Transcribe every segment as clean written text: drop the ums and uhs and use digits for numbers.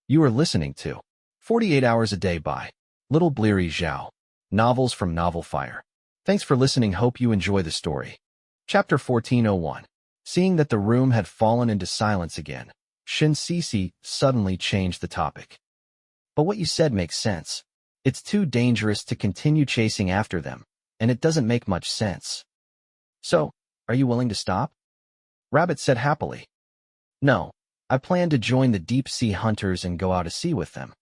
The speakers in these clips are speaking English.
You are listening to 48 Hours a Day by Little Bleary Zhao. Novels from Novel Fire. Thanks for listening. Hope you enjoy the story. Chapter 1401. Seeing that the room had fallen into silence again, Shin Sisi suddenly changed the topic. But what you said makes sense. It's too dangerous to continue chasing after them, and it doesn't make much sense. So, are you willing to stop? Rabbit said happily. No, I plan to join the deep-sea hunters and go out to sea with them.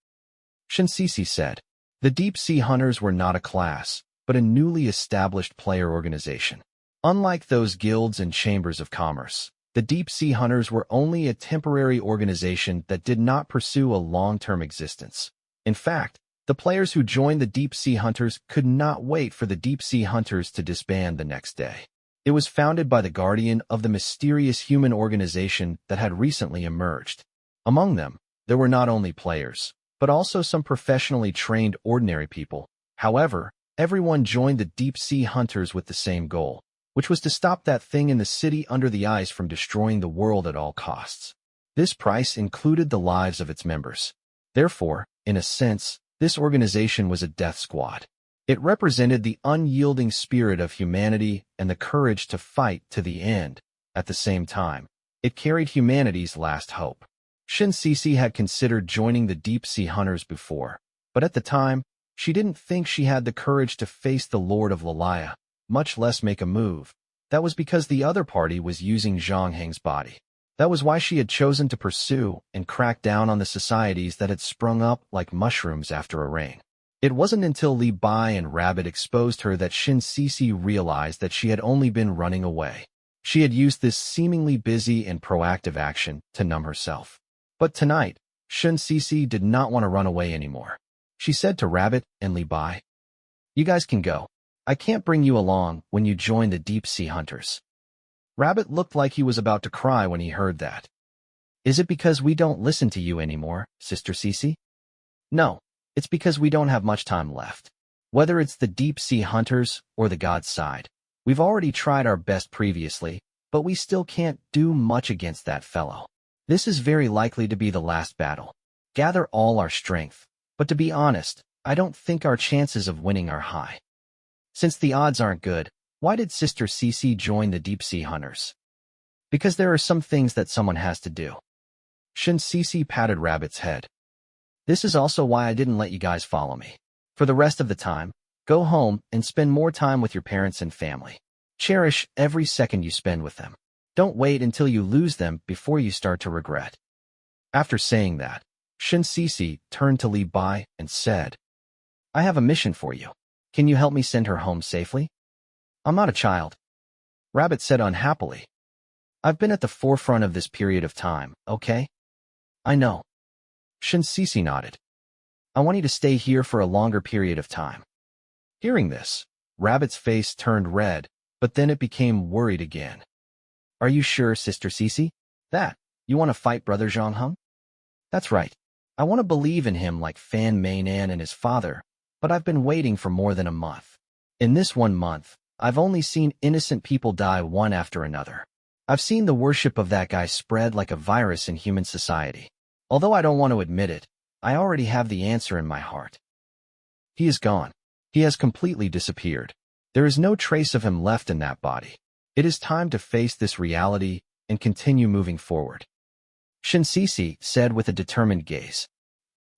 Shin Sisi said. The deep-sea hunters were not a class, but a newly established player organization. Unlike those guilds and chambers of commerce, the deep-sea hunters were only a temporary organization that did not pursue a long-term existence. In fact, the players who joined the deep-sea hunters could not wait for the deep-sea hunters to disband the next day. It was founded by the guardian of the mysterious human organization that had recently emerged. Among them, there were not only players, but also some professionally trained ordinary people. However, everyone joined the deep-sea hunters with the same goal, which was to stop that thing in the city under the ice from destroying the world at all costs. This price included the lives of its members. Therefore, in a sense, this organization was a death squad. It represented the unyielding spirit of humanity and the courage to fight to the end. At the same time, it carried humanity's last hope. Shin Sisi had considered joining the deep-sea hunters before, but at the time, she didn't think she had the courage to face the Lord of Lalaya, much less make a move. That was because the other party was using Zhang Heng's body. That was why she had chosen to pursue and crack down on the societies that had sprung up like mushrooms after a rain. It wasn't until Li Bai and Rabbit exposed her that Shin Sisi realized that she had only been running away. She had used this seemingly busy and proactive action to numb herself. But tonight, Shin Sisi did not want to run away anymore. She said to Rabbit and Li Bai, "You guys can go. I can't bring you along when you join the deep-sea hunters." Rabbit looked like he was about to cry when he heard that. "Is it because we don't listen to you anymore, Sister Sisi?" "No. It's because we don't have much time left. Whether it's the deep-sea hunters or the God's side, we've already tried our best previously, but we still can't do much against that fellow. This is very likely to be the last battle. Gather all our strength, but to be honest, I don't think our chances of winning are high." Since the odds aren't good, why did Sister Sisi join the deep-sea hunters? Because there are some things that someone has to do. Shin Sisi patted Rabbit's head. This is also why I didn't let you guys follow me. For the rest of the time, go home and spend more time with your parents and family. Cherish every second you spend with them. Don't wait until you lose them before you start to regret. After saying that, Shin Sisi turned to Li Bai and said, "I have a mission for you. Can you help me send her home safely?" "I'm not a child," Rabbit said unhappily. "I've been at the forefront of this period of time, okay?" "I know." Shin Sisi nodded. "I want you to stay here for a longer period of time." Hearing this, Rabbit's face turned red, but then it became worried again. "Are you sure, Sister Sisi? That you want to fight Brother Zhang Heng?" "That's right. I want to believe in him like Fan Meinan and his father, but I've been waiting for more than a month. In this 1 month, I've only seen innocent people die one after another. I've seen the worship of that guy spread like a virus in human society. Although I don't want to admit it, I already have the answer in my heart. He is gone. He has completely disappeared. There is no trace of him left in that body. It is time to face this reality and continue moving forward," Shin Sisi said with a determined gaze.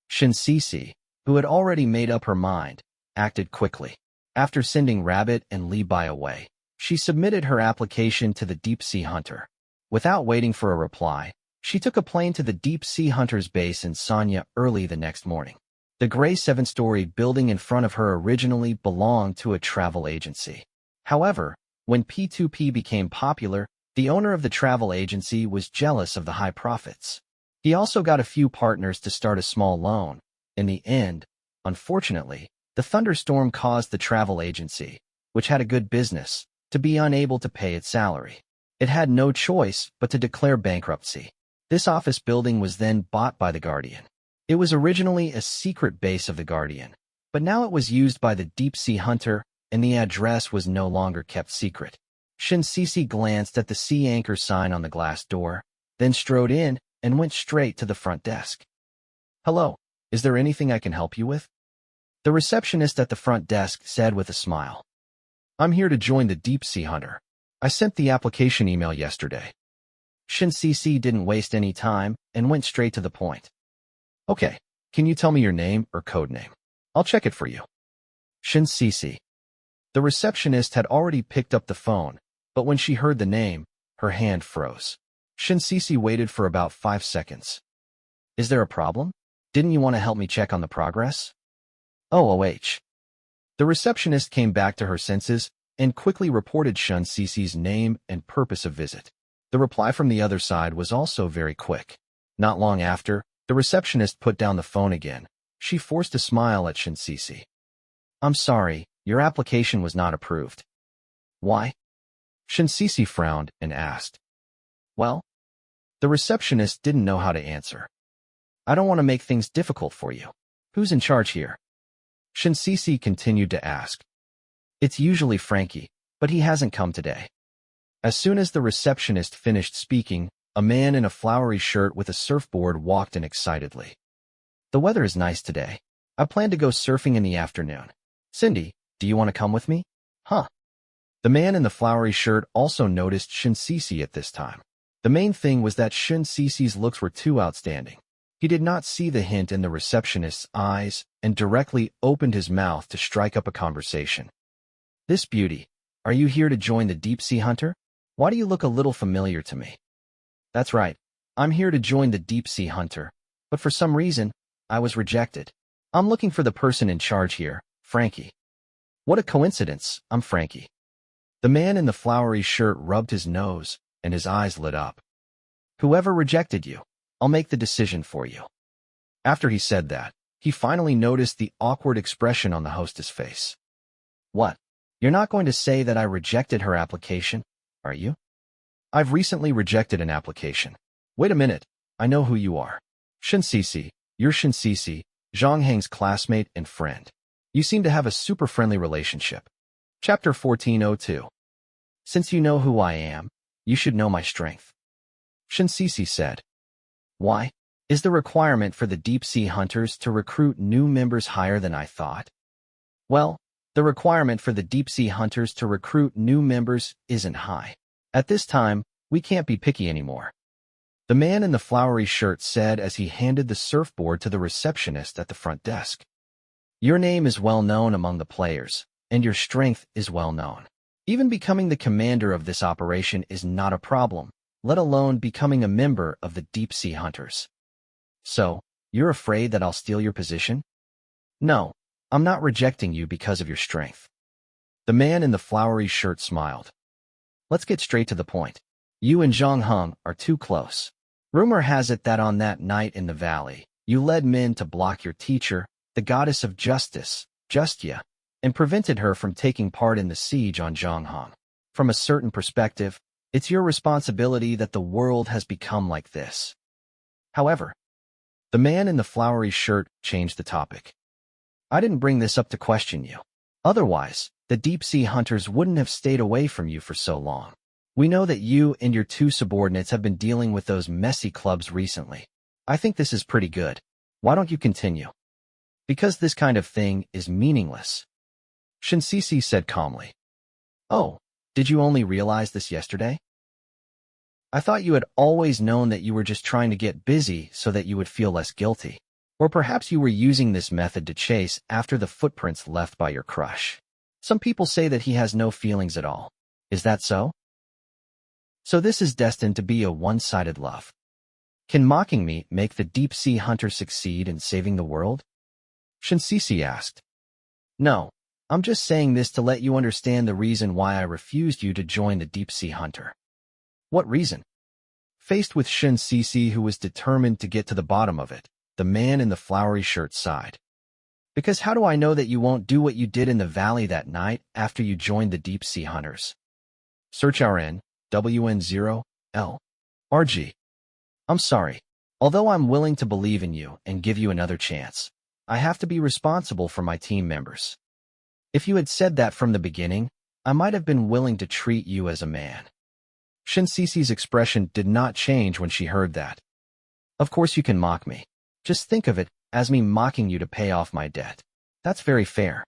Shin Sisi, who had already made up her mind, acted quickly. After sending Rabbit and Li Bai away, she submitted her application to the deep-sea hunter. Without waiting for a reply, she took a plane to the deep-sea hunter's base in Sanya early the next morning. The gray 7-story building in front of her originally belonged to a travel agency. However, when P2P became popular, the owner of the travel agency was jealous of the high profits. He also got a few partners to start a small loan. In the end, unfortunately, the thunderstorm caused the travel agency, which had a good business, to be unable to pay its salary. It had no choice but to declare bankruptcy. This office building was then bought by the Guardian. It was originally a secret base of the Guardian, but now it was used by the deep-sea hunter, and the address was no longer kept secret. Shin Sisi glanced at the sea anchor sign on the glass door, then strode in and went straight to the front desk. Hello, is there anything I can help you with? The receptionist at the front desk said with a smile. I'm here to join the Deep Sea Hunter. I sent the application email yesterday. Shin Cece didn't waste any time and went straight to the point. Okay, can you tell me your name or code name? I'll check it for you. Shin Cece. The receptionist had already picked up the phone, but when she heard the name, her hand froze. Shin Cece waited for about 5 seconds. Is there a problem? Didn't you want to help me check on the progress? OOH. The receptionist came back to her senses and quickly reported Shin Cece's name and purpose of visit. The reply from the other side was also very quick. Not long after, the receptionist put down the phone again. She forced a smile at Shin Cece. I'm sorry, your application was not approved. Why? Shin Cece frowned and asked. Well, the receptionist didn't know how to answer. I don't want to make things difficult for you. Who's in charge here? Shin Cece continued to ask. It's usually Frankie, but he hasn't come today. As soon as the receptionist finished speaking, a man in a flowery shirt with a surfboard walked in excitedly. The weather is nice today. I plan to go surfing in the afternoon. Cindy, do you want to come with me? Huh. The man in the flowery shirt also noticed Shin Cece at this time. The main thing was that Shin Cece's looks were too outstanding. He did not see the hint in the receptionist's eyes and directly opened his mouth to strike up a conversation. This beauty, are you here to join the Deep Sea Hunter? Why do you look a little familiar to me? That's right, I'm here to join the Deep Sea Hunter, but for some reason, I was rejected. I'm looking for the person in charge here, Frankie. What a coincidence, I'm Frankie. The man in the flowery shirt rubbed his nose, and his eyes lit up. Whoever rejected you, I'll make the decision for you. After he said that, he finally noticed the awkward expression on the hostess' face. What? You're not going to say that I rejected her application, are you? I've recently rejected an application. Wait a minute, I know who you are. Shin Cece, you're Shin Cece, Zhang Heng's classmate and friend. You seem to have a super friendly relationship. Chapter 1402. Since you know who I am, you should know my strength. Shin Cece said. Why? Is the requirement for the Deep Sea Hunters to recruit new members higher than I thought? Well, the requirement for the Deep Sea Hunters to recruit new members isn't high. At this time, we can't be picky anymore. The man in the flowery shirt said as he handed the surfboard to the receptionist at the front desk. Your name is well known among the players, and your strength is well known. Even becoming the commander of this operation is not a problem, let alone becoming a member of the Deep Sea Hunters. So, you're afraid that I'll steal your position? No, I'm not rejecting you because of your strength. The man in the flowery shirt smiled. Let's get straight to the point. You and Zhang Heng are too close. Rumor has it that on that night in the valley, you led men to block your teacher, the goddess of justice, Justia, and prevented her from taking part in the siege on Zhang Heng. From a certain perspective, it's your responsibility that the world has become like this. However, the man in the flowery shirt changed the topic. I didn't bring this up to question you. Otherwise, the Deep Sea Hunters wouldn't have stayed away from you for so long. We know that you and your two subordinates have been dealing with those messy clubs recently. I think this is pretty good. Why don't you continue? Because this kind of thing is meaningless. Shin Cece said calmly. Oh, did you only realize this yesterday? I thought you had always known that you were just trying to get busy so that you would feel less guilty. Or perhaps you were using this method to chase after the footprints left by your crush. Some people say that he has no feelings at all. Is that so? So this is destined to be a one-sided love. Can mocking me make the Deep Sea Hunter succeed in saving the world? Shin Cece asked. No, I'm just saying this to let you understand the reason why I refused you to join the Deep Sea Hunter. What reason? Faced with Shin Cece, who was determined to get to the bottom of it, the man in the flowery shirt sighed. Because how do I know that you won't do what you did in the valley that night after you joined the Deep Sea Hunters? Search RN, WN0, L, RG. I'm sorry. Although I'm willing to believe in you and give you another chance, I have to be responsible for my team members. If you had said that from the beginning, I might have been willing to treat you as a man. Shin Cece's expression did not change when she heard that. Of course you can mock me. Just think of it as me mocking you to pay off my debt. That's very fair.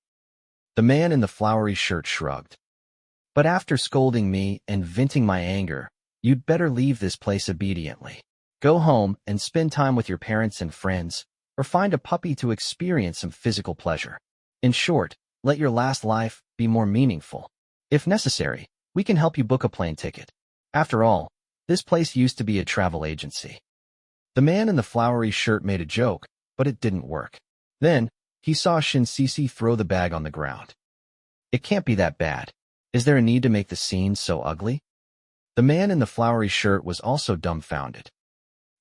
The man in the flowery shirt shrugged. But after scolding me and venting my anger, you'd better leave this place obediently. Go home and spend time with your parents and friends, or find a puppy to experience some physical pleasure. In short, let your last life be more meaningful. If necessary, we can help you book a plane ticket. After all, this place used to be a travel agency. The man in the flowery shirt made a joke, but it didn't work. Then, he saw Shinsisi throw the bag on the ground. It can't be that bad. Is there a need to make the scene so ugly? The man in the flowery shirt was also dumbfounded.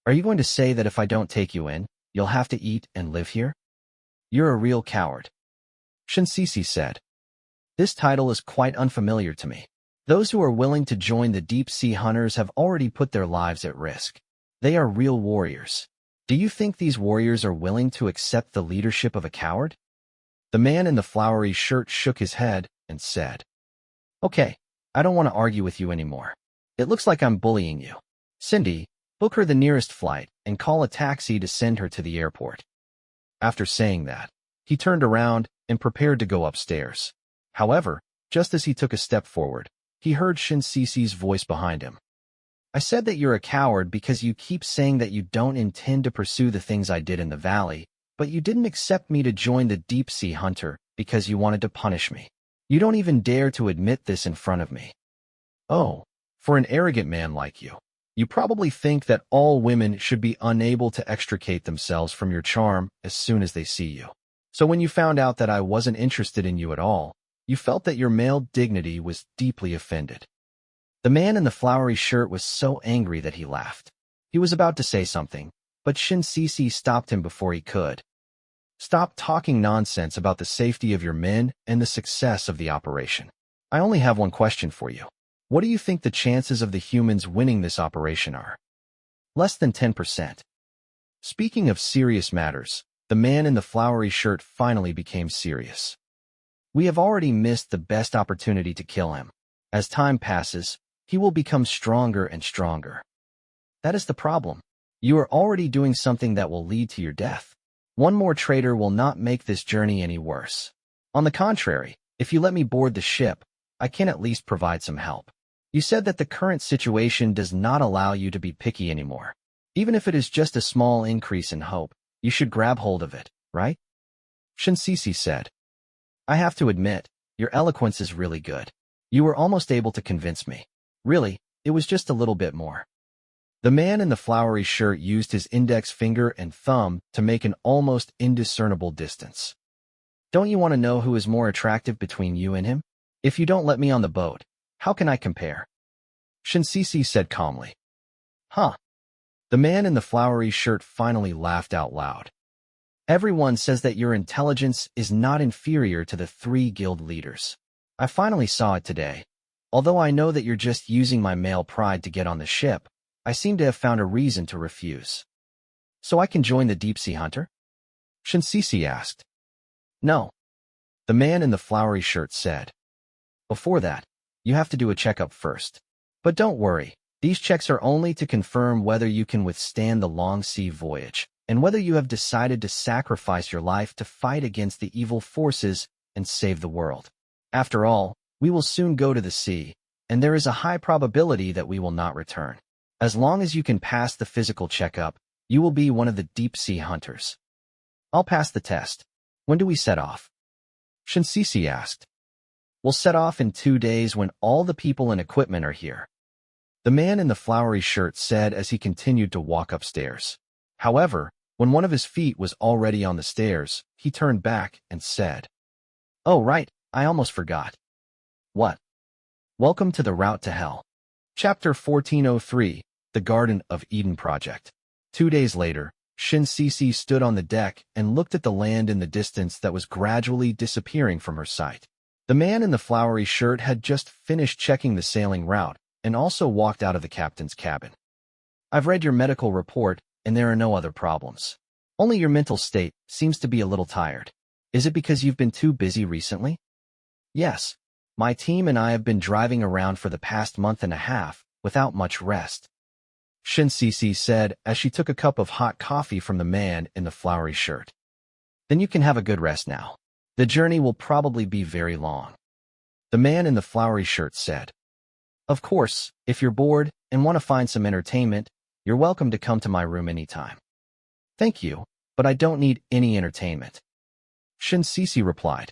Are you going to say that if I don't take you in, you'll have to eat and live here? You're a real coward. Shinsisi said. This title is quite unfamiliar to me. Those who are willing to join the deep-sea hunters have already put their lives at risk. They are real warriors. Do you think these warriors are willing to accept the leadership of a coward? The man in the flowery shirt shook his head and said, Okay, I don't want to argue with you anymore. It looks like I'm bullying you. Cindy, book her the nearest flight and call a taxi to send her to the airport. After saying that, he turned around and prepared to go upstairs. However, just as he took a step forward, he heard Shinsisi's voice behind him. I said that you're a coward because you keep saying that you don't intend to pursue the things I did in the valley, but you didn't accept me to join the deep-sea hunter because you wanted to punish me. You don't even dare to admit this in front of me. Oh, for an arrogant man like you. You probably think that all women should be unable to extricate themselves from your charm as soon as they see you. So when you found out that I wasn't interested in you at all, you felt that your male dignity was deeply offended. The man in the flowery shirt was so angry that he laughed. He was about to say something, but Shinsisi stopped him before he could. Stop talking nonsense about the safety of your men and the success of the operation. I only have one question for you. What do you think the chances of the humans winning this operation are? Less than 10%. Speaking of serious matters, the man in the flowery shirt finally became serious. We have already missed the best opportunity to kill him. As time passes, he will become stronger and stronger. That is the problem. You are already doing something that will lead to your death. One more traitor will not make this journey any worse. On the contrary, if you let me board the ship, I can at least provide some help. You said that the current situation does not allow you to be picky anymore. Even if it is just a small increase in hope, you should grab hold of it, right? Shinsisi said. I have to admit, your eloquence is really good. You were almost able to convince me. Really, it was just a little bit more. The man in the flowery shirt used his index finger and thumb to make an almost indiscernible distance. Don't you want to know who is more attractive between you and him? If you don't let me on the boat, how can I compare? Shinsisi said calmly. Huh. The man in the flowery shirt finally laughed out loud. Everyone says that your intelligence is not inferior to the 3 guild leaders. I finally saw it today. Although I know that you're just using my male pride to get on the ship, I seem to have found a reason to refuse. So I can join the deep-sea hunter? Shinsisi asked. No. The man in the flowery shirt said. Before that, you have to do a checkup first. But don't worry, these checks are only to confirm whether you can withstand the long sea voyage, and whether you have decided to sacrifice your life to fight against the evil forces and save the world. After all, we will soon go to the sea, and there is a high probability that we will not return. As long as you can pass the physical checkup, you will be one of the deep-sea hunters. I'll pass the test. When do we set off? Shinsisi asked. We'll set off in 2 days when all the people and equipment are here. The man in the flowery shirt said as he continued to walk upstairs. However, when one of his feet was already on the stairs, he turned back and said, Oh right, I almost forgot. What? Welcome to the Route to Hell. Chapter 1403, The Garden of Eden Project. 2 days later, Shinsisi stood on the deck and looked at the land in the distance that was gradually disappearing from her sight. The man in the flowery shirt had just finished checking the sailing route and also walked out of the captain's cabin. I've read your medical report and there are no other problems. Only your mental state seems to be a little tired. Is it because you've been too busy recently? Yes. My team and I have been driving around for the past month and a half without much rest. Shin-Sisi said as she took a cup of hot coffee from the man in the flowery shirt. Then you can have a good rest now. The journey will probably be very long. The man in the flowery shirt said. Of course, if you're bored and want to find some entertainment, you're welcome to come to my room anytime. Thank you, but I don't need any entertainment. Shin-Sisi replied.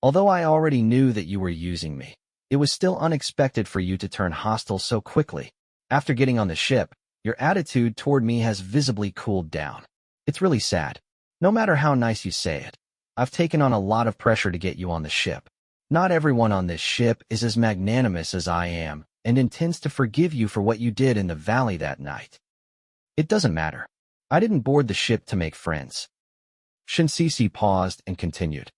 Although I already knew that you were using me, it was still unexpected for you to turn hostile so quickly. After getting on the ship, your attitude toward me has visibly cooled down. It's really sad. No matter how nice you say it, I've taken on a lot of pressure to get you on the ship. Not everyone on this ship is as magnanimous as I am and intends to forgive you for what you did in the valley that night. It doesn't matter. I didn't board the ship to make friends. Shin-Sisi paused and continued.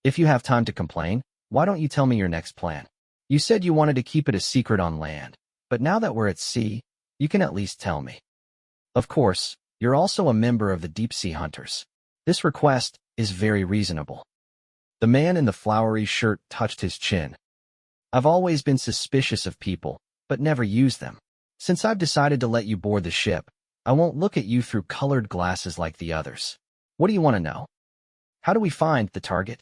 If you have time to complain, why don't you tell me your next plan? You said you wanted to keep it a secret on land, but now that we're at sea, you can at least tell me. Of course, you're also a member of the deep-sea hunters. This request is very reasonable. The man in the flowery shirt touched his chin. I've always been suspicious of people, but never used them. Since I've decided to let you board the ship, I won't look at you through colored glasses like the others. What do you want to know? How do we find the target?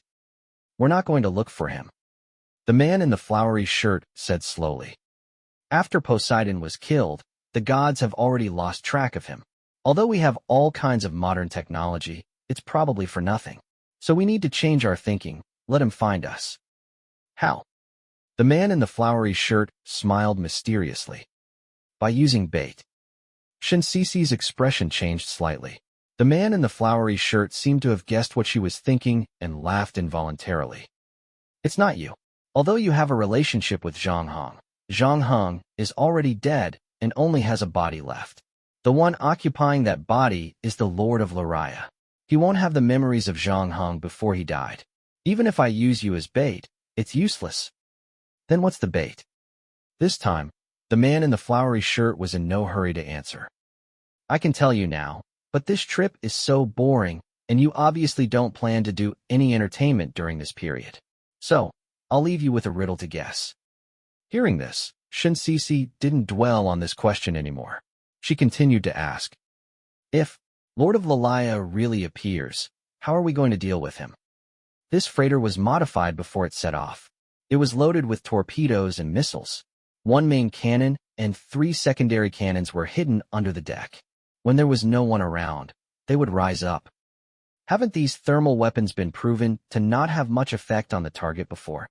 We're not going to look for him. The man in the flowery shirt said slowly. After Poseidon was killed, the gods have already lost track of him. Although we have all kinds of modern technology, it's probably for nothing. So we need to change our thinking. Let him find us. How? The man in the flowery shirt smiled mysteriously. By using bait. Shin-Sisi's expression changed slightly. The man in the flowery shirt seemed to have guessed what she was thinking and laughed involuntarily. It's not you. Although you have a relationship with Zhang Hong, Zhang Hong is already dead and only has a body left. The one occupying that body is the Lord of Laria. He won't have the memories of Zhang Hong before he died. Even if I use you as bait, it's useless. Then what's the bait? This time, the man in the flowery shirt was in no hurry to answer. I can tell you now, but this trip is so boring, and you obviously don't plan to do any entertainment during this period. So, I'll leave you with a riddle to guess. Hearing this, Shin-Sisi didn't dwell on this question anymore. She continued to ask, if Lord of Lalia really appears, how are we going to deal with him? This freighter was modified before it set off. It was loaded with torpedoes and missiles. One main cannon and 3 secondary cannons were hidden under the deck. When there was no one around, they would rise up. Haven't these thermal weapons been proven to not have much effect on the target before?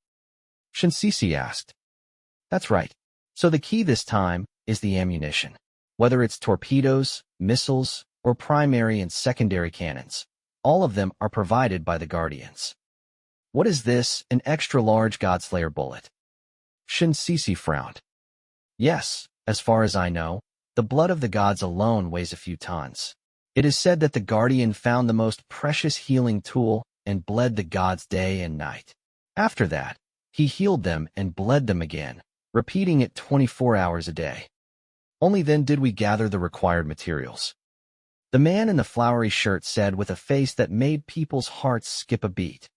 Shin-Sisi asked. That's right. So the key this time is the ammunition. Whether it's torpedoes, missiles, or primary and secondary cannons, all of them are provided by the Guardians. What is this, an extra-large Godslayer bullet? Shin-Sisi frowned. Yes, as far as I know, the blood of the gods alone weighs a few tons. It is said that the Guardian found the most precious healing tool and bled the gods day and night. After that, he healed them and bled them again, repeating it 24 hours a day. Only then did we gather the required materials. The man in the flowery shirt said with a face that made people's hearts skip a beat.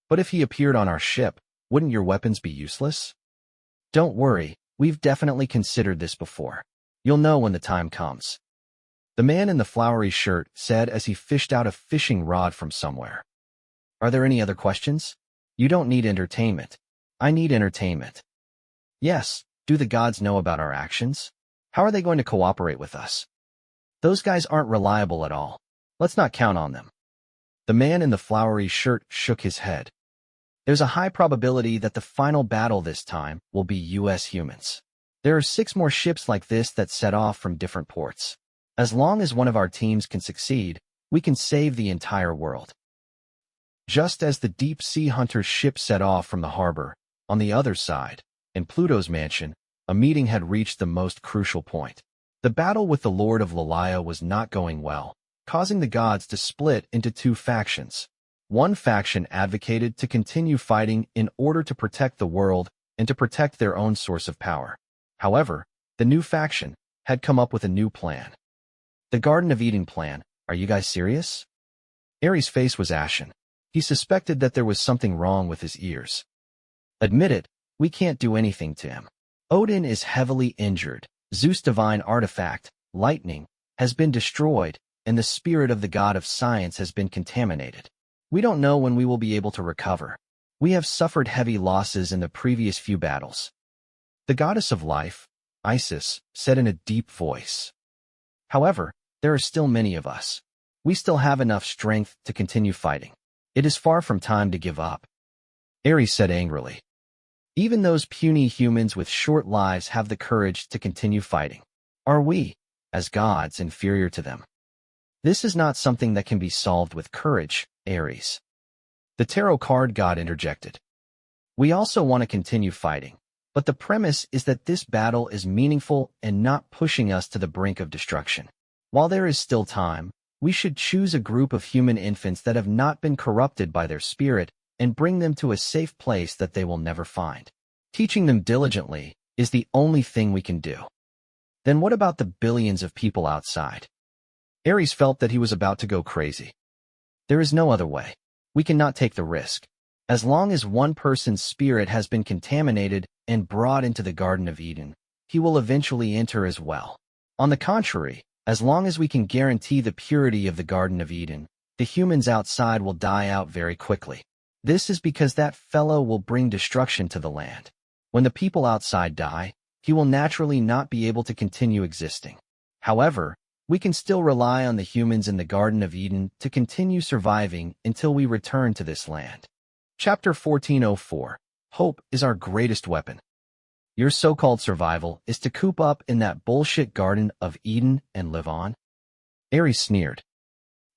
But if he appeared on our ship, wouldn't your weapons be useless? Don't worry, we've definitely considered this before. You'll know when the time comes. The man in the flowery shirt said as he fished out a fishing rod from somewhere. Are there any other questions? You don't need entertainment. I need entertainment. Yes, do the gods know about our actions? How are they going to cooperate with us? Those guys aren't reliable at all. Let's not count on them. The man in the flowery shirt shook his head. There's a high probability that the final battle this time will be U.S. humans. There are 6 more ships like this that set off from different ports. As long as one of our teams can succeed, we can save the entire world. Just as the deep-sea hunter's ship set off from the harbor, on the other side, in Pluto's mansion, a meeting had reached the most crucial point. The battle with the Lord of Lalia was not going well, causing the gods to split into 2 factions. One faction advocated to continue fighting in order to protect the world and to protect their own source of power. However, the new faction had come up with a new plan. The Garden of Eden plan. Are you guys serious? Ares' face was ashen. He suspected that there was something wrong with his ears. Admit it, we can't do anything to him. Odin is heavily injured, Zeus' divine artifact, lightning, has been destroyed, and the spirit of the god of science has been contaminated. We don't know when we will be able to recover. We have suffered heavy losses in the previous few battles. The goddess of life, Isis, said in a deep voice. However, there are still many of us. We still have enough strength to continue fighting. It is far from time to give up. Ares said angrily. Even those puny humans with short lives have the courage to continue fighting. Are we, as gods, inferior to them? This is not something that can be solved with courage, Ares. The tarot card god interjected. We also want to continue fighting, but the premise is that this battle is meaningful and not pushing us to the brink of destruction. While there is still time, we should choose a group of human infants that have not been corrupted by their spirit and bring them to a safe place that they will never find. Teaching them diligently is the only thing we can do. Then what about the billions of people outside? Ares felt that he was about to go crazy. There is no other way. We cannot take the risk. As long as one person's spirit has been contaminated and brought into the Garden of Eden, he will eventually enter as well. On the contrary, as long as we can guarantee the purity of the Garden of Eden, the humans outside will die out very quickly. This is because that fellow will bring destruction to the land. When the people outside die, he will naturally not be able to continue existing. However, we can still rely on the humans in the Garden of Eden to continue surviving until we return to this land. Chapter 1404. Hope is our greatest weapon. Your so-called survival is to coop up in that bullshit Garden of Eden and live on? Ares sneered.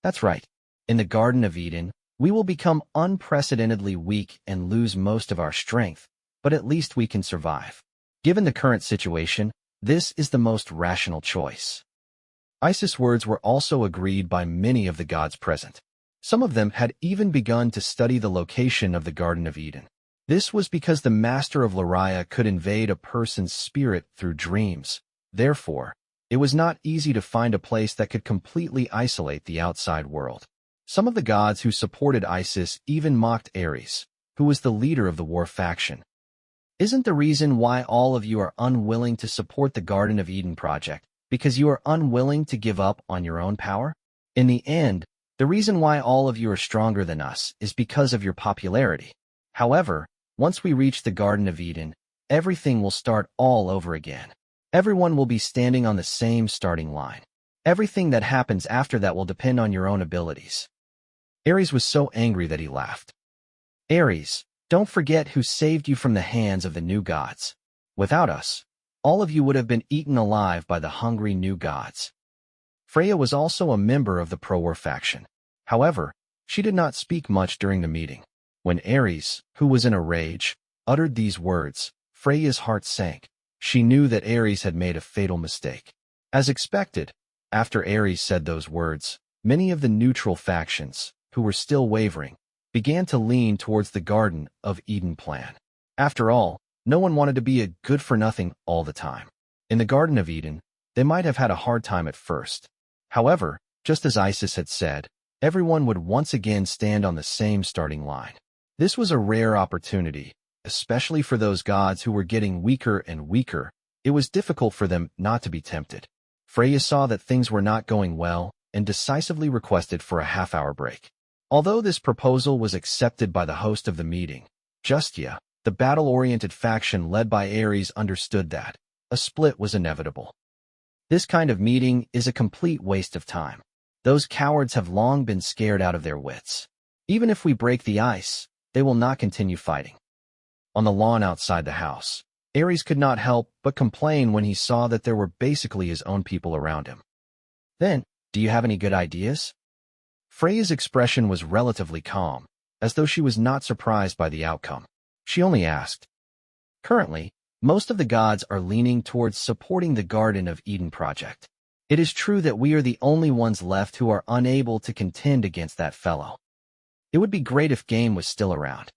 That's right. In the Garden of Eden, we will become unprecedentedly weak and lose most of our strength, but at least we can survive. Given the current situation, this is the most rational choice. Isis' words were also agreed by many of the gods present. Some of them had even begun to study the location of the Garden of Eden. This was because the master of Lyria could invade a person's spirit through dreams. Therefore, it was not easy to find a place that could completely isolate the outside world. Some of the gods who supported Isis even mocked Ares, who was the leader of the war faction. Isn't the reason why all of you are unwilling to support the Garden of Eden project because you are unwilling to give up on your own power? In the end, the reason why all of you are stronger than us is because of your popularity. However, once we reach the Garden of Eden, everything will start all over again. Everyone will be standing on the same starting line. Everything that happens after that will depend on your own abilities. Ares was so angry that he laughed. Ares, don't forget who saved you from the hands of the new gods. Without us, all of you would have been eaten alive by the hungry new gods. Freya was also a member of the pro-war faction. However, she did not speak much during the meeting. When Ares, who was in a rage, uttered these words, Freya's heart sank. She knew that Ares had made a fatal mistake. As expected, after Ares said those words, many of the neutral factions, who were still wavering, began to lean towards the Garden of Eden plan. After all, no one wanted to be a good-for-nothing all the time. In the Garden of Eden, they might have had a hard time at first. However, just as Isis had said, everyone would once again stand on the same starting line. This was a rare opportunity, especially for those gods who were getting weaker and weaker. It was difficult for them not to be tempted. Freya saw that things were not going well and decisively requested for a half-hour break. Although this proposal was accepted by the host of the meeting, Justia, the battle-oriented faction led by Ares, understood that a split was inevitable. This kind of meeting is a complete waste of time. Those cowards have long been scared out of their wits. Even if we break the ice, they will not continue fighting. On the lawn outside the house, Ares could not help but complain when he saw that there were basically his own people around him. Then, do you have any good ideas? Freya's expression was relatively calm, as though she was not surprised by the outcome. She only asked. Currently, most of the gods are leaning towards supporting the Garden of Eden project. It is true that we are the only ones left who are unable to contend against that fellow. It would be great if Game was still around.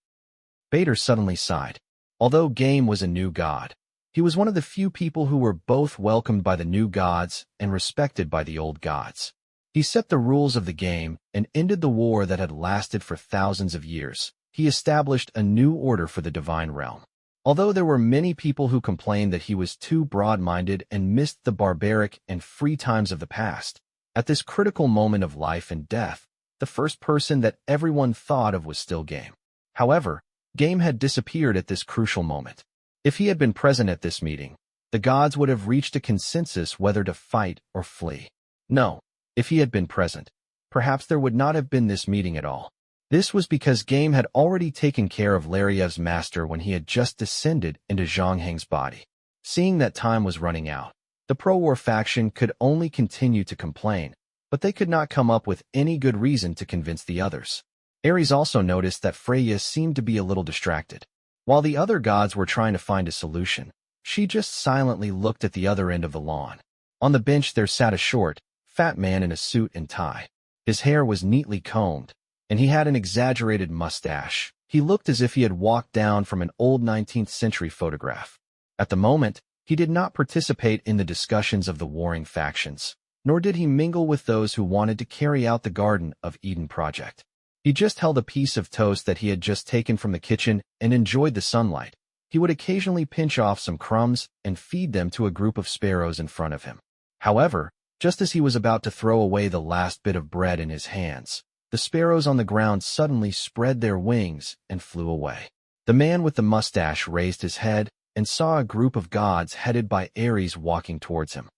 Bader suddenly sighed. Although Game was a new god, he was one of the few people who were both welcomed by the new gods and respected by the old gods. He set the rules of the game and ended the war that had lasted for thousands of years. He established a new order for the divine realm. Although there were many people who complained that he was too broad-minded and missed the barbaric and free times of the past, at this critical moment of life and death, the first person that everyone thought of was still Game. However, Game had disappeared at this crucial moment. If he had been present at this meeting, the gods would have reached a consensus whether to fight or flee. No, if he had been present, perhaps there would not have been this meeting at all. This was because Game had already taken care of Lariev's master when he had just descended into Zhang Heng's body. Seeing that time was running out, the pro-war faction could only continue to complain, but they could not come up with any good reason to convince the others. Ares also noticed that Freya seemed to be a little distracted. While the other gods were trying to find a solution, she just silently looked at the other end of the lawn. On the bench there sat a short, fat man in a suit and tie. His hair was neatly combed, and he had an exaggerated mustache. He looked as if he had walked down from an old 19th century photograph. At the moment, he did not participate in the discussions of the warring factions, nor did he mingle with those who wanted to carry out the Garden of Eden project. He just held a piece of toast that he had just taken from the kitchen and enjoyed the sunlight. He would occasionally pinch off some crumbs and feed them to a group of sparrows in front of him. However, just as he was about to throw away the last bit of bread in his hands, the sparrows on the ground suddenly spread their wings and flew away. The man with the mustache raised his head and saw a group of gods headed by Ares walking towards him.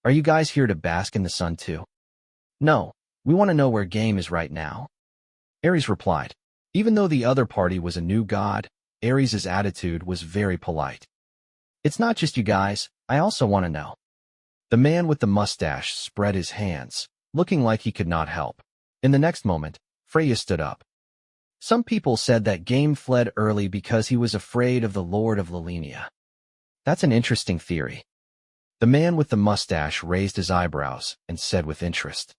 "Are you guys here to bask in the sun too?" "No, we want to know where Game is right now," Ares replied. Even though the other party was a new god, Ares' attitude was very polite. "It's not just you guys, I also want to know." The man with the mustache spread his hands, looking like he could not help. In the next moment, Freya stood up. "Some people said that Game fled early because he was afraid of the Lord of Lilenia. That's an interesting theory." The man with the mustache raised his eyebrows and said with interest,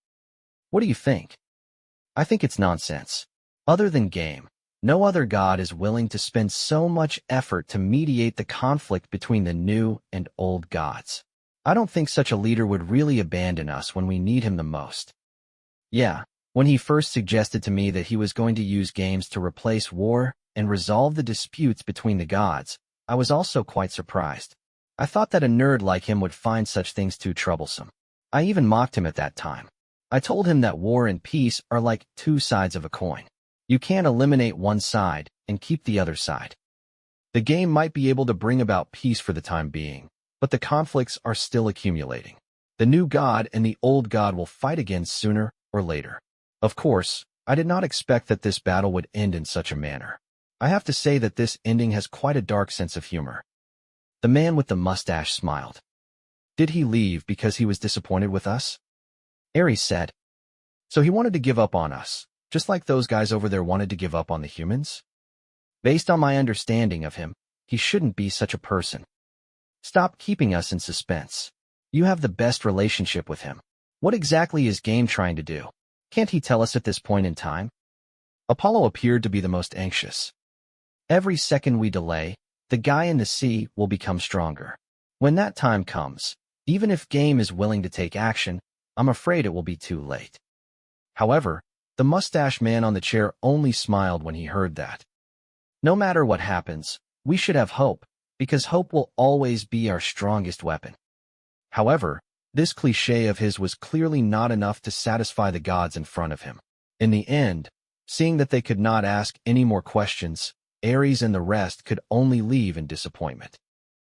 "What do you think?" "I think it's nonsense. Other than Game, no other god is willing to spend so much effort to mediate the conflict between the new and old gods. I don't think such a leader would really abandon us when we need him the most." "Yeah, when he first suggested to me that he was going to use games to replace war and resolve the disputes between the gods, I was also quite surprised. I thought that a nerd like him would find such things too troublesome. I even mocked him at that time. I told him that war and peace are like two sides of a coin. You can't eliminate one side and keep the other side. The game might be able to bring about peace for the time being, but the conflicts are still accumulating. The new god and the old god will fight again sooner or later. Of course, I did not expect that this battle would end in such a manner. I have to say that this ending has quite a dark sense of humor." The man with the mustache smiled. "Did he leave because he was disappointed with us?" Ares said. "So he wanted to give up on us, just like those guys over there wanted to give up on the humans? Based on my understanding of him, he shouldn't be such a person. Stop keeping us in suspense. You have the best relationship with him. What exactly is Game trying to do? Can't he tell us at this point in time?" Apollo appeared to be the most anxious. "Every second we delay, the guy in the sea will become stronger. When that time comes, even if Game is willing to take action, I'm afraid it will be too late." However, the mustache man on the chair only smiled when he heard that. "No matter what happens, we should have hope, because hope will always be our strongest weapon." However, this cliché of his was clearly not enough to satisfy the gods in front of him. In the end, seeing that they could not ask any more questions, Ares and the rest could only leave in disappointment.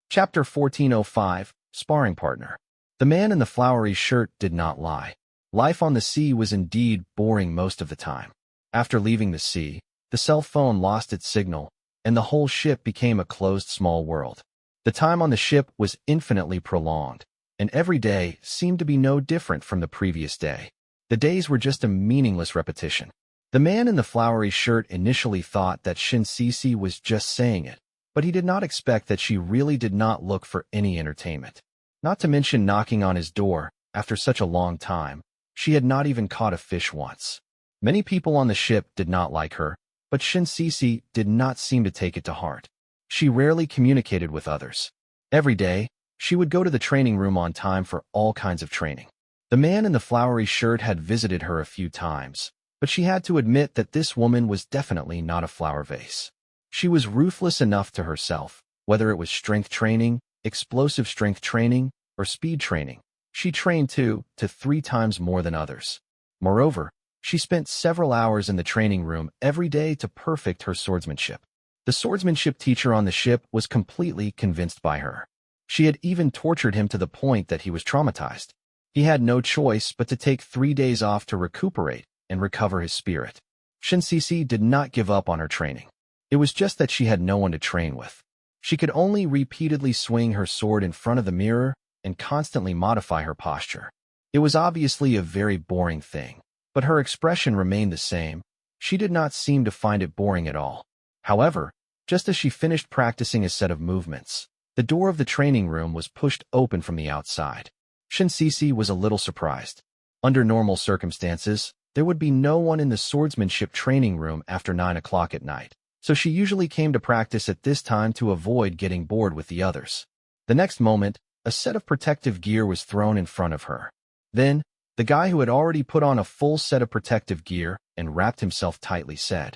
Chapter 1405, Sparring Partner. The man in the flowery shirt did not lie. Life on the sea was indeed boring most of the time. After leaving the sea, the cell phone lost its signal, and the whole ship became a closed small world. The time on the ship was infinitely prolonged, and every day seemed to be no different from the previous day. The days were just a meaningless repetition. The man in the flowery shirt initially thought that Shin-Sisi was just saying it, but he did not expect that she really did not look for any entertainment. Not to mention knocking on his door, after such a long time, she had not even caught a fish once. Many people on the ship did not like her, but Shin-Sisi did not seem to take it to heart. She rarely communicated with others. Every day, she would go to the training room on time for all kinds of training. The man in the flowery shirt had visited her a few times, but she had to admit that this woman was definitely not a flower vase. She was ruthless enough to herself, Whether it was strength training, explosive strength training, or speed training, she trained 2 to 3 times more than others. Moreover, she spent several hours in the training room every day to perfect her swordsmanship. The swordsmanship teacher on the ship was completely convinced by her. She had even tortured him to the point that he was traumatized. He had no choice but to take 3 days off to recuperate and recover his spirit. Shin-Sisi did not give up on her training. It was just that she had no one to train with. She could only repeatedly swing her sword in front of the mirror and constantly modify her posture. It was obviously a very boring thing, but her expression remained the same. She did not seem to find it boring at all. However, just as she finished practicing a set of movements, the door of the training room was pushed open from the outside. Shin-Sisi was a little surprised. Under normal circumstances, there would be no one in the swordsmanship training room after 9 o'clock at night, so she usually came to practice at this time to avoid getting bored with the others. The next moment, a set of protective gear was thrown in front of her. Then, the guy who had already put on a full set of protective gear and wrapped himself tightly said,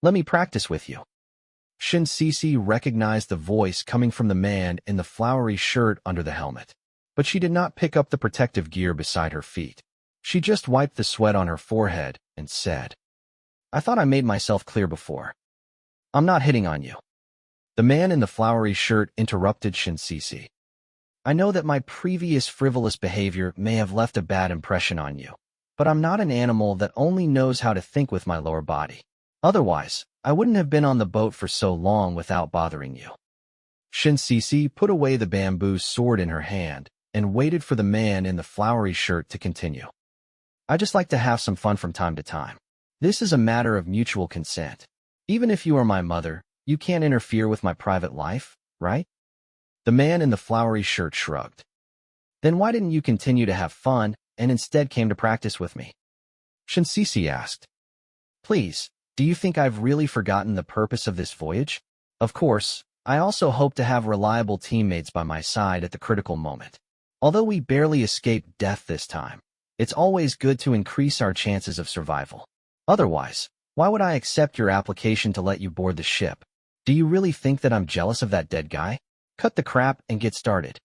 "Let me practice with you." Shin-Sisi recognized the voice coming from the man in the flowery shirt under the helmet, but she did not pick up the protective gear beside her feet. She just wiped the sweat on her forehead and said, "I thought I made myself clear before. I'm not hitting on you." The man in the flowery shirt interrupted Shin-Sisi. "I know that my previous frivolous behavior may have left a bad impression on you, but I'm not an animal that only knows how to think with my lower body. Otherwise, I wouldn't have been on the boat for so long without bothering you." Shin-Sisi put away the bamboo sword in her hand and waited for the man in the flowery shirt to continue. "I just like to have some fun from time to time. This is a matter of mutual consent. Even if you are my mother, you can't interfere with my private life, right?" The man in the flowery shirt shrugged. "Then why didn't you continue to have fun and instead came to practice with me?" Shin-Sisi asked. "Please, do you think I've really forgotten the purpose of this voyage? Of course, I also hope to have reliable teammates by my side at the critical moment. Although we barely escaped death this time, it's always good to increase our chances of survival. Otherwise, why would I accept your application to let you board the ship? Do you really think that I'm jealous of that dead guy? Cut the crap and get started."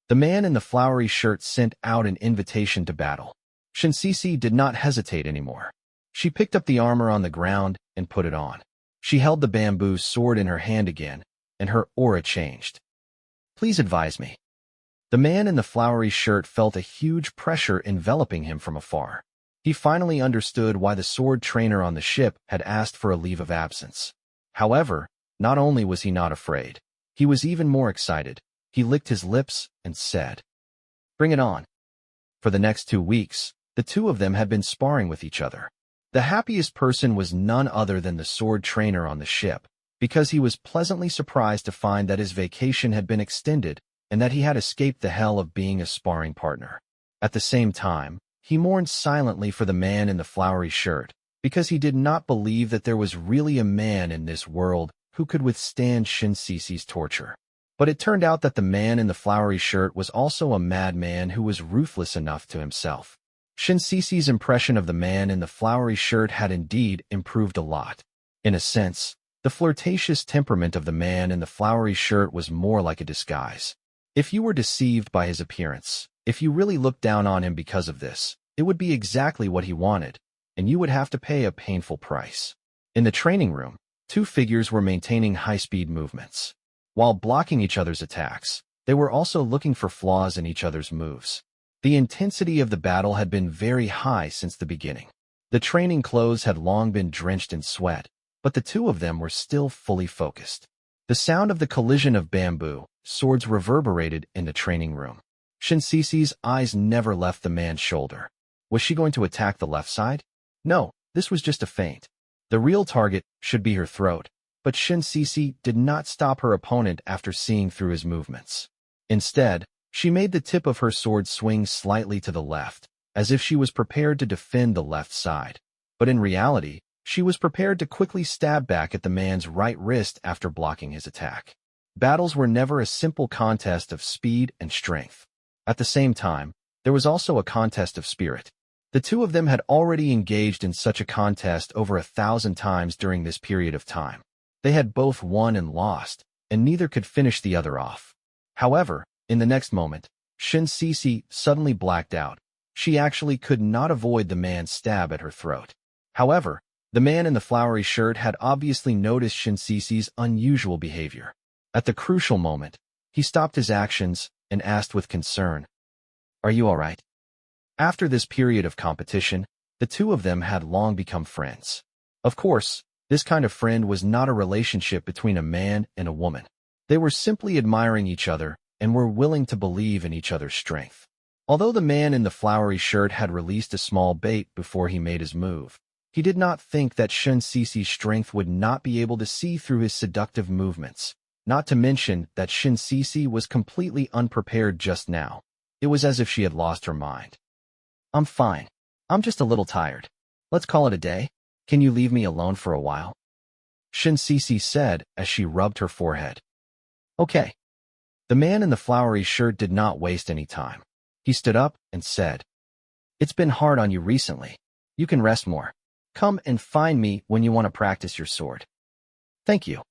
The man in the flowery shirt sent out an invitation to battle. Shin-Sisi did not hesitate anymore. She picked up the armor on the ground and put it on. She held the bamboo sword in her hand again, and her aura changed. "Please advise me." The man in the flowery shirt felt a huge pressure enveloping him from afar. He finally understood why the sword trainer on the ship had asked for a leave of absence. However, not only was he not afraid, he was even more excited. He licked his lips and said, "Bring it on." For the next 2 weeks, the two of them had been sparring with each other. The happiest person was none other than the sword trainer on the ship, because he was pleasantly surprised to find that his vacation had been extended and that he had escaped the hell of being a sparring partner. At the same time, he mourned silently for the man in the flowery shirt, because he did not believe that there was really a man in this world who could withstand Shin-Sisi's torture. But it turned out that the man in the flowery shirt was also a madman who was ruthless enough to himself. Shin-Sisi's impression of the man in the flowery shirt had indeed improved a lot. In a sense, the flirtatious temperament of the man in the flowery shirt was more like a disguise. If you were deceived by his appearance, if you really looked down on him because of this, it would be exactly what he wanted, and you would have to pay a painful price. In the training room, 2 figures were maintaining high-speed movements. While blocking each other's attacks, they were also looking for flaws in each other's moves. The intensity of the battle had been very high since the beginning. The training clothes had long been drenched in sweat, but the two of them were still fully focused. The sound of the collision of bamboo swords reverberated in the training room. Shin-Sisi's eyes never left the man's shoulder. Was she going to attack the left side? No, this was just a feint. The real target should be her throat, but Shin-Sisi did not stop her opponent after seeing through his movements. Instead, she made the tip of her sword swing slightly to the left, as if she was prepared to defend the left side. But in reality, she was prepared to quickly stab back at the man's right wrist after blocking his attack. Battles were never a simple contest of speed and strength. At the same time, there was also a contest of spirit. The two of them had already engaged in such a contest over 1,000 times during this period of time. They had both won and lost, and neither could finish the other off. However, in the next moment, Shin Sisi suddenly blacked out. She actually could not avoid the man's stab at her throat. However, the man in the flowery shirt had obviously noticed Shin Sisi's unusual behavior. At the crucial moment, he stopped his actions and asked with concern, "Are you all right?" After this period of competition, the two of them had long become friends. Of course, this kind of friend was not a relationship between a man and a woman. They were simply admiring each other and were willing to believe in each other's strength. Although the man in the flowery shirt had released a small bait before he made his move, he did not think that Shin Sisi's strength would not be able to see through his seductive movements, not to mention that Shin Sisi was completely unprepared just now. It was as if she had lost her mind. "I'm fine. I'm just a little tired. Let's call it a day. Can you leave me alone for a while?" Shin Sisi said as she rubbed her forehead. "Okay." The man in the flowery shirt did not waste any time. He stood up and said, "It's been hard on you recently. You can rest more. Come and find me when you want to practice your sword." "Thank you."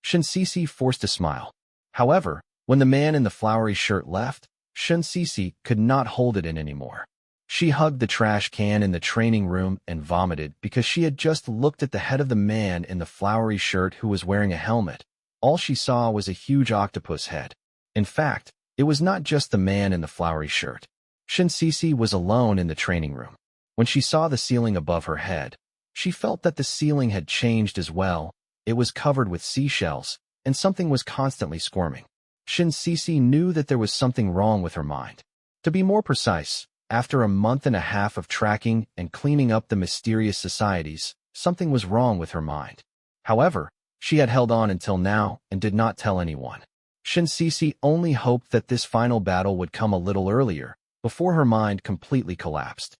Shin Sisi forced a smile. However, when the man in the flowery shirt left, Shin Sisi could not hold it in anymore. She hugged the trash can in the training room and vomited because she had just looked at the head of the man in the flowery shirt who was wearing a helmet. All she saw was a huge octopus head. In fact, it was not just the man in the flowery shirt. Shin Sisi was alone in the training room. When she saw the ceiling above her head, she felt that the ceiling had changed as well. It was covered with seashells, and something was constantly squirming. Shin Sisi knew that there was something wrong with her mind. To be more precise, after a month and a half of tracking and cleaning up the mysterious societies, something was wrong with her mind. However, she had held on until now and did not tell anyone. Shin Sisi only hoped that this final battle would come a little earlier, before her mind completely collapsed.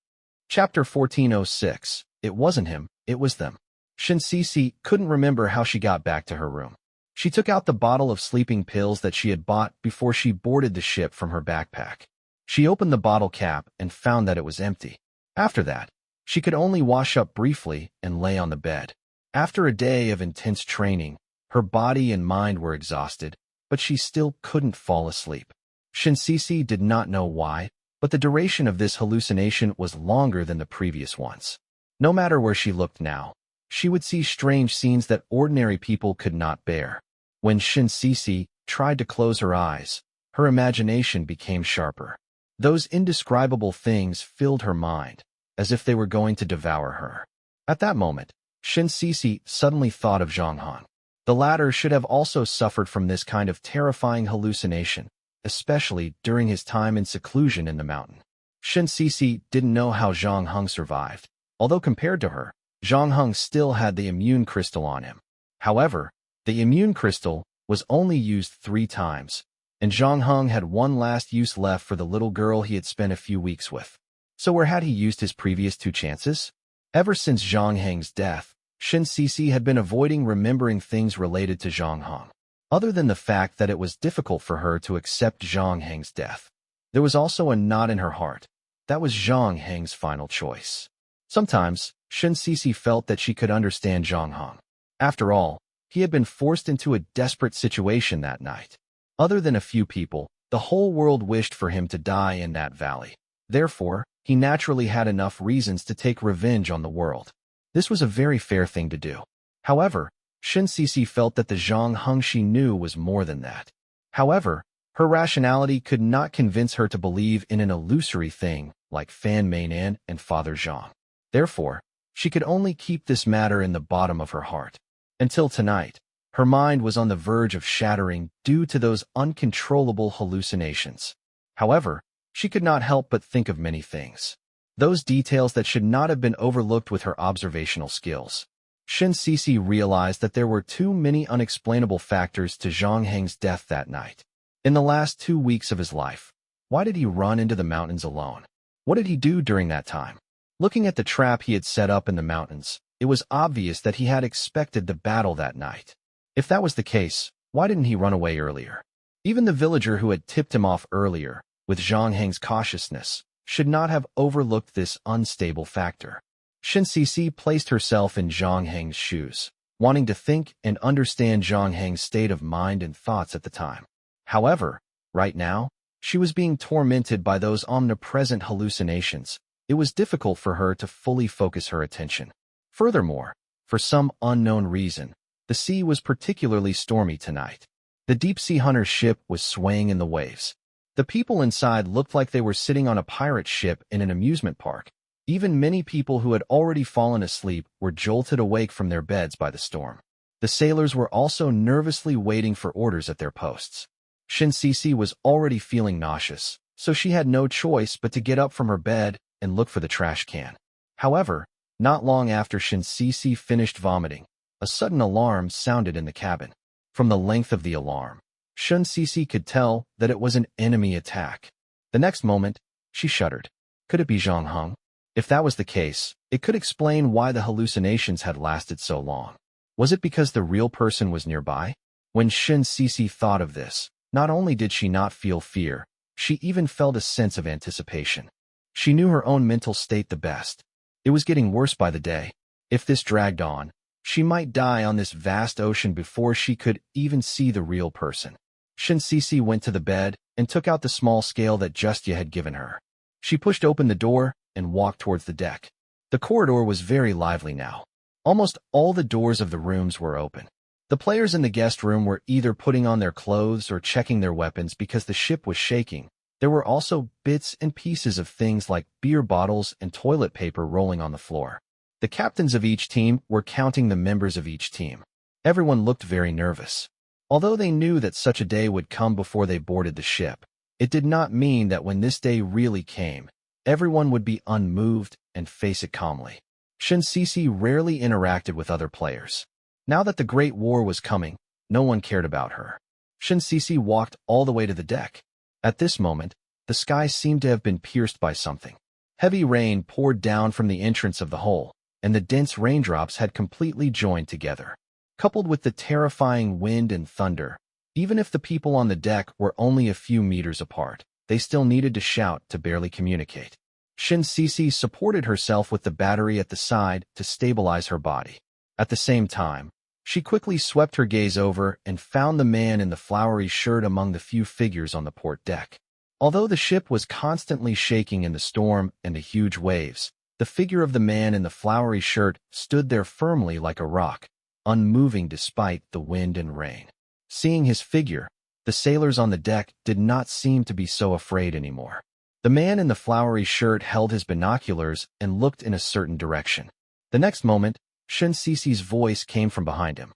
Chapter 1406. It wasn't him, it was them. Shin Sisi couldn't remember how she got back to her room. She took out the bottle of sleeping pills that she had bought before she boarded the ship from her backpack. She opened the bottle cap and found that it was empty. After that, she could only wash up briefly and lay on the bed. After a day of intense training, her body and mind were exhausted, but she still couldn't fall asleep. Shin Sisi did not know why, but the duration of this hallucination was longer than the previous ones. No matter where she looked now, she would see strange scenes that ordinary people could not bear. When Shin Sisi tried to close her eyes, her imagination became sharper. Those indescribable things filled her mind, as if they were going to devour her. At that moment, Shin Sisi suddenly thought of Zhang Hong. The latter should have also suffered from this kind of terrifying hallucination, especially during his time in seclusion in the mountain. Shin Sisi didn't know how Zhang Hong survived, although compared to her, Zhang Hong still had the immune crystal on him. However, the immune crystal was only used 3 times, and Zhang Hong had one last use left for the little girl he had spent a few weeks with. So where had he used his previous 2 chances? Ever since Zhang Heng's death, Shin Sisi had been avoiding remembering things related to Zhang Hong. Other than the fact that it was difficult for her to accept Zhang Heng's death, there was also a knot in her heart. That was Zhang Heng's final choice. Sometimes, Shin Sisi felt that she could understand Zhang Hong. After all, he had been forced into a desperate situation that night. Other than a few people, the whole world wished for him to die in that valley. Therefore, he naturally had enough reasons to take revenge on the world. This was a very fair thing to do. However, Shin Sisi felt that the Zhang Hong she knew was more than that. However, her rationality could not convince her to believe in an illusory thing like Fan Meinan and Father Zhang. Therefore, she could only keep this matter in the bottom of her heart. Until tonight, her mind was on the verge of shattering due to those uncontrollable hallucinations. However, she could not help but think of many things. Those details that should not have been overlooked with her observational skills. Shin Sisi realized that there were too many unexplainable factors to Zhang Heng's death that night. In the last 2 weeks of his life, why did he run into the mountains alone? What did he do during that time? Looking at the trap he had set up in the mountains, it was obvious that he had expected the battle that night. If that was the case, why didn't he run away earlier? Even the villager who had tipped him off earlier, with Zhang Heng's cautiousness, should not have overlooked this unstable factor. Shin Sisi placed herself in Zhang Heng's shoes. wanting to think and understand Zhang Heng's state of mind and thoughts at the time. However, right now, she was being tormented by those omnipresent hallucinations. It was difficult for her to fully focus her attention. Furthermore, for some unknown reason, the sea was particularly stormy tonight. The deep-sea hunter's ship was swaying in the waves. The people inside looked like they were sitting on a pirate ship in an amusement park. Even many people who had already fallen asleep were jolted awake from their beds by the storm. The sailors were also nervously waiting for orders at their posts. Shin Sisi was already feeling nauseous, so she had no choice but to get up from her bed and look for the trash can. However, not long after Shin Sisi finished vomiting, a sudden alarm sounded in the cabin. From the length of the alarm, Shin Sisi could tell that it was an enemy attack. The next moment, she shuddered. Could it be Zhang Heng? If that was the case, it could explain why the hallucinations had lasted so long. Was it because the real person was nearby? When Shin Sisi thought of this, not only did she not feel fear, she even felt a sense of anticipation. She knew her own mental state the best. It was getting worse by the day. If this dragged on, she might die on this vast ocean before she could even see the real person. Shin Sisi went to the bed and took out the small scale that Justia had given her. She pushed open the door and walked towards the deck. The corridor was very lively now. Almost all the doors of the rooms were open. The players in the guest room were either putting on their clothes or checking their weapons because the ship was shaking. There were also bits and pieces of things like beer bottles and toilet paper rolling on the floor. The captains of each team were counting the members of each team. Everyone looked very nervous. Although they knew that such a day would come before they boarded the ship, it did not mean that when this day really came, everyone would be unmoved and face it calmly. Shin Sisi rarely interacted with other players. Now that the Great War was coming, no one cared about her. Shin Sisi walked all the way to the deck. At this moment, the sky seemed to have been pierced by something. Heavy rain poured down from the entrance of the hole, and the dense raindrops had completely joined together. Coupled with the terrifying wind and thunder, even if the people on the deck were only a few meters apart, they still needed to shout to barely communicate. Shin Sisi supported herself with the battery at the side to stabilize her body. At the same time, she quickly swept her gaze over and found the man in the flowery shirt among the few figures on the port deck. Although the ship was constantly shaking in the storm and the huge waves, the figure of the man in the flowery shirt stood there firmly like a rock, unmoving despite the wind and rain. Seeing his figure, the sailors on the deck did not seem to be so afraid anymore. The man in the flowery shirt held his binoculars and looked in a certain direction. The next moment, Shin Sisi's voice came from behind him.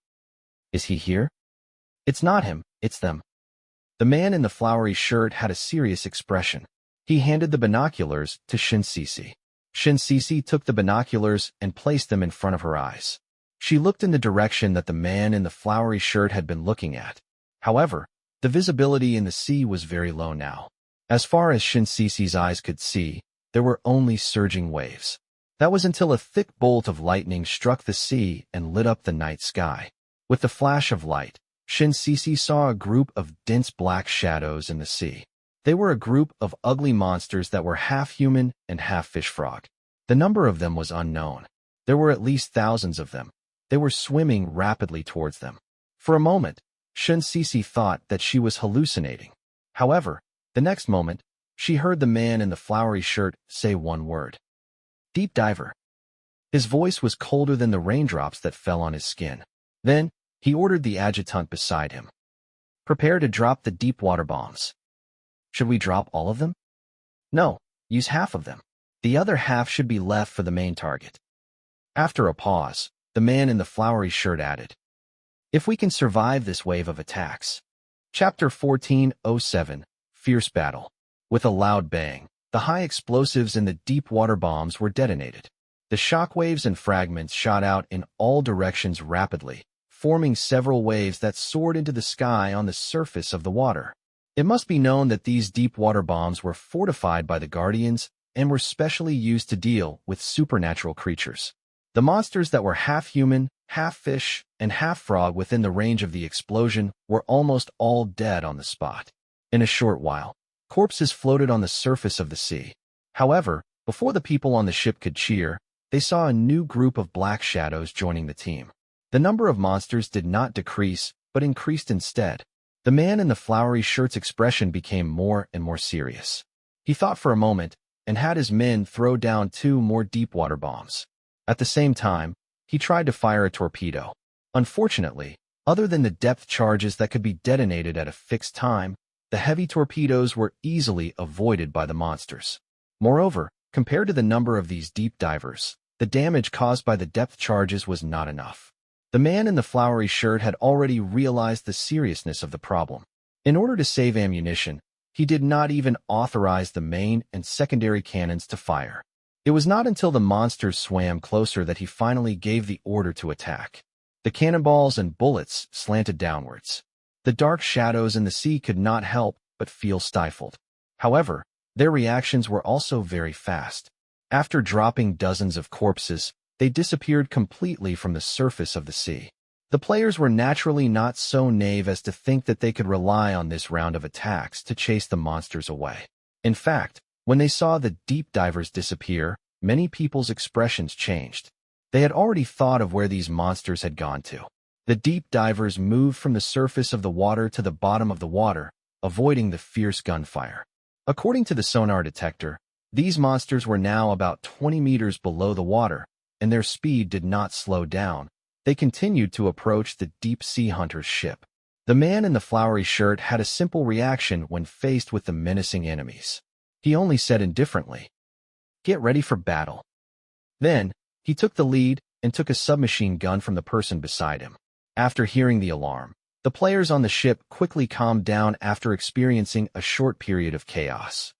Is he here? It's not him, it's them. The man in the flowery shirt had a serious expression. He handed the binoculars to Shin Sisi. Shin Sisi took the binoculars and placed them in front of her eyes. She looked in the direction that the man in the flowery shirt had been looking at. However, the visibility in the sea was very low now. As far as Shin Sisi's eyes could see, there were only surging waves. That was until a thick bolt of lightning struck the sea and lit up the night sky. With the flash of light, Shin Sisi saw a group of dense black shadows in the sea. They were a group of ugly monsters that were half human and half fish frog. The number of them was unknown. There were at least thousands of them. They were swimming rapidly towards them. For a moment, Shin Sisi thought that she was hallucinating. However, the next moment, she heard the man in the flowery shirt say one word. Deep diver. His voice was colder than the raindrops that fell on his skin. Then, he ordered the adjutant beside him. Prepare to drop the deep water bombs. Should we drop all of them? No, use half of them. The other half should be left for the main target. After a pause, the man in the flowery shirt added, if we can survive this wave of attacks. Chapter 14:07, Fierce Battle. With a loud bang, the high explosives in the deep water bombs were detonated. The shockwaves and fragments shot out in all directions rapidly, forming several waves that soared into the sky on the surface of the water. It must be known that these deep water bombs were fortified by the Guardians and were specially used to deal with supernatural creatures. The monsters that were half human, half fish, and half frog within the range of the explosion were almost all dead on the spot. In a short while, corpses floated on the surface of the sea. However, before the people on the ship could cheer, they saw a new group of black shadows joining the team. The number of monsters did not decrease, but increased instead. The man in the flowery shirt's expression became more and more serious. He thought for a moment and had his men throw down 2 more deep-water bombs. At the same time, he tried to fire a torpedo. Unfortunately, other than the depth charges that could be detonated at a fixed time, the heavy torpedoes were easily avoided by the monsters. Moreover, compared to the number of these deep divers, the damage caused by the depth charges was not enough. The man in the flowery shirt had already realized the seriousness of the problem. In order to save ammunition, he did not even authorize the main and secondary cannons to fire. It was not until the monsters swam closer that he finally gave the order to attack. The cannonballs and bullets slanted downwards. The dark shadows in the sea could not help but feel stifled. However, their reactions were also very fast. After dropping dozens of corpses, they disappeared completely from the surface of the sea. The players were naturally not so naive as to think that they could rely on this round of attacks to chase the monsters away. In fact, when they saw the deep divers disappear, many people's expressions changed. They had already thought of where these monsters had gone to. The deep divers moved from the surface of the water to the bottom of the water, avoiding the fierce gunfire. According to the sonar detector, these monsters were now about 20 meters below the water, and their speed did not slow down. They continued to approach the deep-sea hunter's ship. The man in the flowery shirt had a simple reaction when faced with the menacing enemies. He only said indifferently, "Get ready for battle." Then, he took the lead and took a submachine gun from the person beside him. After hearing the alarm, the players on the ship quickly calmed down after experiencing a short period of chaos.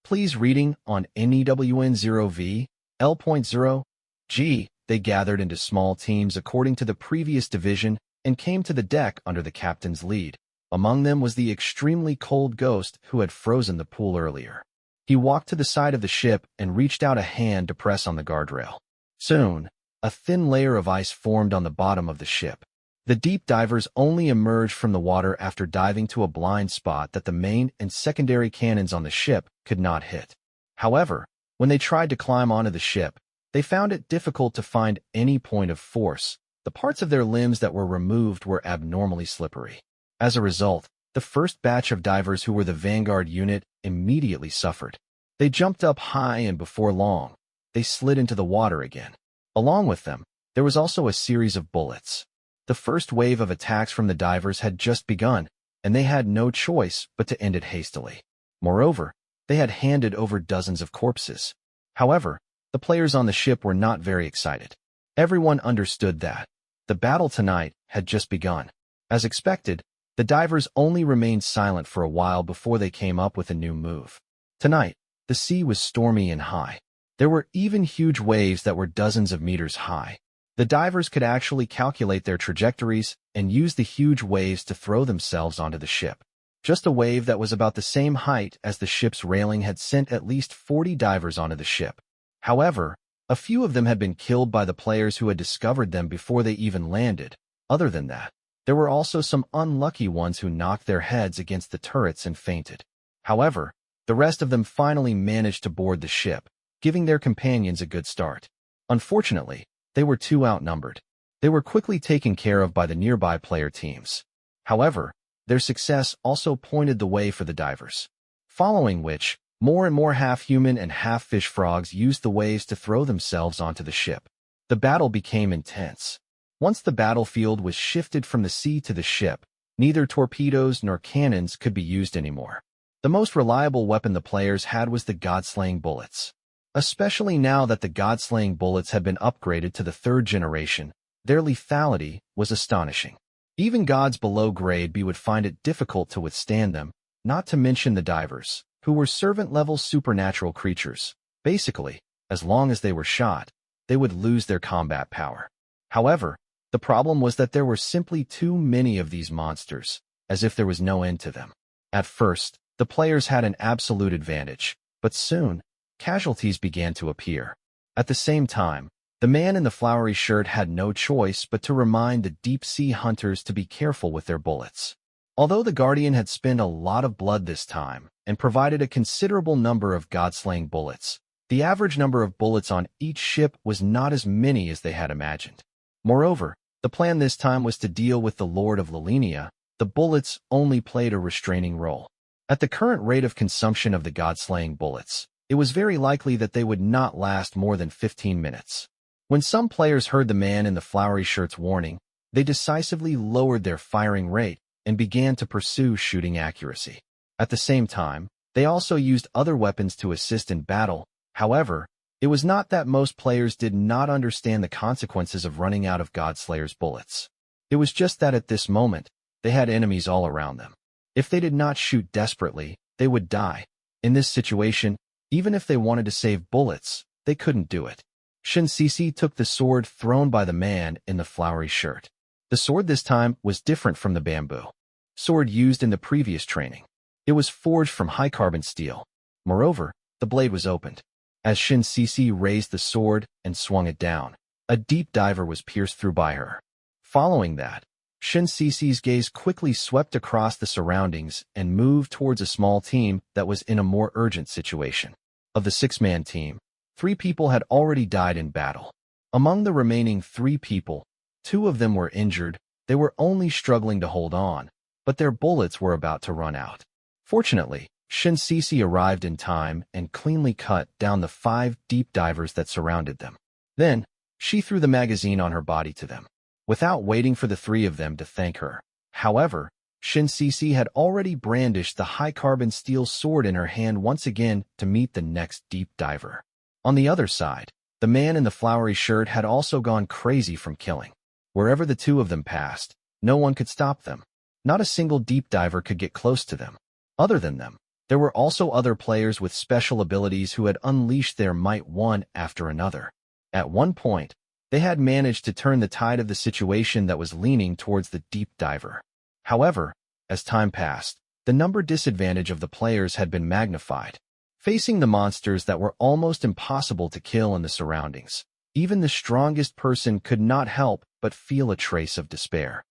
Please reading on NEWN0V, L.0, G. They gathered into small teams according to the previous division and came to the deck under the captain's lead. Among them was the extremely cold ghost who had frozen the pool earlier. He walked to the side of the ship and reached out a hand to press on the guardrail. Soon, a thin layer of ice formed on the bottom of the ship. The deep divers only emerged from the water after diving to a blind spot that the main and secondary cannons on the ship could not hit. However, when they tried to climb onto the ship, they found it difficult to find any point of force. The parts of their limbs that were removed were abnormally slippery. As a result, the first batch of divers who were the vanguard unit immediately suffered. They jumped up high and before long, they slid into the water again. Along with them, there was also a series of bullets. The first wave of attacks from the divers had just begun, and they had no choice but to end it hastily. Moreover, they had handed over dozens of corpses. However, the players on the ship were not very excited. Everyone understood that the battle tonight had just begun. As expected, the divers only remained silent for a while before they came up with a new move. Tonight, the sea was stormy and high. There were even huge waves that were dozens of meters high. The divers could actually calculate their trajectories and use the huge waves to throw themselves onto the ship. Just a wave that was about the same height as the ship's railing had sent at least 40 divers onto the ship. However, a few of them had been killed by the players who had discovered them before they even landed. Other than that, there were also some unlucky ones who knocked their heads against the turrets and fainted. However, the rest of them finally managed to board the ship, giving their companions a good start. Unfortunately, they were too outnumbered. They were quickly taken care of by the nearby player teams. However, their success also pointed the way for the divers. Following which, more and more half-human and half-fish frogs used the waves to throw themselves onto the ship. The battle became intense. Once the battlefield was shifted from the sea to the ship, neither torpedoes nor cannons could be used anymore. The most reliable weapon the players had was the god-slaying bullets. Especially now that the god-slaying bullets had been upgraded to the 3rd generation, their lethality was astonishing. Even gods below grade B would find it difficult to withstand them, not to mention the divers, who were servant-level supernatural creatures. Basically, as long as they were shot, they would lose their combat power. However, the problem was that there were simply too many of these monsters, as if there was no end to them. At first, the players had an absolute advantage, but soon, casualties began to appear. At the same time, the man in the flowery shirt had no choice but to remind the deep-sea hunters to be careful with their bullets. Although the Guardian had spent a lot of blood this time and provided a considerable number of god-slaying bullets, the average number of bullets on each ship was not as many as they had imagined. Moreover, The plan this time was to deal with the Lord of Lilinia. The bullets only played a restraining role. At the current rate of consumption of the god-slaying bullets, it was very likely that they would not last more than 15 minutes. When some players heard the man in the flowery shirt's warning, they decisively lowered their firing rate and began to pursue shooting accuracy. At the same time, they also used other weapons to assist in battle. However, it was not that most players did not understand the consequences of running out of Godslayer's bullets. It was just that at this moment, they had enemies all around them. If they did not shoot desperately, they would die. In this situation, even if they wanted to save bullets, they couldn't do it. Shin Sisi took the sword thrown by the man in the flowery shirt. The sword this time was different from the bamboo sword used in the previous training. It was forged from high-carbon steel. Moreover, the blade was opened. As Shin Sisi raised the sword and swung it down, a deep diver was pierced through by her. Following that, Shin Sisi's gaze quickly swept across the surroundings and moved towards a small team that was in a more urgent situation. Of the 6-man team, 3 people had already died in battle. Among the remaining 3 people, 2 of them were injured. They were only struggling to hold on, but their bullets were about to run out. Fortunately, Shin Sisi arrived in time and cleanly cut down the 5 deep divers that surrounded them. Then, she threw the magazine on her body to them, without waiting for the 3 of them to thank her. However, Shin Sisi had already brandished the high-carbon steel sword in her hand once again to meet the next deep diver. On the other side, the man in the flowery shirt had also gone crazy from killing. Wherever the 2 of them passed, no one could stop them. Not a single deep diver could get close to them. Other than them, there were also other players with special abilities who had unleashed their might one after another. At one point, they had managed to turn the tide of the situation that was leaning towards the deep diver. However, as time passed, the number disadvantage of the players had been magnified. Facing the monsters that were almost impossible to kill in the surroundings, even the strongest person could not help but feel a trace of despair.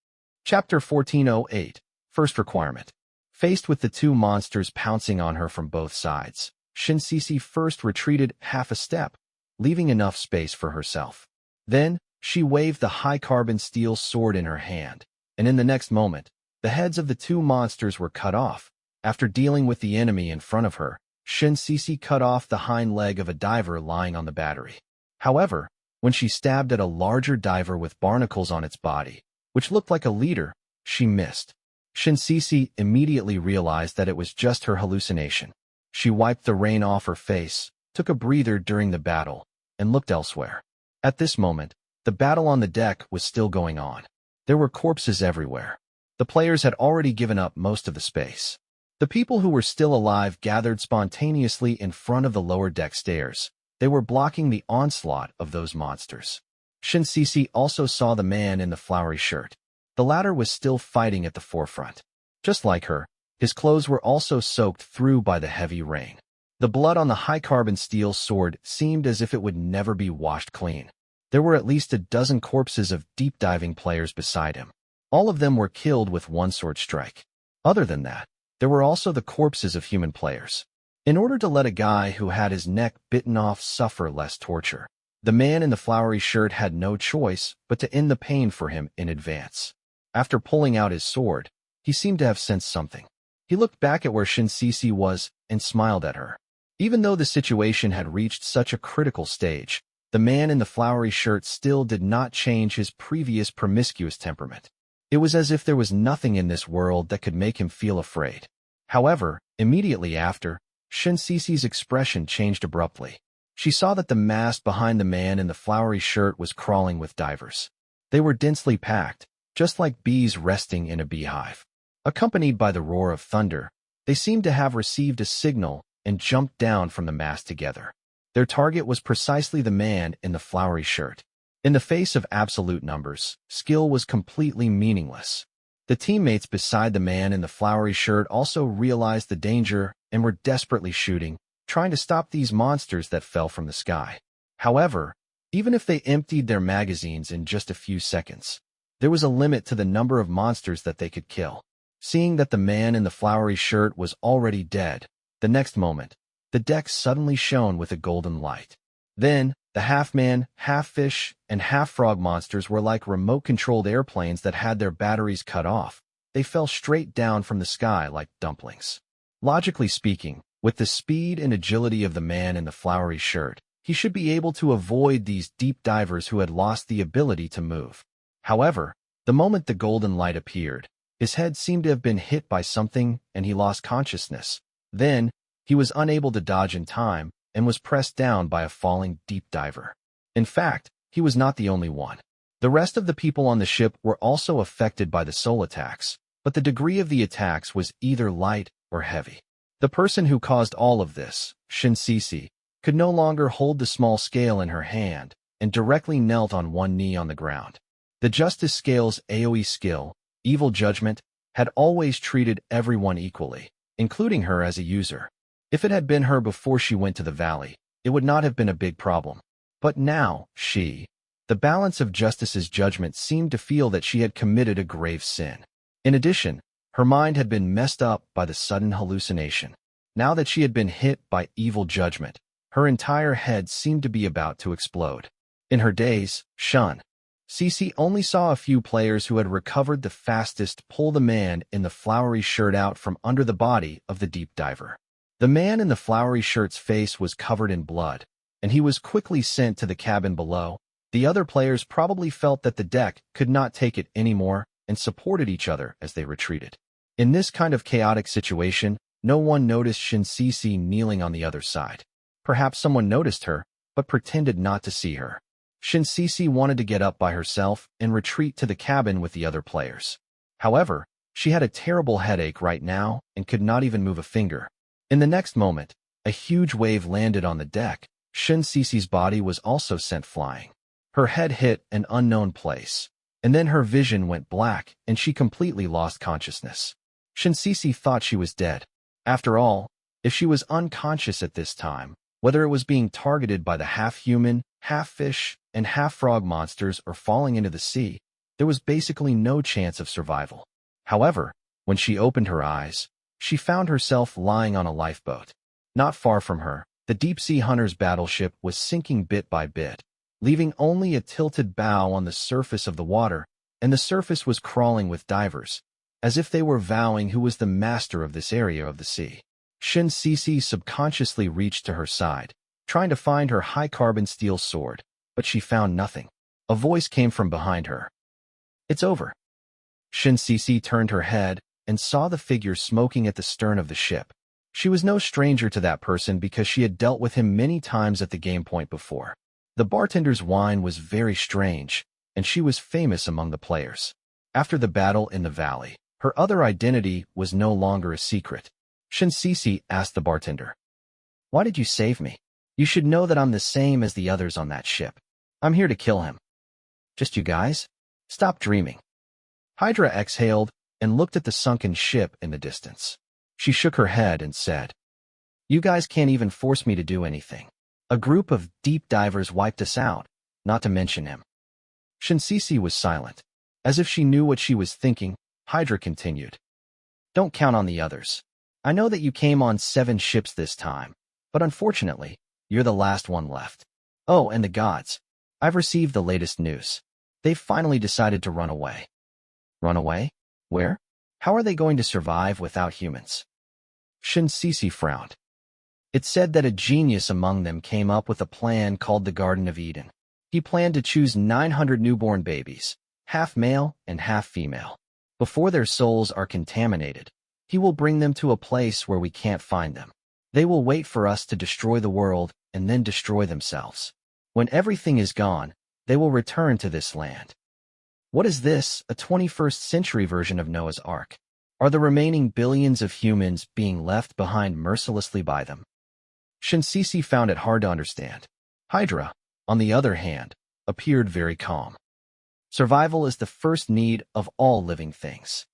Chapter 1408, First Requirement. Faced with the 2 monsters pouncing on her from both sides, Shin Sisi first retreated half a step, leaving enough space for herself. Then, she waved the high-carbon steel sword in her hand, and in the next moment, the heads of the 2 monsters were cut off. After dealing with the enemy in front of her, Shin Sisi cut off the hind leg of a diver lying on the battery. However, when she stabbed at a larger diver with barnacles on its body, which looked like a leader, she missed. Shin Sisi immediately realized that it was just her hallucination. She wiped the rain off her face, took a breather during the battle, and looked elsewhere. At this moment, the battle on the deck was still going on. There were corpses everywhere. The players had already given up most of the space. The people who were still alive gathered spontaneously in front of the lower deck stairs. They were blocking the onslaught of those monsters. Shin Sisi also saw the man in the flowery shirt. The latter was still fighting at the forefront. Just like her, his clothes were also soaked through by the heavy rain. The blood on the high-carbon steel sword seemed as if it would never be washed clean. There were at least a dozen corpses of deep-diving players beside him. All of them were killed with one sword strike. Other than that, there were also the corpses of human players. In order to let a guy who had his neck bitten off suffer less torture, the man in the flowery shirt had no choice but to end the pain for him in advance. After pulling out his sword, he seemed to have sensed something. He looked back at where Shin Sisi was and smiled at her. Even though the situation had reached such a critical stage, the man in the flowery shirt still did not change his previous promiscuous temperament. It was as if there was nothing in this world that could make him feel afraid. However, immediately after, Shin Sisi's expression changed abruptly. She saw that the mass behind the man in the flowery shirt was crawling with divers. They were densely packed, just like bees resting in a beehive. Accompanied by the roar of thunder, they seemed to have received a signal and jumped down from the mass together. Their target was precisely the man in the flowery shirt. In the face of absolute numbers, skill was completely meaningless. The teammates beside the man in the flowery shirt also realized the danger and were desperately shooting, trying to stop these monsters that fell from the sky. However, even if they emptied their magazines in just a few seconds, there was a limit to the number of monsters that they could kill. Seeing that the man in the flowery shirt was already dead, the next moment, the deck suddenly shone with a golden light. Then, The half-man, half-fish, and half-frog monsters were like remote-controlled airplanes that had their batteries cut off. They fell straight down from the sky like dumplings. Logically speaking, with the speed and agility of the man in the flowery shirt, he should be able to avoid these deep divers who had lost the ability to move. However, the moment the golden light appeared, his head seemed to have been hit by something and he lost consciousness. Then, he was unable to dodge in time and was pressed down by a falling deep diver. In fact, he was not the only one. The rest of the people on the ship were also affected by the soul attacks, but the degree of the attacks was either light or heavy. The person who caused all of this, Shinsisi, could no longer hold the small scale in her hand and directly knelt on one knee on the ground. The Justice Scale's AoE skill, Evil Judgment, had always treated everyone equally, including her as a user. If it had been her before she went to the valley, it would not have been a big problem. But now, the balance of Justice's judgment seemed to feel that she had committed a grave sin. In addition, her mind had been messed up by the sudden hallucination. Now that she had been hit by Evil Judgment, her entire head seemed to be about to explode. In her days, Cece only saw a few players who had recovered the fastest pull the man in the flowery shirt out from under the body of the deep diver. The man in the flowery shirt's face was covered in blood, and he was quickly sent to the cabin below. The other players probably felt that the deck could not take it anymore and supported each other as they retreated. In this kind of chaotic situation, no one noticed Shinsisi kneeling on the other side. Perhaps someone noticed her, but pretended not to see her. Shinsisi wanted to get up by herself and retreat to the cabin with the other players. However, she had a terrible headache right now and could not even move a finger. In the next moment, a huge wave landed on the deck. Shinsisi's body was also sent flying. Her head hit an unknown place, and then her vision went black and she completely lost consciousness. Shinsisi thought she was dead. After all, if she was unconscious at this time, whether it was being targeted by the half-human, half-fish, and half-frog monsters or falling into the sea, there was basically no chance of survival. However, when she opened her eyes, she found herself lying on a lifeboat. Not far from her, the deep-sea hunter's battleship was sinking bit by bit, leaving only a tilted bow on the surface of the water, and the surface was crawling with divers, as if they were vowing who was the master of this area of the sea. Shinsisi subconsciously reached to her side, trying to find her high-carbon steel sword, but she found nothing. A voice came from behind her. "It's over." Shinsisi turned her head and saw the figure smoking at the stern of the ship. She was no stranger to that person because she had dealt with him many times at the game point before. The bartender's wine was very strange, and she was famous among the players. After the battle in the valley, her other identity was no longer a secret. Shinsisi asked the bartender, "Why did you save me? You should know that I'm the same as the others on that ship. I'm here to kill him." "Just you guys? Stop dreaming." Hydra exhaled and looked at the sunken ship in the distance. She shook her head and said, "You guys can't even force me to do anything. A group of deep divers wiped us out, not to mention him." Shinsisi was silent. As if she knew what she was thinking, Hydra continued, "Don't count on the others. I know that you came on 7 ships this time, but unfortunately, you're the last one left. Oh, and the gods. I've received the latest news. They've finally decided to run away." "Run away? Where? How are they going to survive without humans?" Shinsisi frowned. "It said that a genius among them came up with a plan called the Garden of Eden. He planned to choose 900 newborn babies, half male and half female. Before their souls are contaminated, he will bring them to a place where we can't find them. They will wait for us to destroy the world and then destroy themselves. When everything is gone, they will return to this land." What is this, a 21st century version of Noah's Ark? Are the remaining billions of humans being left behind mercilessly by them? Shinsisi found it hard to understand. Hydra, on the other hand, appeared very calm. Survival is the first need of all living things.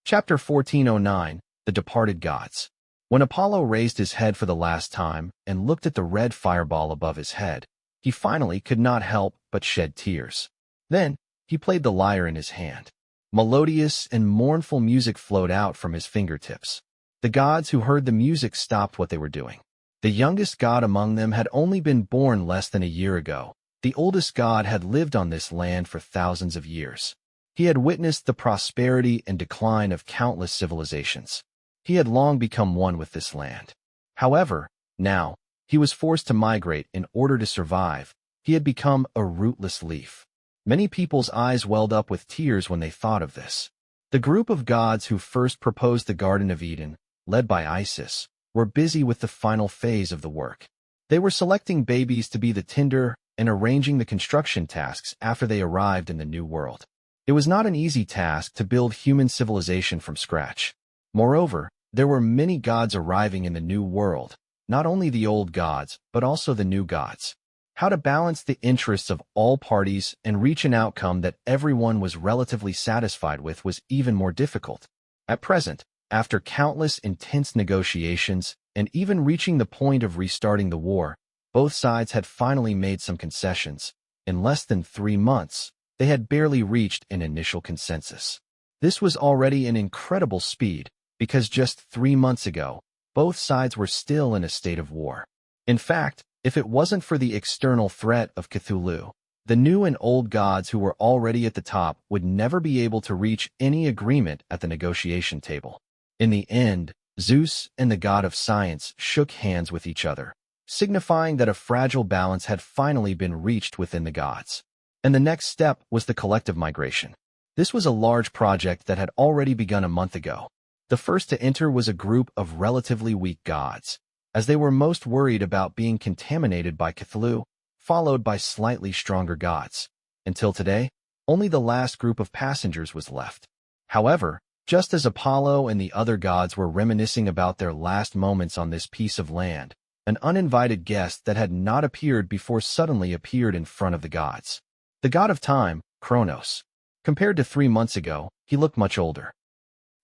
Chapter 1409, The Departed Gods. When Apollo raised his head for the last time and looked at the red fireball above his head, he finally could not help but shed tears. Then, he played the lyre in his hand. Melodious and mournful music flowed out from his fingertips. The gods who heard the music stopped what they were doing. The youngest god among them had only been born less than a year ago. The oldest god had lived on this land for thousands of years. He had witnessed the prosperity and decline of countless civilizations. He had long become one with this land. However, now, he was forced to migrate in order to survive. He had become a rootless leaf. Many people's eyes welled up with tears when they thought of this. The group of gods who first proposed the Garden of Eden, led by Isis, were busy with the final phase of the work. They were selecting babies to be the tinder and arranging the construction tasks after they arrived in the new world. It was not an easy task to build human civilization from scratch. Moreover, there were many gods arriving in the new world, not only the old gods, but also the new gods. How to balance the interests of all parties and reach an outcome that everyone was relatively satisfied with was even more difficult. At present, after countless intense negotiations and even reaching the point of restarting the war, both sides had finally made some concessions. In less than 3 months, they had barely reached an initial consensus. This was already an incredible speed, because just 3 months ago, both sides were still in a state of war. In fact, if it wasn't for the external threat of Cthulhu, the new and old gods who were already at the top would never be able to reach any agreement at the negotiation table. In the end, Zeus and the god of science shook hands with each other, signifying that a fragile balance had finally been reached within the gods. And the next step was the collective migration. This was a large project that had already begun a month ago. The first to enter was a group of relatively weak gods, as they were most worried about being contaminated by Cthulhu, followed by slightly stronger gods. Until today, only the last group of passengers was left. However, just as Apollo and the other gods were reminiscing about their last moments on this piece of land, an uninvited guest that had not appeared before suddenly appeared in front of the gods. The god of time, Kronos. Compared to 3 months ago, he looked much older.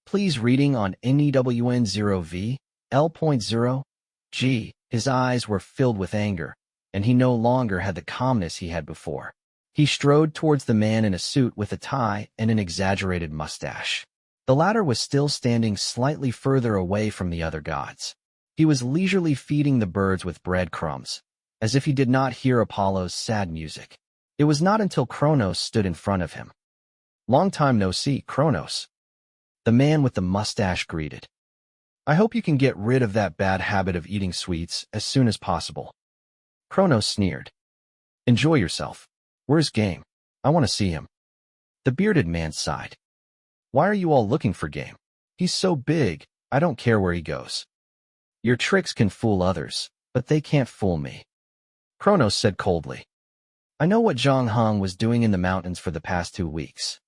Please reading on NEWN0V, L.0. G. His eyes were filled with anger, and he no longer had the calmness he had before. He strode towards the man in a suit with a tie and an exaggerated mustache. The latter was still standing slightly further away from the other gods. He was leisurely feeding the birds with breadcrumbs, as if he did not hear Apollo's sad music. It was not until Kronos stood in front of him. "Long time no see, Kronos," the man with the mustache greeted. "I hope you can get rid of that bad habit of eating sweets as soon as possible." Kronos sneered. "Enjoy yourself. Where's Game? I want to see him." The bearded man sighed. "Why are you all looking for Game? He's so big, I don't care where he goes." "Your tricks can fool others, but they can't fool me," Kronos said coldly. "I know what Zhang Heng was doing in the mountains for the past 2 weeks.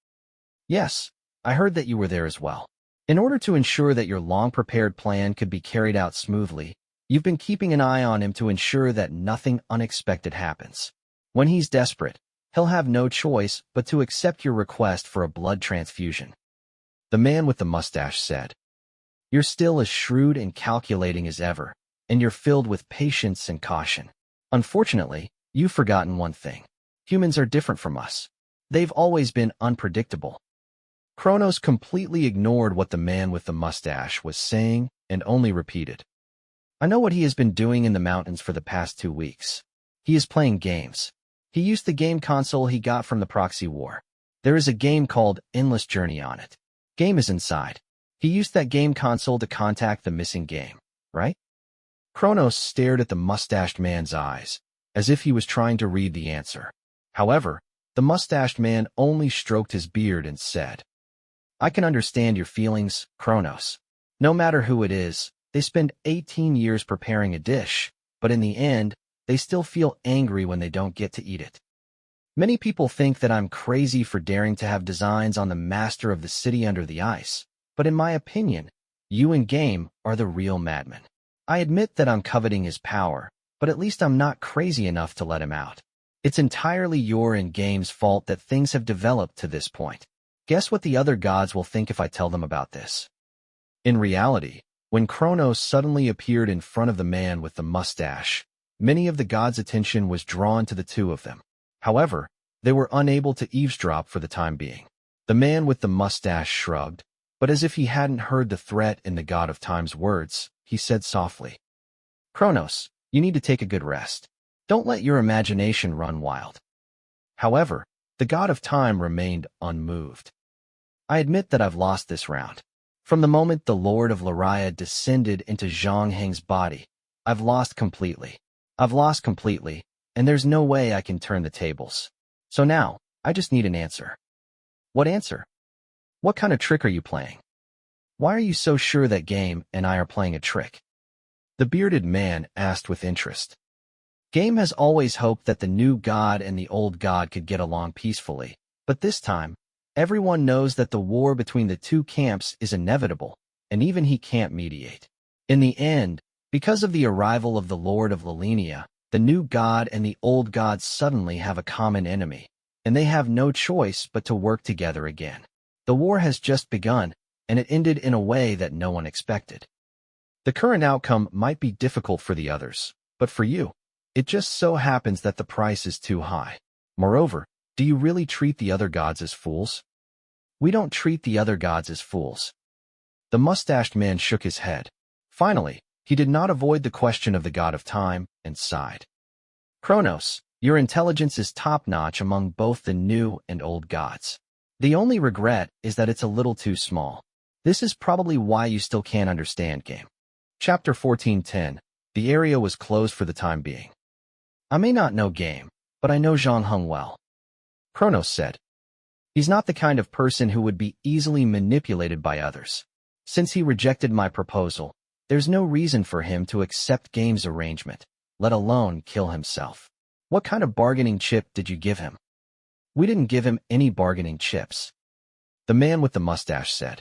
Yes, I heard that you were there as well. In order to ensure that your long-prepared plan could be carried out smoothly, you've been keeping an eye on him to ensure that nothing unexpected happens. When he's desperate, he'll have no choice but to accept your request for a blood transfusion," the man with the mustache said. "You're still as shrewd and calculating as ever, and you're filled with patience and caution. Unfortunately, you've forgotten one thing. Humans are different from us. They've always been unpredictable." Kronos completely ignored what the man with the mustache was saying and only repeated, "I know what he has been doing in the mountains for the past 2 weeks. He is playing games. He used the game console he got from the proxy war. There is a game called Endless Journey on it. Game is inside. He used that game console to contact the missing Game, right?" Kronos stared at the mustached man's eyes, as if he was trying to read the answer. However, the mustached man only stroked his beard and said, "I can understand your feelings, Kronos. No matter who it is, they spend 18 years preparing a dish, but in the end, they still feel angry when they don't get to eat it. Many people think that I'm crazy for daring to have designs on the master of the city under the ice, but in my opinion, you and Game are the real madmen. I admit that I'm coveting his power, but at least I'm not crazy enough to let him out. It's entirely your and Game's fault that things have developed to this point. Guess what the other gods will think if I tell them about this?" In reality, when Kronos suddenly appeared in front of the man with the mustache, many of the gods' attention was drawn to the two of them. However, they were unable to eavesdrop for the time being. The man with the mustache shrugged, but as if he hadn't heard the threat in the god of time's words, he said softly, Kronos, you need to take a good rest. Don't let your imagination run wild. However, the god of time remained unmoved. I admit that I've lost this round. From the moment the Lord of Laria descended into Zhang Heng's body, I've lost completely. And there's no way I can turn the tables. So now, I just need an answer. What answer? What kind of trick are you playing? Why are you so sure that Game and I are playing a trick? The bearded man asked with interest. Game has always hoped that the new god and the old god could get along peacefully, but this time, everyone knows that the war between the two camps is inevitable, and even he can't mediate. In the end, because of the arrival of the Lord of Lalenia, the new god and the old god suddenly have a common enemy, and they have no choice but to work together again. The war has just begun, and it ended in a way that no one expected. The current outcome might be difficult for the others, but for you, it just so happens that the price is too high. Moreover, do you really treat the other gods as fools? We don't treat the other gods as fools. The mustached man shook his head. Finally, he did not avoid the question of the god of time and sighed. Kronos, your intelligence is top-notch among both the new and old gods. The only regret is that it's a little too small. This is probably why you still can't understand Game. Chapter 14:10. The area was closed for the time being. I may not know Game, but I know Zhang Heng well. Kronos said. He's not the kind of person who would be easily manipulated by others. Since he rejected my proposal, there's no reason for him to accept Game's arrangement, let alone kill himself. What kind of bargaining chip did you give him? We didn't give him any bargaining chips. The man with the mustache said.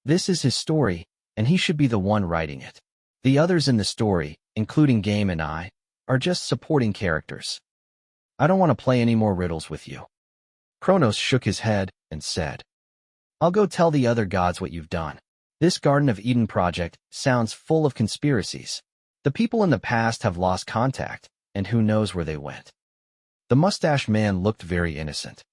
This is his story, and he should be the one writing it. The others in the story, including Game and I, are just supporting characters. I don't want to play any more riddles with you. Kronos shook his head and said, I'll go tell the other gods what you've done. This Garden of Eden project sounds full of conspiracies. The people in the past have lost contact, and who knows where they went. The mustached man looked very innocent.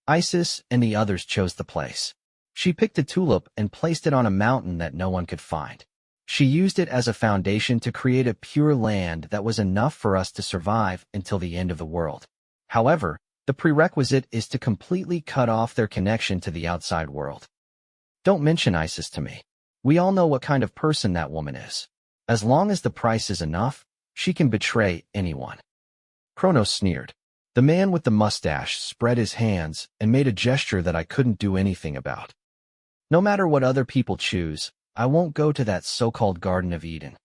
Isis and the others chose the place. She picked a tulip and placed it on a mountain that no one could find. She used it as a foundation to create a pure land that was enough for us to survive until the end of the world. However, the prerequisite is to completely cut off their connection to the outside world. Don't mention Isis to me. We all know what kind of person that woman is. As long as the price is enough, she can betray anyone. Kronos sneered. The man with the mustache spread his hands and made a gesture that I couldn't do anything about. No matter what other people choose, I won't go to that so-called Garden of Eden.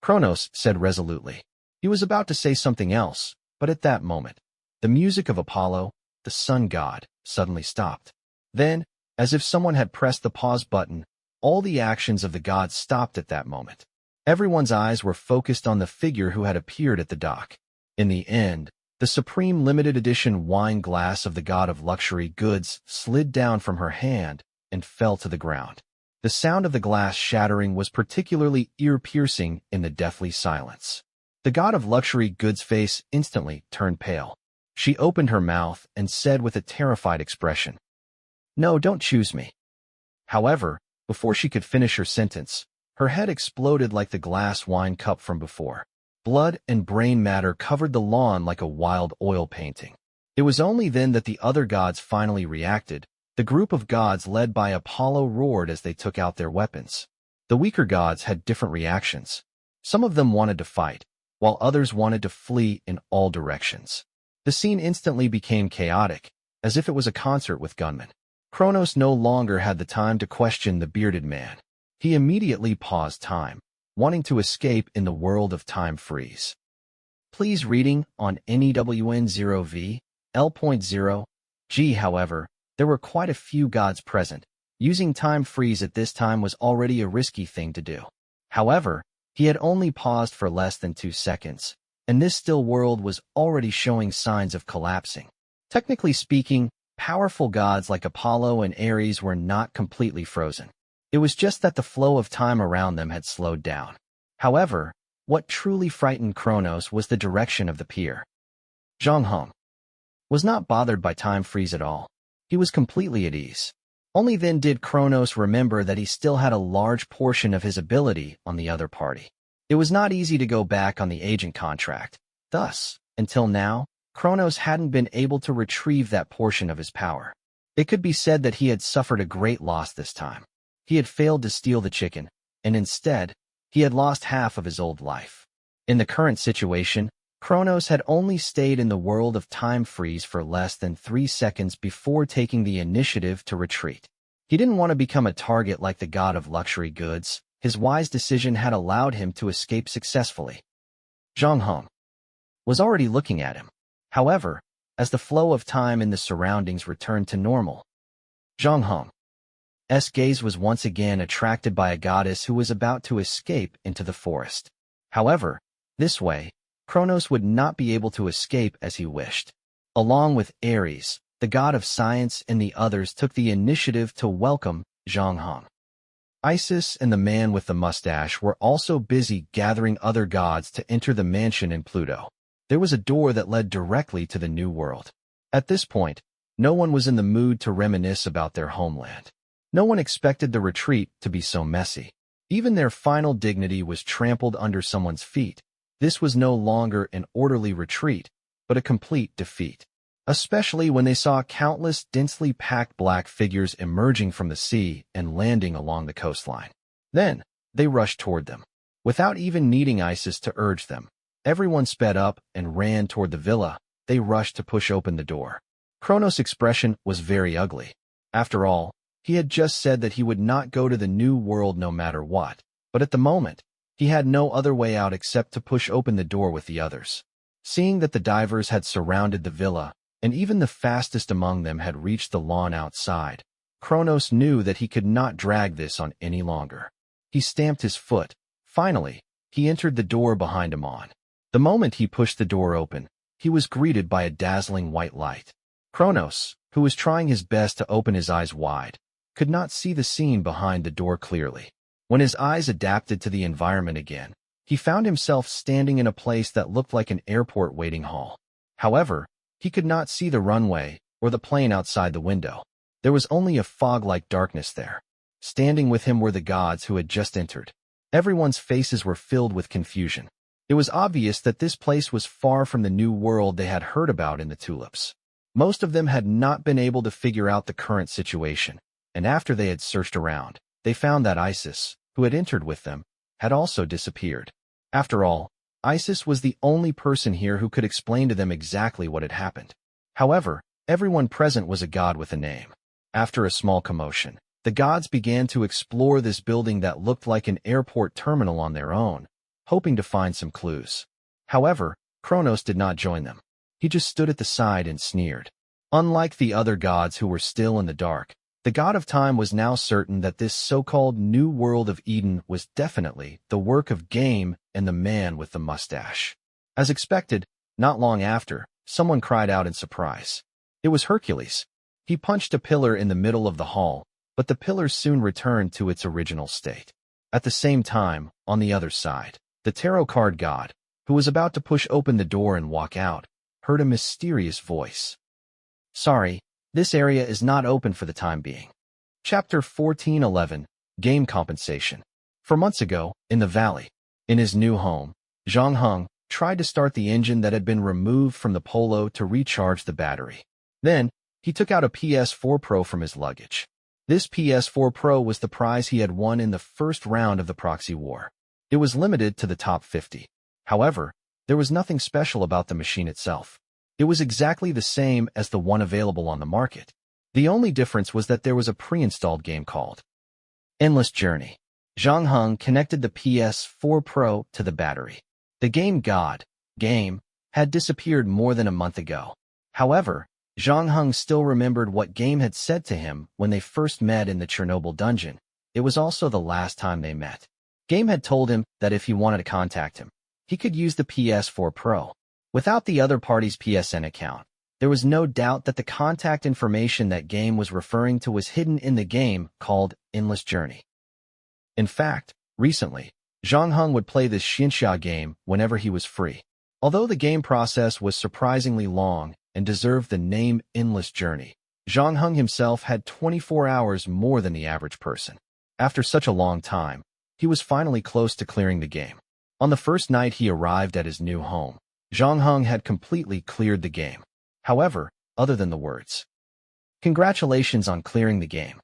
Kronos said resolutely. He was about to say something else, but at that moment, the music of Apollo, the sun god, suddenly stopped. Then, as if someone had pressed the pause button, all the actions of the gods stopped at that moment. Everyone's eyes were focused on the figure who had appeared at the dock. In the end, the supreme limited edition wine glass of the god of luxury goods slid down from her hand and fell to the ground. The sound of the glass shattering was particularly ear-piercing in the deathly silence. The god of luxury goods' face instantly turned pale. She opened her mouth and said with a terrified expression, No, don't choose me. However, before she could finish her sentence, her head exploded like the glass wine cup from before. Blood and brain matter covered the lawn like a wild oil painting. It was only then that the other gods finally reacted. The group of gods led by Apollo roared as they took out their weapons. The weaker gods had different reactions. Some of them wanted to fight, while others wanted to flee in all directions. The scene instantly became chaotic, as if it was a concert with gunmen. Kronos no longer had the time to question the bearded man. He immediately paused time, wanting to escape in the world of time freeze. Please reading on NEWN0V, L.0, G. However, there were quite a few gods present. Using time freeze at this time was already a risky thing to do. However, he had only paused for less than 2 seconds, and this still world was already showing signs of collapsing. Technically speaking, powerful gods like Apollo and Ares were not completely frozen. It was just that the flow of time around them had slowed down. However, what truly frightened Kronos was the direction of the pier. Zhang Heng was not bothered by time freeze at all. He was completely at ease. Only then did Kronos remember that he still had a large portion of his ability on the other party. It was not easy to go back on the agent contract. Thus, until now, Kronos hadn't been able to retrieve that portion of his power. It could be said that he had suffered a great loss this time. He had failed to steal the chicken, and instead, he had lost half of his old life. In the current situation, Kronos had only stayed in the world of time freeze for less than 3 seconds before taking the initiative to retreat. He didn't want to become a target like the god of luxury goods. His wise decision had allowed him to escape successfully. Zhang Heng was already looking at him. However, as the flow of time in the surroundings returned to normal, Zhang Heng's gaze was once again attracted by a goddess who was about to escape into the forest. However, this way, Kronos would not be able to escape as he wished. Along with Ares, the god of science, and the others took the initiative to welcome Zhang Heng. Isis and the man with the mustache were also busy gathering other gods to enter the mansion in Pluto. There was a door that led directly to the new world. At this point, no one was in the mood to reminisce about their homeland. No one expected the retreat to be so messy. Even their final dignity was trampled under someone's feet. This was no longer an orderly retreat, but a complete defeat. Especially when they saw countless densely packed black figures emerging from the sea and landing along the coastline. Then, they rushed toward them. Without even needing Isis to urge them, everyone sped up and ran toward the villa. They rushed to push open the door. Kronos' expression was very ugly. After all, he had just said that he would not go to the new world no matter what, but at the moment, he had no other way out except to push open the door with the others. Seeing that the divers had surrounded the villa, and even the fastest among them had reached the lawn outside, Kronos knew that he could not drag this on any longer. He stamped his foot. Finally, he entered the door behind him on. The moment he pushed the door open, he was greeted by a dazzling white light. Kronos, who was trying his best to open his eyes wide, could not see the scene behind the door clearly. When his eyes adapted to the environment again, he found himself standing in a place that looked like an airport waiting hall. However, he could not see the runway or the plane outside the window. There was only a fog-like darkness there. Standing with him were the gods who had just entered. Everyone's faces were filled with confusion. It was obvious that this place was far from the new world they had heard about in the tulips. Most of them had not been able to figure out the current situation, and after they had searched around, they found that Isis, who had entered with them, had also disappeared. After all, Isis was the only person here who could explain to them exactly what had happened. However, everyone present was a god with a name. After a small commotion, the gods began to explore this building that looked like an airport terminal on their own, hoping to find some clues. However, Kronos did not join them. He just stood at the side and sneered. Unlike the other gods who were still in the dark, the god of time was now certain that this so-called new world of Eden was definitely the work of Game and the man with the mustache. As expected, not long after, someone cried out in surprise. It was Hercules. He punched a pillar in the middle of the hall, but the pillar soon returned to its original state. At the same time, on the other side, the tarot card god, who was about to push open the door and walk out, heard a mysterious voice. "Sorry, this area is not open for the time being." Chapter 14:11 Game Compensation. For months ago, in the valley, in his new home, Zhang Heng tried to start the engine that had been removed from the Polo to recharge the battery. Then, he took out a PS4 Pro from his luggage. This PS4 Pro was the prize he had won in the first round of the proxy war. It was limited to the top 50. However, there was nothing special about the machine itself. It was exactly the same as the one available on the market. The only difference was that there was a pre-installed game called Endless Journey. Zhang Heng connected the PS4 Pro to the battery. The game god, Game, had disappeared more than a month ago. However, Zhang Heng still remembered what Game had said to him when they first met in the Chernobyl dungeon. It was also the last time they met. Game had told him that if he wanted to contact him, he could use the PS4 Pro. Without the other party's PSN account, there was no doubt that the contact information that Game was referring to was hidden in the game called Endless Journey. In fact, recently, Zhang Heng would play this Xinxia game whenever he was free. Although the game process was surprisingly long and deserved the name Endless Journey, Zhang Heng himself had 24 hours more than the average person. After such a long time, he was finally close to clearing the game. On the first night he arrived at his new home, Zhang Heng had completely cleared the game. However, other than the words, "Congratulations on clearing the game,"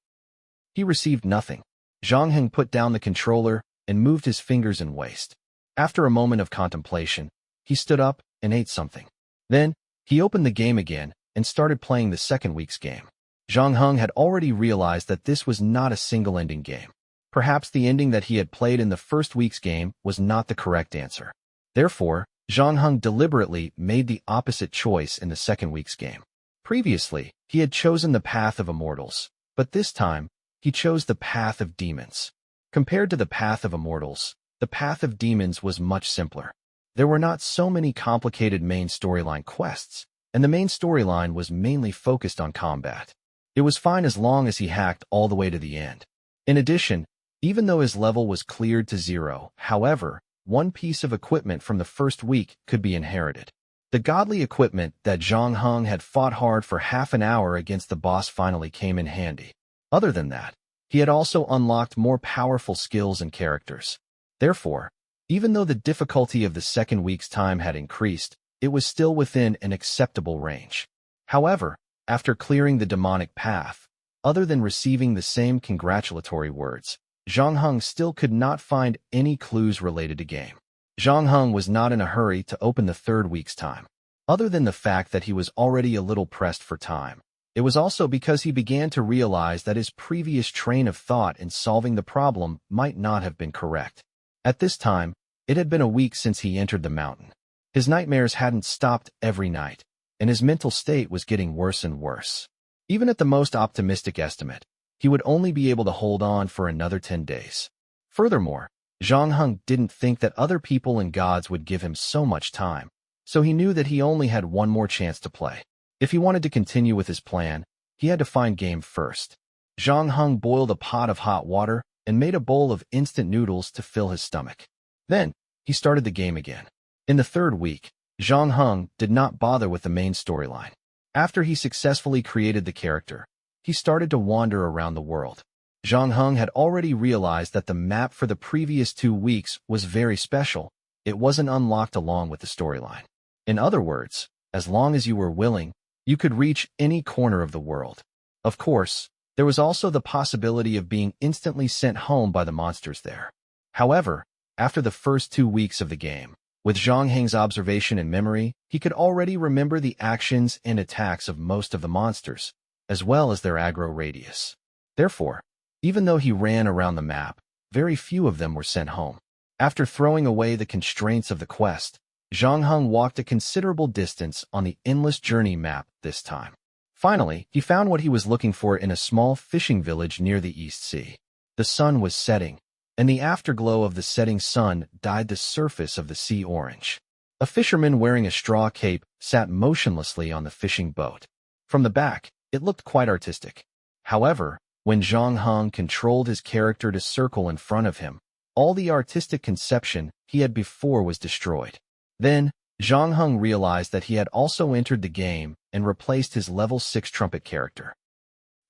he received nothing. Zhang Heng put down the controller and moved his fingers and waist. After a moment of contemplation, he stood up and ate something. Then, he opened the game again and started playing the second week's game. Zhang Heng had already realized that this was not a single-ending game. Perhaps the ending that he had played in the first week's game was not the correct answer. Therefore, Zhang Heng deliberately made the opposite choice in the second week's game. Previously, he had chosen the path of immortals, but this time, he chose the path of demons. Compared to the path of immortals, the path of demons was much simpler. There were not so many complicated main storyline quests, and the main storyline was mainly focused on combat. It was fine as long as he hacked all the way to the end. In addition, even though his level was cleared to 0, however, one piece of equipment from the first week could be inherited. The godly equipment that Zhang Heng had fought hard for half an hour against the boss finally came in handy. Other than that, he had also unlocked more powerful skills and characters. Therefore, even though the difficulty of the second week's time had increased, it was still within an acceptable range. However, after clearing the demonic path, other than receiving the same congratulatory words, Zhang Heng still could not find any clues related to game. Zhang Heng was not in a hurry to open the third week's time. Other than the fact that he was already a little pressed for time, it was also because he began to realize that his previous train of thought in solving the problem might not have been correct. At this time, it had been a week since he entered the mountain. His nightmares hadn't stopped every night, and his mental state was getting worse and worse. Even at the most optimistic estimate, he would only be able to hold on for another 10 days. Furthermore, Zhang Heng didn't think that other people and gods would give him so much time, so he knew that he only had one more chance to play. If he wanted to continue with his plan, he had to find game first. Zhang Heng boiled a pot of hot water and made a bowl of instant noodles to fill his stomach. Then, he started the game again. In the third week, Zhang Heng did not bother with the main storyline. After he successfully created the character, he started to wander around the world. Zhang Heng had already realized that the map for the previous 2 weeks was very special. It wasn't unlocked along with the storyline. In other words, as long as you were willing, you could reach any corner of the world. Of course, there was also the possibility of being instantly sent home by the monsters there. However, after the first 2 weeks of the game, with Zhang Heng's observation and memory, he could already remember the actions and attacks of most of the monsters, as well as their aggro radius. Therefore, even though he ran around the map, very few of them were sent home. After throwing away the constraints of the quest, Zhang Heng walked a considerable distance on the endless journey map this time. Finally, he found what he was looking for in a small fishing village near the East Sea. The sun was setting, and the afterglow of the setting sun dyed the surface of the sea orange. A fisherman wearing a straw cape sat motionlessly on the fishing boat. From the back, it looked quite artistic. However, when Zhang Heng controlled his character to circle in front of him, all the artistic conception he had before was destroyed. Then, Zhang Heng realized that he had also entered the game and replaced his level 6 trumpet character.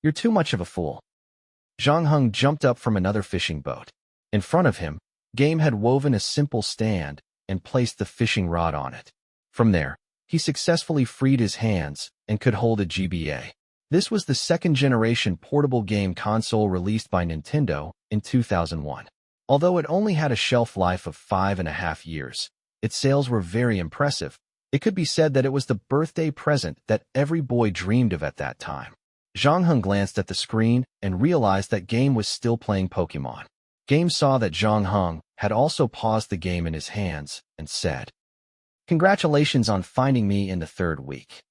"You're too much of a fool." Zhang Heng jumped up from another fishing boat. In front of him, Game had woven a simple stand and placed the fishing rod on it. From there, he successfully freed his hands and could hold a GBA. This was the second-generation portable game console released by Nintendo in 2001. Although it only had a shelf life of 5.5 years, its sales were very impressive. It could be said that it was the birthday present that every boy dreamed of at that time. Zhang Heng glanced at the screen and realized that Game was still playing Pokemon. Game saw that Zhang Heng had also paused the game in his hands and said, "Congratulations on finding me in the third week."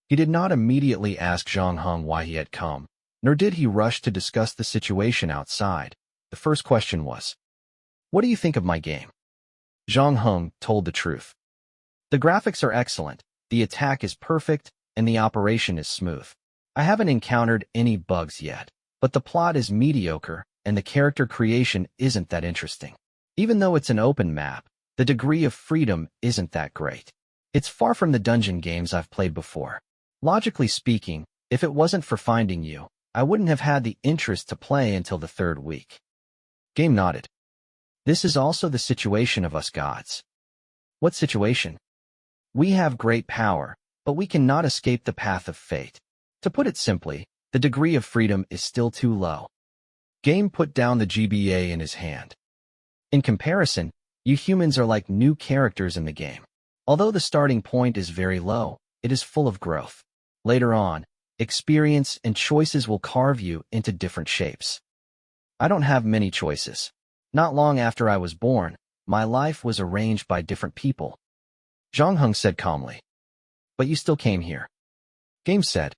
He did not immediately ask Zhang Heng why he had come, nor did he rush to discuss the situation outside. The first question was, "What do you think of my game?" Zhang Heng told the truth. "The graphics are excellent, the attack is perfect, and the operation is smooth. I haven't encountered any bugs yet, but the plot is mediocre and the character creation isn't that interesting. Even though it's an open map, the degree of freedom isn't that great. It's far from the dungeon games I've played before. Logically speaking, if it wasn't for finding you, I wouldn't have had the interest to play until the third week." Game nodded. This is also the situation of us gods. What situation? We have great power, but we cannot escape the path of fate. To put it simply, the degree of freedom is still too low. Game put down the GBA in his hand. In comparison, you humans are like new characters in the game. Although the starting point is very low, it is full of growth. Later on, experience and choices will carve you into different shapes. I don't have many choices. Not long after I was born, my life was arranged by different people. Zhang Heng said calmly. But you still came here. Game said.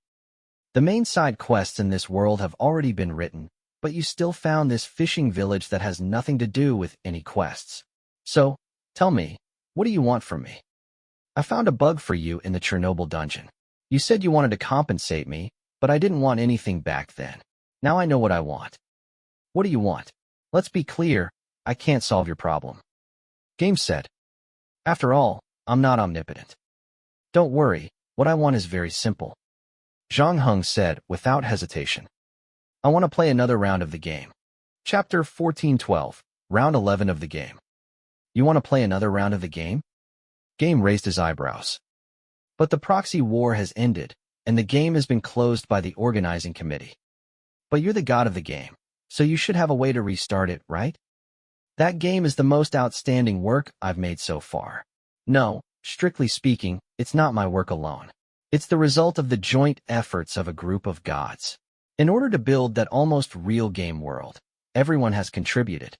The main side quests in this world have already been written, but you still found this fishing village that has nothing to do with any quests. So, tell me, what do you want from me? I found a bug for you in the Chernobyl dungeon. You said you wanted to compensate me, but I didn't want anything back then. Now I know what I want. What do you want? Let's be clear, I can't solve your problem. Game said. After all, I'm not omnipotent. Don't worry, what I want is very simple. Zhang Heng said without hesitation. I want to play another round of the game. Chapter 1412, Round 11 of the game. You want to play another round of the game? Game raised his eyebrows. But the proxy war has ended, and the game has been closed by the organizing committee. But you're the god of the game, so you should have a way to restart it, right? That game is the most outstanding work I've made so far. No, strictly speaking, it's not my work alone. It's the result of the joint efforts of a group of gods. In order to build that almost real game world, everyone has contributed.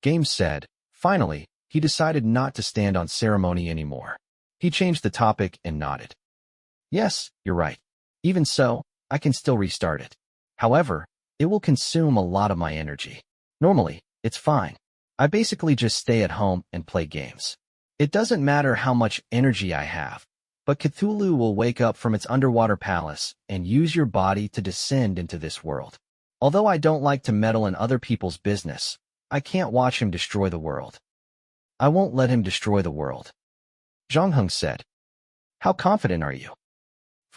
Game said, finally, he decided not to stand on ceremony anymore. He changed the topic and nodded. Yes, you're right. Even so, I can still restart it. However, it will consume a lot of my energy. Normally, it's fine. I basically just stay at home and play games. It doesn't matter how much energy I have, but Cthulhu will wake up from its underwater palace and use your body to descend into this world. Although I don't like to meddle in other people's business, I can't watch him destroy the world. I won't let him destroy the world. Zhang Heng said. How confident are you?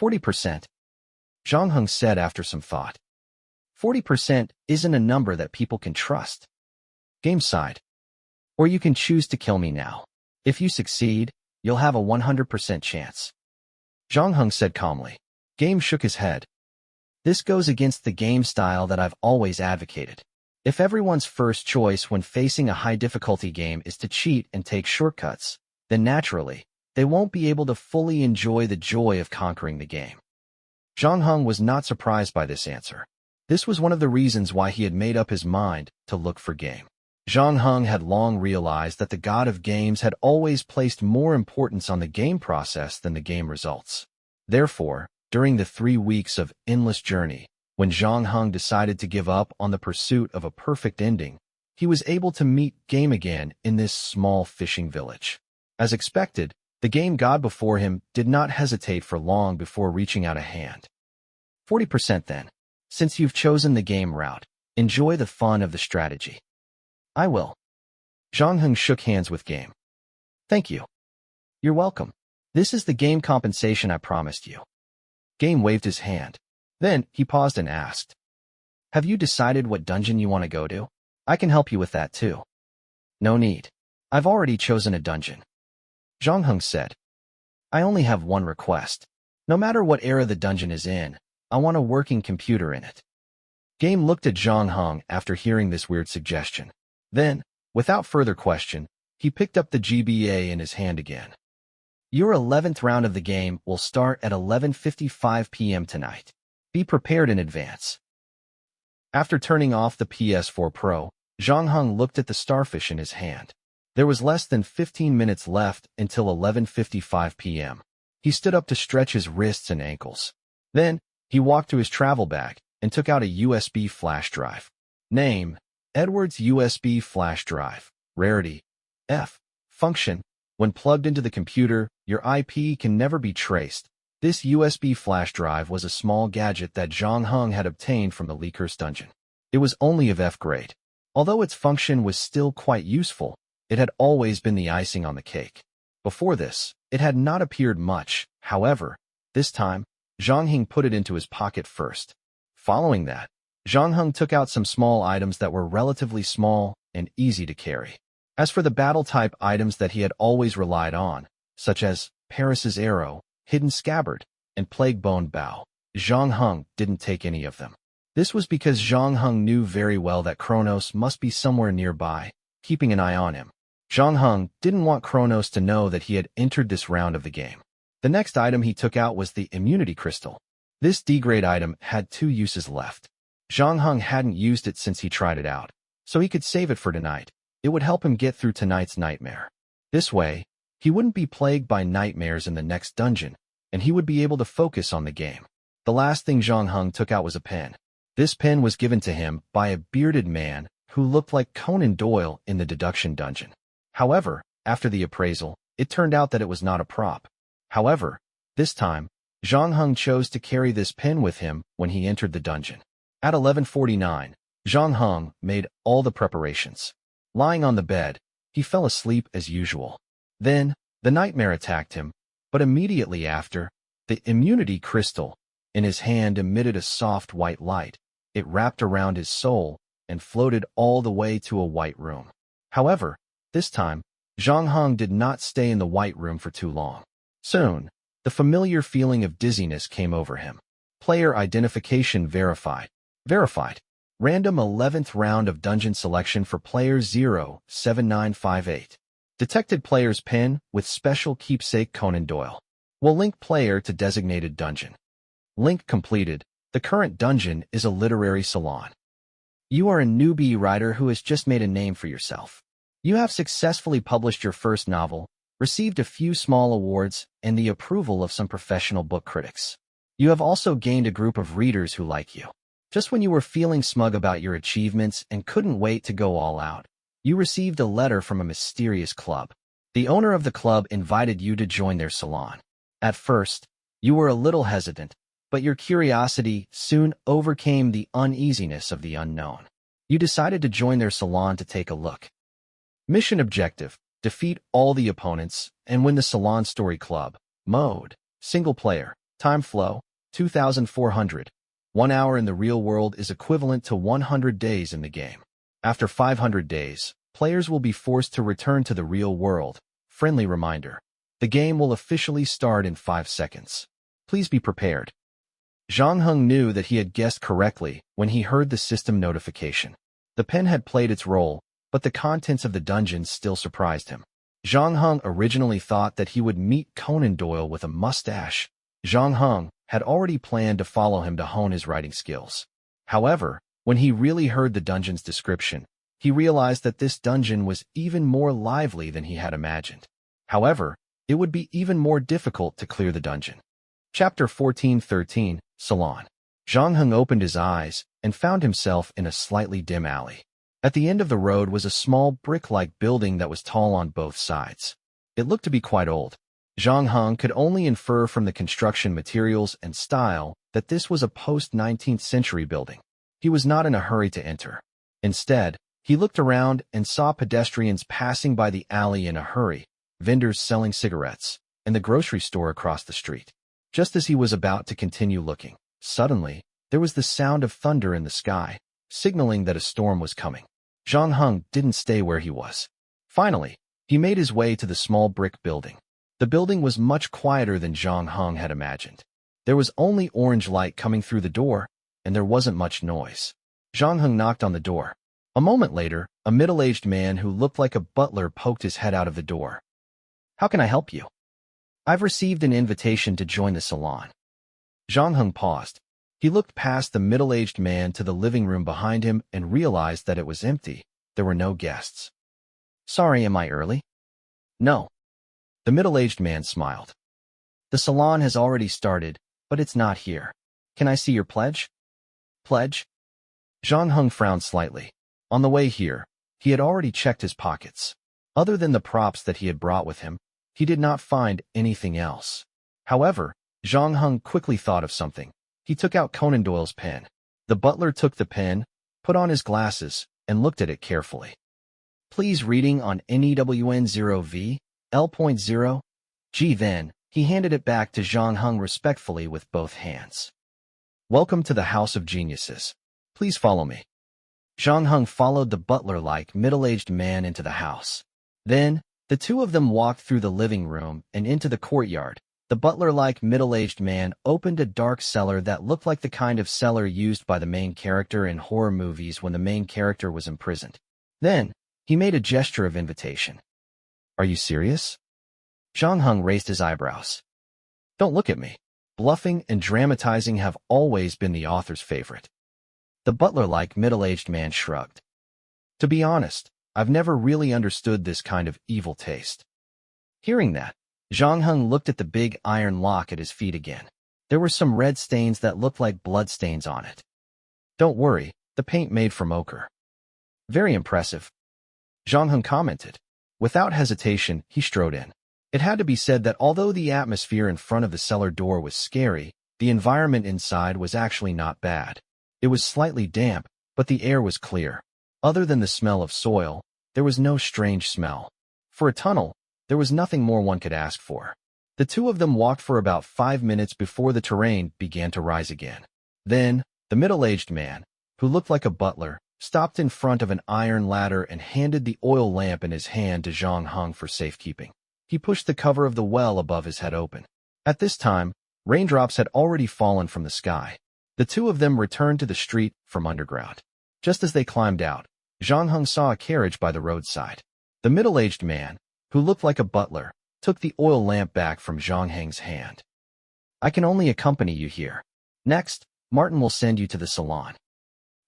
40%. Zhang Heng said after some thought. 40% isn't a number that people can trust. Game sighed. Or you can choose to kill me now. If you succeed, you'll have a 100% chance. Zhang Heng said calmly. Game shook his head. This goes against the game style that I've always advocated. If everyone's first choice when facing a high-difficulty game is to cheat and take shortcuts, then naturally, they won't be able to fully enjoy the joy of conquering the game. Zhang Heng was not surprised by this answer. This was one of the reasons why he had made up his mind to look for game. Zhang Heng had long realized that the god of games had always placed more importance on the game process than the game results. Therefore, during the 3 weeks of endless journey, when Zhang Heng decided to give up on the pursuit of a perfect ending, he was able to meet game again in this small fishing village. As expected, the game god before him did not hesitate for long before reaching out a hand. 40% then. Since you've chosen the game route, enjoy the fun of the strategy. I will. Zhang Heng shook hands with Game. Thank you. You're welcome. This is the game compensation I promised you. Game waved his hand. Then he paused and asked, have you decided what dungeon you want to go to? I can help you with that too. No need. I've already chosen a dungeon. Zhang Heng said. I only have one request. No matter what era the dungeon is in, I want a working computer in it. Game looked at Zhang Heng after hearing this weird suggestion. Then, without further question, he picked up the GBA in his hand again. Your 11th round of the game will start at 11:55 p.m. tonight. Be prepared in advance. After turning off the PS4 Pro, Zhang Heng looked at the starfish in his hand. There was less than 15 minutes left until 11:55 p.m. He stood up to stretch his wrists and ankles. Then, he walked to his travel bag and took out a USB flash drive. Name, Edward's USB flash drive. Rarity, F. Function, when plugged into the computer, your IP can never be traced. This USB flash drive was a small gadget that Zhang Heng had obtained from the Leaker's dungeon. It was only of F grade. Although its function was still quite useful, it had always been the icing on the cake. Before this, it had not appeared much. However, this time, Zhang Heng put it into his pocket first. Following that, Zhang Heng took out some small items that were relatively small and easy to carry. As for the battle-type items that he had always relied on, such as Paris's arrow, hidden scabbard, and plague-bone bow, Zhang Heng didn't take any of them. This was because Zhang Heng knew very well that Kronos must be somewhere nearby, keeping an eye on him. Zhang Heng didn't want Kronos to know that he had entered this round of the game. The next item he took out was the immunity crystal. This D-grade item had 2 uses left. Zhang Heng hadn't used it since he tried it out, so he could save it for tonight. It would help him get through tonight's nightmare. This way, he wouldn't be plagued by nightmares in the next dungeon, and he would be able to focus on the game. The last thing Zhang Heng took out was a pen. This pen was given to him by a bearded man who looked like Conan Doyle in the deduction dungeon. However, after the appraisal, it turned out that it was not a prop. However, this time, Zhang Heng chose to carry this pen with him when he entered the dungeon. At 11:49, Zhang Heng made all the preparations. Lying on the bed, he fell asleep as usual. Then, the nightmare attacked him, but immediately after, the immunity crystal in his hand emitted a soft white light. It wrapped around his soul and floated all the way to a white room. However, this time, Zhang Heng did not stay in the white room for too long. Soon, the familiar feeling of dizziness came over him. Player identification verified. Verified. Random 11th round of dungeon selection for player 07958. Detected player's pen with special keepsake Conan Doyle. Will link player to designated dungeon. Link completed. The current dungeon is a literary salon. You are a newbie writer who has just made a name for yourself. You have successfully published your first novel, received a few small awards, and the approval of some professional book critics. You have also gained a group of readers who like you. Just when you were feeling smug about your achievements and couldn't wait to go all out, you received a letter from a mysterious club. The owner of the club invited you to join their salon. At first, you were a little hesitant, but your curiosity soon overcame the uneasiness of the unknown. You decided to join their salon to take a look. Mission objective: defeat all the opponents and win the Salon Story Club. Mode: single player. Time flow: 2,400. 1 hour in the real world is equivalent to 100 days in the game. After 500 days, players will be forced to return to the real world. Friendly reminder: the game will officially start in 5 seconds. Please be prepared. Zhang Heng knew that he had guessed correctly when he heard the system notification. The pen had played its role, but the contents of the dungeon still surprised him. Zhang Heng originally thought that he would meet Conan Doyle with a mustache. Zhang Heng had already planned to follow him to hone his writing skills. However, when he really heard the dungeon's description, he realized that this dungeon was even more lively than he had imagined. However, it would be even more difficult to clear the dungeon. Chapter 14:13, Salon. Zhang Heng opened his eyes and found himself in a slightly dim alley. At the end of the road was a small brick-like building that was tall on both sides. It looked to be quite old. Zhang Heng could only infer from the construction materials and style that this was a post-19th century building. He was not in a hurry to enter. Instead, he looked around and saw pedestrians passing by the alley in a hurry, vendors selling cigarettes, and the grocery store across the street. Just as he was about to continue looking, suddenly, there was the sound of thunder in the sky, signaling that a storm was coming. Zhang Heng didn't stay where he was. Finally, he made his way to the small brick building. The building was much quieter than Zhang Heng had imagined. There was only orange light coming through the door, and there wasn't much noise. Zhang Heng knocked on the door. A moment later, a middle-aged man who looked like a butler poked his head out of the door. "How can I help you?" "I've received an invitation to join the salon." Zhang Heng paused. He looked past the middle-aged man to the living room behind him and realized that it was empty. There were no guests. "Sorry, am I early?" "No." The middle-aged man smiled. "The salon has already started, but it's not here. Can I see your pledge?" "Pledge?" Zhang Heng frowned slightly. On the way here, he had already checked his pockets. Other than the props that he had brought with him, he did not find anything else. However, Zhang Heng quickly thought of something. He took out Conan Doyle's pen. The butler took the pen, put on his glasses, and looked at it carefully. "Please reading on NEWN0V, L.0. G." Then, he handed it back to Zhang Heng respectfully with both hands. "Welcome to the House of Geniuses. Please follow me." Zhang Heng followed the butler-like middle-aged man into the house. Then, the two of them walked through the living room and into the courtyard. The butler-like middle-aged man opened a dark cellar that looked like the kind of cellar used by the main character in horror movies when the main character was imprisoned. Then, he made a gesture of invitation. "Are you serious?" Zhang Heng raised his eyebrows. "Don't look at me. Bluffing and dramatizing have always been the author's favorite." The butler-like middle-aged man shrugged. "To be honest, I've never really understood this kind of evil taste." Hearing that, Zhang Heng looked at the big iron lock at his feet again. There were some red stains that looked like blood stains on it. "Don't worry, the paint made from ochre." "Very impressive," Zhang Heng commented. Without hesitation, he strode in. It had to be said that although the atmosphere in front of the cellar door was scary, the environment inside was actually not bad. It was slightly damp, but the air was clear. Other than the smell of soil, there was no strange smell. For a tunnel, there was nothing more one could ask for. The two of them walked for about 5 minutes before the terrain began to rise again. Then, the middle-aged man, who looked like a butler, stopped in front of an iron ladder and handed the oil lamp in his hand to Zhang Heng for safekeeping. He pushed the cover of the well above his head open. At this time, raindrops had already fallen from the sky. The two of them returned to the street from underground. Just as they climbed out, Zhang Heng saw a carriage by the roadside. The middle-aged man, who looked like a butler, took the oil lamp back from Zhang Heng's hand. "I can only accompany you here. Next, Martin will send you to the salon."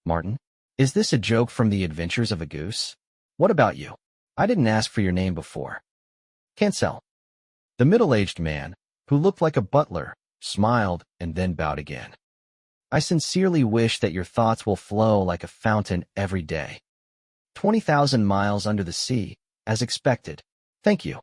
"Martin? Is this a joke from the Adventures of a Goose? What about you? I didn't ask for your name before." "Cancel." The middle-aged man, who looked like a butler, smiled and then bowed again. "I sincerely wish that your thoughts will flow like a fountain every day. 20,000 miles under the sea, as expected. Thank you."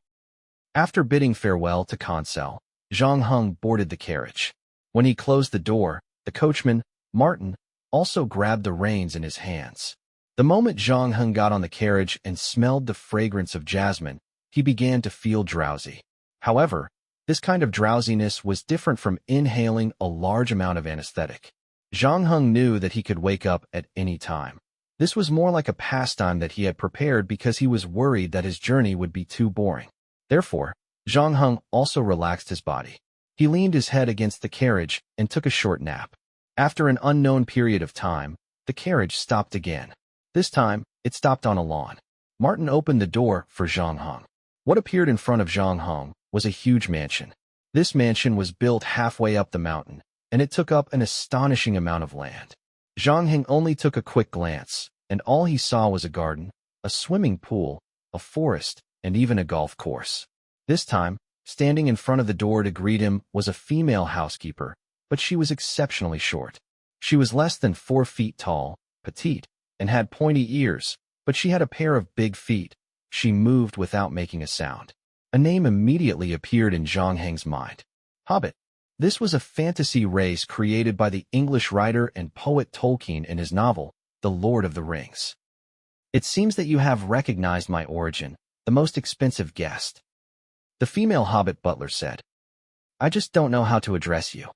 After bidding farewell to Cancel, Zhang Heng boarded the carriage. When he closed the door, the coachman, Martin, also grabbed the reins in his hands. The moment Zhang Heng got on the carriage and smelled the fragrance of jasmine, he began to feel drowsy. However, this kind of drowsiness was different from inhaling a large amount of anesthetic. Zhang Heng knew that he could wake up at any time. This was more like a pastime that he had prepared because he was worried that his journey would be too boring. Therefore, Zhang Heng also relaxed his body. He leaned his head against the carriage and took a short nap. After an unknown period of time, the carriage stopped again. This time, it stopped on a lawn. Martin opened the door for Zhang Heng. What appeared in front of Zhang Heng was a huge mansion. This mansion was built halfway up the mountain, and it took up an astonishing amount of land. Zhang Heng only took a quick glance, and all he saw was a garden, a swimming pool, a forest, and even a golf course. This time, standing in front of the door to greet him was a female housekeeper, but she was exceptionally short. She was less than 4 feet tall, petite, and had pointy ears, but she had a pair of big feet. She moved without making a sound. A name immediately appeared in Zhang Heng's mind. Hobbit. This was a fantasy race created by the English writer and poet Tolkien in his novel, The Lord of the Rings. "It seems that you have recognized my origin, the most expensive guest," the female hobbit butler said. "I just don't know how to address you."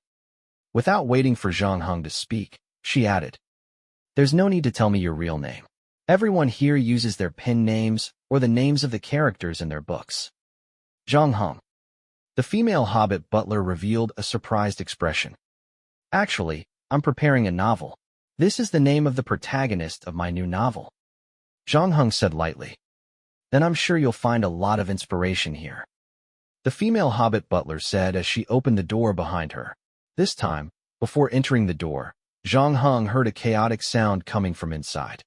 Without waiting for Zhang Heng to speak, she added, "There's no need to tell me your real name. Everyone here uses their pen names or the names of the characters in their books." Zhang Heng. The female hobbit butler revealed a surprised expression. "Actually, I'm preparing a novel. This is the name of the protagonist of my new novel." Zhang Heng said lightly. "Then I'm sure you'll find a lot of inspiration here," the female hobbit butler said as she opened the door behind her. This time, before entering the door, Zhang Heng heard a chaotic sound coming from inside.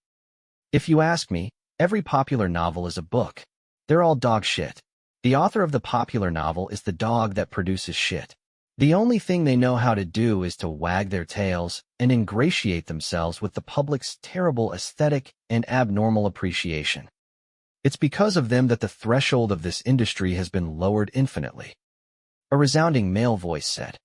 "If you ask me, every popular novel is a book. They're all dog shit. The author of the popular novel is the dog that produces shit. The only thing they know how to do is to wag their tails and ingratiate themselves with the public's terrible aesthetic and abnormal appreciation. It's because of them that the threshold of this industry has been lowered infinitely." A resounding male voice said.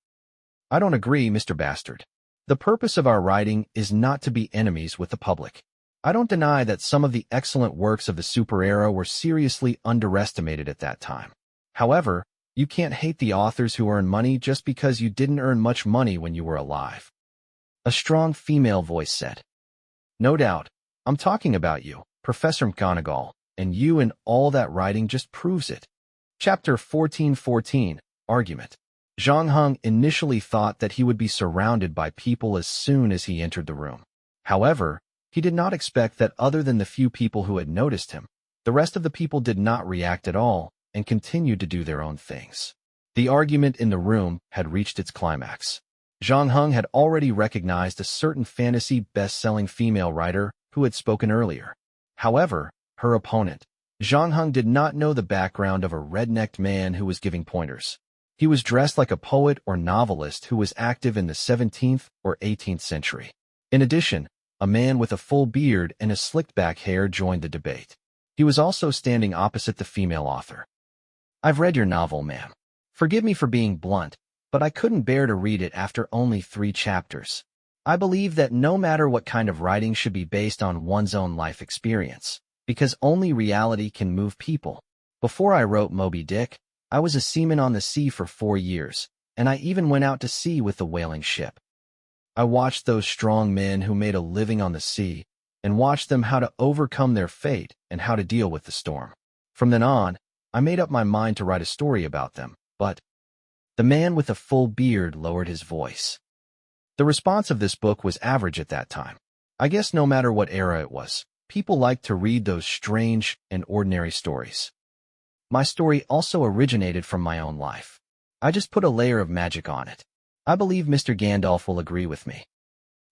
"I don't agree, Mr. Bastard. The purpose of our writing is not to be enemies with the public. I don't deny that some of the excellent works of the super era were seriously underestimated at that time. However, you can't hate the authors who earn money just because you didn't earn much money when you were alive." A strong female voice said. "No doubt, I'm talking about you, Professor McGonagall, and you and all that writing just proves it. Chapter 1414, Argument. Zhang Heng initially thought that he would be surrounded by people as soon as he entered the room. However, he did not expect that other than the few people who had noticed him, the rest of the people did not react at all and continued to do their own things. The argument in the room had reached its climax. Zhang Heng had already recognized a certain fantasy best-selling female writer who had spoken earlier. However, her opponent, Zhang Heng, did not know the background of a red-necked man who was giving pointers. He was dressed like a poet or novelist who was active in the 17th or 18th century. In addition, a man with a full beard and a slicked-back hair joined the debate. He was also standing opposite the female author. I've read your novel, ma'am. Forgive me for being blunt, but I couldn't bear to read it after only 3 chapters. I believe that no matter what kind of writing should be based on one's own life experience, because only reality can move people. Before I wrote Moby Dick, I was a seaman on the sea for 4 years, and I even went out to sea with the whaling ship. I watched those strong men who made a living on the sea, and watched them how to overcome their fate and how to deal with the storm. From then on, I made up my mind to write a story about them, but the man with a full beard lowered his voice. The response of this book was average at that time. I guess no matter what era it was, people liked to read those strange and ordinary stories. My story also originated from my own life. I just put a layer of magic on it. I believe Mr. Gandalf will agree with me.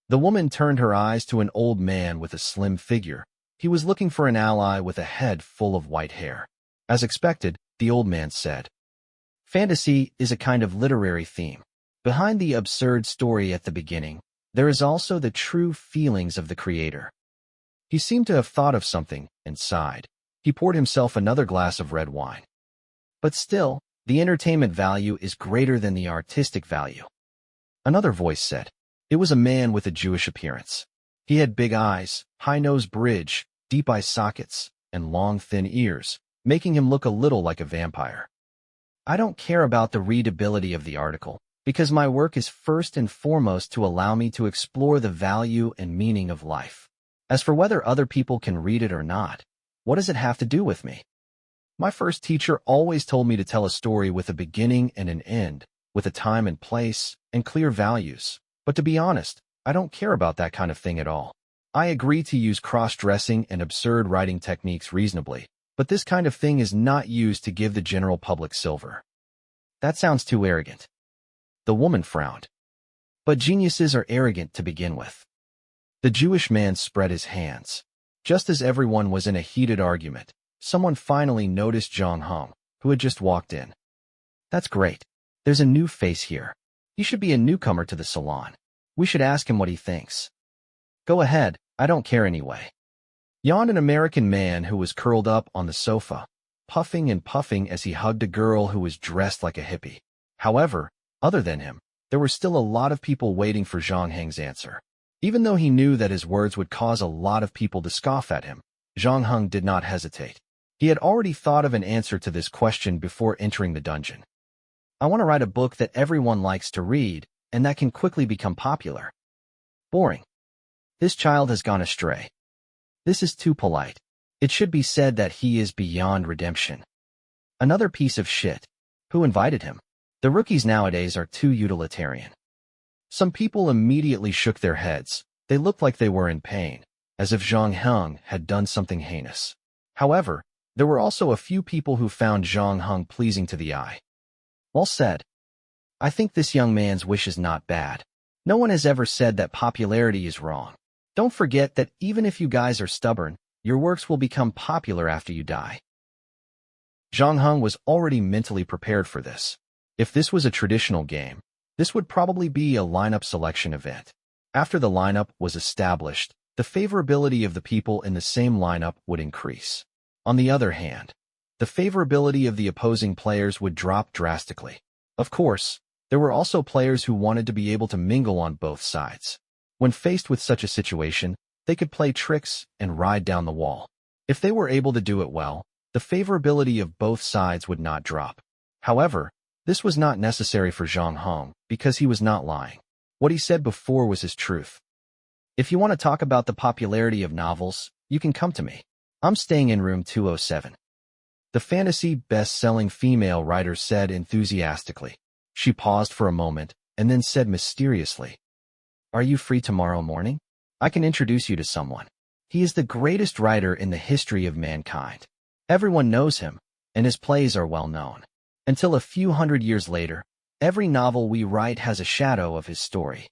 The woman turned her eyes to an old man with a slim figure. He was looking for an ally with a head full of white hair. As expected, the old man said, "Fantasy is a kind of literary theme. Behind the absurd story at the beginning, there is also the true feelings of the creator." He seemed to have thought of something and sighed. He poured himself another glass of red wine. But still, the entertainment value is greater than the artistic value. Another voice said. It was a man with a Jewish appearance. He had big eyes, high-nose bridge, deep eye sockets, and long, thin ears, making him look a little like a vampire. I don't care about the readability of the article, because my work is first and foremost to allow me to explore the value and meaning of life. As for whether other people can read it or not, what does it have to do with me? My first teacher always told me to tell a story with a beginning and an end, with a time and place, and clear values. But to be honest, I don't care about that kind of thing at all. I agree to use cross-dressing and absurd writing techniques reasonably, but this kind of thing is not used to give the general public silver. That sounds too arrogant. The woman frowned. But geniuses are arrogant to begin with. The Jewish man spread his hands. Just as everyone was in a heated argument, someone finally noticed Zhang Heng, who had just walked in. That's great. There's a new face here. He should be a newcomer to the salon. We should ask him what he thinks. Go ahead, I don't care anyway. Yawned an American man who was curled up on the sofa, puffing and puffing as he hugged a girl who was dressed like a hippie. However, other than him, there were still a lot of people waiting for Zhang Heng's answer. Even though he knew that his words would cause a lot of people to scoff at him, Zhang Heng did not hesitate. He had already thought of an answer to this question before entering the dungeon. I want to write a book that everyone likes to read, and that can quickly become popular. Boring. This child has gone astray. This is too polite. It should be said that he is beyond redemption. Another piece of shit. Who invited him? The rookies nowadays are too utilitarian. Some people immediately shook their heads. They looked like they were in pain, as if Zhang Heng had done something heinous. However, there were also a few people who found Zhang Heng pleasing to the eye. Well said. I think this young man's wish is not bad. No one has ever said that popularity is wrong. Don't forget that even if you guys are stubborn, your works will become popular after you die. Zhang Heng was already mentally prepared for this. If this was a traditional game, this would probably be a lineup selection event. After the lineup was established, the favorability of the people in the same lineup would increase. On the other hand, the favorability of the opposing players would drop drastically. Of course, there were also players who wanted to be able to mingle on both sides. When faced with such a situation, they could play tricks and ride down the wall. If they were able to do it well, the favorability of both sides would not drop. However, this was not necessary for Zhang Heng because he was not lying. What he said before was his truth. If you want to talk about the popularity of novels, you can come to me. I'm staying in room 207. The fantasy best-selling female writer said enthusiastically. She paused for a moment and then said mysteriously, "Are you free tomorrow morning? I can introduce you to someone. He is the greatest writer in the history of mankind. Everyone knows him, and his plays are well known. Until a few hundred years later, every novel we write has a shadow of his story."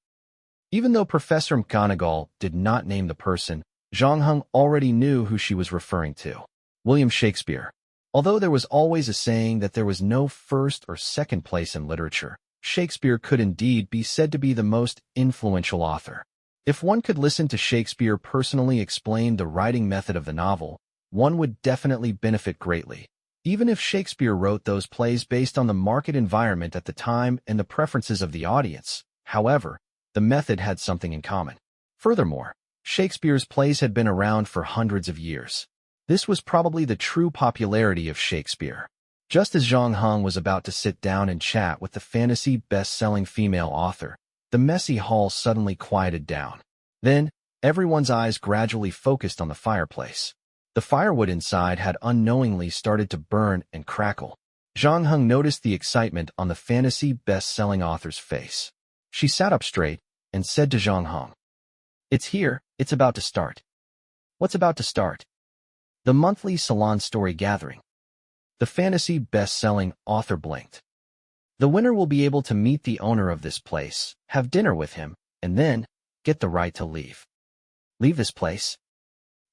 Even though Professor McGonagall did not name the person, Zhang Heng already knew who she was referring to. William Shakespeare. Although there was always a saying that there was no first or second place in literature, Shakespeare could indeed be said to be the most influential author. If one could listen to Shakespeare personally explain the writing method of the novel, one would definitely benefit greatly. Even if Shakespeare wrote those plays based on the market environment at the time and the preferences of the audience, however, the method had something in common. Furthermore, Shakespeare's plays had been around for hundreds of years. This was probably the true popularity of Shakespeare. Just as Zhang Heng was about to sit down and chat with the fantasy best-selling female author, the messy hall suddenly quieted down. Then, everyone's eyes gradually focused on the fireplace. The firewood inside had unknowingly started to burn and crackle. Zhang Heng noticed the excitement on the fantasy best-selling author's face. She sat up straight and said to Zhang Heng, "It's here, it's about to start." "What's about to start?" "The monthly salon story gathering." The fantasy best-selling author blinked. "The winner will be able to meet the owner of this place, have dinner with him, and then get the right to leave." "Leave this place?"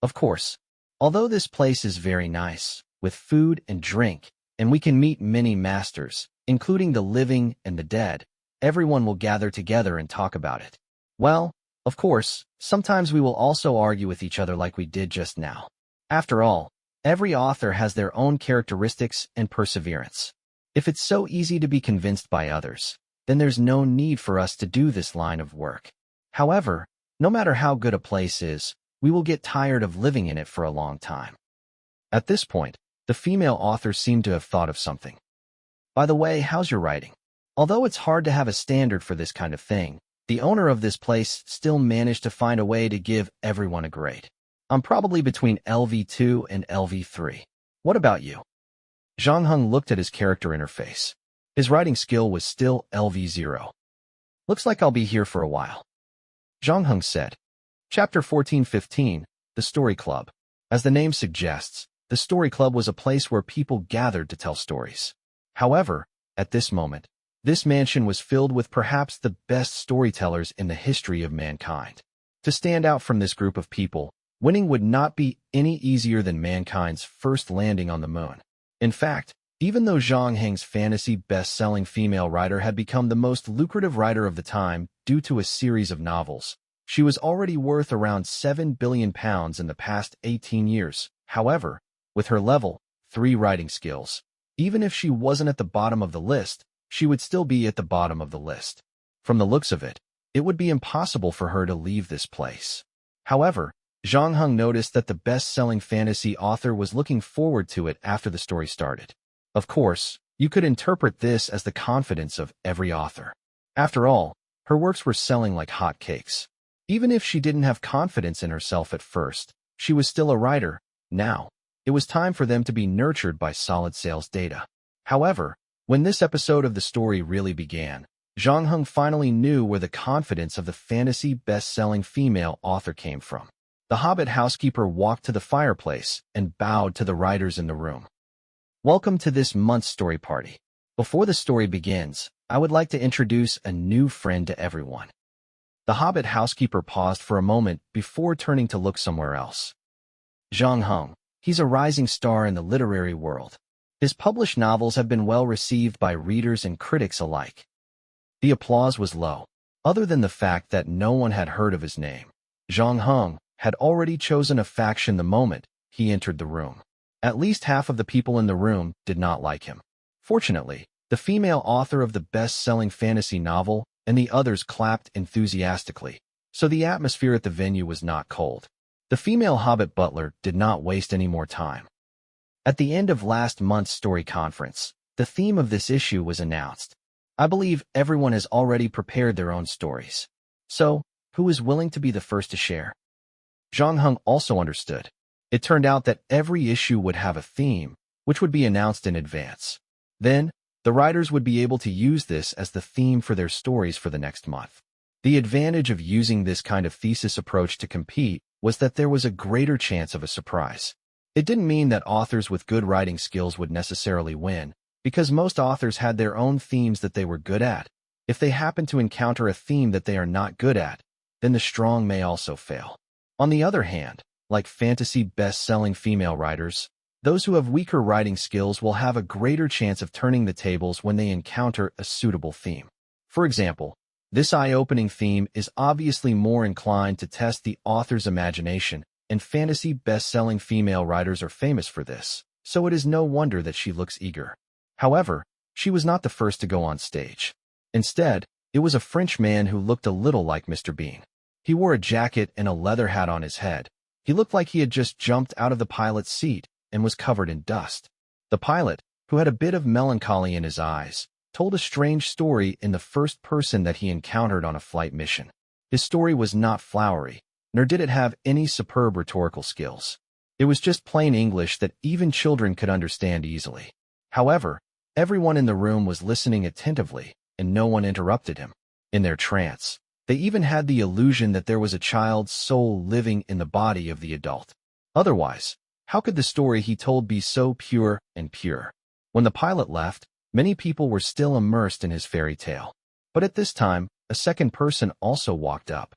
"Of course. Although this place is very nice, with food and drink, and we can meet many masters, including the living and the dead, everyone will gather together and talk about it. Well, of course, sometimes we will also argue with each other like we did just now. After all, every author has their own characteristics and perseverance. If it's so easy to be convinced by others, then there's no need for us to do this line of work. However, no matter how good a place is, we will get tired of living in it for a long time." At this point, the female author seemed to have thought of something. "By the way, how's your writing? Although it's hard to have a standard for this kind of thing, the owner of this place still managed to find a way to give everyone a grade. I'm probably between LV2 and LV3. What about you?" Zhang Heng looked at his character interface. His writing skill was still LV0. "Looks like I'll be here for a while," Zhang Heng said. Chapter 14-15, The Story Club. As the name suggests, the Story Club was a place where people gathered to tell stories. However, at this moment, this mansion was filled with perhaps the best storytellers in the history of mankind. To stand out from this group of people, winning would not be any easier than mankind's first landing on the moon. In fact, even though Zhang Heng's fantasy best-selling female writer had become the most lucrative writer of the time due to a series of novels, she was already worth around £7 billion in the past 18 years. However, with her level 3 writing skills, even if she wasn't at the bottom of the list, she would still be at the bottom of the list. From the looks of it, it would be impossible for her to leave this place. However, Zhang Heng noticed that the best-selling fantasy author was looking forward to it after the story started. Of course, you could interpret this as the confidence of every author. After all, her works were selling like hotcakes. Even if she didn't have confidence in herself at first, she was still a writer. Now, it was time for them to be nurtured by solid sales data. However, when this episode of the story really began, Zhang Heng finally knew where the confidence of the fantasy best-selling female author came from. The Hobbit housekeeper walked to the fireplace and bowed to the writers in the room. "Welcome to this month's story party. Before the story begins, I would like to introduce a new friend to everyone." The Hobbit housekeeper paused for a moment before turning to look somewhere else. "Zhang Heng, he's a rising star in the literary world. His published novels have been well received by readers and critics alike." The applause was low. Other than the fact that no one had heard of his name, Zhang Heng had already chosen a faction the moment he entered the room. At least half of the people in the room did not like him. Fortunately, the female author of the best-selling fantasy novel and the others clapped enthusiastically, so the atmosphere at the venue was not cold. The female Hobbit butler did not waste any more time. At the end of last month's story conference, the theme of this issue was announced. I believe everyone has already prepared their own stories. So, who was willing to be the first to share. Zhang Heng also understood. It turned out that every issue would have a theme, which would be announced in advance. Then, the writers would be able to use this as the theme for their stories for the next month. The advantage of using this kind of thesis approach to compete was that there was a greater chance of a surprise. It didn't mean that authors with good writing skills would necessarily win, because most authors had their own themes that they were good at. If they happen to encounter a theme that they are not good at, then the strong may also fail. On the other hand, like fantasy best-selling female writers, those who have weaker writing skills will have a greater chance of turning the tables when they encounter a suitable theme. For example, this eye-opening theme is obviously more inclined to test the author's imagination, and fantasy best-selling female writers are famous for this, so it is no wonder that she looks eager. However, she was not the first to go on stage. Instead, it was a French man who looked a little like Mr. Bean. He wore a jacket and a leather hat on his head. He looked like he had just jumped out of the pilot's seat and was covered in dust. The pilot, who had a bit of melancholy in his eyes, told a strange story in the first person that he encountered on a flight mission. His story was not flowery, nor did it have any superb rhetorical skills. It was just plain English that even children could understand easily. However, everyone in the room was listening attentively, and no one interrupted him. In their trance, they even had the illusion that there was a child's soul living in the body of the adult. Otherwise, how could the story he told be so pure and pure? When the pilot left, many people were still immersed in his fairy tale. But at this time, a second person also walked up.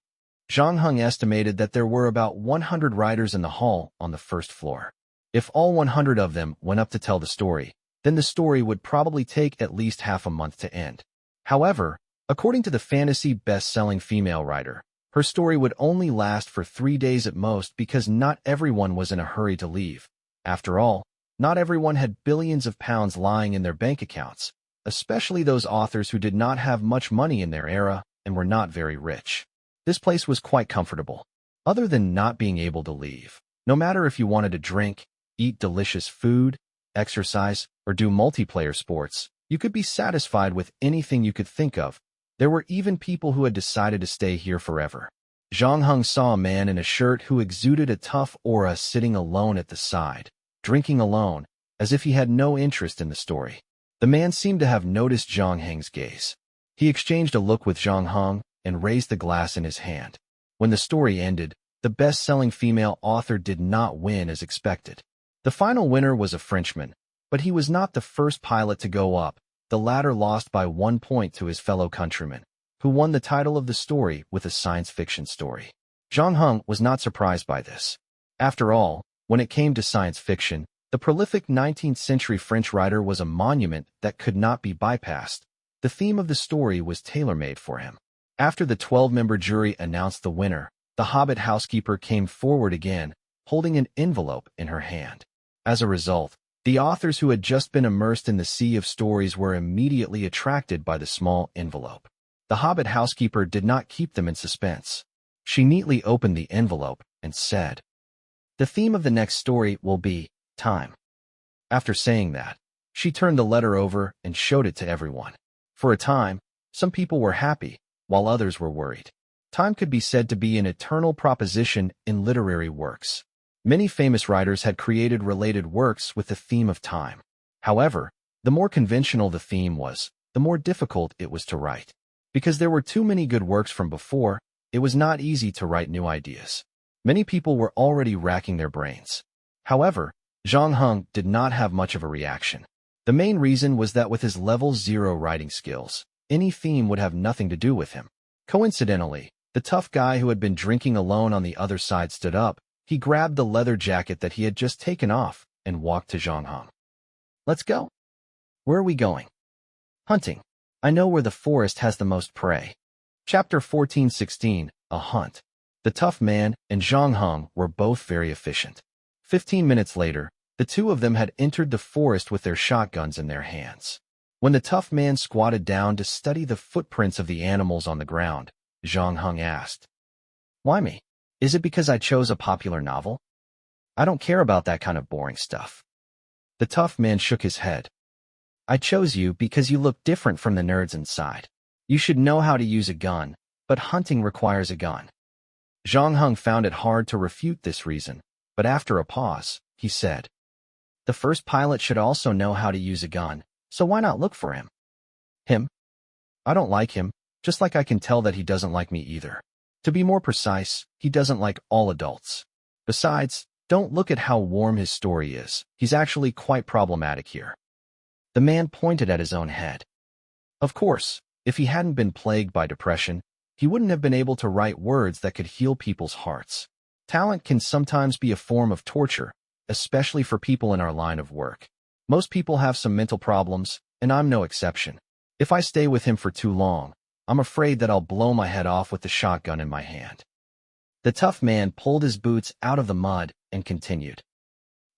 Zhang Heng estimated that there were about 100 writers in the hall on the first floor. If all 100 of them went up to tell the story, then the story would probably take at least half a month to end. However, according to the fantasy best-selling female writer, her story would only last for 3 days at most because not everyone was in a hurry to leave. After all, not everyone had billions of pounds lying in their bank accounts, especially those authors who did not have much money in their era and were not very rich. This place was quite comfortable. Other than not being able to leave, no matter if you wanted to drink, eat delicious food, exercise, or do multiplayer sports, you could be satisfied with anything you could think of. There were even people who had decided to stay here forever. Zhang Heng saw a man in a shirt who exuded a tough aura sitting alone at the side, drinking alone, as if he had no interest in the story. The man seemed to have noticed Zhang Heng's gaze. He exchanged a look with Zhang Heng and raised the glass in his hand. When the story ended, the best-selling female author did not win as expected. The final winner was a Frenchman, but he was not the first pilot to go up. The latter lost by 1 point to his fellow countryman, who won the title of the story with a science fiction story. Zhang Heng was not surprised by this. After all, when it came to science fiction, the prolific 19th-century French writer was a monument that could not be bypassed. The theme of the story was tailor-made for him. After the 12-member jury announced the winner, the Hobbit housekeeper came forward again, holding an envelope in her hand. As a result, the authors who had just been immersed in the sea of stories were immediately attracted by the small envelope. The Hobbit housekeeper did not keep them in suspense. She neatly opened the envelope and said, "The theme of the next story will be time." After saying that, she turned the letter over and showed it to everyone. For a time, some people were happy, while others were worried. Time could be said to be an eternal proposition in literary works. Many famous writers had created related works with the theme of time. However, the more conventional the theme was, the more difficult it was to write. Because there were too many good works from before, it was not easy to write new ideas. Many people were already racking their brains. However, Zhang Heng did not have much of a reaction. The main reason was that with his level 0 writing skills, any theme would have nothing to do with him. Coincidentally, the tough guy who had been drinking alone on the other side stood up. He grabbed the leather jacket that he had just taken off and walked to Zhang Heng. "Let's go." "Where are we going?" "Hunting. I know where the forest has the most prey." Chapter 14:16, A Hunt. The tough man and Zhang Heng were both very efficient. 15 minutes later, the two of them had entered the forest with their shotguns in their hands. When the tough man squatted down to study the footprints of the animals on the ground, Zhang Heng asked, "Why me? Is it because I chose a popular novel?" "I don't care about that kind of boring stuff." The tough man shook his head. "I chose you because you look different from the nerds inside. You should know how to use a gun, but hunting requires a gun. Zhang Heng found it hard to refute this reason, but after a pause, he said, "The first pilot should also know how to use a gun, so why not look for him?" Him? I don't like him, just like I can tell that he doesn't like me either. To be more precise, he doesn't like all adults. Besides, don't look at how warm his story is. He's actually quite problematic here. The man pointed at his own head. Of course, if he hadn't been plagued by depression, he wouldn't have been able to write words that could heal people's hearts. Talent can sometimes be a form of torture, especially for people in our line of work. Most people have some mental problems, and I'm no exception. If I stay with him for too long, I'm afraid that I'll blow my head off with the shotgun in my hand. The tough man pulled his boots out of the mud and continued.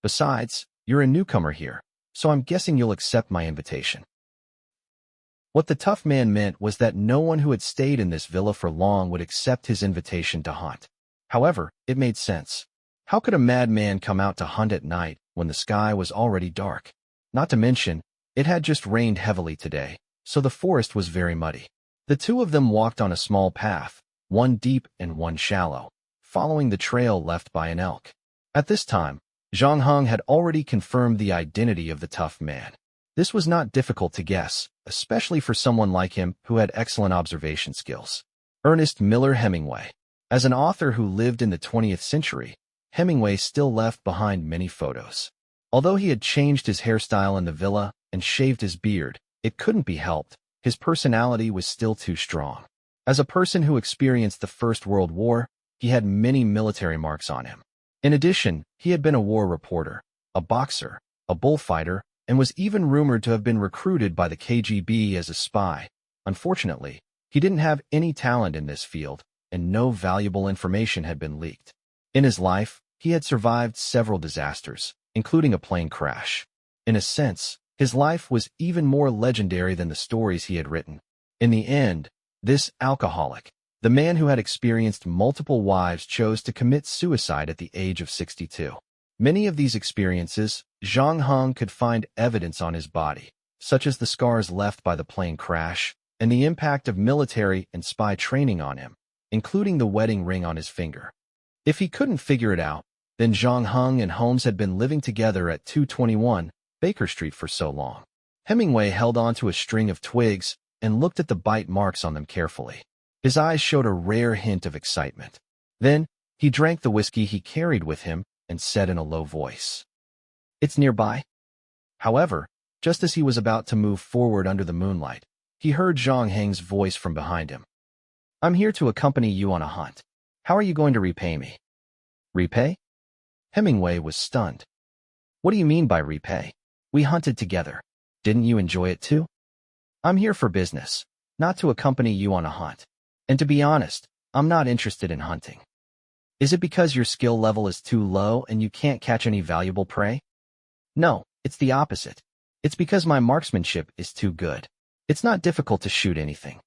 Besides, you're a newcomer here, so I'm guessing you'll accept my invitation. What the tough man meant was that no one who had stayed in this villa for long would accept his invitation to hunt. However, it made sense. How could a madman come out to hunt at night when the sky was already dark? Not to mention, it had just rained heavily today, so the forest was very muddy. The two of them walked on a small path, one deep and one shallow, following the trail left by an elk. At this time, Zhang Heng had already confirmed the identity of the tough man. This was not difficult to guess, especially for someone like him who had excellent observation skills. Ernest Miller Hemingway. As an author who lived in the 20th century, Hemingway still left behind many photos. Although he had changed his hairstyle in the villa and shaved his beard, it couldn't be helped. His personality was still too strong. As a person who experienced the First World War, he had many military marks on him. In addition, he had been a war reporter, a boxer, a bullfighter, and was even rumored to have been recruited by the KGB as a spy. Unfortunately, he didn't have any talent in this field, and no valuable information had been leaked. In his life, he had survived several disasters, including a plane crash. In a sense, his life was even more legendary than the stories he had written. In the end, this alcoholic, the man who had experienced multiple wives, chose to commit suicide at the age of 62. Many of these experiences, Zhang Heng could find evidence on his body, such as the scars left by the plane crash and the impact of military and spy training on him, including the wedding ring on his finger. If he couldn't figure it out, then Zhang Heng and Holmes had been living together at 221 Baker Street for so long. Hemingway held onto a string of twigs and looked at the bite marks on them carefully. His eyes showed a rare hint of excitement. Then, he drank the whiskey he carried with him and said in a low voice, "It's nearby." However, just as he was about to move forward under the moonlight, he heard Zhang Heng's voice from behind him. "I'm here to accompany you on a hunt. How are you going to repay me?" "Repay?" Hemingway was stunned. "What do you mean by repay? We hunted together. Didn't you enjoy it too?" "I'm here for business, not to accompany you on a hunt. And to be honest, I'm not interested in hunting." "Is it because your skill level is too low and you can't catch any valuable prey?" "No, it's the opposite. It's because my marksmanship is too good. It's not difficult to shoot anything."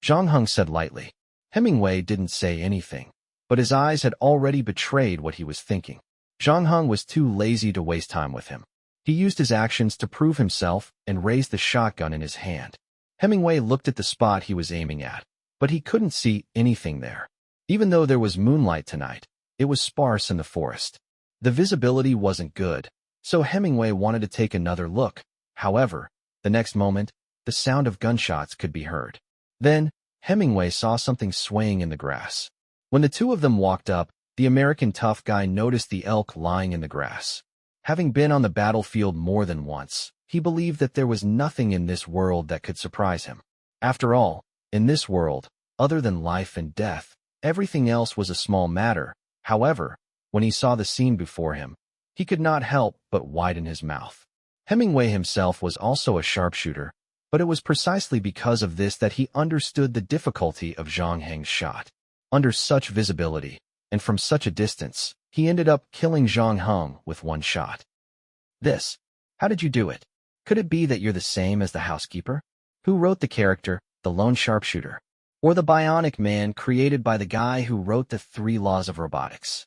Zhang Heng said lightly. Hemingway didn't say anything, but his eyes had already betrayed what he was thinking. Zhang Heng was too lazy to waste time with him. He used his actions to prove himself and raised the shotgun in his hand. Hemingway looked at the spot he was aiming at, but he couldn't see anything there. Even though there was moonlight tonight, it was sparse in the forest. The visibility wasn't good, so Hemingway wanted to take another look. However, the next moment, the sound of gunshots could be heard. Then, Hemingway saw something swaying in the grass. When the two of them walked up, the American tough guy noticed the elk lying in the grass. Having been on the battlefield more than once, he believed that there was nothing in this world that could surprise him. After all, in this world, other than life and death, everything else was a small matter. However, when he saw the scene before him, he could not help but widen his mouth. Hemingway himself was also a sharpshooter, but it was precisely because of this that he understood the difficulty of Zhang Heng's shot. Under such visibility, and from such a distance, he ended up killing Zhang Heng with one shot. How did you do it? Could it be that you're the same as the housekeeper? Who wrote the character, the lone sharpshooter? Or the bionic man created by the guy who wrote the 3 Laws of Robotics?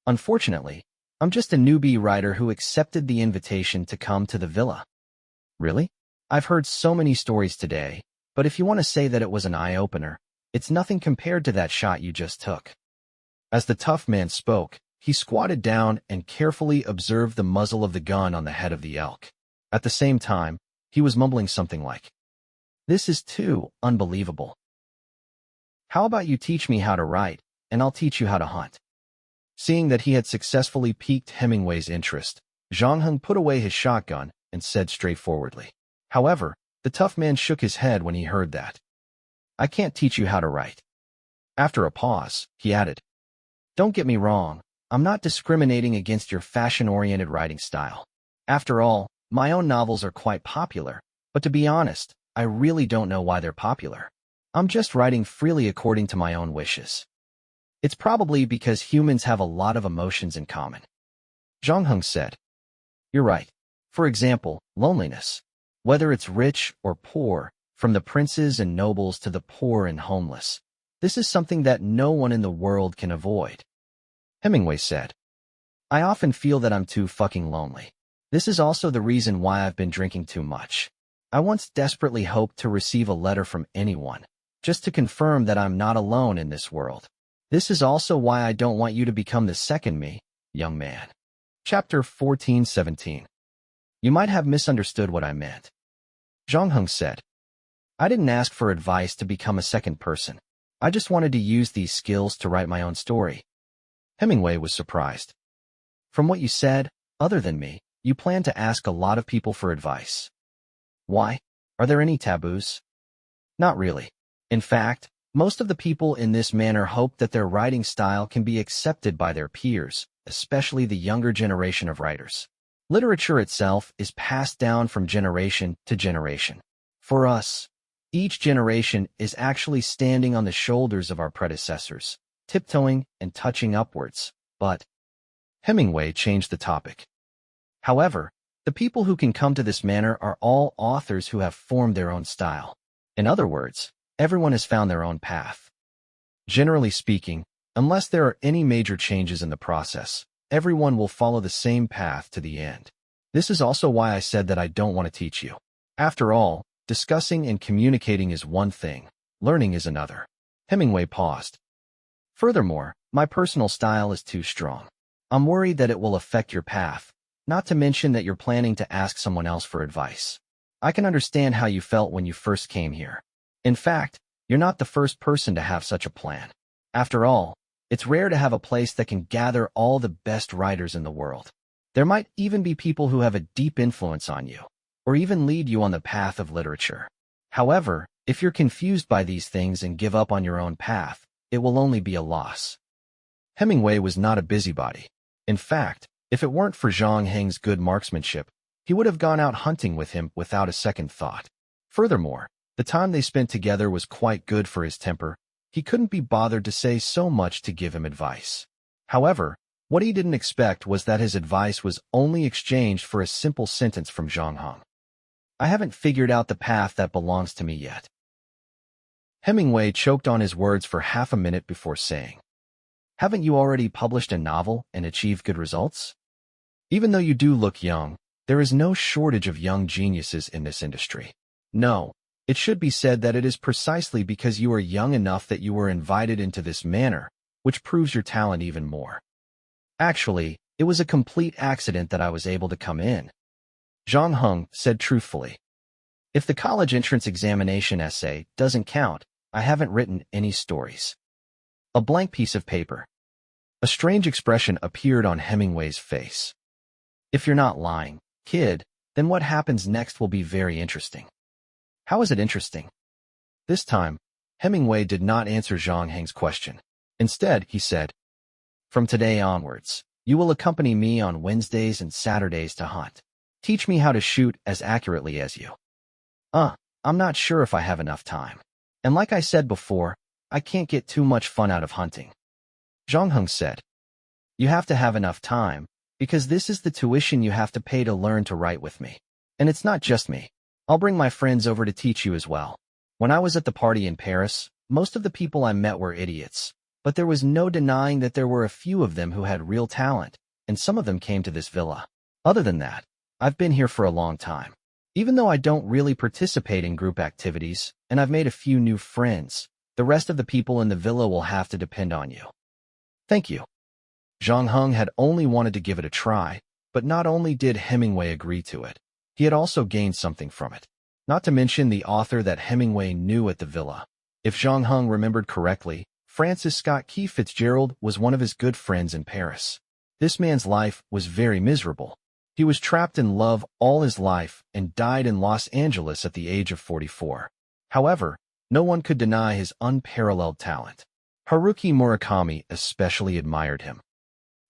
Unfortunately, I'm just a newbie writer who accepted the invitation to come to the villa. Really? I've heard so many stories today, but if you want to say that it was an eye-opener, It's nothing compared to that shot you just took. As the tough man spoke, he squatted down and carefully observed the muzzle of the gun on the head of the elk. At the same time, he was mumbling something like, "This is too unbelievable. How about you teach me how to write, and I'll teach you how to hunt?" Seeing that he had successfully piqued Hemingway's interest, Zhang Heng put away his shotgun and said straightforwardly. However, the tough man shook his head when he heard that. "I can't teach you how to write." After a pause, he added, "Don't get me wrong, I'm not discriminating against your fashion-oriented writing style. After all, my own novels are quite popular, but to be honest, I really don't know why they're popular. I'm just writing freely according to my own wishes. It's probably because humans have a lot of emotions in common." Zhang Heng said, "You're right. For example, loneliness. Whether it's rich or poor, from the princes and nobles to the poor and homeless, this is something that no one in the world can avoid." Hemingway said, "I often feel that I'm too fucking lonely. This is also the reason why I've been drinking too much. I once desperately hoped to receive a letter from anyone, just to confirm that I'm not alone in this world. This is also why I don't want you to become the second me, young man." Chapter 14:17. "You might have misunderstood what I meant." Zhang Heng said, "I didn't ask for advice to become a second person. I just wanted to use these skills to write my own story." Hemingway was surprised. "From what you said, other than me, you plan to ask a lot of people for advice. Why? Are there any taboos?" "Not really. In fact, most of the people in this manner hope that their writing style can be accepted by their peers, especially the younger generation of writers. Literature itself is passed down from generation to generation. For us, each generation is actually standing on the shoulders of our predecessors, tiptoeing and touching upwards, but—" Hemingway changed the topic. "However, the people who can come to this manner are all authors who have formed their own style. In other words, everyone has found their own path. Generally speaking, unless there are any major changes in the process, everyone will follow the same path to the end. This is also why I said that I don't want to teach you. After all, discussing and communicating is one thing, learning is another." Hemingway paused. "Furthermore, my personal style is too strong. I'm worried that it will affect your path, not to mention that you're planning to ask someone else for advice. I can understand how you felt when you first came here. In fact, you're not the first person to have such a plan. After all, it's rare to have a place that can gather all the best writers in the world. There might even be people who have a deep influence on you, or even lead you on the path of literature. However, if you're confused by these things and give up on your own path, it will only be a loss." Hemingway was not a busybody. In fact, if it weren't for Zhang Heng's good marksmanship, he would have gone out hunting with him without a second thought. Furthermore, the time they spent together was quite good for his temper. He couldn't be bothered to say so much to give him advice. However, what he didn't expect was that his advice was only exchanged for a simple sentence from Zhang Heng. "I haven't figured out the path that belongs to me yet." Hemingway choked on his words for half a minute before saying, "Haven't you already published a novel and achieved good results? Even though you do look young, there is no shortage of young geniuses in this industry. No, it should be said that it is precisely because you are young enough that you were invited into this manner, which proves your talent even more. Actually, it was a complete accident that I was able to come in." Zhang Heng said truthfully. "If the college entrance examination essay doesn't count, I haven't written any stories." A blank piece of paper. A strange expression appeared on Hemingway's face. "If you're not lying, kid, then what happens next will be very interesting." "How is it interesting?" This time, Hemingway did not answer Zhang Heng's question. Instead, he said, "From today onwards, you will accompany me on Wednesdays and Saturdays to hunt. Teach me how to shoot as accurately as you." I'm not sure if I have enough time. And like I said before, I can't get too much fun out of hunting." Zhang Heng said, "You have to have enough time, because this is the tuition you have to pay to learn to write with me. And it's not just me. I'll bring my friends over to teach you as well. When I was at the party in Paris, most of the people I met were idiots, but there was no denying that there were a few of them who had real talent, and some of them came to this villa. Other than that, I've been here for a long time. Even though I don't really participate in group activities, and I've made a few new friends, The rest of the people in the villa will have to depend on you. Thank you. Zhang Heng had only wanted to give it a try, but not only did Hemingway agree to it, he had also gained something from it. Not to mention the author that Hemingway knew at the villa. If Zhang Heng remembered correctly, Francis Scott Key Fitzgerald was one of his good friends in Paris. This man's life was very miserable. He was trapped in love all his life and died in Los Angeles at the age of 44. However, no one could deny his unparalleled talent. Haruki Murakami especially admired him.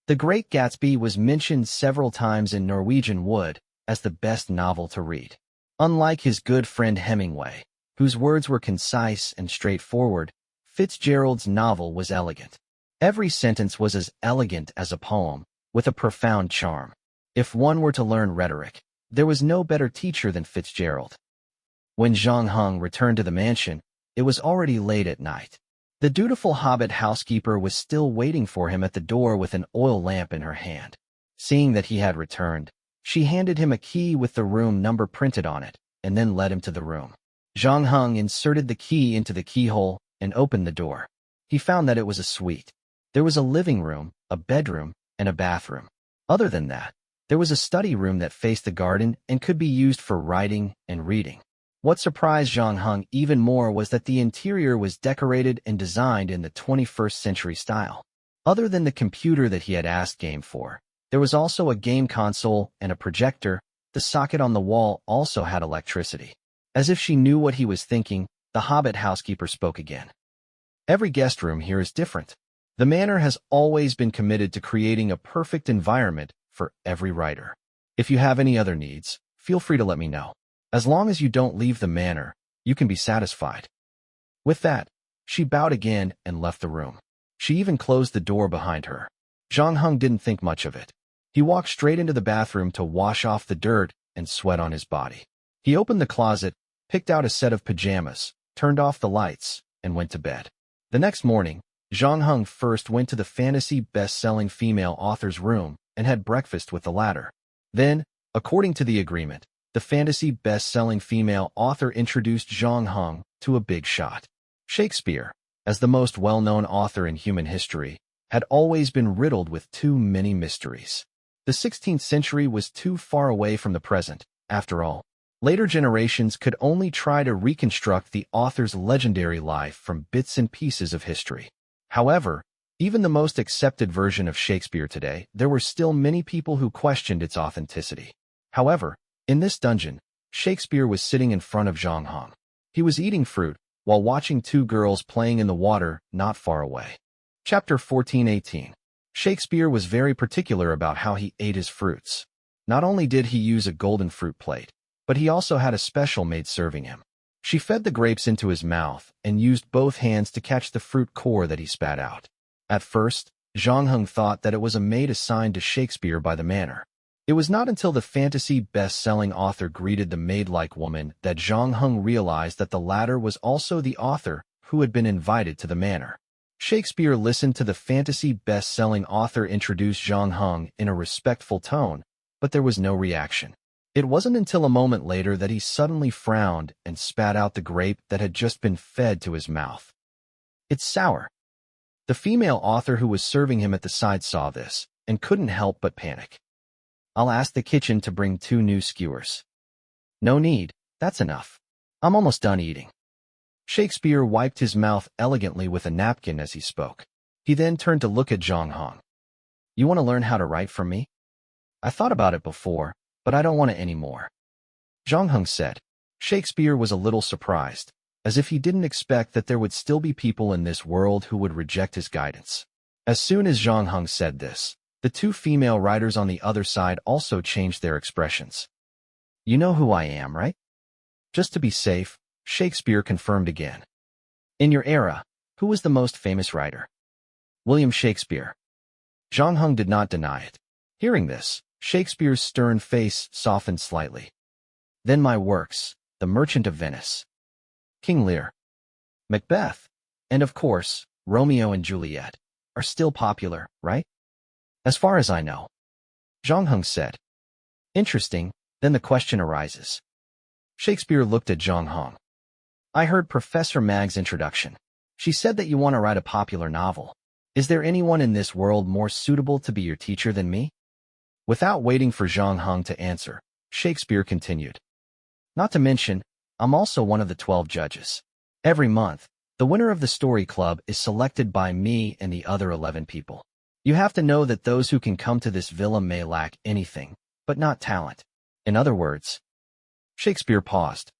The Great Gatsby was mentioned several times in Norwegian Wood as the best novel to read. Unlike his good friend Hemingway, whose words were concise and straightforward, Fitzgerald's novel was elegant. Every sentence was as elegant as a poem, with a profound charm. If one were to learn rhetoric, there was no better teacher than Fitzgerald. When Zhang Heng returned to the mansion, it was already late at night. The dutiful hobbit housekeeper was still waiting for him at the door with an oil lamp in her hand. Seeing that he had returned, she handed him a key with the room number printed on it, and then led him to the room. Zhang Heng inserted the key into the keyhole and opened the door. He found that it was a suite. There was a living room, a bedroom, and a bathroom. Other than that, there was a study room that faced the garden and could be used for writing and reading. What surprised Zhang Heng even more was that the interior was decorated and designed in the 21st century style. Other than the computer that he had asked Game for, there was also a game console and a projector. The socket on the wall also had electricity. As if she knew what he was thinking, the hobbit housekeeper spoke again. Every guest room here is different. The manor has always been committed to creating a perfect environment for every writer. If you have any other needs, feel free to let me know. As long as you don't leave the manor, you can be satisfied. With that, she bowed again and left the room. She even closed the door behind her. Zhang Heng didn't think much of it. He walked straight into the bathroom to wash off the dirt and sweat on his body. He opened the closet, picked out a set of pajamas, turned off the lights, and went to bed. The next morning, Zhang Heng first went to the fantasy best-selling female author's room and had breakfast with the latter. Then, according to the agreement, the fantasy best-selling female author introduced Zhang Heng to a big shot. Shakespeare, as the most well-known author in human history, had always been riddled with too many mysteries. The 16th century was too far away from the present, after all. Later generations could only try to reconstruct the author's legendary life from bits and pieces of history. However, even the most accepted version of Shakespeare today, there were still many people who questioned its authenticity. However, in this dungeon, Shakespeare was sitting in front of Zhang Heng. He was eating fruit while watching two girls playing in the water not far away. Chapter 14:18. Shakespeare was very particular about how he ate his fruits. Not only did he use a golden fruit plate, but he also had a special maid serving him. She fed the grapes into his mouth and used both hands to catch the fruit core that he spat out. At first, Zhang Heng thought that it was a maid assigned to Shakespeare by the manor. It was not until the fantasy best-selling author greeted the maid-like woman that Zhang Heng realized that the latter was also the author who had been invited to the manor. Shakespeare listened to the fantasy best-selling author introduce Zhang Heng in a respectful tone, but there was no reaction. It wasn't until a moment later that he suddenly frowned and spat out the grape that had just been fed to his mouth. "It's sour." The female author who was serving him at the side saw this and couldn't help but panic. "I'll ask the kitchen to bring 2 new skewers." "No need, that's enough. I'm almost done eating." Shakespeare wiped his mouth elegantly with a napkin as he spoke. He then turned to look at Zhang Heng. "You want to learn how to write from me?" "I thought about it before, but I don't want it anymore," Zhang Heng said. Shakespeare was a little surprised, as if he didn't expect that there would still be people in this world who would reject his guidance. As soon as Zhang Heng said this, the 2 female writers on the other side also changed their expressions. "You know who I am, right?" Just to be safe, Shakespeare confirmed again. "In your era, who was the most famous writer?" "William Shakespeare." Zhang Heng did not deny it. Hearing this, Shakespeare's stern face softened slightly. "Then my works, The Merchant of Venice, King Lear, Macbeth, and of course, Romeo and Juliet, are still popular, right?" "As far as I know," Zhang Heng said. "Interesting, then the question arises." Shakespeare looked at Zhang Heng. "I heard Professor Mag's introduction. She said that you want to write a popular novel. Is there anyone in this world more suitable to be your teacher than me? Without waiting for Zhang Heng to answer, Shakespeare continued. Not to mention, I'm also one of the 12 judges. Every month, the winner of the story club is selected by me and the other 11 people. You have to know that those who can come to this villa may lack anything, but not talent. In other words, Shakespeare paused.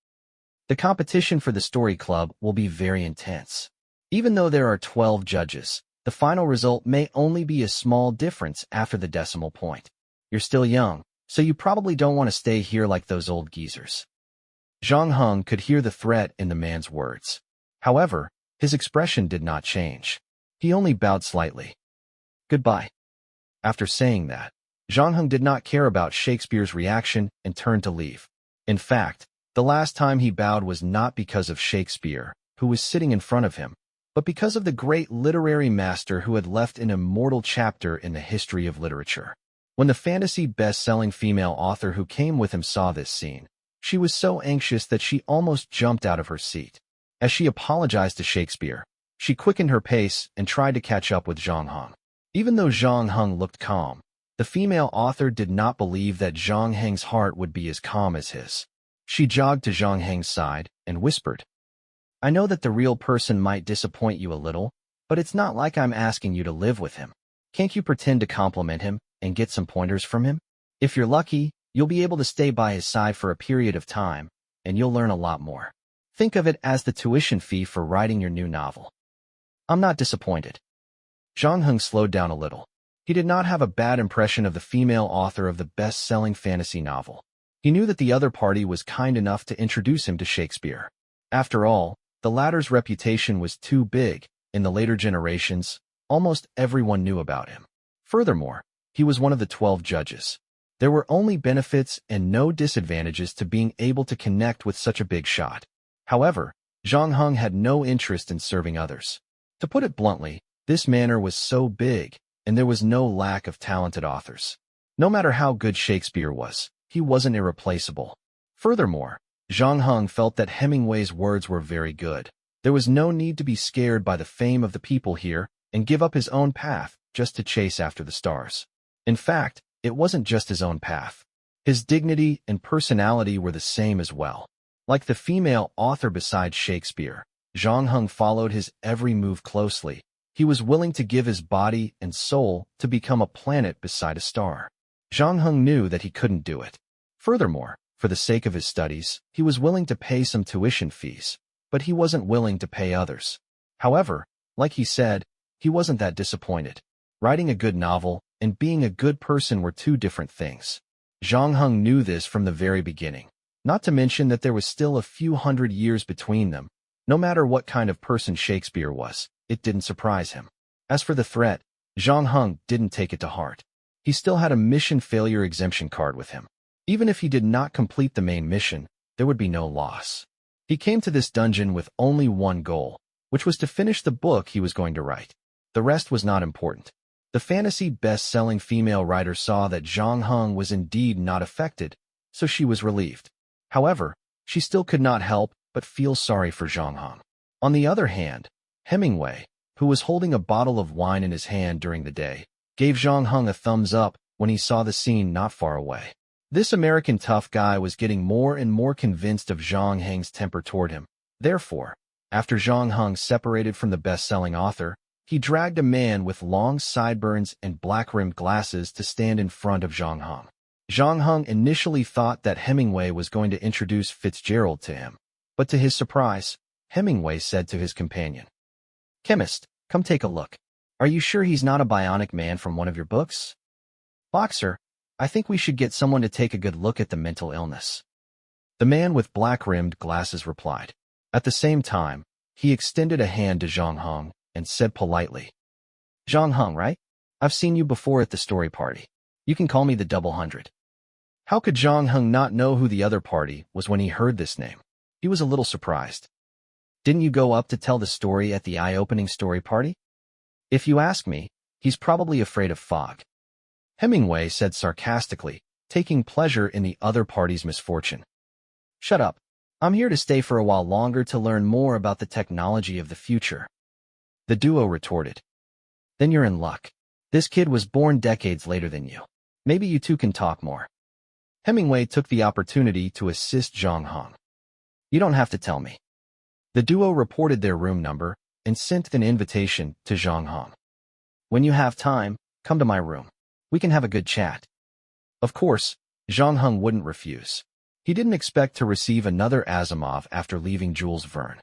The competition for the story club will be very intense. Even though there are 12 judges, the final result may only be a small difference after the decimal point. You're still young, so you probably don't want to stay here like those old geezers. Zhang Heng could hear the threat in the man's words. However, his expression did not change. He only bowed slightly. Goodbye. After saying that, Zhang Heng did not care about Shakespeare's reaction and turned to leave. In fact, the last time he bowed was not because of Shakespeare, who was sitting in front of him, but because of the great literary master who had left an immortal chapter in the history of literature. When the fantasy best-selling female author who came with him saw this scene, she was so anxious that she almost jumped out of her seat. As she apologized to Shakespeare, she quickened her pace and tried to catch up with Zhang Heng. Even though Zhang Heng looked calm, the female author did not believe that Zhang Heng's heart would be as calm as his. She jogged to Zhang Heng's side and whispered, I know that the real person might disappoint you a little, but it's not like I'm asking you to live with him. Can't you pretend to compliment him and get some pointers from him? If you're lucky, you'll be able to stay by his side for a period of time, and you'll learn a lot more. Think of it as the tuition fee for writing your new novel. I'm not disappointed. Zhang Heng slowed down a little. He did not have a bad impression of the female author of the best-selling fantasy novel. He knew that the other party was kind enough to introduce him to Shakespeare. After all, the latter's reputation was too big. In the later generations, almost everyone knew about him. Furthermore, he was one of the 12 judges. There were only benefits and no disadvantages to being able to connect with such a big shot. However, Zhang Heng had no interest in serving others. To put it bluntly, this manor was so big, and there was no lack of talented authors. No matter how good Shakespeare was, he wasn't irreplaceable. Furthermore, Zhang Heng felt that Hemingway's words were very good. There was no need to be scared by the fame of the people here and give up his own path just to chase after the stars. In fact, it wasn't just his own path. His dignity and personality were the same as well. Like the female author beside Shakespeare, Zhang Heng followed his every move closely. He was willing to give his body and soul to become a planet beside a star. Zhang Heng knew that he couldn't do it. Furthermore, for the sake of his studies, he was willing to pay some tuition fees, but he wasn't willing to pay others. However, like he said, he wasn't that disappointed. Writing a good novel and being a good person were two different things. Zhang Heng knew this from the very beginning. Not to mention that there was still a few hundred years between them. No matter what kind of person Shakespeare was, it didn't surprise him. As for the threat, Zhang Heng didn't take it to heart. He still had a mission failure exemption card with him. Even if he did not complete the main mission, there would be no loss. He came to this dungeon with only one goal, which was to finish the book he was going to write. The rest was not important. The fantasy best-selling female writer saw that Zhang Heng was indeed not affected, so she was relieved. However, she still could not help but feel sorry for Zhang Heng. On the other hand, Hemingway, who was holding a bottle of wine in his hand during the day, gave Zhang Heng a thumbs up when he saw the scene not far away. This American tough guy was getting more and more convinced of Zhang Heng's temper toward him. Therefore, after Zhang Heng separated from the best-selling author, he dragged a man with long sideburns and black-rimmed glasses to stand in front of Zhang Heng. Zhang Heng initially thought that Hemingway was going to introduce Fitzgerald to him, but to his surprise, Hemingway said to his companion, "Chemist, come take a look. Are you sure he's not a bionic man from one of your books? Boxer, I think we should get someone to take a good look at the mental illness." The man with black-rimmed glasses replied. At the same time, he extended a hand to Zhang Heng and said politely, "Zhang Heng, right? I've seen you before at the story party. You can call me the 00. How could Zhang Heng not know who the other party was when he heard this name? He was a little surprised. Didn't you go up to tell the story at the eye-opening story party? If you ask me, he's probably afraid of fog." Hemingway said sarcastically, taking pleasure in the other party's misfortune. "Shut up. I'm here to stay for a while longer to learn more about the technology of the future. The duo retorted. Then you're in luck. This kid was born decades later than you. Maybe you two can talk more. Hemingway took the opportunity to assist Zhang Hong. You don't have to tell me. The duo reported their room number and sent an invitation to Zhang Hong. When you have time, come to my room. We can have a good chat. Of course, Zhang Hong wouldn't refuse. He didn't expect to receive another Asimov after leaving Jules Verne.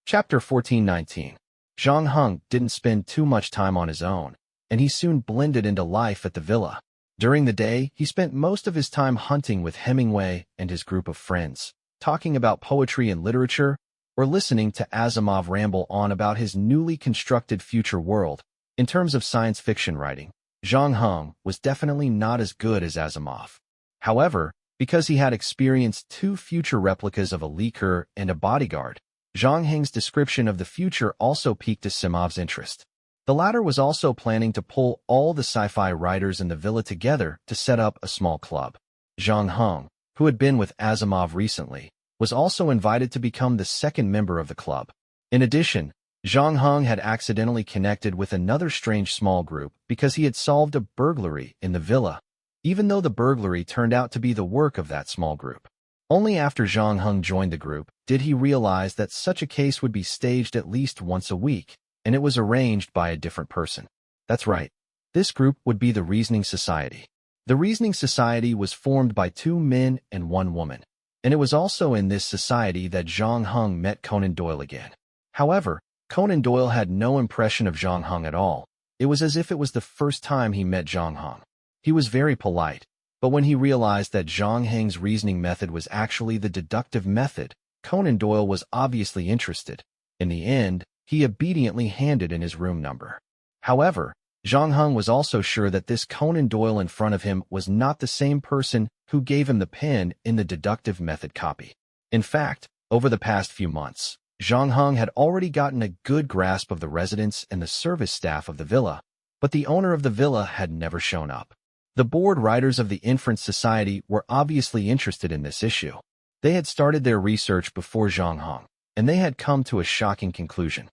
Chapter 1419. Zhang Hong didn't spend too much time on his own, and he soon blended into life at the villa. During the day, he spent most of his time hunting with Hemingway and his group of friends, talking about poetry and literature, or listening to Asimov ramble on about his newly constructed future world. In terms of science fiction writing, Zhang Hong was definitely not as good as Asimov. However, because he had experienced 2 future replicas of a leaker and a bodyguard, Zhang Hong's description of the future also piqued Asimov's interest. The latter was also planning to pull all the sci-fi writers in the villa together to set up a small club. Zhang Hong, who had been with Asimov recently, was also invited to become the second member of the club. In addition, Zhang Hong had accidentally connected with another strange small group because he had solved a burglary in the villa, even though the burglary turned out to be the work of that small group. Only after Zhang Hong joined the group did he realize that such a case would be staged at least once a week, and it was arranged by a different person. That's right. This group would be the Reasoning Society. The Reasoning Society was formed by 2 men and 1 woman, and it was also in this society that Zhang Hong met Conan Doyle again. However, Conan Doyle had no impression of Zhang Hong at all. It was as if it was the first time he met Zhang Hong. He was very polite, but when he realized that Zhang Hong's reasoning method was actually the deductive method, Conan Doyle was obviously interested. In the end, he obediently handed in his room number. However, Zhang Hong was also sure that this Conan Doyle in front of him was not the same person who gave him the pen in the deductive method copy. In fact, over the past few months, Zhang Hong had already gotten a good grasp of the residents and the service staff of the villa, but the owner of the villa had never shown up. The board writers of the Inference Society were obviously interested in this issue. They had started their research before Zhang Hong, and they had come to a shocking conclusion.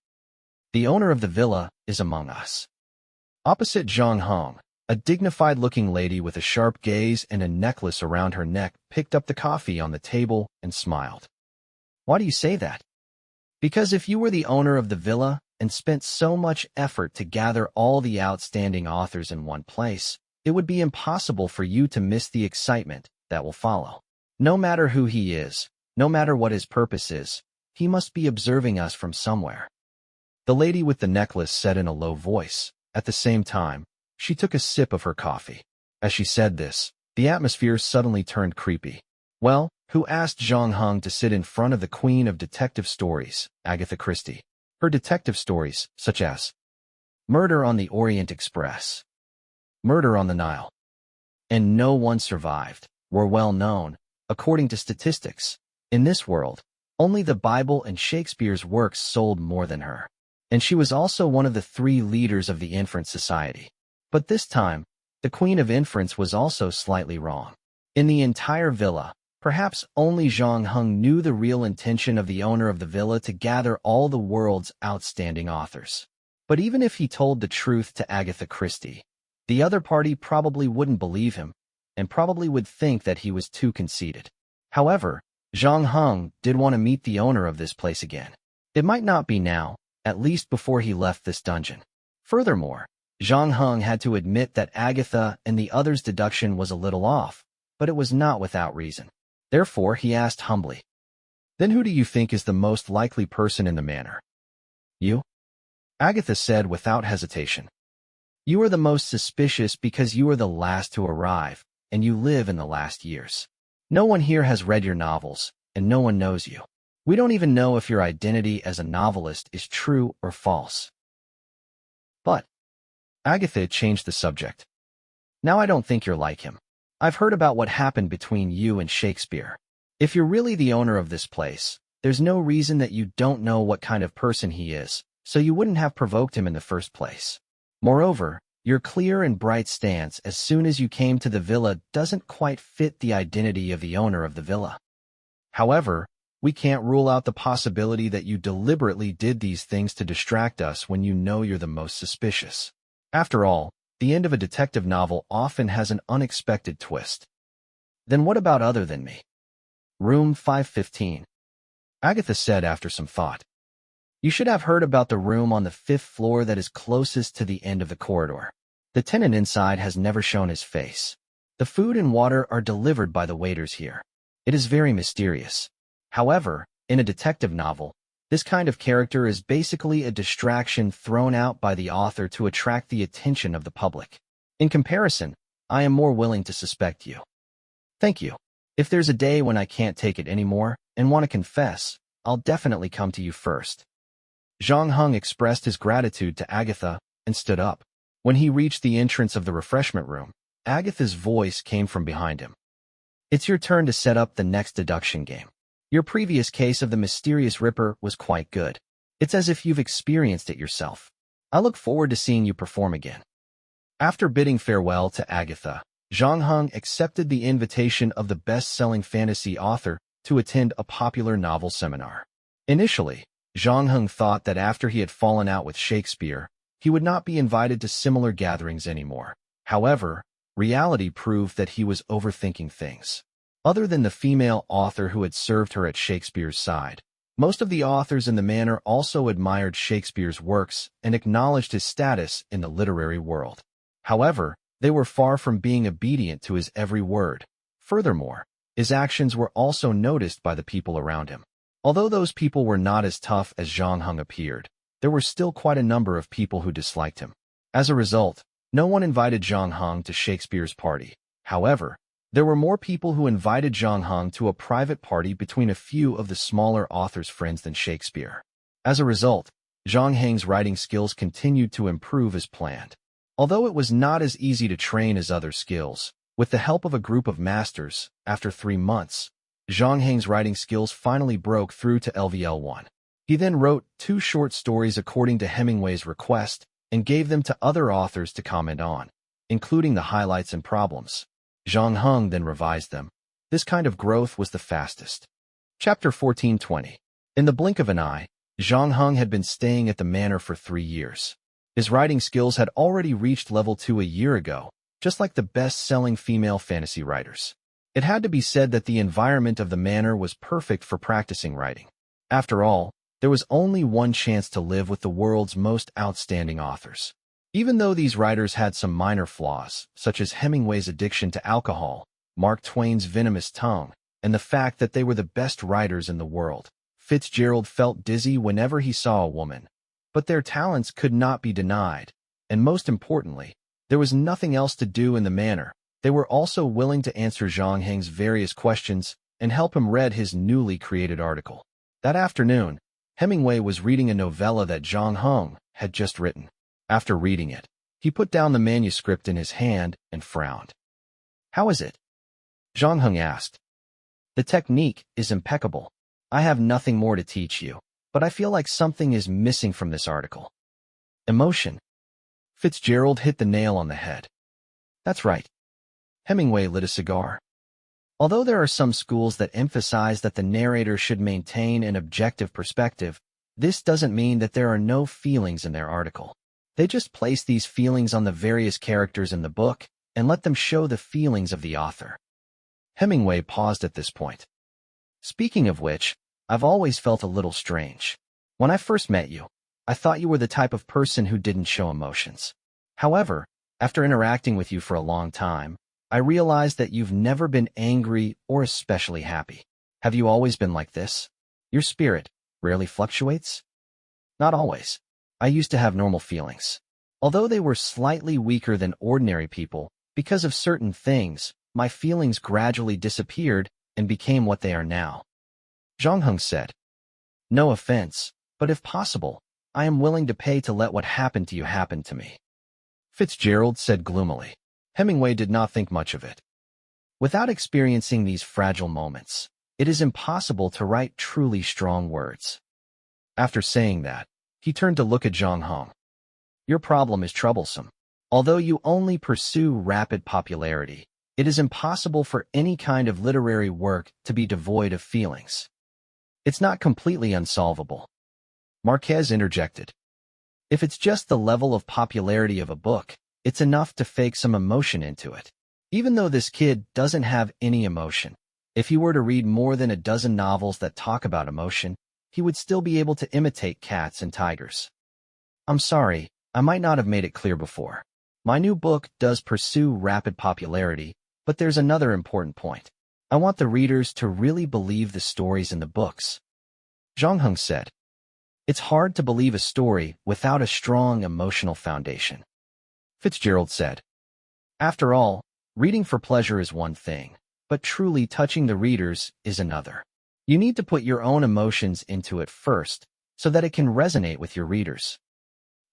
The owner of the villa is among us. Opposite Zhang Hong, a dignified-looking lady with a sharp gaze and a necklace around her neck picked up the coffee on the table and smiled. Why do you say that? Because if you were the owner of the villa and spent so much effort to gather all the outstanding authors in one place, it would be impossible for you to miss the excitement that will follow. No matter who he is, no matter what his purpose is, he must be observing us from somewhere. The lady with the necklace said in a low voice. At the same time, she took a sip of her coffee. As she said this, the atmosphere suddenly turned creepy. Well, who asked Zhang Hong to sit in front of the queen of detective stories, Agatha Christie? Her detective stories, such as Murder on the Orient Express, Murder on the Nile, and No One Survived, were well known, according to statistics. In this world, only the Bible and Shakespeare's works sold more than her. And she was also one of the 3 leaders of the Inference Society. But this time, the Queen of Inference was also slightly wrong. In the entire villa, perhaps only Zhang Hong knew the real intention of the owner of the villa to gather all the world's outstanding authors. But even if he told the truth to Agatha Christie, the other party probably wouldn't believe him, and probably would think that he was too conceited. However, Zhang Hong did want to meet the owner of this place again. It might not be now, at least before he left this dungeon. Furthermore, Zhang Hong had to admit that Agatha and the others' deduction was a little off, but it was not without reason. Therefore, he asked humbly, "Then who do you think is the most likely person in the manor?" "You?" Agatha said without hesitation. "You are the most suspicious because you are the last to arrive, and you live in the last years. No one here has read your novels, and no one knows you. We don't even know if your identity as a novelist is true or false." But Agatha changed the subject. "Now I don't think you're like him. I've heard about what happened between you and Shakespeare. If you're really the owner of this place, there's no reason that you don't know what kind of person he is, so you wouldn't have provoked him in the first place. Moreover, your clear and bright stance as soon as you came to the villa doesn't quite fit the identity of the owner of the villa." However, We can't rule out the possibility that you deliberately did these things to distract us when you know you're the most suspicious. After all, the end of a detective novel often has an unexpected twist. Then what about other than me? Room 515. Agatha said after some thought. You should have heard about the room on the 5th floor that is closest to the end of the corridor. The tenant inside has never shown his face. The food and water are delivered by the waiters here. It is very mysterious. However, in a detective novel, this kind of character is basically a distraction thrown out by the author to attract the attention of the public. In comparison, I am more willing to suspect you. Thank you. If there's a day when I can't take it anymore and want to confess, I'll definitely come to you first. Zhang Heng expressed his gratitude to Agatha and stood up. When he reached the entrance of the refreshment room, Agatha's voice came from behind him. It's your turn to set up the next deduction game. Your previous case of the mysterious Ripper was quite good. It's as if you've experienced it yourself. I look forward to seeing you perform again. After bidding farewell to Agatha, Zhang Heng accepted the invitation of the best-selling fantasy author to attend a popular novel seminar. Initially, Zhang Heng thought that after he had fallen out with Shakespeare, he would not be invited to similar gatherings anymore. However, reality proved that he was overthinking things. Other than the female author who had served her at Shakespeare's side, most of the authors in the manor also admired Shakespeare's works and acknowledged his status in the literary world. However, they were far from being obedient to his every word. Furthermore, his actions were also noticed by the people around him. Although those people were not as tough as Zhang Heng appeared, there were still quite a number of people who disliked him. As a result, no one invited Zhang Heng to Shakespeare's party. However, there were more people who invited Zhang Heng to a private party between a few of the smaller authors' friends than Shakespeare. As a result, Zhang Heng's writing skills continued to improve as planned. Although it was not as easy to train as other skills, with the help of a group of masters, after 3 months, Zhang Heng's writing skills finally broke through to LVL1. He then wrote 2 short stories according to Hemingway's request and gave them to other authors to comment on, including the highlights and problems. Zhang Heng then revised them. This kind of growth was the fastest. Chapter 1420. In the blink of an eye, Zhang Heng had been staying at the manor for 3 years. His writing skills had already reached level 2 a year ago, just like the best-selling female fantasy writers. It had to be said that the environment of the manor was perfect for practicing writing. After all, there was only one chance to live with the world's most outstanding authors. Even though these writers had some minor flaws, such as Hemingway's addiction to alcohol, Mark Twain's venomous tongue, and the fact that they were the best writers in the world, Fitzgerald felt dizzy whenever he saw a woman. But their talents could not be denied, and most importantly, there was nothing else to do in the manor. They were also willing to answer Zhang Heng's various questions and help him read his newly created article. That afternoon, Hemingway was reading a novella that Zhang Heng had just written. After reading it, he put down the manuscript in his hand and frowned. How is it? Zhang Heng asked. The technique is impeccable. I have nothing more to teach you, but I feel like something is missing from this article. Emotion. Fitzgerald hit the nail on the head. That's right. Hemingway lit a cigar. Although there are some schools that emphasize that the narrator should maintain an objective perspective, this doesn't mean that there are no feelings in their article. They just place these feelings on the various characters in the book and let them show the feelings of the author. Hemingway paused at this point. Speaking of which, I've always felt a little strange. When I first met you, I thought you were the type of person who didn't show emotions. However, after interacting with you for a long time, I realized that you've never been angry or especially happy. Have you always been like this? Your spirit rarely fluctuates? Not always. I used to have normal feelings. Although they were slightly weaker than ordinary people, because of certain things, my feelings gradually disappeared and became what they are now. Zhang Heng said, No offense, but if possible, I am willing to pay to let what happened to you happen to me. Fitzgerald said gloomily. Hemingway did not think much of it. Without experiencing these fragile moments, it is impossible to write truly strong words. After saying that, he turned to look at Zhang Heng. Your problem is troublesome. Although you only pursue rapid popularity, it is impossible for any kind of literary work to be devoid of feelings. It's not completely unsolvable. Marquez interjected. If it's just the level of popularity of a book, it's enough to fake some emotion into it. Even though this kid doesn't have any emotion, if he were to read more than a dozen novels that talk about emotion, he would still be able to imitate cats and tigers. I'm sorry, I might not have made it clear before. My new book does pursue rapid popularity, but there's another important point. I want the readers to really believe the stories in the books. Zhang Heng said. It's hard to believe a story without a strong emotional foundation. Fitzgerald said. After all, reading for pleasure is one thing, but truly touching the readers is another. You need to put your own emotions into it first, so that it can resonate with your readers.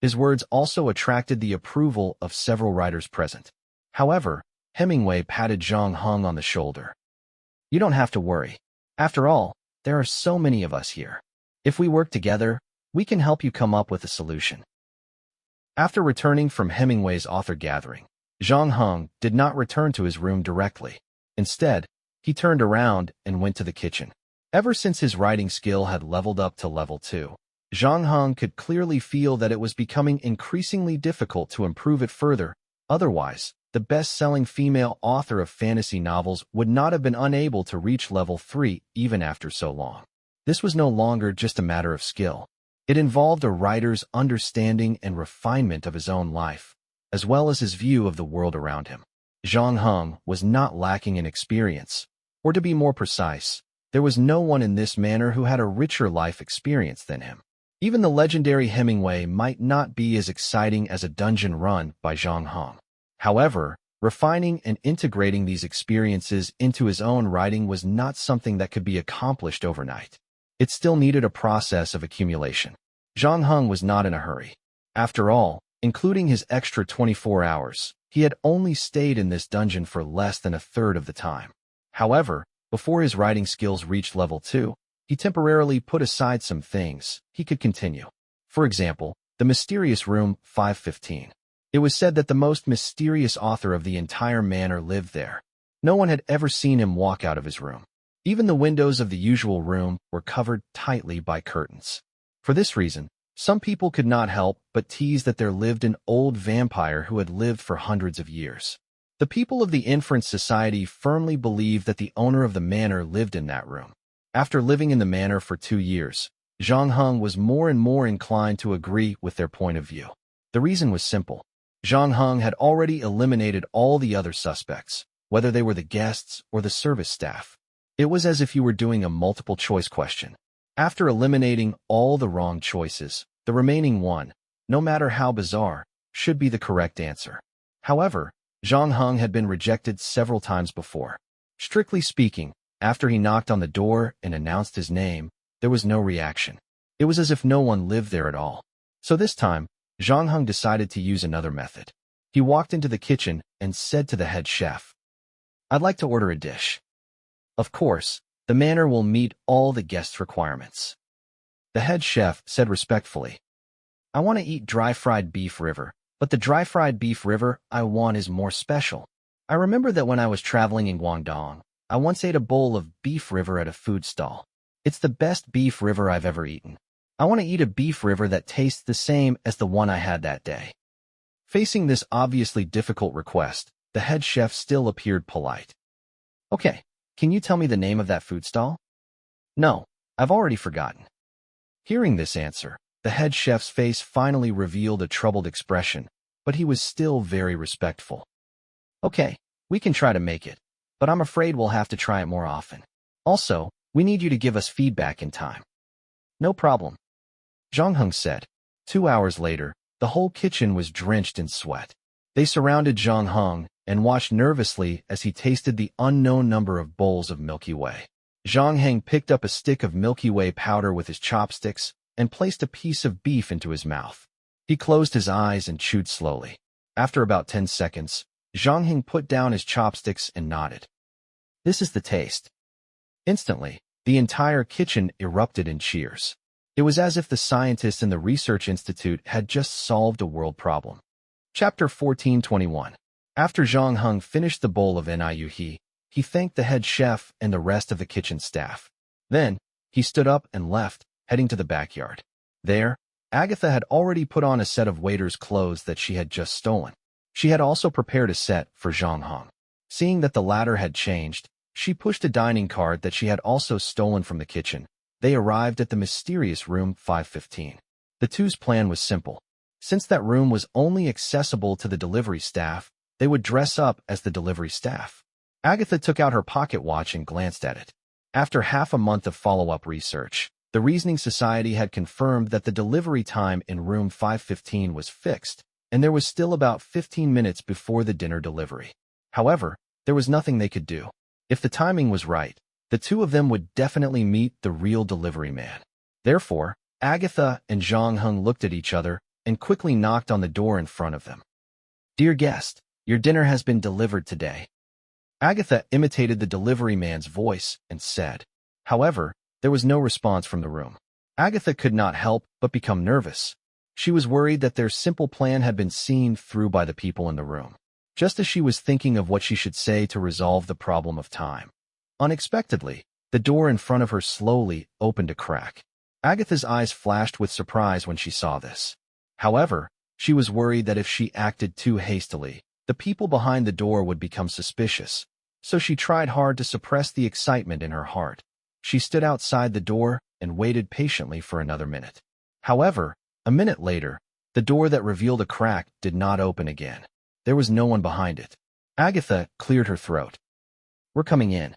His words also attracted the approval of several writers present. However, Hemingway patted Zhang Heng on the shoulder. You don't have to worry. After all, there are so many of us here. If we work together, we can help you come up with a solution. After returning from Hemingway's author gathering, Zhang Heng did not return to his room directly. Instead, he turned around and went to the kitchen. Ever since his writing skill had leveled up to level 2, Zhang Heng could clearly feel that it was becoming increasingly difficult to improve it further. Otherwise, the best-selling female author of fantasy novels would not have been unable to reach level 3 even after so long. This was no longer just a matter of skill. It involved a writer's understanding and refinement of his own life, as well as his view of the world around him. Zhang Heng was not lacking in experience, or to be more precise, there was no one in this manner who had a richer life experience than him. Even the legendary Hemingway might not be as exciting as a dungeon run by Zhang Heng. However, refining and integrating these experiences into his own writing was not something that could be accomplished overnight. It still needed a process of accumulation. Zhang Heng was not in a hurry. After all, including his extra 24 hours, he had only stayed in this dungeon for less than a third of the time. However, before his writing skills reached level 2, he temporarily put aside some things he could continue. For example, the mysterious room 515. It was said that the most mysterious author of the entire manor lived there. No one had ever seen him walk out of his room. Even the windows of the usual room were covered tightly by curtains. For this reason, some people could not help but tease that there lived an old vampire who had lived for hundreds of years. The people of the Inference Society firmly believed that the owner of the manor lived in that room. After living in the manor for 2 years, Zhang Heng was more and more inclined to agree with their point of view. The reason was simple. Zhang Heng had already eliminated all the other suspects, whether they were the guests or the service staff. It was as if you were doing a multiple-choice question. After eliminating all the wrong choices, the remaining one, no matter how bizarre, should be the correct answer. However, Zhang Heng had been rejected several times before. Strictly speaking, after he knocked on the door and announced his name, there was no reaction. It was as if no one lived there at all. So this time, Zhang Heng decided to use another method. He walked into the kitchen and said to the head chef, "I'd like to order a dish." Of course, the manor will meet all the guests' requirements. The head chef said respectfully, "I want to eat dry-fried beef river, but the dry-fried beef river I want is more special. I remember that when I was traveling in Guangdong, I once ate a bowl of beef river at a food stall. It's the best beef river I've ever eaten. I want to eat a beef river that tastes the same as the one I had that day." Facing this obviously difficult request, the head chef still appeared polite. "Okay, can you tell me the name of that food stall?" "No, I've already forgotten." Hearing this answer, the head chef's face finally revealed a troubled expression, but he was still very respectful. "Okay, we can try to make it, but I'm afraid we'll have to try it more often. Also, we need you to give us feedback in time." "No problem," Zhang Heng said. 2 hours later, the whole kitchen was drenched in sweat. They surrounded Zhang Heng and watched nervously as he tasted the unknown number of bowls of Milky Way. Zhang Heng picked up a stick of Milky Way powder with his chopsticks and placed a piece of beef into his mouth. He closed his eyes and chewed slowly. After about 10 seconds, Zhang Heng put down his chopsticks and nodded. "This is the taste." Instantly, the entire kitchen erupted in cheers. It was as if the scientists in the research institute had just solved a world problem. Chapter 14:21. After Zhang Heng finished the bowl of niuhe, he thanked the head chef and the rest of the kitchen staff. Then, He stood up and left, heading to the backyard. There, Agatha had already put on a set of waiter's clothes that she had just stolen. She had also prepared a set for Zhang Heng. Seeing that the latter had changed, she pushed a dining cart that she had also stolen from the kitchen. They arrived at the mysterious room 515. The two's plan was simple. Since that room was only accessible to the delivery staff, they would dress up as the delivery staff. Agatha took out her pocket watch and glanced at it. After half a month of follow-up research, the Reasoning Society had confirmed that the delivery time in room 515 was fixed, and there was still about 15 minutes before the dinner delivery. However, there was nothing they could do. If the timing was right, the two of them would definitely meet the real delivery man. Therefore, Agatha and Zhang Heng looked at each other and quickly knocked on the door in front of them. "Dear guest, your dinner has been delivered today." Agatha imitated the delivery man's voice and said. However, there was no response from the room. Agatha could not help but become nervous. She was worried that their simple plan had been seen through by the people in the room. Just as she was thinking of what she should say to resolve the problem of time, unexpectedly, the door in front of her slowly opened a crack. Agatha's eyes flashed with surprise when she saw this. However, she was worried that if she acted too hastily, the people behind the door would become suspicious, so she tried hard to suppress the excitement in her heart. She stood outside the door and waited patiently for another minute. However, a minute later, the door that revealed a crack did not open again. There was no one behind it. Agatha cleared her throat. "We're coming in."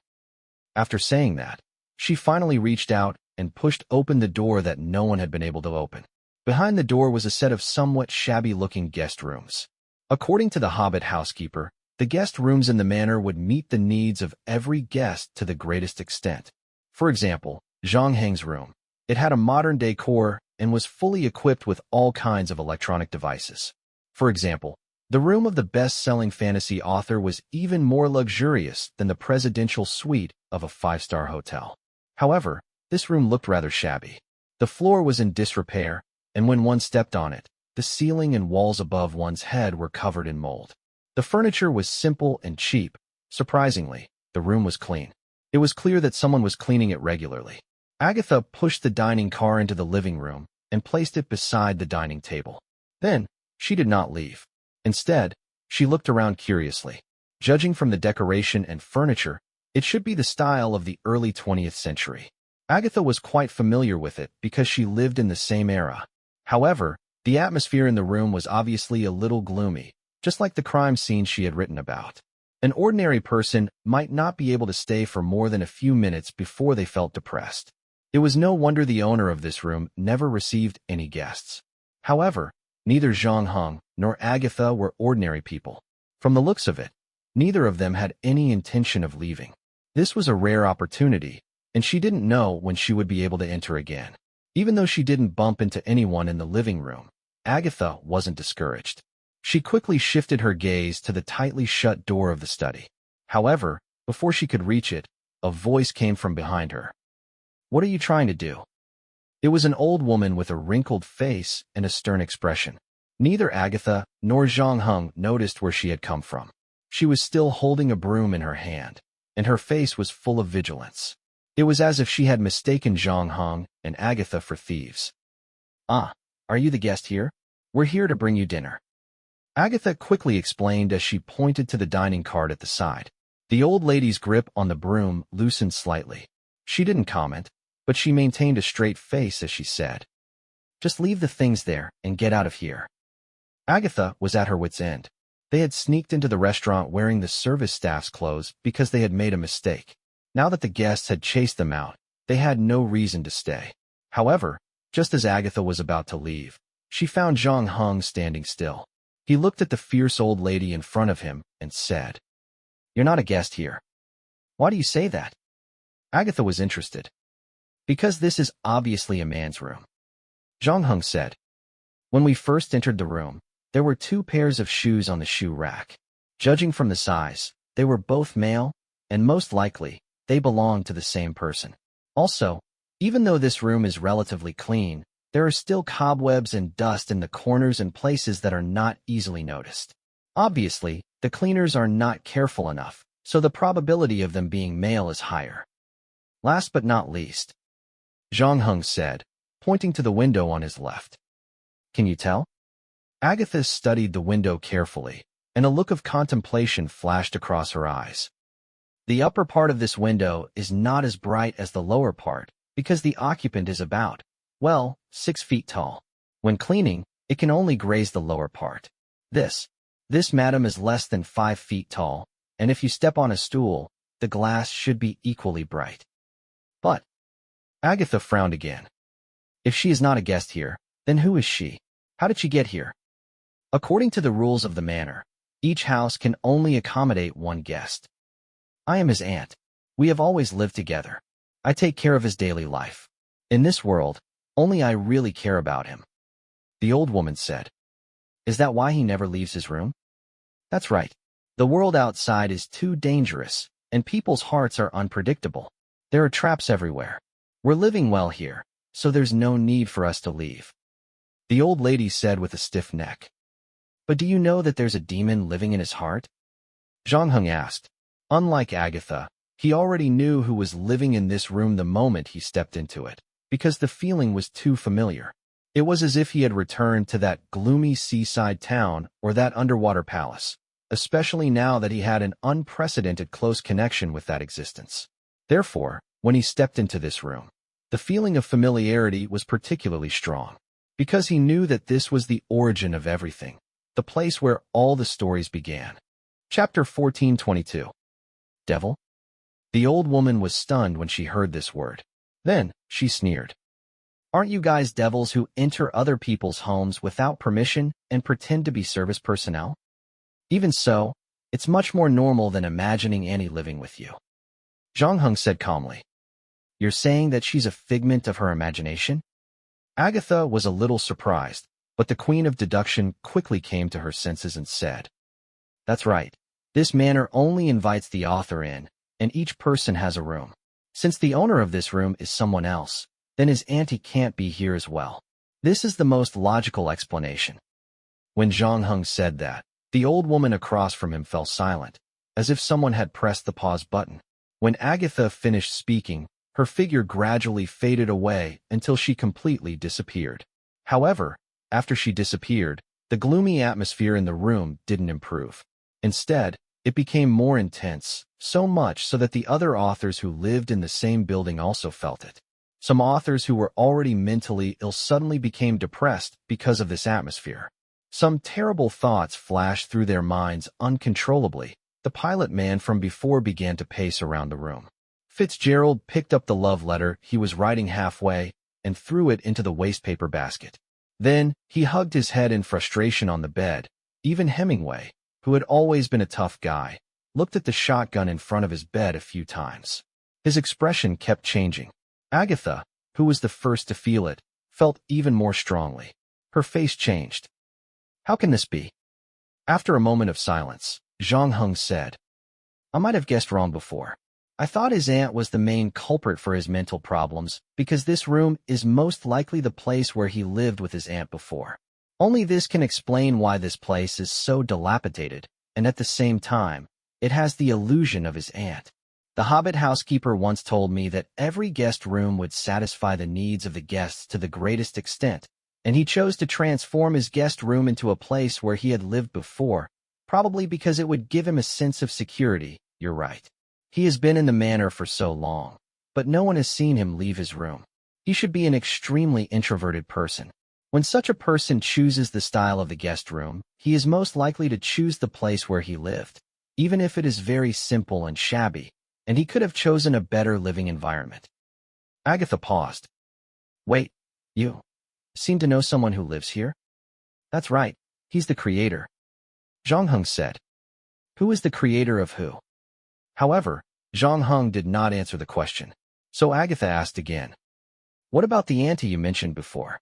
After saying that, she finally reached out and pushed open the door that no one had been able to open. Behind the door was a set of somewhat shabby-looking guest rooms. According to the Hobbit housekeeper, the guest rooms in the manor would meet the needs of every guest to the greatest extent. For example, Zhang Heng's room. It had a modern decor and was fully equipped with all kinds of electronic devices. For example, the room of the best-selling fantasy author was even more luxurious than the presidential suite of a five-star hotel. However, this room looked rather shabby. The floor was in disrepair, and when one stepped on it, the ceiling and walls above one's head were covered in mold. The furniture was simple and cheap. Surprisingly, the room was clean. It was clear that someone was cleaning it regularly. Agatha pushed the dining car into the living room and placed it beside the dining table. Then, she did not leave. Instead, she looked around curiously. Judging from the decoration and furniture, it should be the style of the early 20th century. Agatha was quite familiar with it because she lived in the same era. However, the atmosphere in the room was obviously a little gloomy, just like the crime scene she had written about. An ordinary person might not be able to stay for more than a few minutes before they felt depressed. It was no wonder the owner of this room never received any guests. However, neither Zhang Heng nor Agatha were ordinary people. From the looks of it, neither of them had any intention of leaving. This was a rare opportunity, and she didn't know when she would be able to enter again. Even though she didn't bump into anyone in the living room, Agatha wasn't discouraged. She quickly shifted her gaze to the tightly shut door of the study. However, before she could reach it, a voice came from behind her. "What are you trying to do?" It was an old woman with a wrinkled face and a stern expression. Neither Agatha nor Zhang Heng noticed where she had come from. She was still holding a broom in her hand, and her face was full of vigilance. It was as if she had mistaken Zhang Heng and Agatha for thieves. "Ah, are you the guest here? We're here to bring you dinner." Agatha quickly explained as she pointed to the dining cart at the side. The old lady's grip on the broom loosened slightly. She didn't comment, but she maintained a straight face as she said, "Just leave the things there and get out of here." Agatha was at her wit's end. They had sneaked into the restaurant wearing the service staff's clothes because they had made a mistake. Now that the guests had chased them out, they had no reason to stay. However, just as Agatha was about to leave, she found Zhang Heng standing still. He looked at the fierce old lady in front of him and said, "You're not a guest here." "Why do you say that?" Agatha was interested. "Because this is obviously a man's room," Zhang Heng said. "When we first entered the room, there were 2 pairs of shoes on the shoe rack. Judging from the size, they were both male, and most likely, they belonged to the same person. Also, even though this room is relatively clean, there are still cobwebs and dust in the corners and places that are not easily noticed. Obviously, the cleaners are not careful enough, so the probability of them being male is higher. Last but not least, Zhang Heng said, pointing to the window on his left. Can you tell? Agatha studied the window carefully, and a look of contemplation flashed across her eyes. The upper part of this window is not as bright as the lower part, because the occupant is about, well, 6 feet tall. When cleaning, it can only graze the lower part. This, madam, is less than 5 feet tall, and if you step on a stool, the glass should be equally bright. But, Agatha frowned again. If she is not a guest here, then who is she? How did she get here? According to the rules of the manor, each house can only accommodate one guest. I am his aunt. We have always lived together. I take care of his daily life. In this world, only I really care about him. The old woman said. Is that why he never leaves his room? That's right. The world outside is too dangerous, and people's hearts are unpredictable. There are traps everywhere. We're living well here, so there's no need for us to leave. The old lady said with a stiff neck. But do you know that there's a demon living in his heart? Zhang Heng asked. Unlike Agatha, he already knew who was living in this room the moment he stepped into it, because the feeling was too familiar. It was as if he had returned to that gloomy seaside town or that underwater palace, especially now that he had an unprecedented close connection with that existence. Therefore, when he stepped into this room, the feeling of familiarity was particularly strong, because he knew that this was the origin of everything, the place where all the stories began. Chapter 14:22. Devil? The old woman was stunned when she heard this word. Then, she sneered. Aren't you guys devils who enter other people's homes without permission and pretend to be service personnel? Even so, it's much more normal than imagining Annie living with you. Zhang Heng said calmly. You're saying that she's a figment of her imagination? Agatha was a little surprised, but the queen of deduction quickly came to her senses and said, That's right. This manor only invites the author in, and each person has a room. Since the owner of this room is someone else, then his auntie can't be here as well. This is the most logical explanation. When Zhang Heng said that, the old woman across from him fell silent, as if someone had pressed the pause button. When Agatha finished speaking, her figure gradually faded away until she completely disappeared. However, after she disappeared, the gloomy atmosphere in the room didn't improve. Instead, it became more intense, so much so that the other authors who lived in the same building also felt it. Some authors who were already mentally ill suddenly became depressed because of this atmosphere. Some terrible thoughts flashed through their minds uncontrollably. The pilot man from before began to pace around the room. Fitzgerald picked up the love letter he was writing halfway and threw it into the wastepaper basket. Then, he hugged his head in frustration on the bed. Even Hemingway, who had always been a tough guy, looked at the shotgun in front of his bed a few times. His expression kept changing. Agatha, who was the first to feel it, felt even more strongly. Her face changed. How can this be? After a moment of silence, Zhang Heng said, I might have guessed wrong before. I thought his aunt was the main culprit for his mental problems because this room is most likely the place where he lived with his aunt before. Only this can explain why this place is so dilapidated, and at the same time, it has the illusion of his aunt. The Hobbit housekeeper once told me that every guest room would satisfy the needs of the guests to the greatest extent, and he chose to transform his guest room into a place where he had lived before, probably because it would give him a sense of security. You're right. He has been in the manor for so long, but no one has seen him leave his room. He should be an extremely introverted person. When such a person chooses the style of the guest room, he is most likely to choose the place where he lived, even if it is very simple and shabby, and he could have chosen a better living environment. Agatha paused. Wait, you seem to know someone who lives here? That's right, he's the creator. Zhang Heng said. Who is the creator of who? However, Zhang Heng did not answer the question, so Agatha asked again. What about the auntie you mentioned before?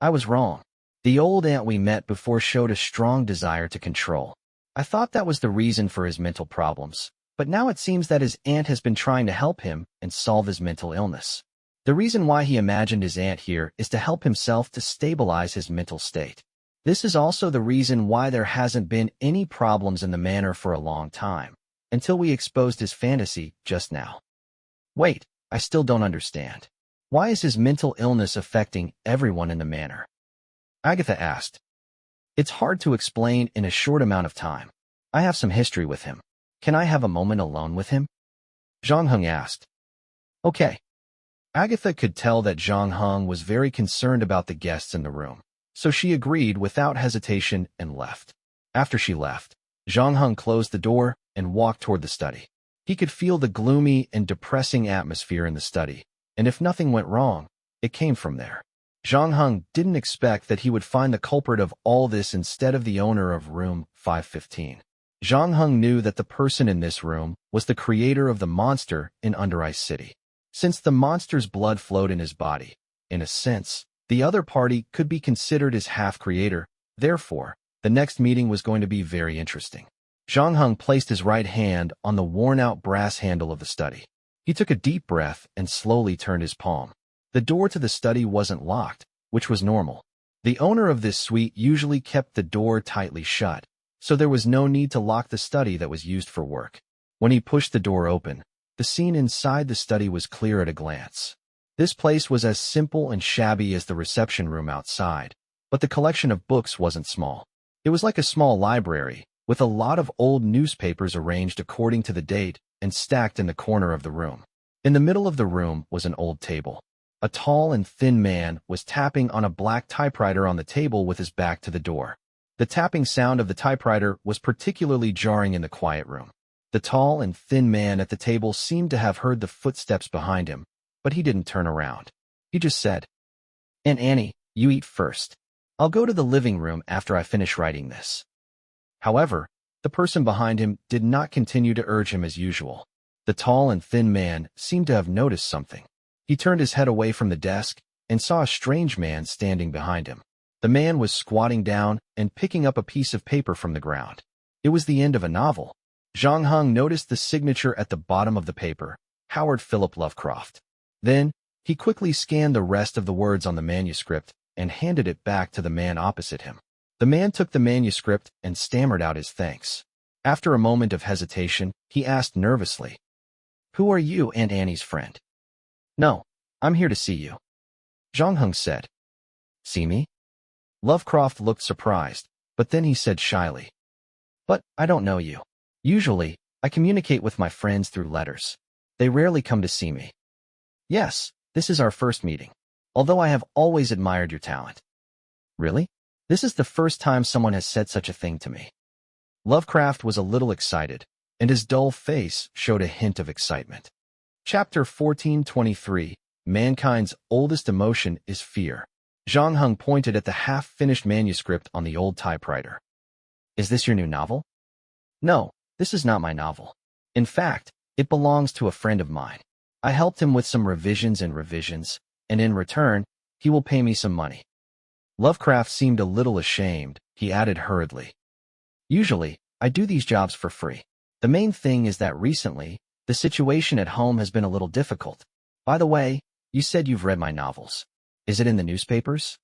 I was wrong. The old aunt we met before showed a strong desire to control. I thought that was the reason for his mental problems, but now it seems that his aunt has been trying to help him and solve his mental illness. The reason why he imagined his aunt here is to help himself to stabilize his mental state. This is also the reason why there hasn't been any problems in the manor for a long time, until we exposed his fantasy just now. Wait, I still don't understand. Why is his mental illness affecting everyone in the manor? Agatha asked. It's hard to explain in a short amount of time. I have some history with him. Can I have a moment alone with him? Zhang Heng asked. Okay. Agatha could tell that Zhang Heng was very concerned about the guests in the room, so she agreed without hesitation and left. After she left, Zhang Heng closed the door and walked toward the study. He could feel the gloomy and depressing atmosphere in the study, and if nothing went wrong, it came from there. Zhang Heng didn't expect that he would find the culprit of all this instead of the owner of room 515. Zhang Heng knew that the person in this room was the creator of the monster in Under Ice City. Since the monster's blood flowed in his body, in a sense, the other party could be considered his half-creator. Therefore, the next meeting was going to be very interesting. Zhang Heng placed his right hand on the worn-out brass handle of the study. He took a deep breath and slowly turned his palm. The door to the study wasn't locked, which was normal. The owner of this suite usually kept the door tightly shut, so there was no need to lock the study that was used for work. When he pushed the door open, the scene inside the study was clear at a glance. This place was as simple and shabby as the reception room outside, but the collection of books wasn't small. It was like a small library, with a lot of old newspapers arranged according to the date and stacked in the corner of the room. In the middle of the room was an old table. A tall and thin man was tapping on a black typewriter on the table with his back to the door. The tapping sound of the typewriter was particularly jarring in the quiet room. The tall and thin man at the table seemed to have heard the footsteps behind him, but he didn't turn around. He just said, "Aunt Annie, you eat first. I'll go to the living room after I finish writing this." However, the person behind him did not continue to urge him as usual. The tall and thin man seemed to have noticed something. He turned his head away from the desk and saw a strange man standing behind him. The man was squatting down and picking up a piece of paper from the ground. It was the end of a novel. Zhang Heng noticed the signature at the bottom of the paper, Howard Philip Lovecraft. Then, he quickly scanned the rest of the words on the manuscript and handed it back to the man opposite him. The man took the manuscript and stammered out his thanks. After a moment of hesitation, he asked nervously, "Who are you, Aunt Annie's friend?" "No, I'm here to see you," Zhang Heng said. "See me?" Lovecraft looked surprised, but then he said shyly, "But I don't know you. Usually, I communicate with my friends through letters. They rarely come to see me." "Yes, this is our first meeting, although I have always admired your talent." "Really? This is the first time someone has said such a thing to me." Lovecraft was a little excited, and his dull face showed a hint of excitement. Chapter 1423, Mankind's Oldest Emotion is Fear. Zhang Heng pointed at the half-finished manuscript on the old typewriter. "Is this your new novel?" "No, this is not my novel. In fact, it belongs to a friend of mine. I helped him with some revisions, and in return, he will pay me some money." Lovecraft seemed a little ashamed. He added hurriedly, "Usually, I do these jobs for free. The main thing is that recently, the situation at home has been a little difficult. By the way, you said you've read my novels. Is it in the newspapers?"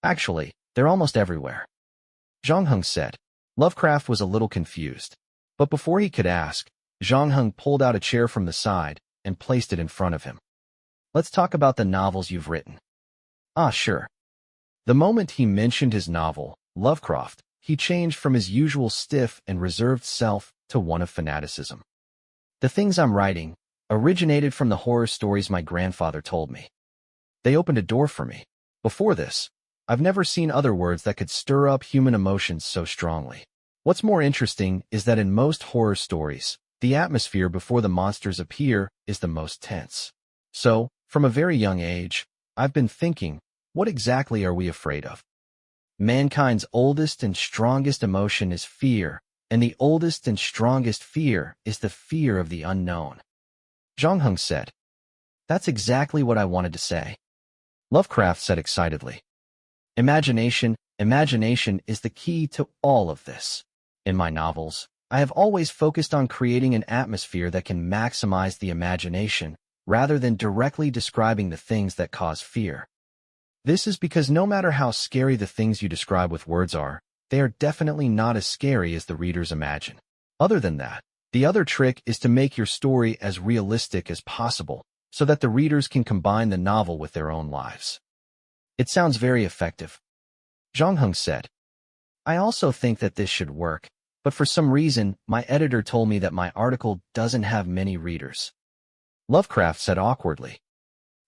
"Actually, they're almost everywhere," Zhang Heng said. Lovecraft was a little confused, but before he could ask, Zhang Heng pulled out a chair from the side and placed it in front of him. "Let's talk about the novels you've written." "Ah, sure." The moment he mentioned his novel, Lovecraft, he changed from his usual stiff and reserved self to one of fanaticism. "The things I'm writing originated from the horror stories my grandfather told me. They opened a door for me. Before this, I've never seen other words that could stir up human emotions so strongly. What's more interesting is that in most horror stories, the atmosphere before the monsters appear is the most tense. So, from a very young age, I've been thinking, what exactly are we afraid of? Mankind's oldest and strongest emotion is fear, and the oldest and strongest fear is the fear of the unknown," Zhang Heng said. "That's exactly what I wanted to say," Lovecraft said excitedly. Imagination is the key to all of this. In my novels, I have always focused on creating an atmosphere that can maximize the imagination, rather than directly describing the things that cause fear. This is because no matter how scary the things you describe with words are, they are definitely not as scary as the readers imagine. Other than that, the other trick is to make your story as realistic as possible, so that the readers can combine the novel with their own lives. It sounds very effective, Zhang Heng said. I also think that this should work, but for some reason, my editor told me that my article doesn't have many readers. Lovecraft said awkwardly.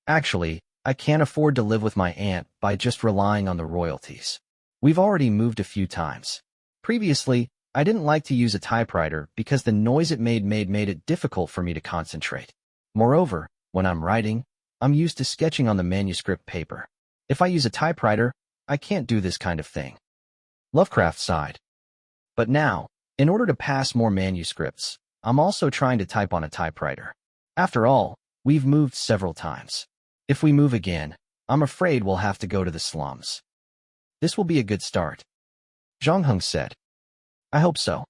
Actually, I can't afford to live with my aunt by just relying on the royalties. We've already moved a few times. Previously, I didn't like to use a typewriter because the noise it made it difficult for me to concentrate. Moreover, when I'm writing, I'm used to sketching on the manuscript paper. If I use a typewriter, I can't do this kind of thing. Lovecraft sighed. But now, in order to pass more manuscripts, I'm also trying to type on a typewriter. After all, we've moved several times. If we move again, I'm afraid we'll have to go to the slums. This will be a good start, Zhang Heng said. I hope so.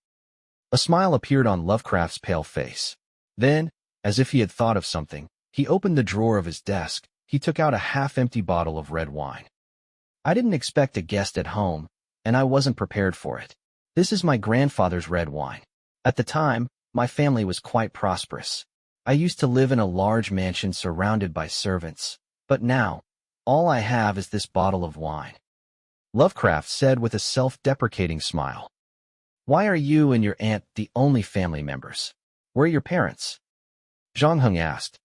A smile appeared on Lovecraft's pale face. Then, as if he had thought of something, he opened the drawer of his desk. He took out a half-empty bottle of red wine. I didn't expect a guest at home, and I wasn't prepared for it. This is my grandfather's red wine. At the time, my family was quite prosperous. I used to live in a large mansion surrounded by servants, but now, all I have is this bottle of wine. Lovecraft said with a self-deprecating smile. Why are you and your aunt the only family members? Where are your parents? Zhang Heng asked.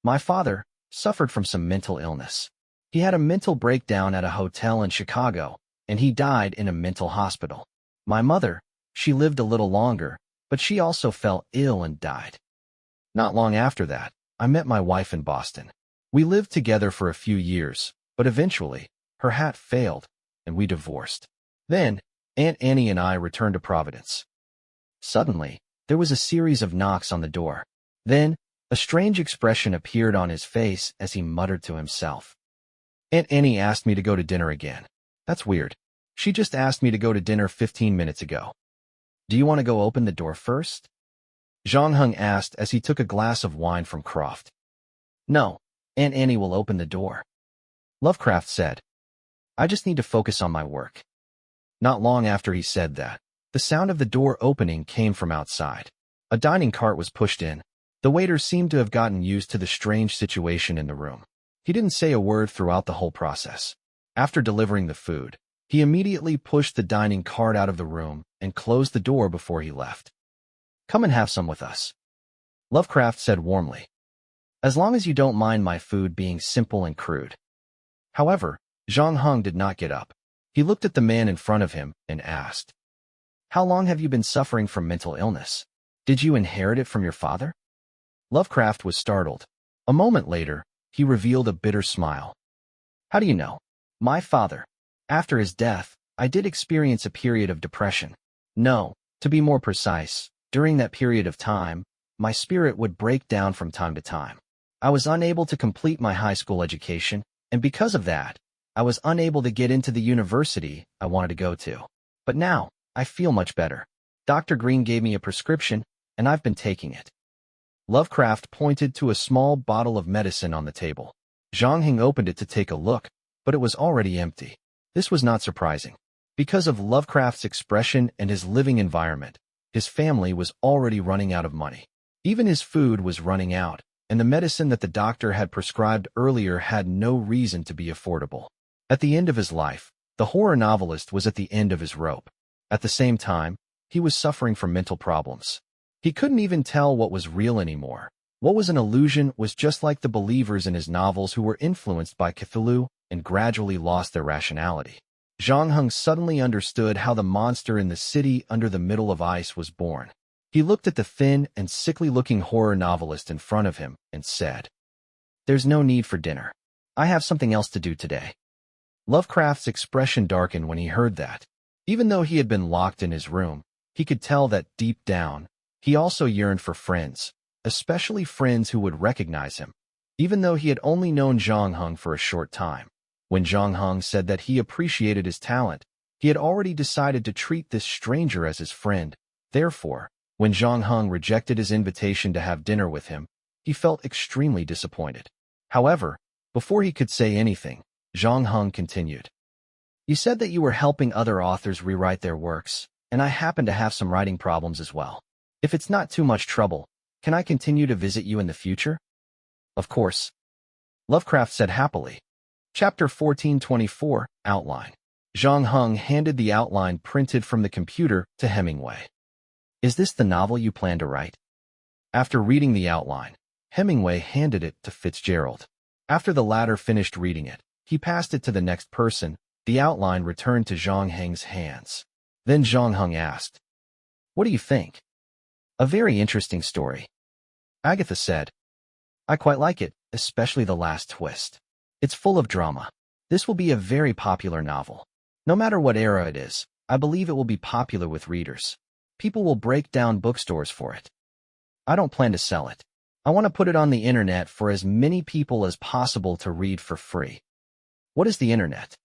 My father suffered from some mental illness. He had a mental breakdown at a hotel in Chicago, and he died in a mental hospital. My mother, she lived a little longer, but she also fell ill and died. Not long after that, I met my wife in Boston. We lived together for a few years, but eventually, her hat failed, and we divorced. Then, Aunt Annie and I returned to Providence. Suddenly, there was a series of knocks on the door. Then, a strange expression appeared on his face as he muttered to himself. Aunt Annie asked me to go to dinner again. That's weird. She just asked me to go to dinner 15 minutes ago. Do you want to go open the door first? Zhang Heng asked as he took a glass of wine from Croft. No, Aunt Annie will open the door. Lovecraft said. I just need to focus on my work. Not long after he said that, the sound of the door opening came from outside. A dining cart was pushed in. The waiter seemed to have gotten used to the strange situation in the room. He didn't say a word throughout the whole process. After delivering the food, he immediately pushed the dining cart out of the room and closed the door before he left. Come and have some with us, Lovecraft said warmly. As long as you don't mind my food being simple and crude. However, Zhang Heng did not get up. He looked at the man in front of him and asked, How long have you been suffering from mental illness? Did you inherit it from your father? Lovecraft was startled. A moment later, he revealed a bitter smile. How do you know? My father. After his death, I did experience a period of depression. No, to be more precise, during that period of time, my spirit would break down from time to time. I was unable to complete my high school education, and because of that, I was unable to get into the university I wanted to go to. But now, I feel much better. Dr. Green gave me a prescription, and I've been taking it. Lovecraft pointed to a small bottle of medicine on the table. Zhang Heng opened it to take a look, but it was already empty. This was not surprising. Because of Lovecraft's expression and his living environment, his family was already running out of money. Even his food was running out, and the medicine that the doctor had prescribed earlier had no reason to be affordable. At the end of his life, the horror novelist was at the end of his rope. At the same time, he was suffering from mental problems. He couldn't even tell what was real anymore. What was an illusion was just like the believers in his novels who were influenced by Cthulhu and gradually lost their rationality. Zhang Heng suddenly understood how the monster in the city under the middle of ice was born. He looked at the thin and sickly-looking horror novelist in front of him and said, There's no need for dinner. I have something else to do today. Lovecraft's expression darkened when he heard that. Even though he had been locked in his room, he could tell that deep down, he also yearned for friends, especially friends who would recognize him. Even though he had only known Zhang Heng for a short time, when Zhang Heng said that he appreciated his talent, he had already decided to treat this stranger as his friend. Therefore, when Zhang Heng rejected his invitation to have dinner with him, he felt extremely disappointed. However, before he could say anything, Zhang Heng continued. You said that you were helping other authors rewrite their works, and I happen to have some writing problems as well. If it's not too much trouble, can I continue to visit you in the future? Of course, Lovecraft said happily. Chapter 1424, Outline. Zhang Heng handed the outline printed from the computer to Hemingway. Is this the novel you plan to write? After reading the outline, Hemingway handed it to Fitzgerald. After the latter finished reading it, he passed it to the next person. The outline returned to Zhang Heng's hands. Then Zhang Heng asked, "What do you think?" "A very interesting story," Agatha said. "I quite like it, especially the last twist. It's full of drama. This will be a very popular novel. No matter what era it is, I believe it will be popular with readers. People will break down bookstores for it. I don't plan to sell it. I want to put it on the internet for as many people as possible to read for free." "What is the internet?"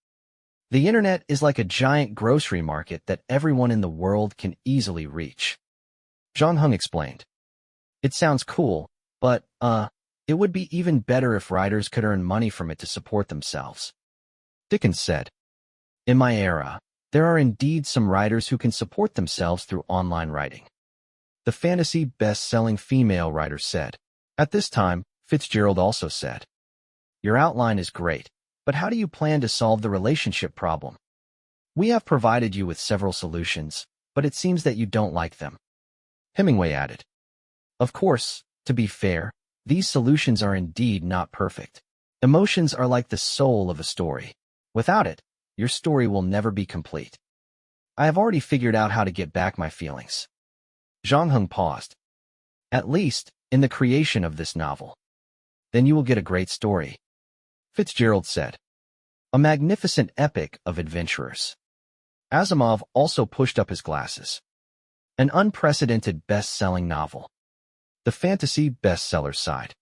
"The internet is like a giant grocery market that everyone in the world can easily reach," Zhang Heng explained. "It sounds cool, but, it would be even better if writers could earn money from it to support themselves," Dickens said. "In my era, there are indeed some writers who can support themselves through online writing," the fantasy best-selling female writer said. At this time, Fitzgerald also said, "Your outline is great, but how do you plan to solve the relationship problem? We have provided you with several solutions, but it seems that you don't like them." Hemingway added, "Of course, to be fair, these solutions are indeed not perfect. Emotions are like the soul of a story. Without it, your story will never be complete. I have already figured out how to get back my feelings." Zhang Heng paused. "At least, in the creation of this novel. Then you will get a great story," Fitzgerald said. "A magnificent epic of adventurers." Asimov also pushed up his glasses. "An unprecedented best-selling novel." The fantasy bestseller sighed.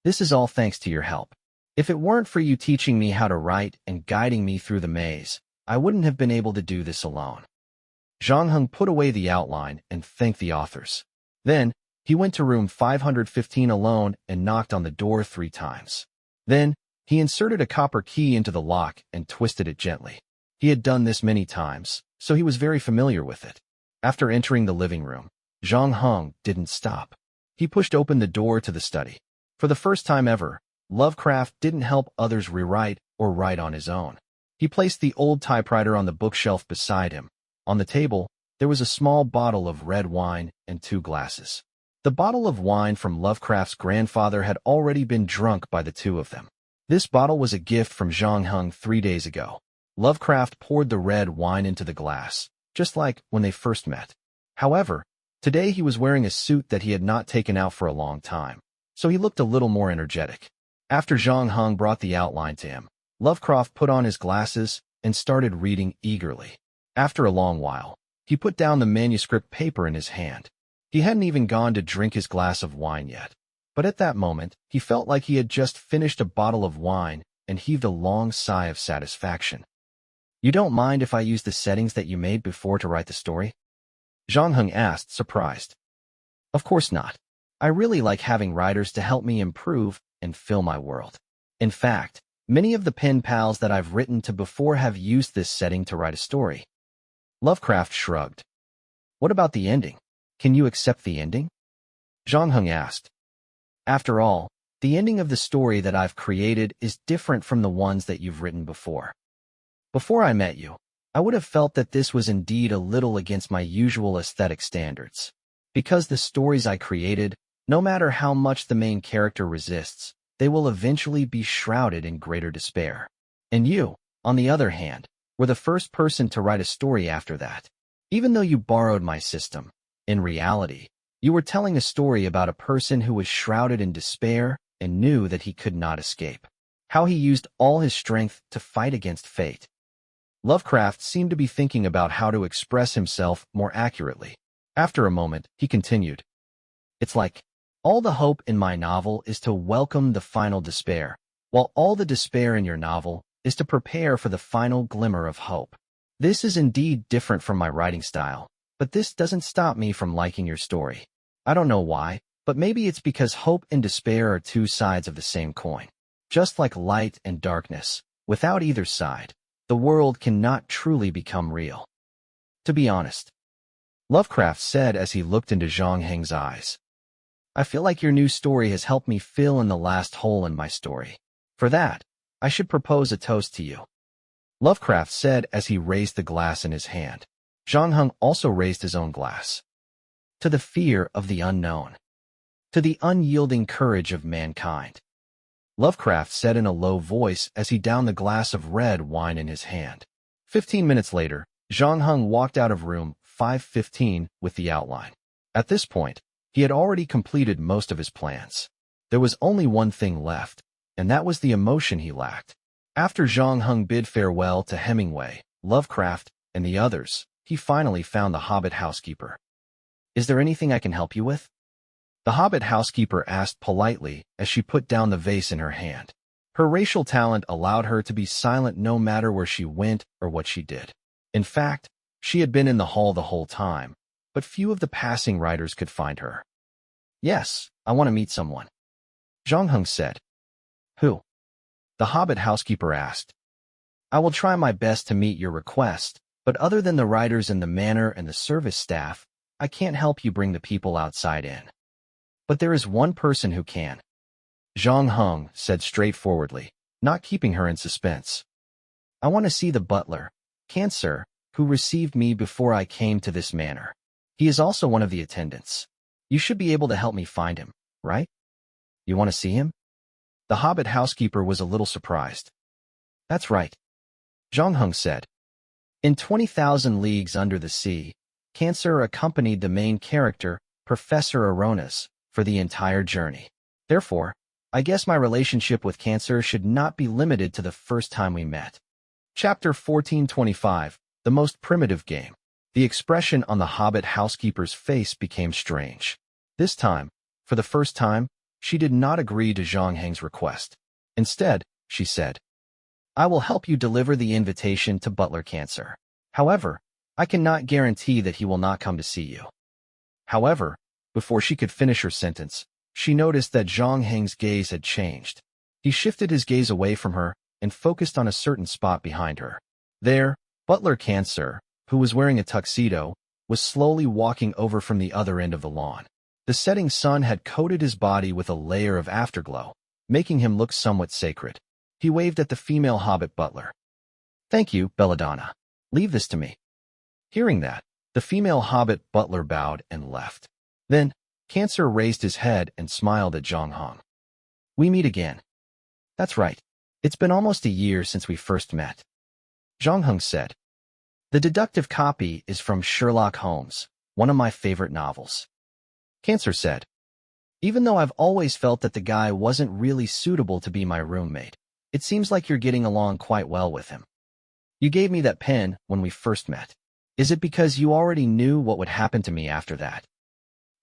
"This is all thanks to your help. If it weren't for you teaching me how to write and guiding me through the maze, I wouldn't have been able to do this alone." Zhang Heng put away the outline and thanked the authors. Then, he went to room 515 alone and knocked on the door 3 times. Then, he inserted a copper key into the lock and twisted it gently. He had done this many times, so he was very familiar with it. After entering the living room, Zhang Heng didn't stop. He pushed open the door to the study. For the first time ever, Lovecraft didn't help others rewrite or write on his own. He placed the old typewriter on the bookshelf beside him. On the table, there was a small bottle of red wine and 2 glasses. The bottle of wine from Lovecraft's grandfather had already been drunk by the 2 of them. This bottle was a gift from Zhang Heng 3 days ago. Lovecraft poured the red wine into the glass, just like when they first met. However, today he was wearing a suit that he had not taken out for a long time, so he looked a little more energetic. After Zhang Heng brought the outline to him, Lovecraft put on his glasses and started reading eagerly. After a long while, he put down the manuscript paper in his hand. He hadn't even gone to drink his glass of wine yet. But at that moment, he felt like he had just finished a bottle of wine and heaved a long sigh of satisfaction. "You don't mind if I use the settings that you made before to write the story?" Zhang Heng asked, surprised. "Of course not. I really like having writers to help me improve and fill my world. In fact, many of the pen pals that I've written to before have used this setting to write a story." Lovecraft shrugged. "What about the ending? Can you accept the ending?" Zhang Heng asked. "After all, the ending of the story that I've created is different from the ones that you've written before. Before I met you, I would have felt that this was indeed a little against my usual aesthetic standards. Because the stories I created, no matter how much the main character resists, they will eventually be shrouded in greater despair. And you, on the other hand, were the first person to write a story after that. Even though you borrowed my system, in reality, you were telling a story about a person who was shrouded in despair and knew that he could not escape. How he used all his strength to fight against fate." Lovecraft seemed to be thinking about how to express himself more accurately. After a moment, he continued, "It's like, all the hope in my novel is to welcome the final despair, while all the despair in your novel is to prepare for the final glimmer of hope. This is indeed different from my writing style, but this doesn't stop me from liking your story. I don't know why, but maybe it's because hope and despair are 2 sides of the same coin. Just like light and darkness, without either side, the world cannot truly become real." "To be honest," Lovecraft said as he looked into Zhang Heng's eyes, I feel like your new story has helped me fill in the last hole in my story. For that, I should propose a toast to you. Lovecraft said as he raised the glass in his hand. Zhang Heng also raised his own glass. To the fear of the unknown. To the unyielding courage of mankind. Lovecraft said in a low voice as he downed the glass of red wine in his hand. 15 minutes later, Zhang Heng walked out of room 515 with the outline. At this point, he had already completed most of his plans. There was only one thing left, and that was the emotion he lacked. After Zhang Heng bid farewell to Hemingway, Lovecraft, and the others, he finally found the Hobbit housekeeper. Is there anything I can help you with? The Hobbit housekeeper asked politely as she put down the vase in her hand. Her racial talent allowed her to be silent no matter where she went or what she did. In fact, she had been in the hall the whole time, but few of the passing riders could find her. Yes, I want to meet someone. Zhang Heng said. Who? The Hobbit housekeeper asked. I will try my best to meet your request, but other than the riders in the manor and the service staff, I can't help you bring the people outside in. But there is one person who can. Zhang Heng said straightforwardly, not keeping her in suspense. I want to see the butler, Cancer, who received me before I came to this manor. He is also one of the attendants. You should be able to help me find him, right? You want to see him? The Hobbit housekeeper was a little surprised. That's right. Zhang Heng said. In 20,000 Leagues Under the Sea, Cancer accompanied the main character, Professor Aronas, for the entire journey. Therefore, I guess my relationship with Cancer should not be limited to the first time we met. Chapter 1425, The Most Primitive Game. The expression on the Hobbit housekeeper's face became strange. This time, for the first time, she did not agree to Zhang Heng's request. Instead, she said, I will help you deliver the invitation to Butler Cancer. However, I cannot guarantee that he will not come to see you. However, before she could finish her sentence, she noticed that Zhang Heng's gaze had changed. He shifted his gaze away from her and focused on a certain spot behind her. There, Butler Cancer, who was wearing a tuxedo, was slowly walking over from the other end of the lawn. The setting sun had coated his body with a layer of afterglow, making him look somewhat sacred. He waved at the female hobbit butler. Thank you, Belladonna. Leave this to me. Hearing that, the female hobbit butler bowed and left. Then, Cancer raised his head and smiled at Zhang Heng. We meet again. That's right. It's been almost a year since we first met. Zhang Heng said. The deductive copy is from Sherlock Holmes, one of my favorite novels. Cancer said. Even though I've always felt that the guy wasn't really suitable to be my roommate, it seems like you're getting along quite well with him. You gave me that pen when we first met. Is it because you already knew what would happen to me after that?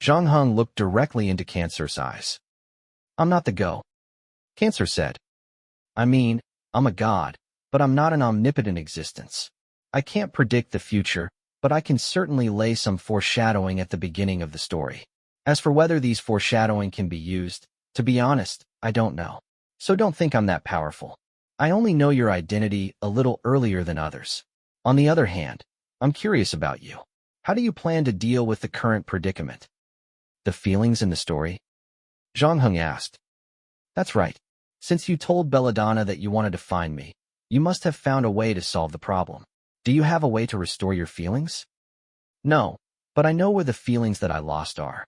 Zhang Heng looked directly into Cancer's eyes. I'm not the go. Cancer said. I mean, I'm a god, but I'm not an omnipotent existence. I can't predict the future, but I can certainly lay some foreshadowing at the beginning of the story. As for whether these foreshadowing can be used, to be honest, I don't know. So don't think I'm that powerful. I only know your identity a little earlier than others. On the other hand, I'm curious about you. How do you plan to deal with the current predicament? The feelings in the story? Zhang Heng asked. That's right. Since you told Belladonna that you wanted to find me, you must have found a way to solve the problem. Do you have a way to restore your feelings? No, but I know where the feelings that I lost are.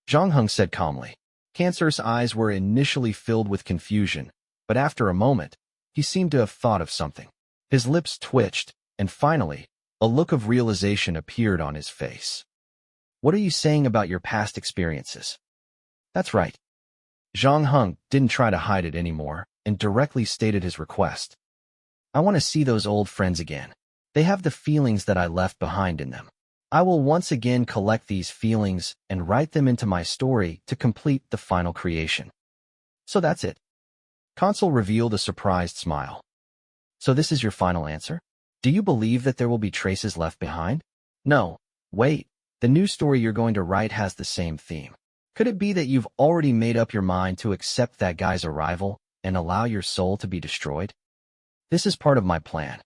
Zhang Heng said calmly. Cancer's eyes were initially filled with confusion, but after a moment, he seemed to have thought of something. His lips twitched, and finally, a look of realization appeared on his face. What are you saying about your past experiences? That's right. Zhang Heng didn't try to hide it anymore and directly stated his request. I want to see those old friends again. They have the feelings that I left behind in them. I will once again collect these feelings and write them into my story to complete the final creation. So that's it. Consul revealed a surprised smile. So this is your final answer? Do you believe that there will be traces left behind? No, wait. The new story you're going to write has the same theme. Could it be that you've already made up your mind to accept that guy's arrival and allow your soul to be destroyed? This is part of my plan.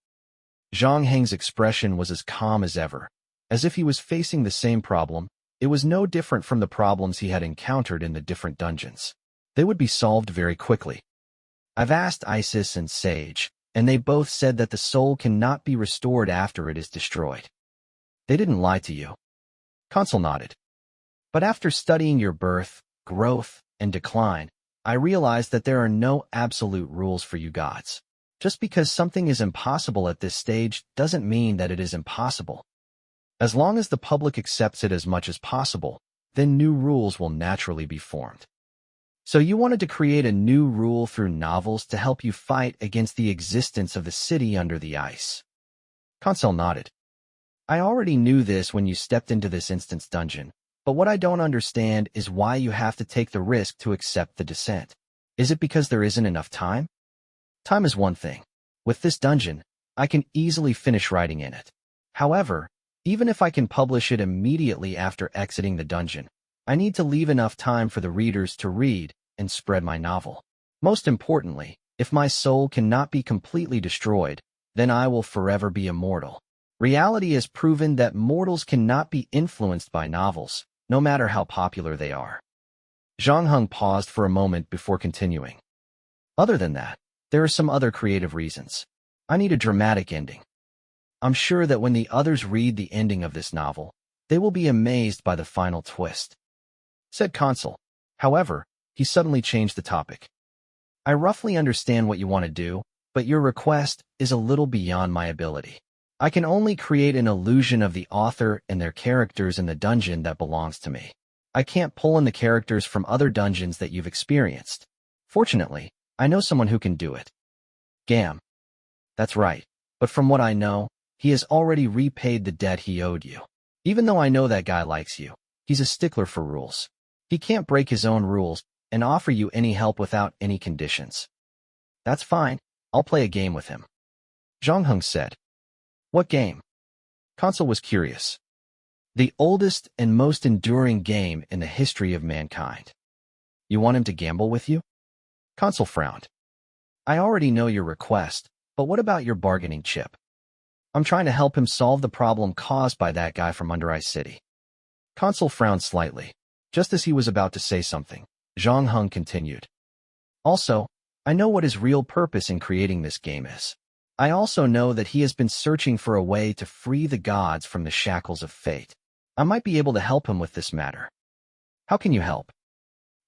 Zhang Heng's expression was as calm as ever, as if he was facing the same problem, It was no different from the problems he had encountered in the different dungeons. They would be solved very quickly. I've asked Isis and Sage, and they both said that the soul cannot be restored after it is destroyed. They didn't lie to you. Consul nodded. But after studying your birth, growth, and decline, I realized that there are no absolute rules for you gods. Just because something is impossible at this stage doesn't mean that it is impossible. As long as the public accepts it as much as possible, then new rules will naturally be formed. So you wanted to create a new rule through novels to help you fight against the existence of the city under the ice. Consul nodded. I already knew this when you stepped into this instance dungeon, but what I don't understand is why you have to take the risk to accept the descent. Is it because there isn't enough time? Time is one thing. With this dungeon, I can easily finish writing in it. However, even if I can publish it immediately after exiting the dungeon, I need to leave enough time for the readers to read and spread my novel. Most importantly, if my soul cannot be completely destroyed, then I will forever be immortal. Reality has proven that mortals cannot be influenced by novels, no matter how popular they are. Zhang Heng paused for a moment before continuing. Other than that, there are some other creative reasons. I need a dramatic ending. I'm sure that when the others read the ending of this novel, they will be amazed by the final twist, said Consul. However, he suddenly changed the topic. I roughly understand what you want to do, but your request is a little beyond my ability. I can only create an illusion of the author and their characters in the dungeon that belongs to me. I can't pull in the characters from other dungeons that you've experienced. Fortunately, I know someone who can do it. Gam. That's right, but from what I know, he has already repaid the debt he owed you. Even though I know that guy likes you, he's a stickler for rules. He can't break his own rules and offer you any help without any conditions. That's fine, I'll play a game with him. Zhang Heng said. What game? Consul was curious. The oldest and most enduring game in the history of mankind. You want him to gamble with you? Consul frowned. I already know your request, but what about your bargaining chip? I'm trying to help him solve the problem caused by that guy from Under Ice City. Consul frowned slightly. Just as he was about to say something, Zhang Heng continued. Also, I know what his real purpose in creating this game is. I also know that he has been searching for a way to free the gods from the shackles of fate. I might be able to help him with this matter. How can you help?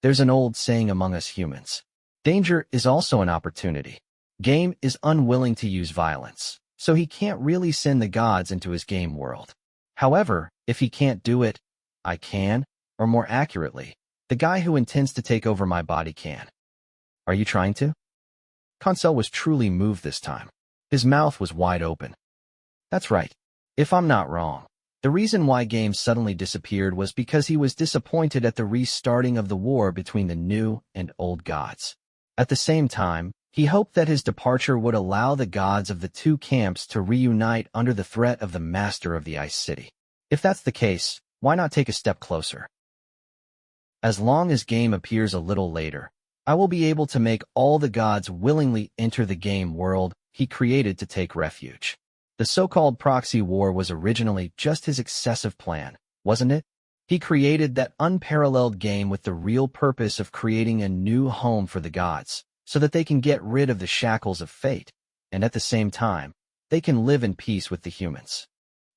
There's an old saying among us humans. Danger is also an opportunity. Game is unwilling to use violence, so he can't really send the gods into his game world. However, if he can't do it, I can, or more accurately, the guy who intends to take over my body can. Are you trying to? Consul was truly moved this time. His mouth was wide open. That's right. If I'm not wrong, the reason why Game suddenly disappeared was because he was disappointed at the restarting of the war between the new and old gods. At the same time, he hoped that his departure would allow the gods of the two camps to reunite under the threat of the master of the Ice City. If that's the case, why not take a step closer? As long as Game appears a little later, I will be able to make all the gods willingly enter the game world he created to take refuge. The so-called proxy war was originally just his excessive plan, wasn't it? He created that unparalleled game with the real purpose of creating a new home for the gods, so that they can get rid of the shackles of fate, and at the same time, they can live in peace with the humans.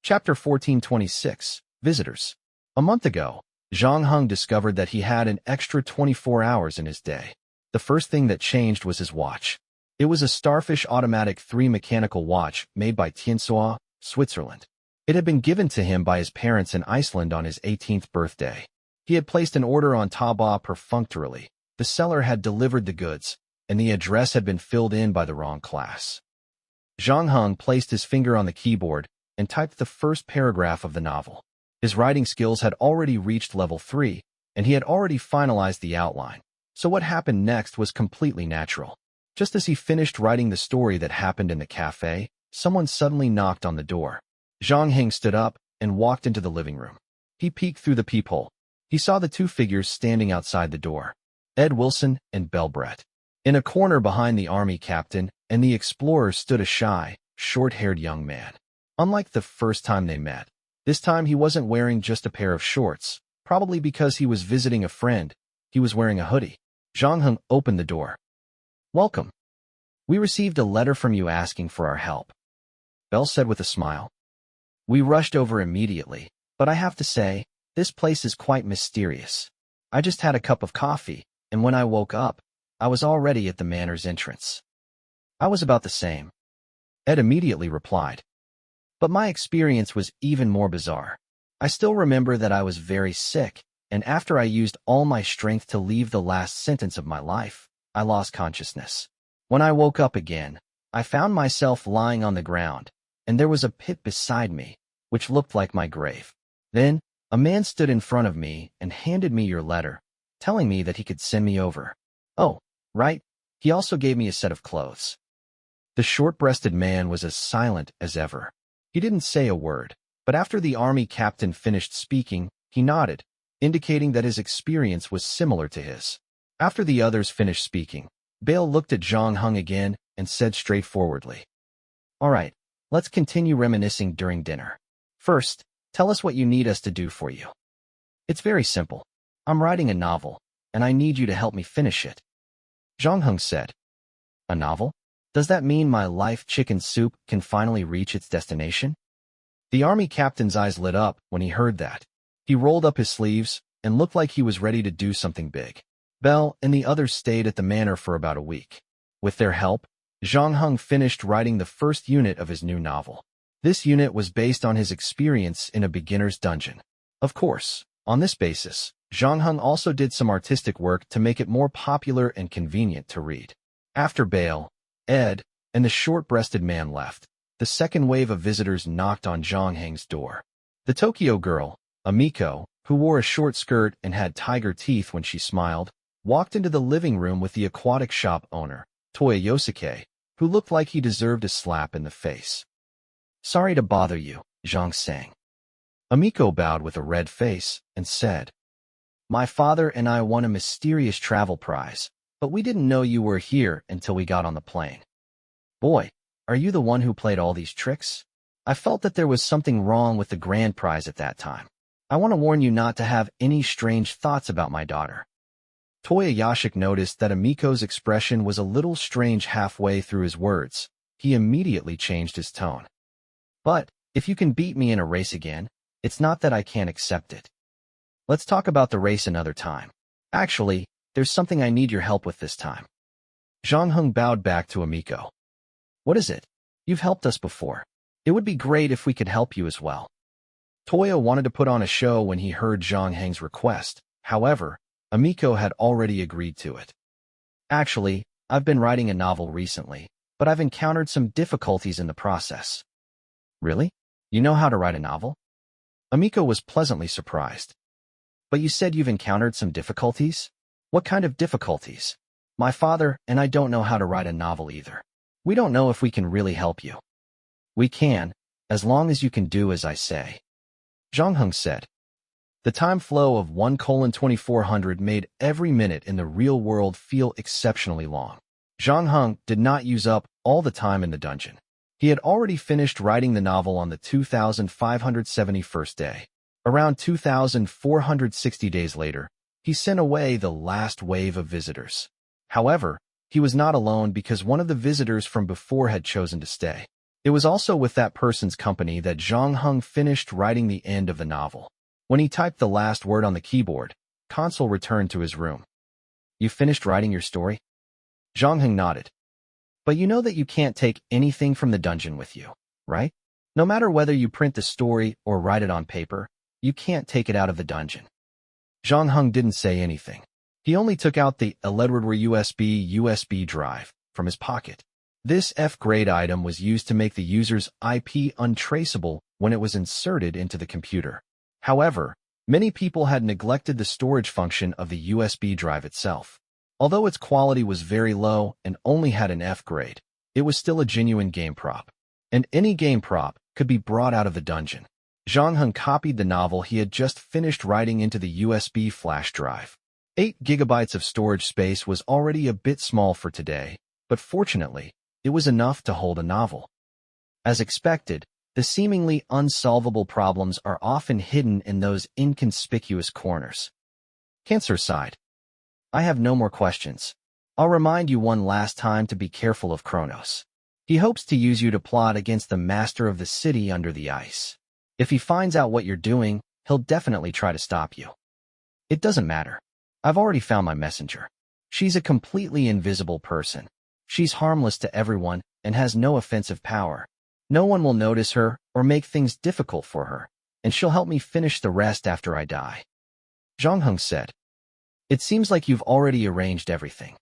Chapter 1426, Visitors. A month ago, Zhang Heng discovered that he had an extra 24 hours in his day. The first thing that changed was his watch. It was a Starfish Automatic 3 mechanical watch made by Tiansoa, Switzerland. It had been given to him by his parents in Iceland on his 18th birthday. He had placed an order on Taobao perfunctorily. The seller had delivered the goods, and the address had been filled in by the wrong class. Zhang Heng placed his finger on the keyboard and typed the first paragraph of the novel. His writing skills had already reached level 3, and he had already finalized the outline, so what happened next was completely natural. Just as he finished writing the story that happened in the cafe, someone suddenly knocked on the door. Zhang Heng stood up and walked into the living room. He peeked through the peephole. He saw the two figures standing outside the door, Ed Wilson and Belle Brett. In a corner behind the army captain and the explorer stood a shy, short-haired young man. Unlike the first time they met, this time he wasn't wearing just a pair of shorts, Probably because he was visiting a friend. He was wearing a hoodie. Zhang Heng opened the door. "Welcome. We received a letter from you asking for our help," Belle said with a smile. "We rushed over immediately, but I have to say, this place is quite mysterious. I just had a cup of coffee, and when I woke up, I was already at the manor's entrance." "I was about the same," Ed immediately replied. "But my experience was even more bizarre. I still remember that I was very sick, and after I used all my strength to leave the last sentence of my life, I lost consciousness. When I woke up again, I found myself lying on the ground, and there was a pit beside me, which looked like my grave. Then, a man stood in front of me and handed me your letter, telling me that he could send me over. Oh, right, he also gave me a set of clothes." The short-breasted man was as silent as ever. He didn't say a word, but after the army captain finished speaking, he nodded, indicating that his experience was similar to his. After the others finished speaking, Bale looked at Zhang Heng again and said straightforwardly, "All right, let's continue reminiscing during dinner. First, tell us what you need us to do for you." "It's very simple. I'm writing a novel, and I need you to help me finish it," Zhang Heng said. "A novel? Does that mean my life chicken soup can finally reach its destination?" The army captain's eyes lit up when he heard that. He rolled up his sleeves and looked like he was ready to do something big. Belle and the others stayed at the manor for about a week. With their help, Zhang Heng finished writing the first unit of his new novel. This unit was based on his experience in a beginner's dungeon. Of course, on this basis, Zhang Heng also did some artistic work to make it more popular and convenient to read. After Bale, Ed, and the short-breasted man left, the second wave of visitors knocked on Zhang Heng's door. The Tokyo girl, Amiko, who wore a short skirt and had tiger teeth when she smiled, walked into the living room with the aquatic shop owner, Toya Yosuke, who looked like he deserved a slap in the face. "Sorry to bother you," Zhang sang. Amiko bowed with a red face and said, "My father and I won a mysterious travel prize, but we didn't know you were here until we got on the plane." "Boy, are you the one who played all these tricks? I felt that there was something wrong with the grand prize at that time. I want to warn you not to have any strange thoughts about my daughter." Toya Yashik noticed that Amiko's expression was a little strange halfway through his words. He immediately changed his tone. "But, if you can beat me in a race again, it's not that I can't accept it. Let's talk about the race another time. Actually, there's something I need your help with this time." Zhang Heng bowed back to Amiko. "What is it? You've helped us before. It would be great if we could help you as well." Toya wanted to put on a show when he heard Zhang Heng's request. However, Amiko had already agreed to it. "Actually, I've been writing a novel recently, but I've encountered some difficulties in the process." "Really? You know how to write a novel?" Amiko was pleasantly surprised. "But you said you've encountered some difficulties? What kind of difficulties? My father and I don't know how to write a novel either. We don't know if we can really help you." "We can, as long as you can do as I say," Zhang Heng said. The time flow of 1:2400 made every minute in the real world feel exceptionally long. Zhang Heng did not use up all the time in the dungeon. He had already finished writing the novel on the 2571st day. Around 2460 days later, he sent away the last wave of visitors. However, he was not alone because one of the visitors from before had chosen to stay. It was also with that person's company that Zhang Heng finished writing the end of the novel. When he typed the last word on the keyboard, Consul returned to his room. "You finished writing your story?" Zhang Heng nodded. "But you know that you can't take anything from the dungeon with you, right? No matter whether you print the story or write it on paper, you can't take it out of the dungeon." Zhang Heng didn't say anything. He only took out the Eledward USB drive from his pocket. This F-grade item was used to make the user's IP untraceable when it was inserted into the computer. However, many people had neglected the storage function of the USB drive itself. Although its quality was very low and only had an F grade, it was still a genuine game prop. And any game prop could be brought out of the dungeon. Zhang Heng copied the novel he had just finished writing into the USB flash drive. 8 gigabytes of storage space was already a bit small for today, but fortunately, it was enough to hold a novel. As expected, The seemingly unsolvable problems are often hidden in those inconspicuous corners. Cancer sighed. I have no more questions. I'll remind you one last time to be careful of Kronos. He hopes to use you to plot against the master of the city under the ice. If he finds out what you're doing, he'll definitely try to stop you. It doesn't matter. I've already found my messenger. She's a completely invisible person. She's harmless to everyone and has no offensive power. No one will notice her or make things difficult for her, and she'll help me finish the rest after I die. Zhang Heng said. It seems like you've already arranged everything.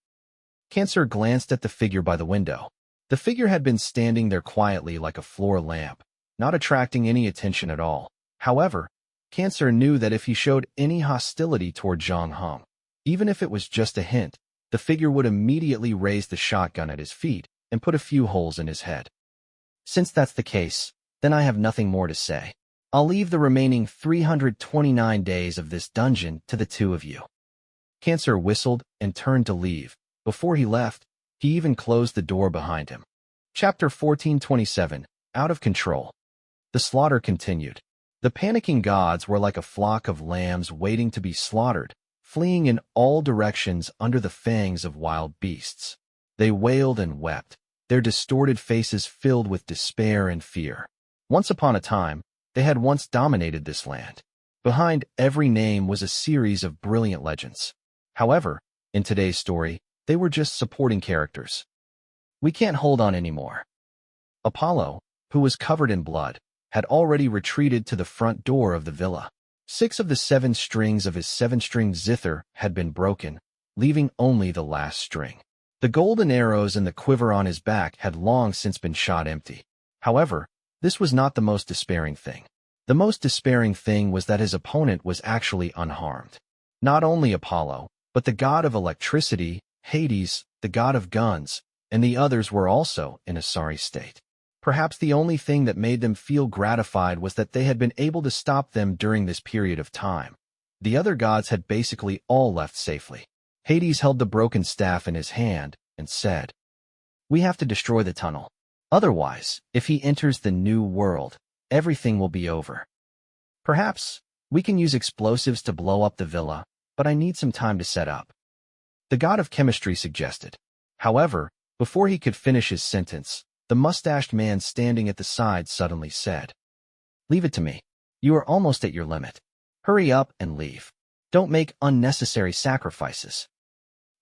Cancer glanced at the figure by the window. The figure had been standing there quietly like a floor lamp, not attracting any attention at all. However, Cancer knew that if he showed any hostility toward Zhang Heng, even if it was just a hint, the figure would immediately raise the shotgun at his feet and put a few holes in his head. Since that's the case, then I have nothing more to say. I'll leave the remaining 329 days of this dungeon to the two of you. Cancer whistled and turned to leave. Before he left, he even closed the door behind him. Chapter 1427, Out of Control. The slaughter continued. The panicking gods were like a flock of lambs waiting to be slaughtered, fleeing in all directions under the fangs of wild beasts. They wailed and wept, their distorted faces filled with despair and fear. Once upon a time, they had once dominated this land. Behind every name was a series of brilliant legends. However, in today's story, they were just supporting characters. We can't hold on anymore. Apollo, who was covered in blood, had already retreated to the front door of the villa. 6 of the 7 strings of his 7-string zither had been broken, leaving only the last string. The golden arrows in the quiver on his back had long since been shot empty. However, this was not the most despairing thing. The most despairing thing was that his opponent was actually unharmed. Not only Apollo, but the god of electricity, Hades, the god of guns, and the others were also in a sorry state. Perhaps the only thing that made them feel gratified was that they had been able to stop them during this period of time. The other gods had basically all left safely. Hades held the broken staff in his hand and said, "We have to destroy the tunnel. Otherwise, if he enters the new world, everything will be over. Perhaps we can use explosives to blow up the villa, but I need some time to set up," the god of chemistry suggested. However, before he could finish his sentence, the mustached man standing at the side suddenly said, "Leave it to me. You are almost at your limit. Hurry up and leave. Don't make unnecessary sacrifices."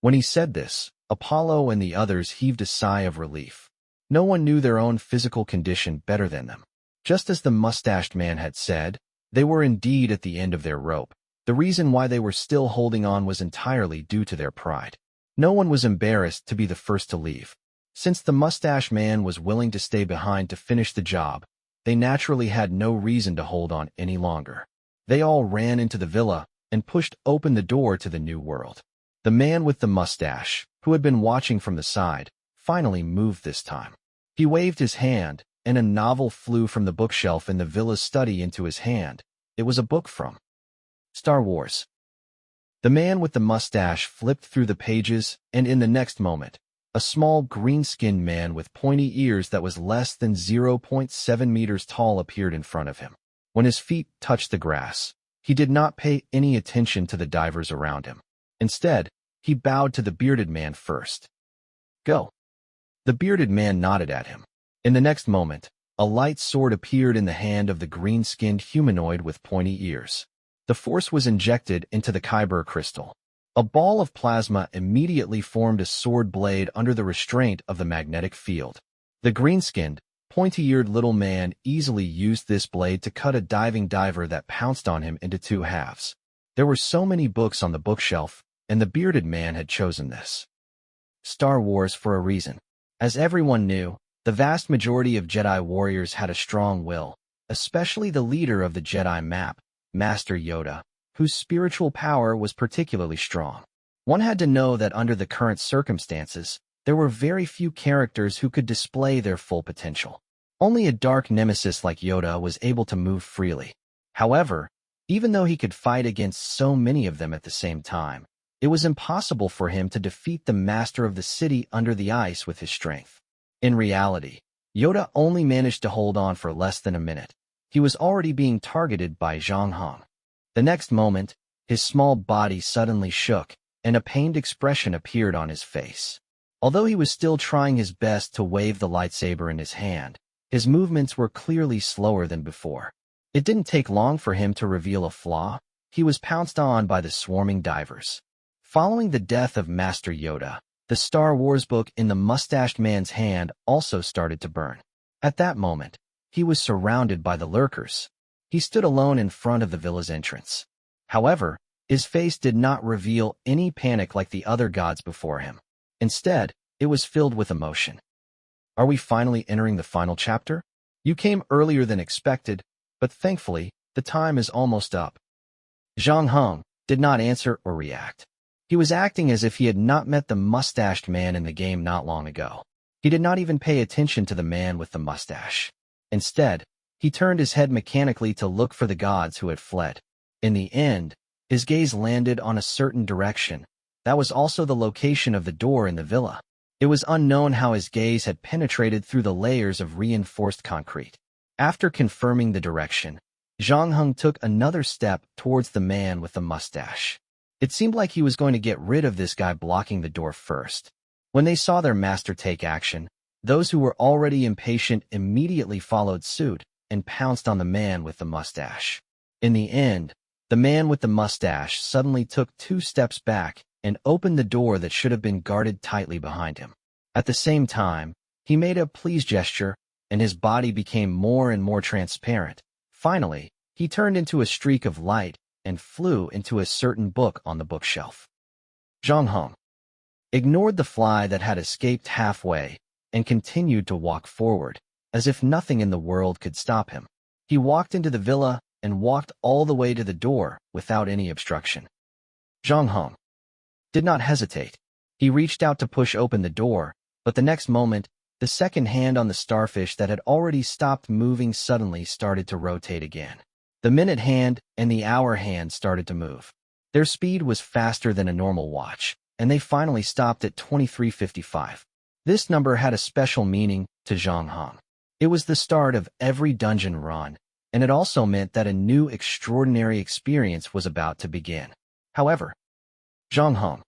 When he said this, Apollo and the others heaved a sigh of relief. No one knew their own physical condition better than them. Just as the mustached man had said, they were indeed at the end of their rope. The reason why they were still holding on was entirely due to their pride. No one was embarrassed to be the first to leave. Since the mustache man was willing to stay behind to finish the job, they naturally had no reason to hold on any longer. They all ran into the villa and pushed open the door to the new world. The man with the mustache, who had been watching from the side, finally moved this time. He waved his hand, and a novel flew from the bookshelf in the villa's study into his hand. It was a book from Star Wars. The man with the mustache flipped through the pages, and in the next moment, a small green-skinned man with pointy ears that was less than 0.7 meters tall appeared in front of him. When his feet touched the grass, he did not pay any attention to the divers around him. Instead, he bowed to the bearded man first. "Go." The bearded man nodded at him. In the next moment, a light sword appeared in the hand of the green-skinned humanoid with pointy ears. The force was injected into the Kyber crystal. A ball of plasma immediately formed a sword blade under the restraint of the magnetic field. The green-skinned, pointy-eared little man easily used this blade to cut a diving diver that pounced on him into 2 halves. There were so many books on the bookshelf, and the bearded man had chosen this Star Wars for a reason. As everyone knew, the vast majority of Jedi warriors had a strong will, especially the leader of the Jedi map, Master Yoda, whose spiritual power was particularly strong. One had to know that under the current circumstances, there were very few characters who could display their full potential. Only a dark nemesis like Yoda was able to move freely. However, even though he could fight against so many of them at the same time, it was impossible for him to defeat the master of the city under the ice with his strength. In reality, Yoda only managed to hold on for less than a minute. He was already being targeted by Zhang Heng. The next moment, his small body suddenly shook, and a pained expression appeared on his face. Although he was still trying his best to wave the lightsaber in his hand, his movements were clearly slower than before. It didn't take long for him to reveal a flaw. He was pounced on by the swarming divers. Following the death of Master Yoda, the Star Wars book in the mustached man's hand also started to burn. At that moment, he was surrounded by the lurkers. He stood alone in front of the villa's entrance. However, his face did not reveal any panic like the other gods before him. Instead, it was filled with emotion. Are we finally entering the final chapter? You came earlier than expected, but thankfully, the time is almost up. Zhang Heng did not answer or react. He was acting as if he had not met the mustached man in the game not long ago. He did not even pay attention to the man with the mustache. Instead, he turned his head mechanically to look for the gods who had fled. In the end, his gaze landed on a certain direction. That was also the location of the door in the villa. It was unknown how his gaze had penetrated through the layers of reinforced concrete. After confirming the direction, Zhang Heng took another step towards the man with the mustache. It seemed like he was going to get rid of this guy blocking the door first. When they saw their master take action, those who were already impatient immediately followed suit and pounced on the man with the mustache. In the end, the man with the mustache suddenly took 2 steps back and opened the door that should have been guarded tightly behind him. At the same time, he made a please gesture, and his body became more and more transparent. Finally, he turned into a streak of light and flew into a certain book on the bookshelf. Zhang Heng ignored the fly that had escaped halfway and continued to walk forward, as if nothing in the world could stop him. He walked into the villa and walked all the way to the door without any obstruction. Zhang Heng did not hesitate. He reached out to push open the door, but the next moment, the second hand on the starfish that had already stopped moving suddenly started to rotate again. The minute hand and the hour hand started to move. Their speed was faster than a normal watch, and they finally stopped at 23:55. This number had a special meaning to Zhang Heng. It was the start of every dungeon run, and it also meant that a new extraordinary experience was about to begin. However, Zhang Heng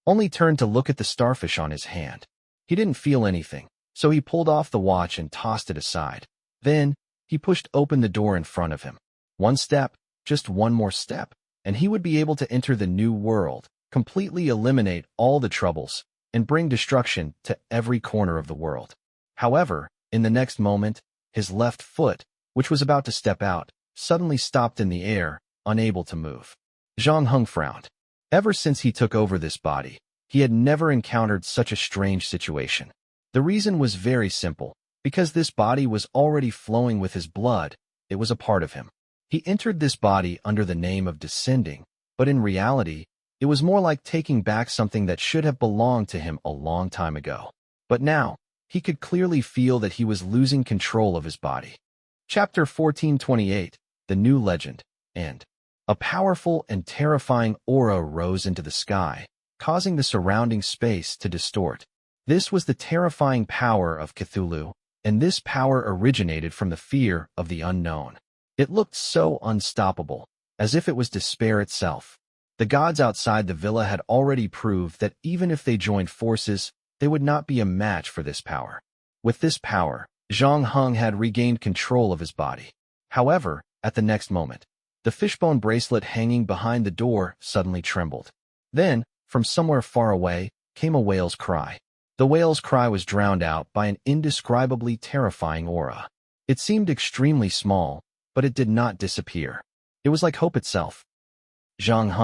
only turned to look at the starfish on his hand. He didn't feel anything, so he pulled off the watch and tossed it aside. Then, he pushed open the door in front of him. One step, just one more step, and he would be able to enter the new world, completely eliminate all the troubles, and bring destruction to every corner of the world. However, in the next moment, his left foot, which was about to step out, suddenly stopped in the air, unable to move. Zhang Heng frowned. Ever since he took over this body, he had never encountered such a strange situation. The reason was very simple. Because this body was already flowing with his blood, it was a part of him. He entered this body under the name of descending, but in reality, it was more like taking back something that should have belonged to him a long time ago. But now, he could clearly feel that he was losing control of his body. Chapter 1428, The New Legend, and a powerful and terrifying aura rose into the sky, causing the surrounding space to distort. This was the terrifying power of Cthulhu, and this power originated from the fear of the unknown. It looked so unstoppable, as if it was despair itself. The gods outside the villa had already proved that even if they joined forces, they would not be a match for this power. With this power, Zhang Heng had regained control of his body. However, at the next moment, the fishbone bracelet hanging behind the door suddenly trembled. Then, from somewhere far away, came a whale's cry. The whale's cry was drowned out by an indescribably terrifying aura. It seemed extremely small, but it did not disappear. It was like hope itself. Zhang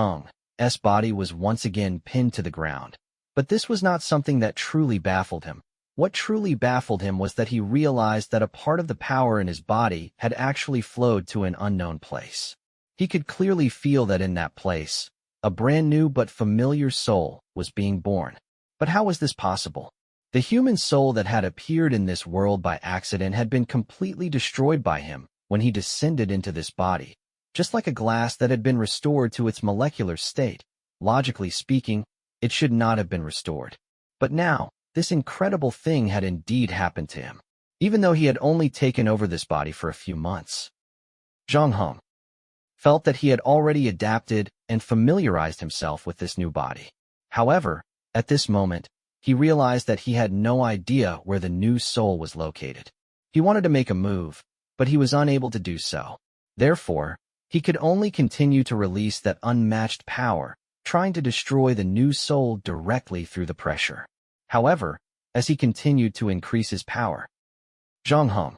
Heng's body was once again pinned to the ground. But this was not something that truly baffled him. What truly baffled him was that he realized that a part of the power in his body had actually flowed to an unknown place. He could clearly feel that in that place, a brand new but familiar soul was being born. But how was this possible? The human soul that had appeared in this world by accident had been completely destroyed by him when he descended into this body, just like a glass that had been restored to its molecular state. Logically speaking, it should not have been restored. But now, this incredible thing had indeed happened to him. even though he had only taken over this body for a few months. Zhang Heng felt that he had already adapted and familiarized himself with this new body. However, at this moment, he realized that he had no idea where the new soul was located. He wanted to make a move, but he was unable to do so. Therefore, he could only continue to release that unmatched power, trying to destroy the new soul directly through the pressure. However, as he continued to increase his power, Zhang Heng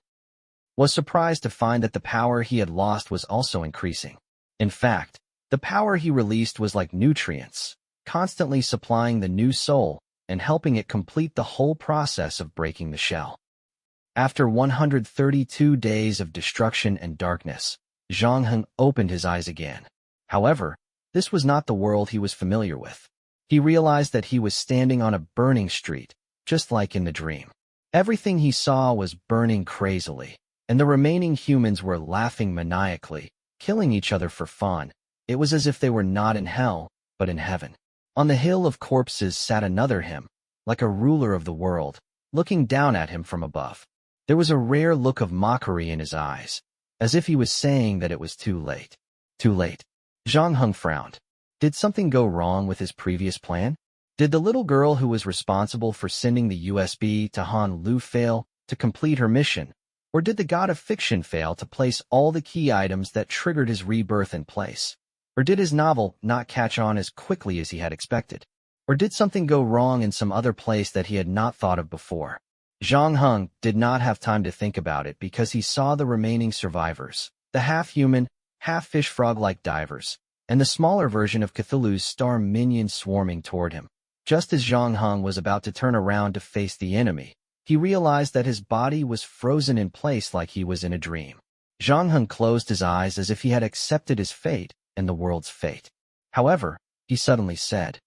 was surprised to find that the power he had lost was also increasing. In fact, the power he released was like nutrients, constantly supplying the new soul and helping it complete the whole process of breaking the shell. After 132 days of destruction and darkness, Zhang Heng opened his eyes again. However, this was not the world he was familiar with. He realized that he was standing on a burning street, just like in the dream. Everything he saw was burning crazily, and the remaining humans were laughing maniacally, killing each other for fun. It was as if they were not in hell, but in heaven. On the hill of corpses sat another him, like a ruler of the world, looking down at him from above. There was a rare look of mockery in his eyes, as if he was saying that it was too late. Too late. Zhang Heng frowned. Did something go wrong with his previous plan? Did the little girl who was responsible for sending the USB to Han Lu fail to complete her mission? Or did the god of fiction fail to place all the key items that triggered his rebirth in place? Or did his novel not catch on as quickly as he had expected? Or did something go wrong in some other place that he had not thought of before? Zhang Heng did not have time to think about it because he saw the remaining survivors, the half-human, half-fish frog-like divers, and the smaller version of Cthulhu's star minions swarming toward him. Just as Zhang Heng was about to turn around to face the enemy, he realized that his body was frozen in place like he was in a dream. Zhang Heng closed his eyes as if he had accepted his fate and the world's fate. However, he suddenly said,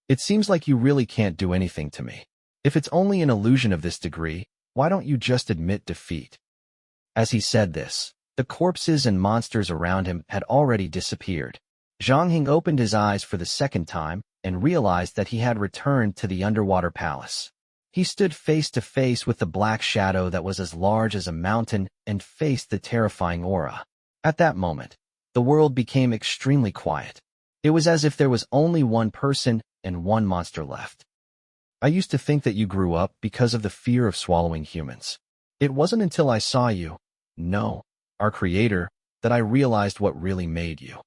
"It seems like you really can't do anything to me. If it's only an illusion of this degree, why don't you just admit defeat?" As he said this, the corpses and monsters around him had already disappeared. Zhang Heng opened his eyes for the second time and realized that he had returned to the underwater palace. He stood face to face with the black shadow that was as large as a mountain and faced the terrifying aura. At that moment, the world became extremely quiet. It was as if there was only one person and one monster left. I used to think that you grew up because of the fear of swallowing humans. It wasn't until I saw you, no, our creator, that I realized what really made you.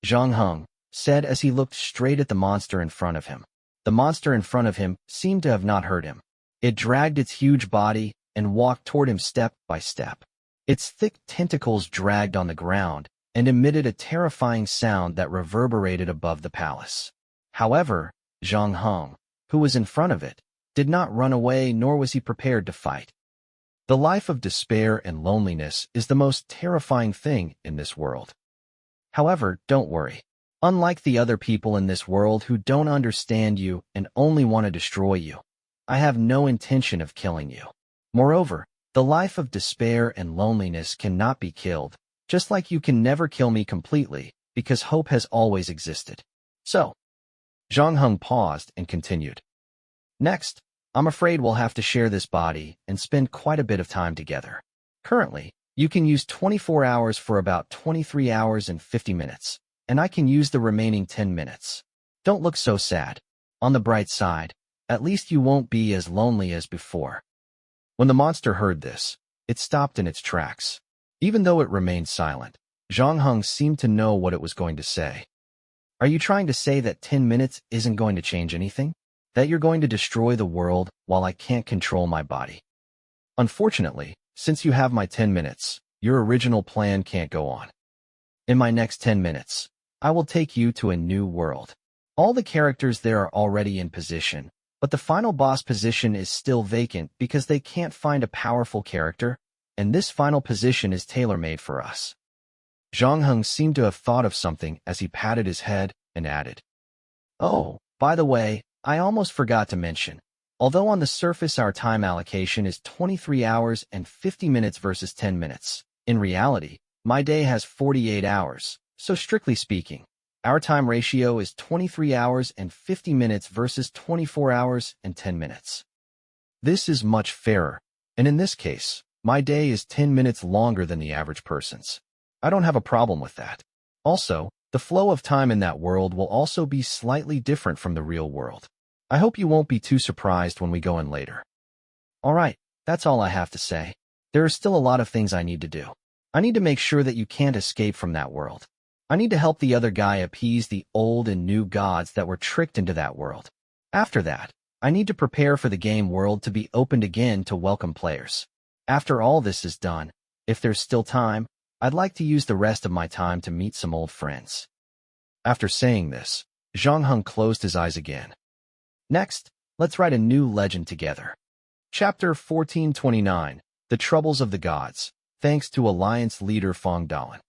Zhang Heng said as he looked straight at the monster in front of him. The monster in front of him seemed to have not heard him. It dragged its huge body and walked toward him step by step. Its thick tentacles dragged on the ground and emitted a terrifying sound that reverberated above the palace. However, Zhang Heng, who was in front of it, did not run away nor was he prepared to fight. The life of despair and loneliness is the most terrifying thing in this world. However, don't worry. Unlike the other people in this world who don't understand you and only want to destroy you, I have no intention of killing you. Moreover, the life of despair and loneliness cannot be killed, just like you can never kill me completely, because hope has always existed. So, Zhang Heng paused and continued. Next, I'm afraid we'll have to share this body and spend quite a bit of time together. Currently, you can use 24 hours for about 23 hours and 50 minutes. And I can use the remaining 10 minutes. Don't look so sad. On the bright side, at least you won't be as lonely as before. When the monster heard this, it stopped in its tracks. Even though it remained silent, Zhang Heng seemed to know what it was going to say. Are you trying to say that 10 minutes isn't going to change anything? That you're going to destroy the world while I can't control my body? Unfortunately, since you have my 10 minutes, your original plan can't go on. In my next 10 minutes, I will take you to a new world. All the characters there are already in position, but the final boss position is still vacant because they can't find a powerful character, and this final position is tailor-made for us. Zhang Heng seemed to have thought of something as he patted his head and added, "Oh, by the way, I almost forgot to mention, although on the surface our time allocation is 23 hours and 50 minutes versus 10 minutes, in reality, my day has 48 hours. So strictly speaking, our time ratio is 23 hours and 50 minutes versus 24 hours and 10 minutes. This is much fairer. And in this case, my day is 10 minutes longer than the average person's. I don't have a problem with that. Also, the flow of time in that world will also be slightly different from the real world. I hope you won't be too surprised when we go in later. Alright, that's all I have to say. There are still a lot of things I need to do. I need to make sure that you can't escape from that world. I need to help the other guy appease the old and new gods that were tricked into that world. After that, I need to prepare for the game world to be opened again to welcome players. After all this is done, if there's still time, I'd like to use the rest of my time to meet some old friends. After saying this, Zhang Heng closed his eyes again. Next, let's write a new legend together. Chapter 1429, The Troubles of the Gods, thanks to Alliance leader Fong Dalan.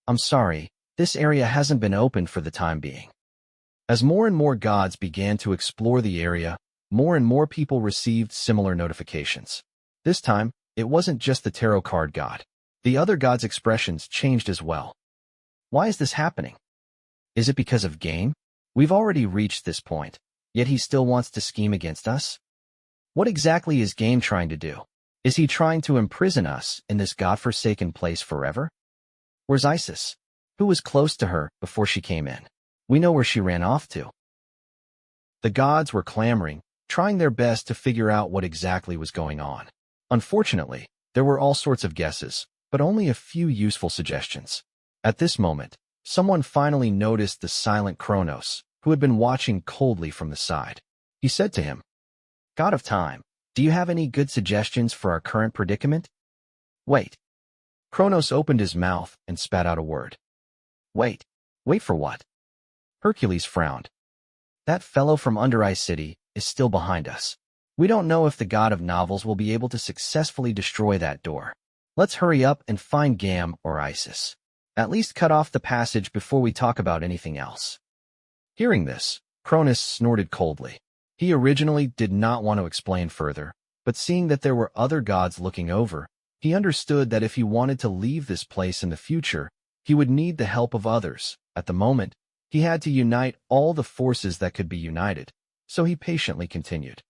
I'm sorry, this area hasn't been opened for the time being. As more and more gods began to explore the area, more and more people received similar notifications. This time, it wasn't just the tarot card god. The other gods' expressions changed as well. Why is this happening? Is it because of Game? We've already reached this point, yet he still wants to scheme against us? What exactly is Game trying to do? Is he trying to imprison us in this godforsaken place forever? Where's Isis? Who was close to her before she came in? We know where she ran off to. The gods were clamoring, trying their best to figure out what exactly was going on. Unfortunately, there were all sorts of guesses, but only a few useful suggestions. At this moment, someone finally noticed the silent Kronos, who had been watching coldly from the side. He said to him, "God of Time, do you have any good suggestions for our current predicament?" "Wait." Kronos opened his mouth and spat out a word. "Wait. Wait for what?" Hercules frowned. "That fellow from Under Eye City is still behind us. We don't know if the god of novels will be able to successfully destroy that door. Let's hurry up and find Gam or Isis. At least cut off the passage before we talk about anything else." Hearing this, Cronus snorted coldly. He originally did not want to explain further, but seeing that there were other gods looking over, he understood that if he wanted to leave this place in the future, he would need the help of others. At the moment, he had to unite all the forces that could be united, so he patiently continued.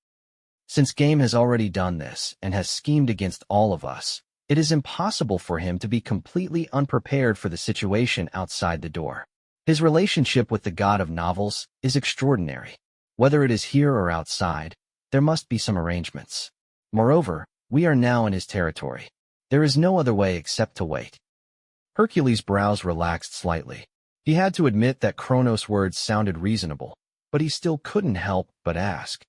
Since Game has already done this and has schemed against all of us, it is impossible for him to be completely unprepared for the situation outside the door. His relationship with the god of novels is extraordinary. Whether it is here or outside, there must be some arrangements. Moreover, we are now in his territory. There is no other way except to wait. Hercules' brows relaxed slightly. He had to admit that Kronos' words sounded reasonable, but he still couldn't help but ask.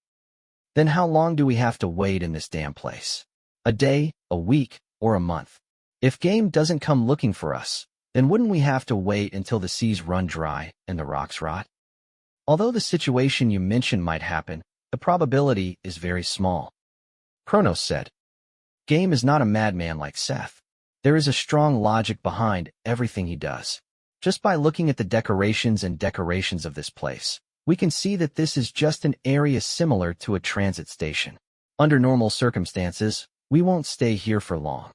Then how long do we have to wait in this damn place? A day, a week, or a month? If Game doesn't come looking for us, then wouldn't we have to wait until the seas run dry and the rocks rot? Although the situation you mentioned might happen, the probability is very small. Kronos said. Game is not a madman like Seth. There is a strong logic behind everything he does. Just by looking at the decorations of this place, we can see that this is just an area similar to a transit station. Under normal circumstances, we won't stay here for long.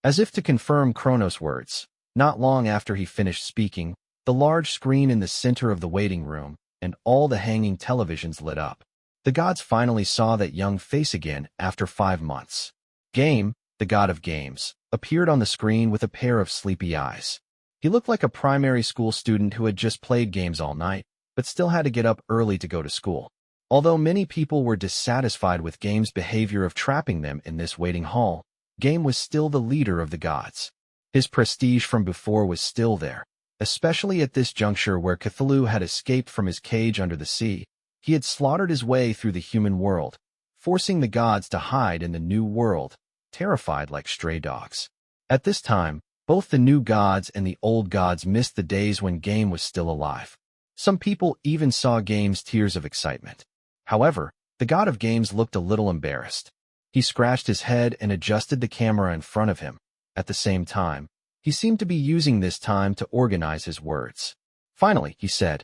As if to confirm Kronos' words, not long after he finished speaking, the large screen in the center of the waiting room and all the hanging televisions lit up. The gods finally saw that young face again after 5 months. Game, the god of games, appeared on the screen with a pair of sleepy eyes. He looked like a primary school student who had just played games all night, but still had to get up early to go to school. Although many people were dissatisfied with Game's behavior of trapping them in this waiting hall, Game was still the leader of the gods. His prestige from before was still there, especially at this juncture where Cthulhu had escaped from his cage under the sea. He had slaughtered his way through the human world, forcing the gods to hide in the new world, terrified like stray dogs. At this time, both the new gods and the old gods missed the days when Game was still alive. Some people even saw Game's tears of excitement. However, the god of games looked a little embarrassed. He scratched his head and adjusted the camera in front of him. At the same time, he seemed to be using this time to organize his words. Finally, he said,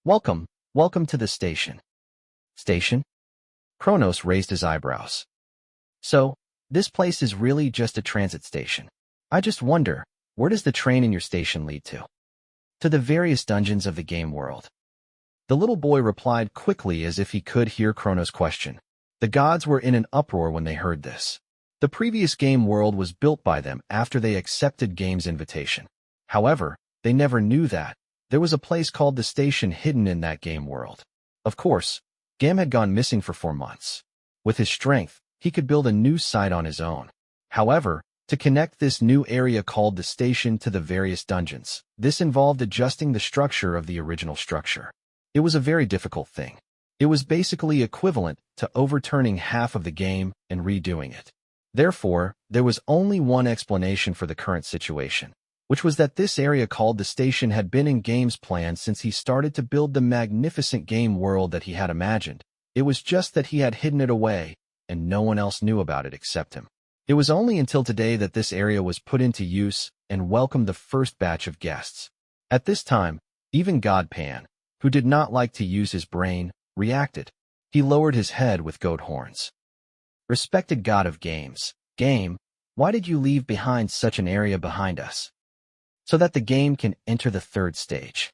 welcome to the station." "Station?" Kronos raised his eyebrows. "So, this place is really just a transit station. I just wonder, where does the train in your station lead to?" "To the various dungeons of the game world." The little boy replied quickly as if he could hear Kronos' question. The gods were in an uproar when they heard this. The previous game world was built by them after they accepted Game's invitation. However, they never knew that there was a place called the station hidden in that game world. Of course, Game had gone missing for 4 months. With his strength, he could build a new site on his own. However, to connect this new area called the station to the various dungeons, this involved adjusting the structure of the original structure. It was a very difficult thing. It was basically equivalent to overturning half of the game and redoing it. Therefore, there was only one explanation for the current situation, which was that this area called the station had been in Game's plan since he started to build the magnificent game world that he had imagined. It was just that he had hidden it away, and no one else knew about it except him. It was only until today that this area was put into use and welcomed the first batch of guests. At this time, even God Pan, who did not like to use his brain, reacted. He lowered his head with goat horns. Respected God of Games, Game, why did you leave behind such an area behind us? So that the game can enter the third stage.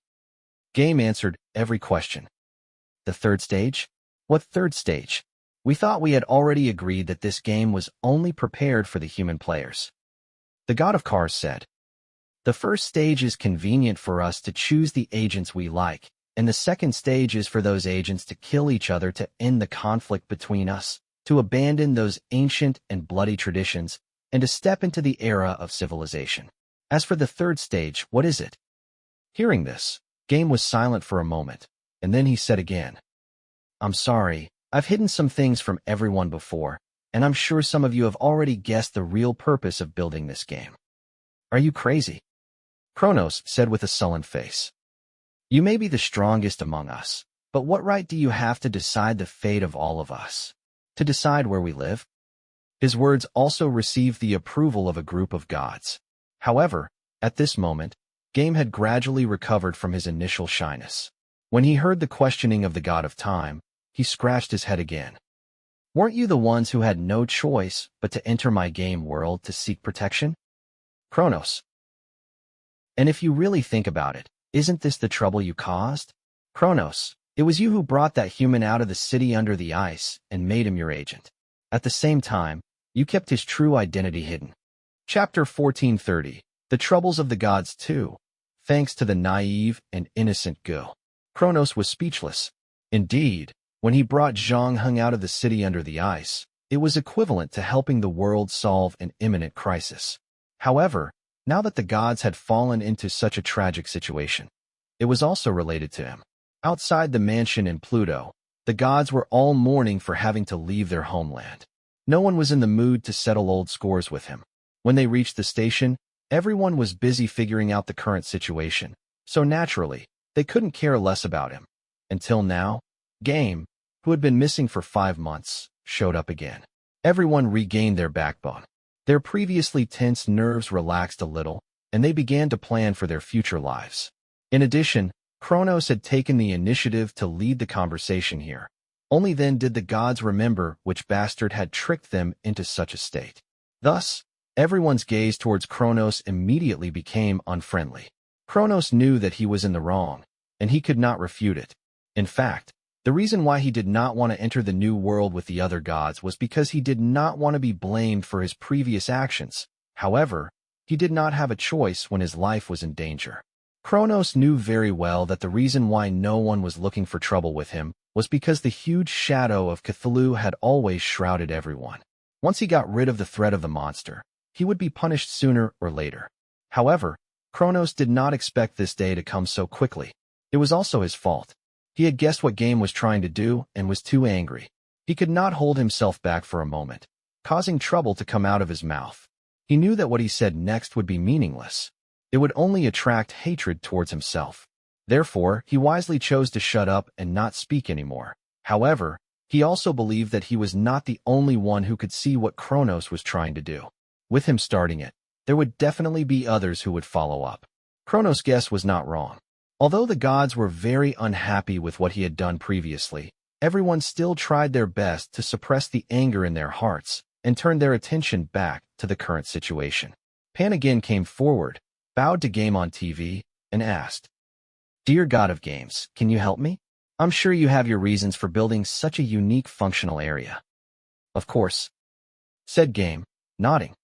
Game answered every question. The third stage? What third stage? We thought we had already agreed that this game was only prepared for the human players. The God of Cars said, the first stage is convenient for us to choose the agents we like, and the second stage is for those agents to kill each other to end the conflict between us, to abandon those ancient and bloody traditions, and to step into the era of civilization. As for the third stage, what is it? Hearing this, Game was silent for a moment, and then he said again, I'm sorry, I've hidden some things from everyone before, and I'm sure some of you have already guessed the real purpose of building this game. Are you crazy? Kronos said with a sullen face. You may be the strongest among us, but what right do you have to decide the fate of all of us? To decide where we live? His words also received the approval of a group of gods. However, at this moment, Game had gradually recovered from his initial shyness. When he heard the questioning of the God of Time, he scratched his head again. Weren't you the ones who had no choice but to enter my game world to seek protection? Kronos. And if you really think about it, isn't this the trouble you caused? Kronos, it was you who brought that human out of the city under the ice and made him your agent. At the same time, you kept his true identity hidden. Chapter 1430, The Troubles of the Gods 2. Thanks to the naive and innocent Go. Kronos was speechless. Indeed, when he brought Zhang Heng out of the city under the ice, it was equivalent to helping the world solve an imminent crisis. However, now that the gods had fallen into such a tragic situation, it was also related to him. Outside the mansion in Pluto, the gods were all mourning for having to leave their homeland. No one was in the mood to settle old scores with him. When they reached the station, everyone was busy figuring out the current situation, so naturally, they couldn't care less about him. Until now, Game, who had been missing for 5 months, showed up again. Everyone regained their backbone. Their previously tense nerves relaxed a little, and they began to plan for their future lives. In addition, Kronos had taken the initiative to lead the conversation here. Only then did the gods remember which bastard had tricked them into such a state. Thus, everyone's gaze towards Kronos immediately became unfriendly. Kronos knew that he was in the wrong, and he could not refute it. In fact, the reason why he did not want to enter the new world with the other gods was because he did not want to be blamed for his previous actions. However, he did not have a choice when his life was in danger. Kronos knew very well that the reason why no one was looking for trouble with him was because the huge shadow of Cthulhu had always shrouded everyone. Once he got rid of the threat of the monster, he would be punished sooner or later. However, Kronos did not expect this day to come so quickly. It was also his fault. He had guessed what Game was trying to do and was too angry. He could not hold himself back for a moment, causing trouble to come out of his mouth. He knew that what he said next would be meaningless. It would only attract hatred towards himself. Therefore, he wisely chose to shut up and not speak anymore. However, he also believed that he was not the only one who could see what Kronos was trying to do. With him starting it, there would definitely be others who would follow up. Kronos' guess was not wrong. Although the gods were very unhappy with what he had done previously, everyone still tried their best to suppress the anger in their hearts and turn their attention back to the current situation. Pan again came forward, bowed to Game on TV, and asked, Dear God of Games, can you help me? I'm sure you have your reasons for building such a unique functional area. Of course, said Game, nodding.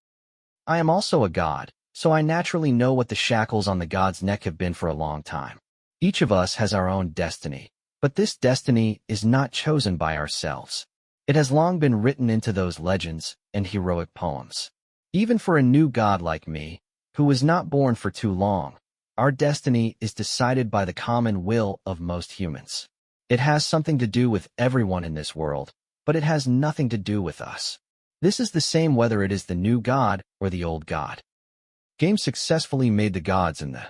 I am also a god, so I naturally know what the shackles on the god's neck have been for a long time. Each of us has our own destiny, but this destiny is not chosen by ourselves. It has long been written into those legends and heroic poems. Even for a new god like me, who was not born for too long, our destiny is decided by the common will of most humans. It has something to do with everyone in this world, but it has nothing to do with us. This is the same whether it is the new god or the old god. Game successfully made the gods in the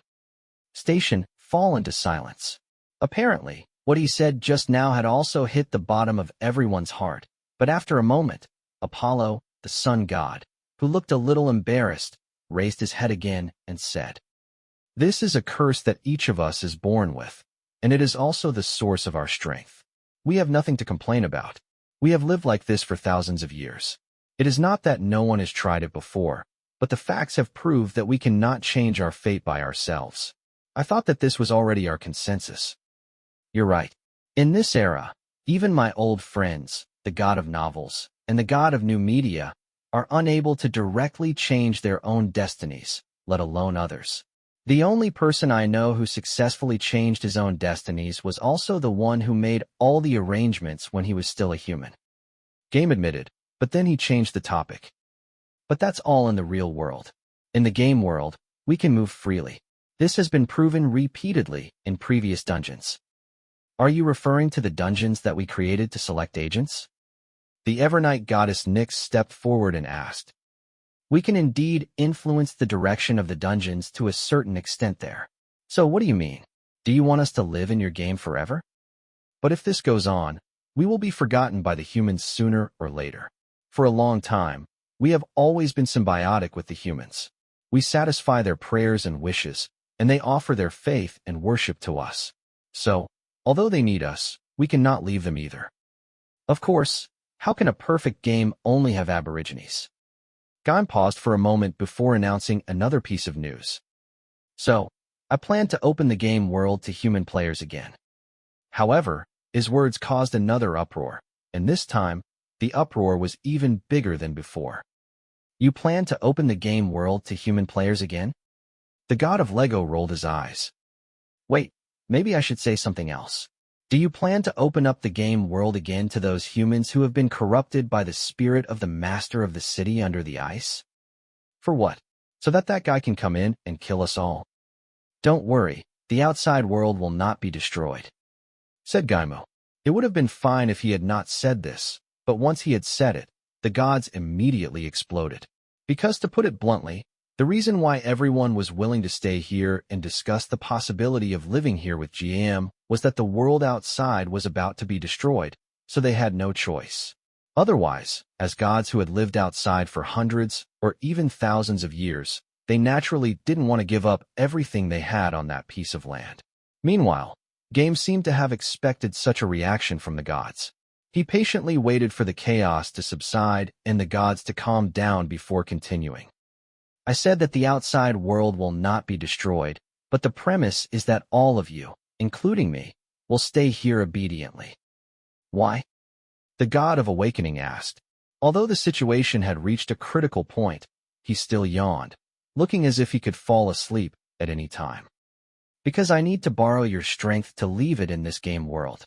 station fall into silence. Apparently, what he said just now had also hit the bottom of everyone's heart, but after a moment, Apollo, the sun god, who looked a little embarrassed, raised his head again and said, "This is a curse that each of us is born with, and it is also the source of our strength. We have nothing to complain about. We have lived like this for thousands of years. It is not that no one has tried it before, but the facts have proved that we cannot change our fate by ourselves. I thought that this was already our consensus." You're right. In this era, even my old friends, the god of novels and the god of new media, are unable to directly change their own destinies, let alone others. The only person I know who successfully changed his own destinies was also the one who made all the arrangements when he was still a human. Game admitted, but then he changed the topic. But that's all in the real world. In the game world, we can move freely. This has been proven repeatedly in previous dungeons. Are you referring to the dungeons that we created to select agents? The Evernight goddess Nyx stepped forward and asked. We can indeed influence the direction of the dungeons to a certain extent there. So what do you mean? Do you want us to live in your game forever? But if this goes on, we will be forgotten by the humans sooner or later. For a long time, we have always been symbiotic with the humans. We satisfy their prayers and wishes, and they offer their faith and worship to us. So, although they need us, we cannot leave them either. Of course, how can a perfect game only have aborigines? Gaim paused for a moment before announcing another piece of news. So, I plan to open the game world to human players again. However, his words caused another uproar, and this time, the uproar was even bigger than before. You plan to open the game world to human players again? The god of Lego rolled his eyes. Wait, maybe I should say something else. Do you plan to open up the game world again to those humans who have been corrupted by the spirit of the master of the city under the ice? For what? So that guy can come in and kill us all? Don't worry, the outside world will not be destroyed, said Gaimo. It would have been fine if he had not said this, but once he had said it, the gods immediately exploded. Because to put it bluntly, the reason why everyone was willing to stay here and discuss the possibility of living here with GM was that the world outside was about to be destroyed, so they had no choice. Otherwise, as gods who had lived outside for hundreds or even thousands of years, they naturally didn't want to give up everything they had on that piece of land. Meanwhile, Game seemed to have expected such a reaction from the gods. He patiently waited for the chaos to subside and the gods to calm down before continuing. I said that the outside world will not be destroyed, but the premise is that all of you, including me, will stay here obediently. Why? The god of awakening asked. Although the situation had reached a critical point, he still yawned, looking as if he could fall asleep at any time. Because I need to borrow your strength to leave it in this game world.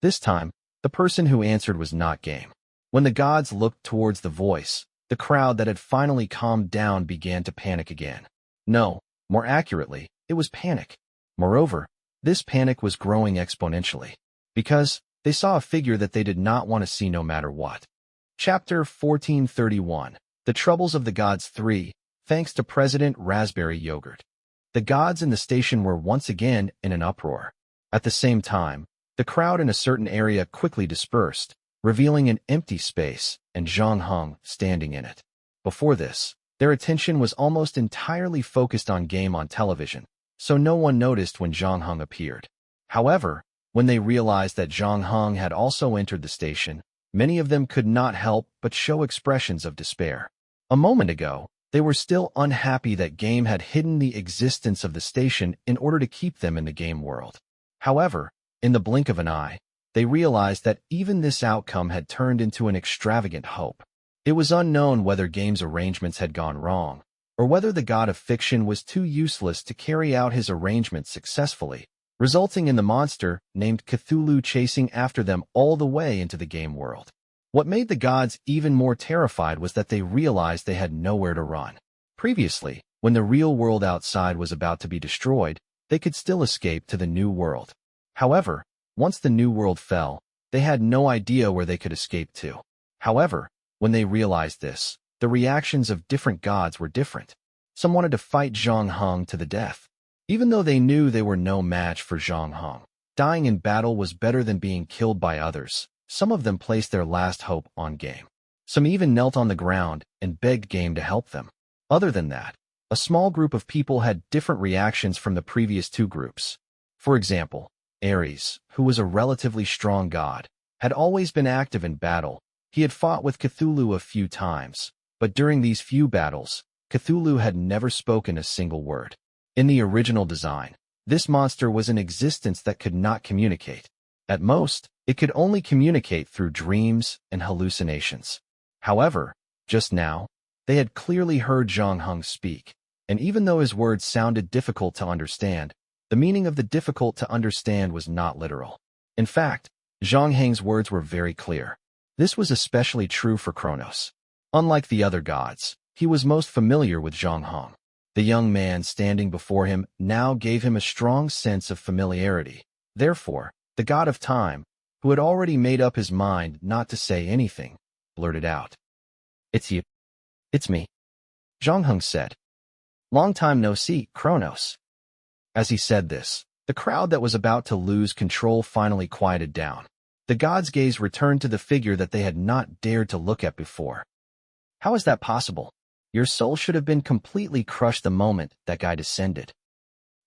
This time, the person who answered was not Game. When the gods looked towards the voice, the crowd that had finally calmed down began to panic again. No, more accurately, it was panic. Moreover, this panic was growing exponentially, because they saw a figure that they did not want to see no matter what. Chapter 1431, The Troubles of the Gods 3, thanks to President Raspberry Yogurt. The gods in the station were once again in an uproar. At the same time, the crowd in a certain area quickly dispersed, revealing an empty space and Zhang Heng standing in it. Before this, their attention was almost entirely focused on Game on television, so no one noticed when Zhang Heng appeared. However, when they realized that Zhang Heng had also entered the station, many of them could not help but show expressions of despair. A moment ago, they were still unhappy that Game had hidden the existence of the station in order to keep them in the game world. However, in the blink of an eye, they realized that even this outcome had turned into an extravagant hope. It was unknown whether game's arrangements had gone wrong, or whether the god of fiction was too useless to carry out his arrangements successfully, resulting in the monster named Cthulhu chasing after them all the way into the game world. What made the gods even more terrified was that they realized they had nowhere to run. Previously, when the real world outside was about to be destroyed, they could still escape to the new world. However, once the new world fell, they had no idea where they could escape to. However, when they realized this, the reactions of different gods were different. Some wanted to fight Zhang Heng to the death, even though they knew they were no match for Zhang Heng. Dying in battle was better than being killed by others. Some of them placed their last hope on game. Some even knelt on the ground and begged game to help them. Other than that, a small group of people had different reactions from the previous two groups. For example, Ares, who was a relatively strong god, had always been active in battle. He had fought with Cthulhu a few times, but during these few battles, Cthulhu had never spoken a single word. In the original design, this monster was an existence that could not communicate. At most, it could only communicate through dreams and hallucinations. However, just now, they had clearly heard Zhang Heng speak, and even though his words sounded difficult to understand, the meaning of the difficult to understand was not literal. In fact, Zhang Heng's words were very clear. This was especially true for Kronos. Unlike the other gods, he was most familiar with Zhang Heng. The young man standing before him now gave him a strong sense of familiarity. Therefore, the god of time, who had already made up his mind not to say anything, blurted out, "It's you. It's me." Zhang Heng said, "Long time no see, Kronos." As he said this, the crowd that was about to lose control finally quieted down. The god's gaze returned to the figure that they had not dared to look at before. "How is that possible? Your soul should have been completely crushed the moment that guy descended."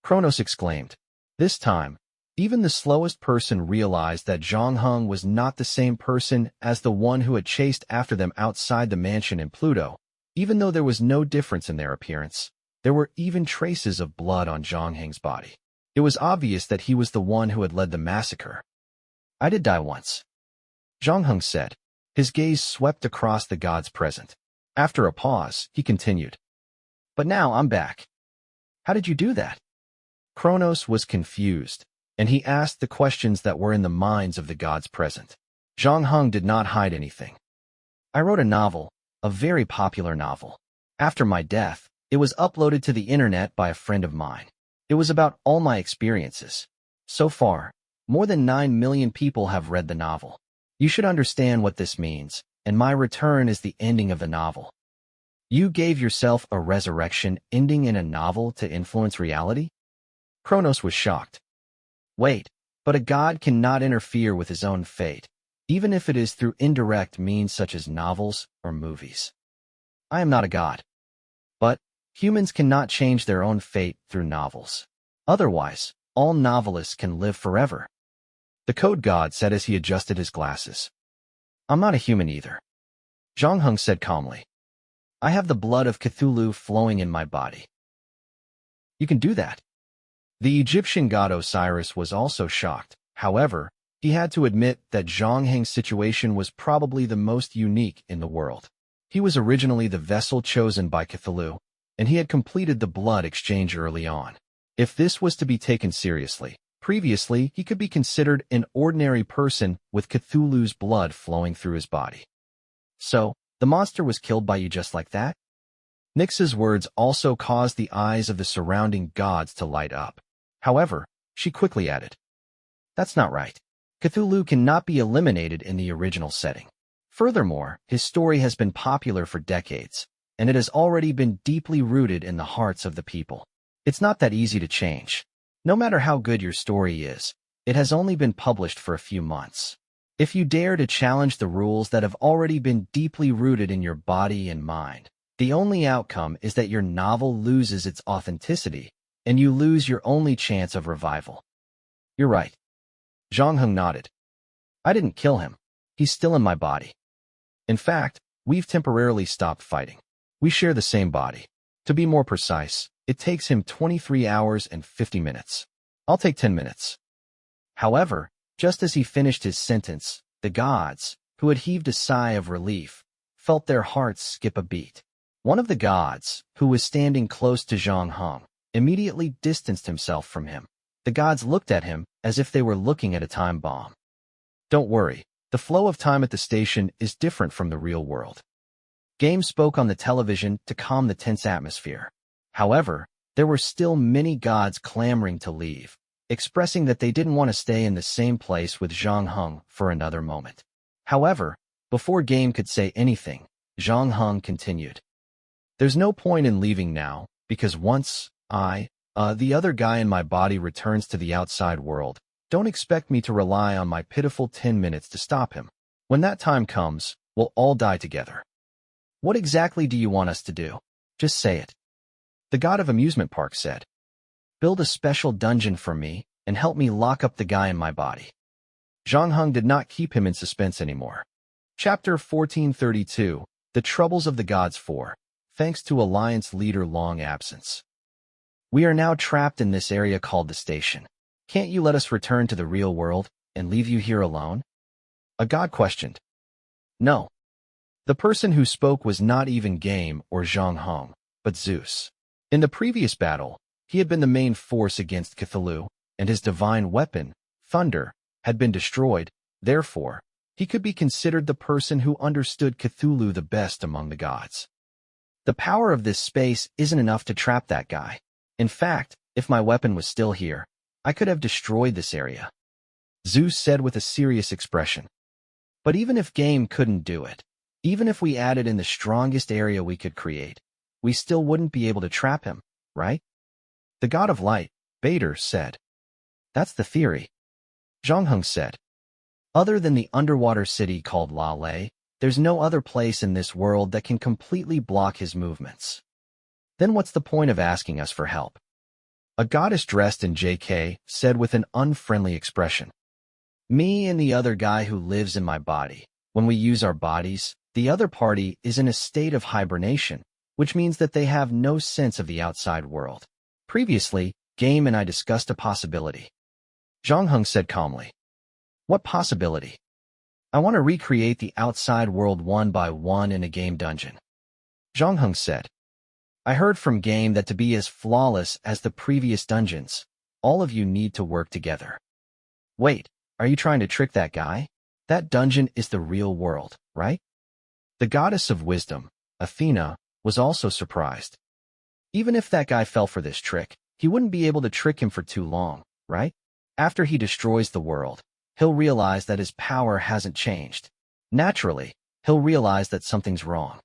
Kronos exclaimed. This time, even the slowest person realized that Zhang Heng was not the same person as the one who had chased after them outside the mansion in Pluto. Even though there was no difference in their appearance, there were even traces of blood on Zhang Heng's body. It was obvious that he was the one who had led the massacre. "I did die once," Zhang Heng said. His gaze swept across the gods present. After a pause, he continued, "But now I'm back. How did you do that?" Kronos was confused, and he asked the questions that were in the minds of the gods present. Zhang Heng did not hide anything. "I wrote a novel, a very popular novel. After my death, it was uploaded to the internet by a friend of mine. It was about all my experiences. So far, more than 9 million people have read the novel. You should understand what this means, and my return is the ending of the novel." "You gave yourself a resurrection ending in a novel to influence reality?" Kronos was shocked. "Wait, but a god cannot interfere with his own fate, even if it is through indirect means such as novels or movies. I am not a god. But humans cannot change their own fate through novels. Otherwise, all novelists can live forever." The code god said as he adjusted his glasses. "I'm not a human either," Zhang Heng said calmly. "I have the blood of Cthulhu flowing in my body." "You can do that?" The Egyptian god Osiris was also shocked. However, he had to admit that Zhang Heng's situation was probably the most unique in the world. He was originally the vessel chosen by Cthulhu, and he had completed the blood exchange early on. If this was to be taken seriously, previously he could be considered an ordinary person with Cthulhu's blood flowing through his body. "So, the monster was killed by you just like that?" Nyx's words also caused the eyes of the surrounding gods to light up. However, she quickly added, "That's not right. Cthulhu cannot be eliminated in the original setting. Furthermore, his story has been popular for decades, and it has already been deeply rooted in the hearts of the people. It's not that easy to change. No matter how good your story is, it has only been published for a few months. If you dare to challenge the rules that have already been deeply rooted in your body and mind, the only outcome is that your novel loses its authenticity, and you lose your only chance of revival." "You're right." Zhang Heng nodded. "I didn't kill him. He's still in my body. In fact, we've temporarily stopped fighting. We share the same body. To be more precise, it takes him 23 hours and 50 minutes. I'll take 10 minutes. However, Just as he finished his sentence, the gods, who had heaved a sigh of relief, felt their hearts skip a beat. One of the gods, who was standing close to Zhang Heng, immediately distanced himself from him. The gods looked at him as if they were looking at a time bomb. Don't worry, the flow of time at the station is different from the real world. Game spoke on the television to calm the tense atmosphere. However, there were still many gods clamoring to leave, expressing that they didn't want to stay in the same place with Zhang Heng for another moment. However, before Game could say anything, Zhang Heng continued. There's no point in leaving now, because once the other guy in my body returns to the outside world, don't expect me to rely on my pitiful 10 minutes to stop him. When that time comes, we'll all die together. What exactly do you want us to do? Just say it. The god of amusement park said. Build a special dungeon for me and help me lock up the guy in my body. Zhang Heng did not keep him in suspense anymore. Chapter 1432, The Troubles of the Gods 4, thanks to Alliance leader long absence. We are now trapped in this area called the station. Can't you let us return to the real world and leave you here alone? A god questioned. No. The person who spoke was not even Game or Zhang Heng, but Zeus. In the previous battle, he had been the main force against Cthulhu, and his divine weapon, thunder, had been destroyed. Therefore, he could be considered the person who understood Cthulhu the best among the gods. The power of this space isn't enough to trap that guy. In fact, if my weapon was still here, I could have destroyed this area. Zeus said with a serious expression. But even if Game couldn't do it, even if we added in the strongest area we could create, we still wouldn't be able to trap him, right? The god of light, Bader, said. That's the theory. Zhang Heng said. Other than the underwater city called La Lei, there's no other place in this world that can completely block his movements. Then what's the point of asking us for help? A goddess dressed in JK said with an unfriendly expression. Me and the other guy who lives in my body. When we use our bodies, the other party is in a state of hibernation, which means that they have no sense of the outside world. Previously, Game and I discussed a possibility. Zhang Heng said calmly. What possibility? I want to recreate the outside world one by one in a game dungeon. Zhang Heng said. I heard from Game that to be as flawless as the previous dungeons, all of you need to work together. Wait, are you trying to trick that guy? That dungeon is the real world, right? The goddess of wisdom, Athena, was also surprised. Even if that guy fell for this trick, he wouldn't be able to trick him for too long, right? After he destroys the world, he'll realize that his power hasn't changed. Naturally, he'll realize that something's wrong.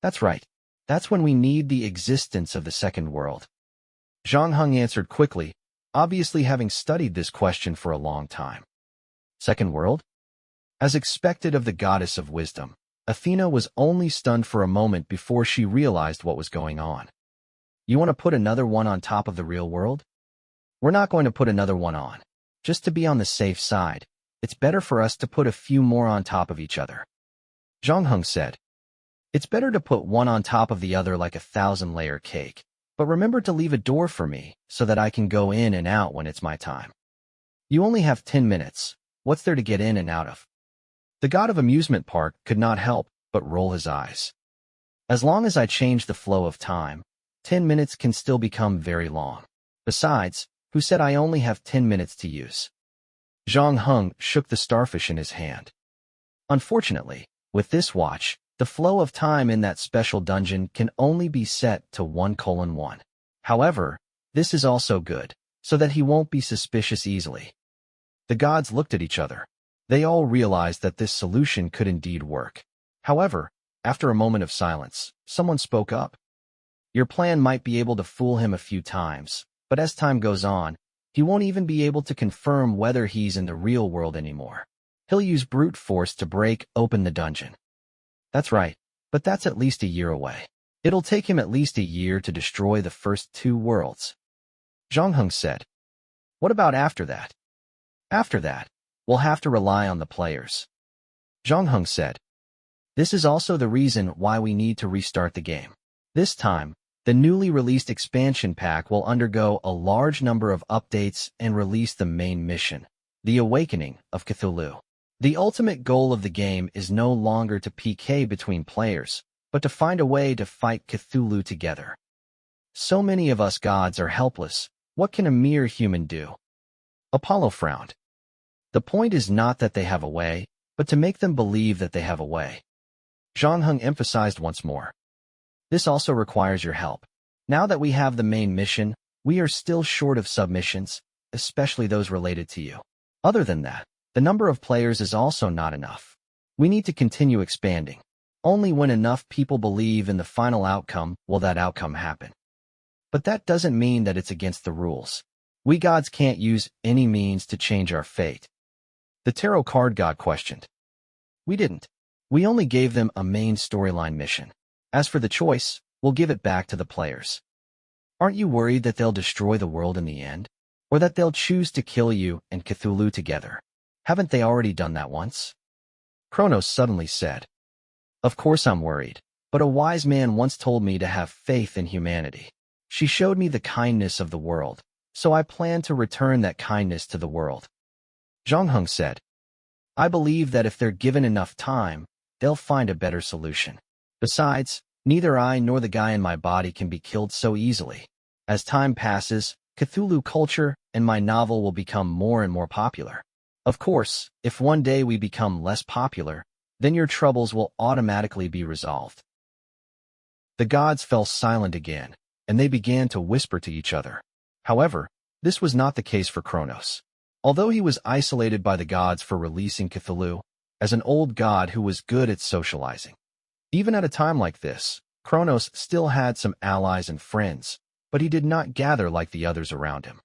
That's right. That's when we need the existence of the second world. Zhang Heng answered quickly, obviously having studied this question for a long time. Second world? As expected of the goddess of wisdom, Athena was only stunned for a moment before she realized what was going on. You want to put another one on top of the real world? We're not going to put another one on. Just to be on the safe side, it's better for us to put a few more on top of each other. Zhang Heng said. It's better to put one on top of the other like a 1,000-layer cake, but remember to leave a door for me so that I can go in and out when it's my time. You only have 10 minutes. What's there to get in and out of? The god of amusement park could not help but roll his eyes. As long as I change the flow of time, 10 minutes can still become very long. Besides, who said I only have 10 minutes to use? Zhang Heng shook the starfish in his hand. Unfortunately, with this watch, the flow of time in that special dungeon can only be set to 1:1. However, this is also good, so that he won't be suspicious easily. The gods looked at each other. They all realized that this solution could indeed work. However, after a moment of silence, someone spoke up. Your plan might be able to fool him a few times, but as time goes on, he won't even be able to confirm whether he's in the real world anymore. He'll use brute force to break open the dungeon. That's right, but that's at least a year away. It'll take him at least a year to destroy the first 2 worlds. Zhang Heng said. What about after that? After that, we'll have to rely on the players. Zhang Heng said. This is also the reason why we need to restart the game. This time, the newly released expansion pack will undergo a large number of updates and release the main mission. The Awakening of Cthulhu. The ultimate goal of the game is no longer to PK between players, but to find a way to fight Cthulhu together. So many of us gods are helpless. What can a mere human do? Apollo frowned. The point is not that they have a way, but to make them believe that they have a way. Zhang Heng emphasized once more. This also requires your help. Now that we have the main mission, we are still short of submissions, especially those related to you. Other than that, the number of players is also not enough. We need to continue expanding. Only when enough people believe in the final outcome will that outcome happen. But that doesn't mean that it's against the rules. We gods can't use any means to change our fate. The tarot card god questioned. We didn't. We only gave them a main storyline mission. As for the choice, we'll give it back to the players. Aren't you worried that they'll destroy the world in the end? Or that they'll choose to kill you and Cthulhu together? Haven't they already done that once? Kronos suddenly said. Of course I'm worried, but a wise man once told me to have faith in humanity. She showed me the kindness of the world, so I plan to return that kindness to the world. Zhang Heng said. I believe that if they're given enough time, they'll find a better solution. Besides, neither I nor the guy in my body can be killed so easily. As time passes, Cthulhu culture and my novel will become more and more popular. Of course, if one day we become less popular, then your troubles will automatically be resolved. The gods fell silent again, and they began to whisper to each other. However, this was not the case for Kronos. Although he was isolated by the gods for releasing Cthulhu, as an old god who was good at socializing. Even at a time like this, Kronos still had some allies and friends, but he did not gather like the others around him.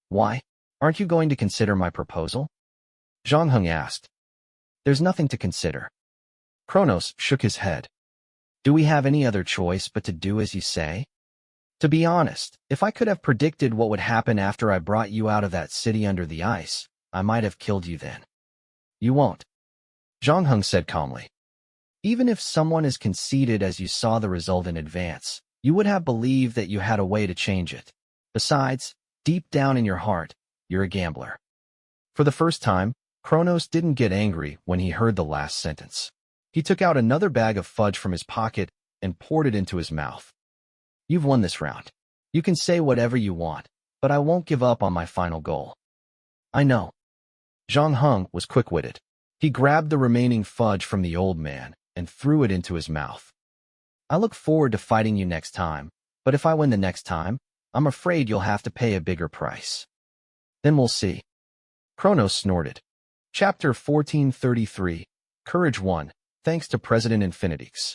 Why? Aren't you going to consider my proposal? Zhang Heng asked. There's nothing to consider. Kronos shook his head. Do we have any other choice but to do as you say? To be honest, if I could have predicted what would happen after I brought you out of that city under the ice, I might have killed you then. You won't. Zhang Heng said calmly. Even if someone is conceited as you saw the result in advance, you would have believed that you had a way to change it. Besides, deep down in your heart, you're a gambler. For the first time, Kronos didn't get angry when he heard the last sentence. He took out another bag of fudge from his pocket and poured it into his mouth. You've won this round. You can say whatever you want, but I won't give up on my final goal. I know. Zhang Heng was quick-witted. He grabbed the remaining fudge from the old man and threw it into his mouth. I look forward to fighting you next time, but if I win the next time, I'm afraid you'll have to pay a bigger price. Then we'll see. Kronos snorted. Chapter 1433, Courage 1, thanks to President Infinitix.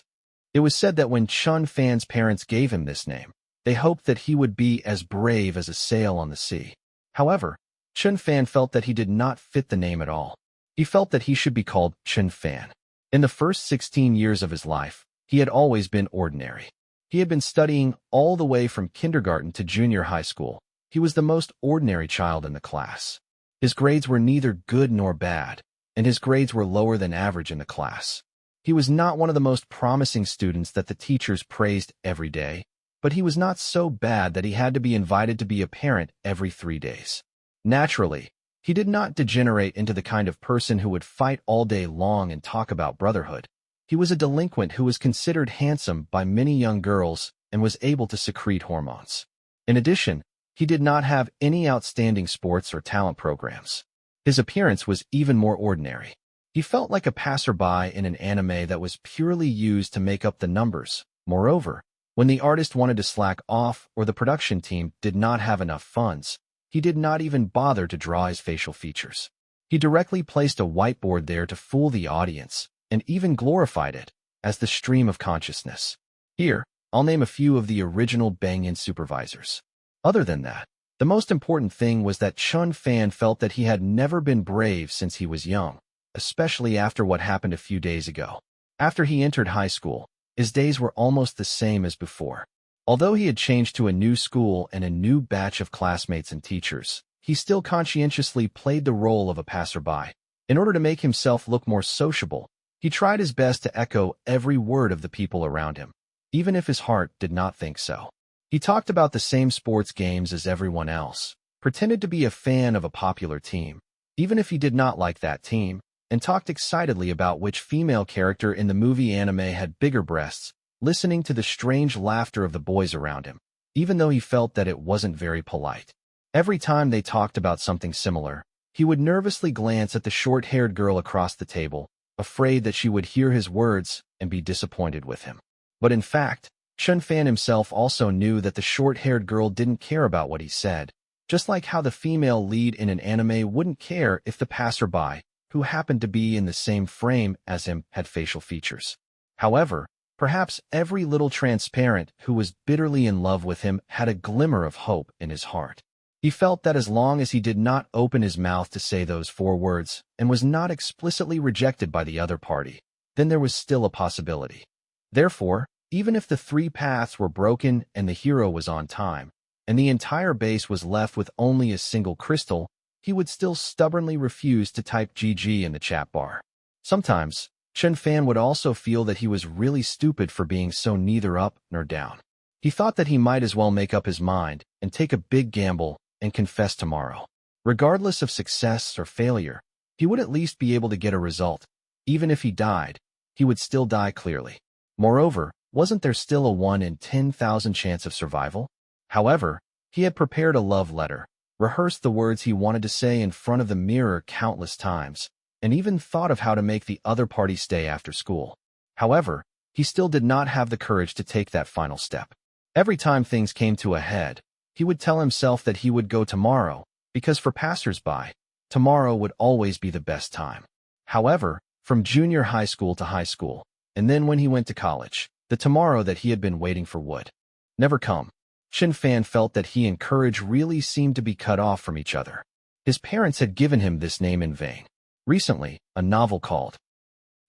It was said that when Chun Fan's parents gave him this name, they hoped that he would be as brave as a sail on the sea. However, Chun Fan felt that he did not fit the name at all. He felt that he should be called Chun Fan. In the first 16 years of his life, he had always been ordinary. He had been studying all the way from kindergarten to junior high school. He was the most ordinary child in the class. His grades were neither good nor bad, and his grades were lower than average in the class. He was not one of the most promising students that the teachers praised every day, but he was not so bad that he had to be invited to be a parent every 3 days. Naturally, he did not degenerate into the kind of person who would fight all day long and talk about brotherhood. He was a delinquent who was considered handsome by many young girls and was able to secrete hormones. In addition, he did not have any outstanding sports or talent programs. His appearance was even more ordinary. He felt like a passerby in an anime that was purely used to make up the numbers. Moreover, when the artist wanted to slack off or the production team did not have enough funds, he did not even bother to draw his facial features. He directly placed a whiteboard there to fool the audience, and even glorified it as the stream of consciousness. Here, I'll name a few of the original Bangin supervisors. Other than that, the most important thing was that Chun Fan felt that he had never been brave since he was young, especially after what happened a few days ago. After he entered high school, his days were almost the same as before. Although he had changed to a new school and a new batch of classmates and teachers, he still conscientiously played the role of a passerby. In order to make himself look more sociable, he tried his best to echo every word of the people around him, even if his heart did not think so. He talked about the same sports games as everyone else, pretended to be a fan of a popular team, even if he did not like that team, and talked excitedly about which female character in the movie anime had bigger breasts, listening to the strange laughter of the boys around him, even though he felt that it wasn't very polite. Every time they talked about something similar, he would nervously glance at the short-haired girl across the table, afraid that she would hear his words and be disappointed with him. But in fact, Chun Fan himself also knew that the short-haired girl didn't care about what he said, just like how the female lead in an anime wouldn't care if the passerby, who happened to be in the same frame as him, had facial features. However, perhaps every little transparent who was bitterly in love with him had a glimmer of hope in his heart. He felt that as long as he did not open his mouth to say those 4 words and was not explicitly rejected by the other party, then there was still a possibility. Therefore, even if the 3 paths were broken and the hero was on time, and the entire base was left with only a single crystal, he would still stubbornly refuse to type GG in the chat bar. Sometimes, Chun Fan would also feel that he was really stupid for being so neither up nor down. He thought that he might as well make up his mind and take a big gamble and confess tomorrow. Regardless of success or failure, he would at least be able to get a result. Even if he died, he would still die clearly. Moreover, wasn't there still a 1 in 10,000 chance of survival? However, he had prepared a love letter, rehearsed the words he wanted to say in front of the mirror countless times, and even thought of how to make the other party stay after school. However, he still did not have the courage to take that final step. Every time things came to a head, he would tell himself that he would go tomorrow, because for passers-by, tomorrow would always be the best time. However, from junior high school to high school, and then when he went to college, the tomorrow that he had been waiting for would never come. Chun Fan felt that he and courage really seemed to be cut off from each other. His parents had given him this name in vain. Recently, a novel called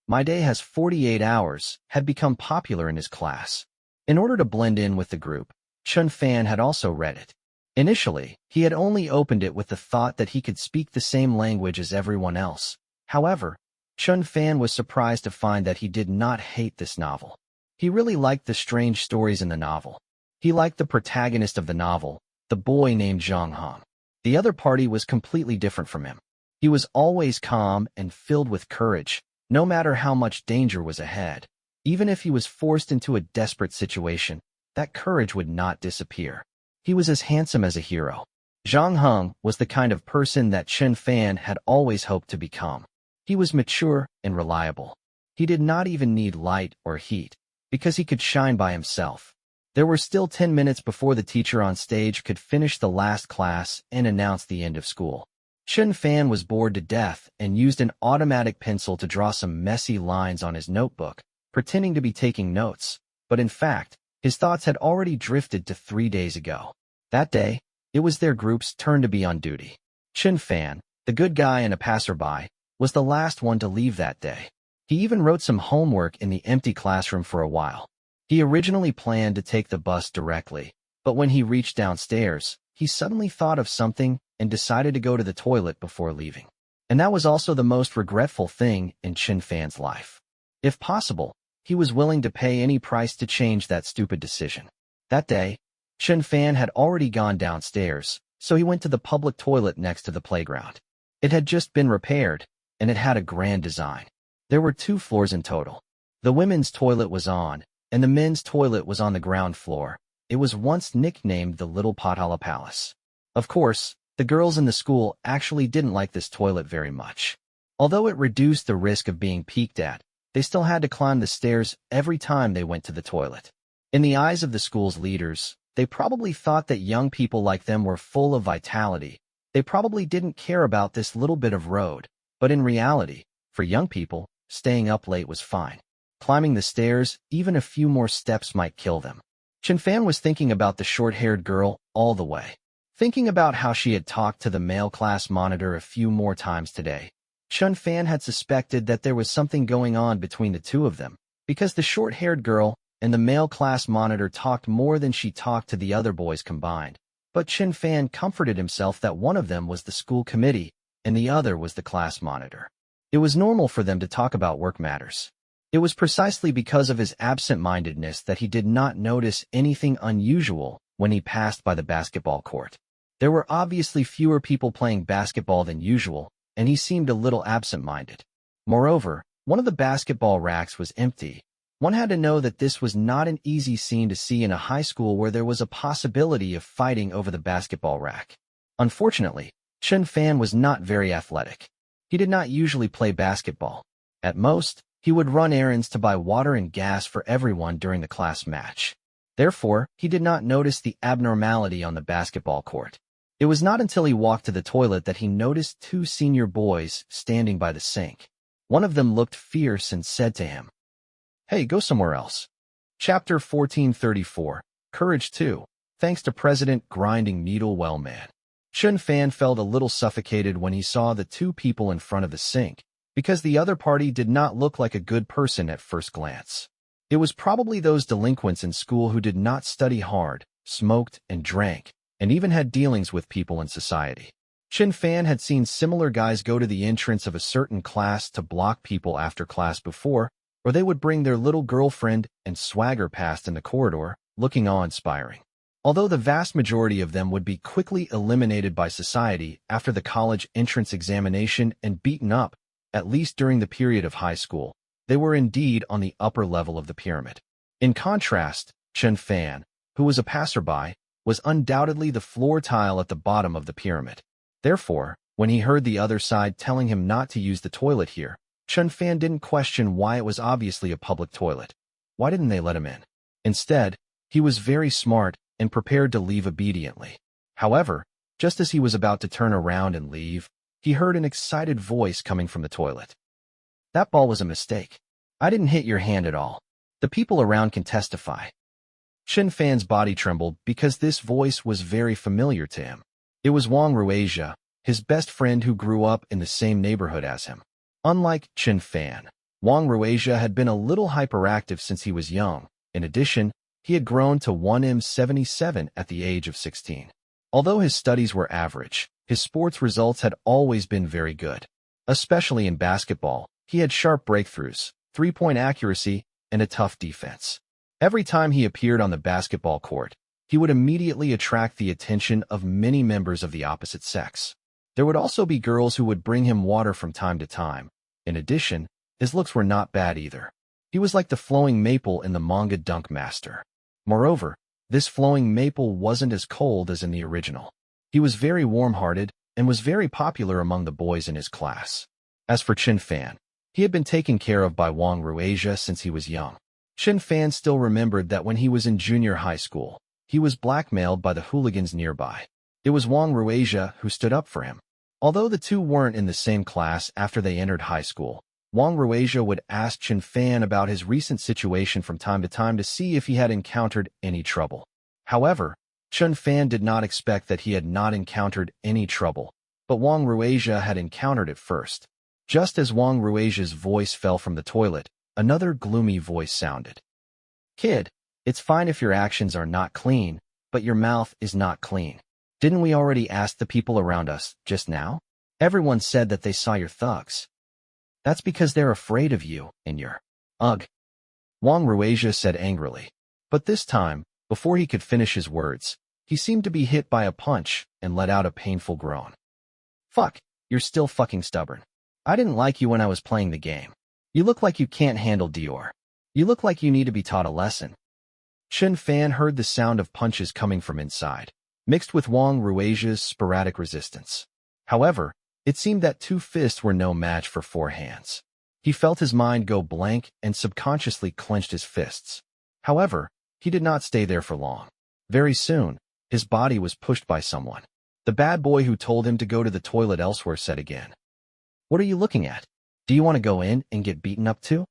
My Day Has 48 Hours had become popular in his class. In order to blend in with the group, Chun Fan had also read it. Initially, he had only opened it with the thought that he could speak the same language as everyone else. However, Chun Fan was surprised to find that he did not hate this novel. He really liked the strange stories in the novel. He liked the protagonist of the novel, the boy named Zhang Hong. The other party was completely different from him. He was always calm and filled with courage, no matter how much danger was ahead. Even if he was forced into a desperate situation, that courage would not disappear. He was as handsome as a hero. Zhang Hong was the kind of person that Chun Fan had always hoped to become. He was mature and reliable. He did not even need light or heat, because he could shine by himself. There were still 10 minutes before the teacher on stage could finish the last class and announce the end of school. Chun Fan was bored to death and used an automatic pencil to draw some messy lines on his notebook, pretending to be taking notes, but in fact, his thoughts had already drifted to 3 days ago. That day, it was their group's turn to be on duty. Chun Fan, the good guy and a passerby, was the last one to leave that day. He even wrote some homework in the empty classroom for a while. He originally planned to take the bus directly, but when he reached downstairs, he suddenly thought of something and decided to go to the toilet before leaving. And that was also the most regretful thing in Chun Fan's life. If possible, he was willing to pay any price to change that stupid decision. That day, Chun Fan had already gone downstairs, so he went to the public toilet next to the playground. It had just been repaired, and it had a grand design. There were 2 floors in total. The women's toilet was on, and the men's toilet was on the ground floor. It was once nicknamed the Little Potala Palace. Of course, the girls in the school actually didn't like this toilet very much. Although it reduced the risk of being peeked at, they still had to climb the stairs every time they went to the toilet. In the eyes of the school's leaders, they probably thought that young people like them were full of vitality. They probably didn't care about this little bit of road, but in reality, for young people, staying up late was fine. Climbing the stairs, even a few more steps might kill them. Chun Fan was thinking about the short-haired girl all the way. Thinking about how she had talked to the male class monitor a few more times today. Chun Fan had suspected that there was something going on between the two of them, because the short-haired girl and the male class monitor talked more than she talked to the other boys combined. But Chun Fan comforted himself that one of them was the school committee, and the other was the class monitor. It was normal for them to talk about work matters. It was precisely because of his absent-mindedness that he did not notice anything unusual when he passed by the basketball court. There were obviously fewer people playing basketball than usual, and he seemed a little absent-minded. Moreover, one of the basketball racks was empty. One had to know that this was not an easy scene to see in a high school where there was a possibility of fighting over the basketball rack. Unfortunately, Chen Fan was not very athletic. He did not usually play basketball. At most, he would run errands to buy water and gas for everyone during the class match. Therefore, he did not notice the abnormality on the basketball court. It was not until he walked to the toilet that he noticed two senior boys standing by the sink. One of them looked fierce and said to him, "Hey, go somewhere else." Chapter 1434, Courage 2, thanks to President Grinding Needle Wellman. Chen Fan felt a little suffocated when he saw the two people in front of the sink, because the other party did not look like a good person at first glance. It was probably those delinquents in school who did not study hard, smoked and drank, and even had dealings with people in society. Chen Fan had seen similar guys go to the entrance of a certain class to block people after class before, or they would bring their little girlfriend and swagger past in the corridor, looking awe-inspiring. Although the vast majority of them would be quickly eliminated by society after the college entrance examination and beaten up, at least during the period of high school, they were indeed on the upper level of the pyramid. In contrast, Chen Fan, who was a passerby, was undoubtedly the floor tile at the bottom of the pyramid. Therefore, when he heard the other side telling him not to use the toilet here, Chen Fan didn't question why it was obviously a public toilet. Why didn't they let him in? Instead, he was very smart and prepared to leave obediently. However, just as he was about to turn around and leave, he heard an excited voice coming from the toilet. "That ball was a mistake. I didn't hit your hand at all. The people around can testify." Chen Fan's body trembled because this voice was very familiar to him. It was Wang Ruizha, his best friend who grew up in the same neighborhood as him. Unlike Chen Fan, Wang Ruizha had been a little hyperactive since he was young. In addition, he had grown to 1m77 at the age of 16. Although his studies were average, his sports results had always been very good. Especially in basketball, he had sharp breakthroughs, three-point accuracy, and a tough defense. Every time he appeared on the basketball court, he would immediately attract the attention of many members of the opposite sex. There would also be girls who would bring him water from time to time. In addition, his looks were not bad either. He was like the flowing maple in the manga Dunk Master. Moreover, this flowing maple wasn't as cold as in the original. He was very warm-hearted and was very popular among the boys in his class. As for Chen Fan, he had been taken care of by Wang Ruizha since he was young. Chen Fan still remembered that when he was in junior high school, he was blackmailed by the hooligans nearby. It was Wang Ruizha who stood up for him. Although the two weren't in the same class after they entered high school, Wang Ruizha would ask Chen Fan about his recent situation from time to time to see if he had encountered any trouble. However, Chen Fan did not expect that he had not encountered any trouble, but Wang Ruizha had encountered it first. Just as Wang Ruizha's voice fell from the toilet, another gloomy voice sounded. "Kid, it's fine if your actions are not clean, but your mouth is not clean. Didn't we already ask the people around us just now? Everyone said that they saw your thugs. That's because they're afraid of you and your ugh," Wang Ruizha said angrily. But this time, before he could finish his words, he seemed to be hit by a punch and let out a painful groan. "Fuck, you're still fucking stubborn. I didn't like you when I was playing the game. You look like you can't handle Dior. You look like you need to be taught a lesson." Chen Fan heard the sound of punches coming from inside, mixed with Wang Ruizha's sporadic resistance. However, it seemed that two fists were no match for four hands. He felt his mind go blank and subconsciously clenched his fists. However, he did not stay there for long. Very soon, his body was pushed by someone. The bad boy who told him to go to the toilet elsewhere said again, "What are you looking at? Do you want to go in and get beaten up too?"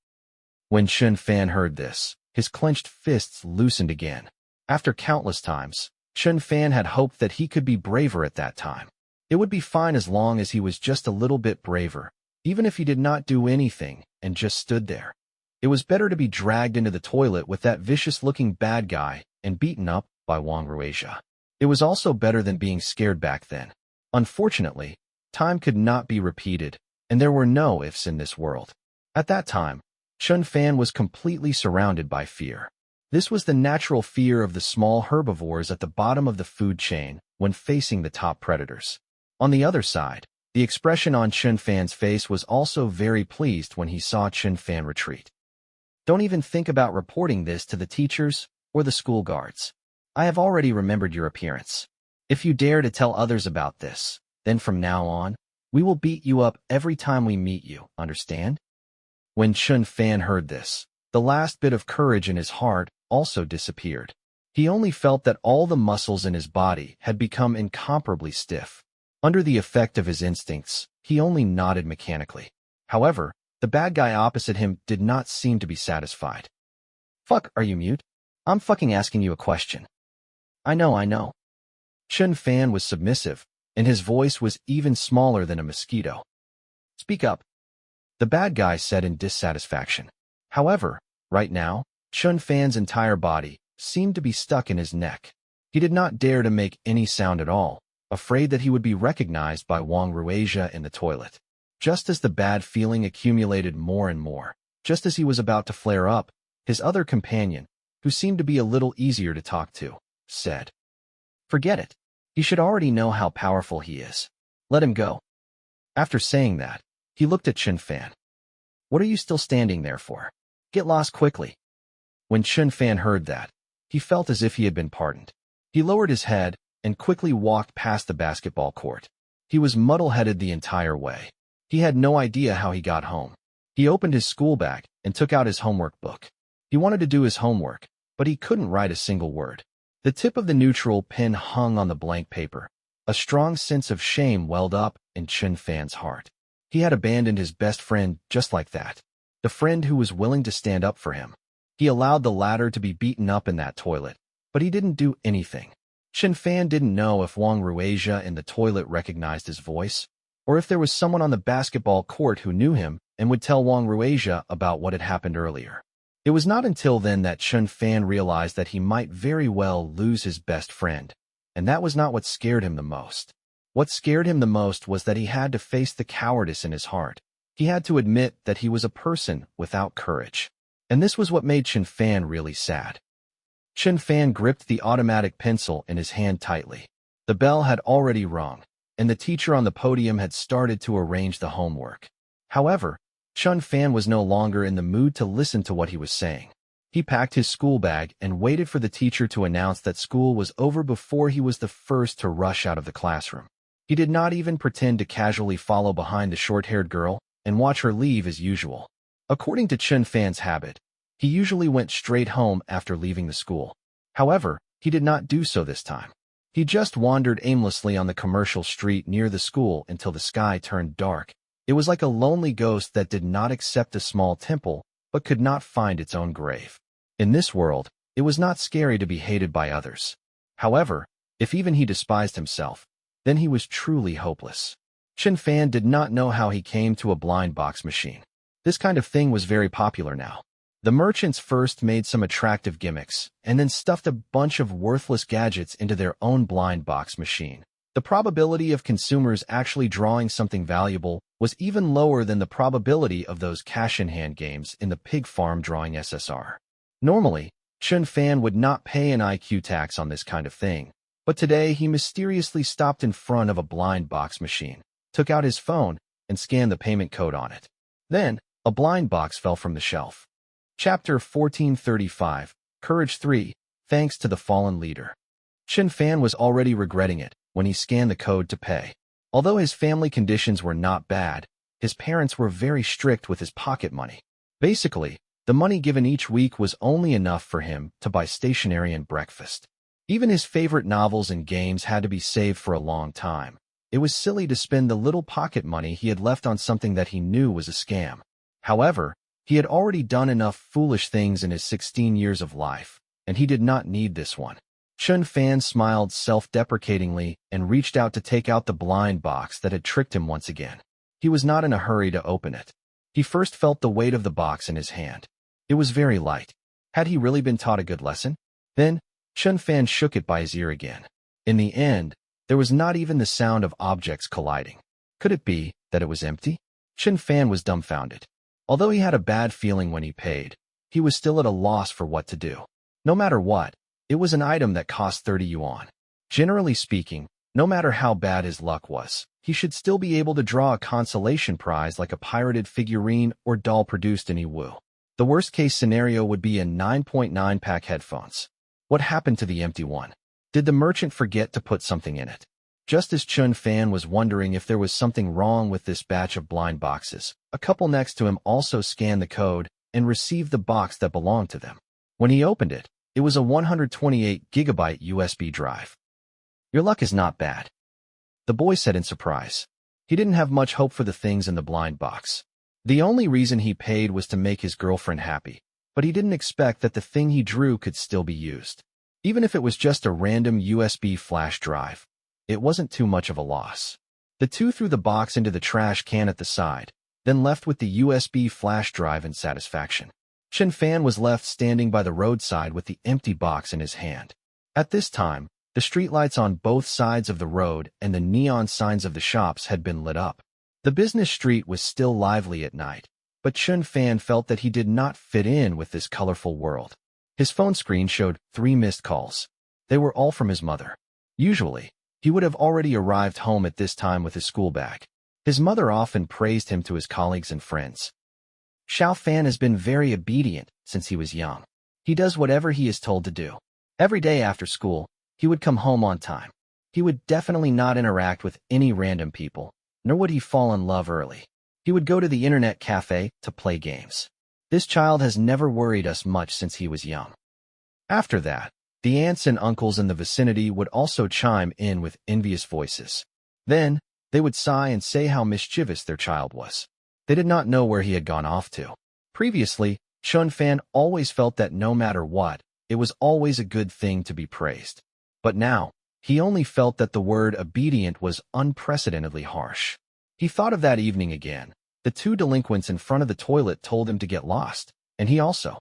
When Chen Fan heard this, his clenched fists loosened again. After countless times, Chen Fan had hoped that he could be braver at that time. It would be fine as long as he was just a little bit braver, even if he did not do anything and just stood there. It was better to be dragged into the toilet with that vicious-looking bad guy and beaten up by Wang Ruizha. It was also better than being scared back then. Unfortunately, time could not be repeated, and there were no ifs in this world. At that time, Chen Fan was completely surrounded by fear. This was the natural fear of the small herbivores at the bottom of the food chain when facing the top predators. On the other side, The expression on Chun Fan's face was also very pleased when he saw Chun Fan retreat. Don't even think about reporting this to the teachers or the school guards. I have already remembered your appearance. If you dare to tell others about this, then from now on, we will beat you up every time we meet you, understand? When Chun Fan heard this, the last bit of courage in his heart also disappeared. He only felt that all the muscles in his body had become incomparably stiff. Under the effect of his instincts, he only nodded mechanically. However, the bad guy opposite him did not seem to be satisfied. Fuck, are you mute? I'm fucking asking you a question. I know. Chun Fan was submissive, and his voice was even smaller than a mosquito. Speak up, the bad guy said in dissatisfaction. However, right now, Chun Fan's entire body seemed to be stuck in his neck. He did not dare to make any sound at all, afraid that he would be recognized by Wang Ruizha in the toilet. Just as the bad feeling accumulated more and more, just as he was about to flare up, his other companion, who seemed to be a little easier to talk to, said, "Forget it. He should already know how powerful he is. Let him go." After saying that, he looked at Chun Fan. "What are you still standing there for? Get lost quickly." When Chun Fan heard that, he felt as if he had been pardoned. He lowered his head and quickly walked past the basketball court. He was muddle-headed the entire way. He had no idea how he got home. He opened his school bag and took out his homework book. He wanted to do his homework, but he couldn't write a single word. The tip of the neutral pen hung on the blank paper. A strong sense of shame welled up in Chun Fan's heart. He had abandoned his best friend just like that, the friend who was willing to stand up for him. He allowed the latter to be beaten up in that toilet, but he didn't do anything. Chun Fan didn't know if Wang Ruizha in the toilet recognized his voice, or if there was someone on the basketball court who knew him and would tell Wang Ruizha about what had happened earlier. It was not until then that Chun Fan realized that he might very well lose his best friend, and that was not what scared him the most. What scared him the most was that he had to face the cowardice in his heart. He had to admit that he was a person without courage. And this was what made Chun Fan really sad. Chun Fan gripped the automatic pencil in his hand tightly. The bell had already rung, and the teacher on the podium had started to arrange the homework. However, Chun Fan was no longer in the mood to listen to what he was saying. He packed his school bag and waited for the teacher to announce that school was over before he was the first to rush out of the classroom. He did not even pretend to casually follow behind the short-haired girl and watch her leave as usual. According to Chun Fan's habit, he usually went straight home after leaving the school. However, he did not do so this time. He just wandered aimlessly on the commercial street near the school until the sky turned dark. It was like a lonely ghost that did not accept a small temple, but could not find its own grave. In this world, it was not scary to be hated by others. However, if even he despised himself, then he was truly hopeless. Chun Fan did not know how he came to a blind box machine. This kind of thing was very popular now. The merchants first made some attractive gimmicks, and then stuffed a bunch of worthless gadgets into their own blind box machine. The probability of consumers actually drawing something valuable was even lower than the probability of those cash-in-hand games in the pig farm drawing SSR. Normally, Chun Fan would not pay an IQ tax on this kind of thing, but today he mysteriously stopped in front of a blind box machine, took out his phone, and scanned the payment code on it. Then, a blind box fell from the shelf. Chapter 1435, Courage 3, Thanks to the Fallen Leader. Chun Fan was already regretting it when he scanned the code to pay. Although his family conditions were not bad, his parents were very strict with his pocket money. Basically, the money given each week was only enough for him to buy stationery and breakfast. Even his favorite novels and games had to be saved for a long time. It was silly to spend the little pocket money he had left on something that he knew was a scam. However, he had already done enough foolish things in his 16 years of life, and he did not need this one. Chun Fan smiled self-deprecatingly and reached out to take out the blind box that had tricked him once again. He was not in a hurry to open it. He first felt the weight of the box in his hand. It was very light. Had he really been taught a good lesson? Then, Chun Fan shook it by his ear again. In the end, there was not even the sound of objects colliding. Could it be that it was empty? Chun Fan was dumbfounded. Although he had a bad feeling when he paid, he was still at a loss for what to do. No matter what, it was an item that cost 30 yuan. Generally speaking, No matter how bad his luck was, he should still be able to draw a consolation prize like a pirated figurine or doll produced in Yiwu. The worst-case scenario would be a 9.9-pack headphones. What happened to the empty one? Did the merchant forget to put something in it? Just as Chun Fan was wondering if there was something wrong with this batch of blind boxes, a couple next to him also scanned the code and received the box that belonged to them. When he opened it, it was a 128-gigabyte USB drive. Your luck is not bad, the boy said in surprise. He didn't have much hope for the things in the blind box. The only reason he paid was to make his girlfriend happy, but he didn't expect that the thing he drew could still be used. Even if it was just a random USB flash drive, it wasn't too much of a loss. The two threw the box into the trash can at the side, then left with the USB flash drive in satisfaction. Chun Fan was left standing by the roadside with the empty box in his hand. At this time, the streetlights on both sides of the road and the neon signs of the shops had been lit up. The business street was still lively at night, but Chun Fan felt that he did not fit in with this colorful world. His phone screen showed 3 missed calls. They were all from his mother. Usually, he would have already arrived home at this time with his school bag. His mother often praised him to his colleagues and friends. Xiao Fan has been very obedient since he was young. He does whatever he is told to do. Every day after school, he would come home on time. He would definitely not interact with any random people, nor would he fall in love early. He would go to the internet cafe to play games. This child has never worried us much since he was young. After that, the aunts and uncles in the vicinity would also chime in with envious voices. Then, they would sigh and say how mischievous their child was. They did not know where he had gone off to. Previously, Chun Fan always felt that no matter what, it was always a good thing to be praised. But now, he only felt that the word obedient was unprecedentedly harsh. He thought of that evening again. The 2 delinquents in front of the toilet told him to get lost, and he also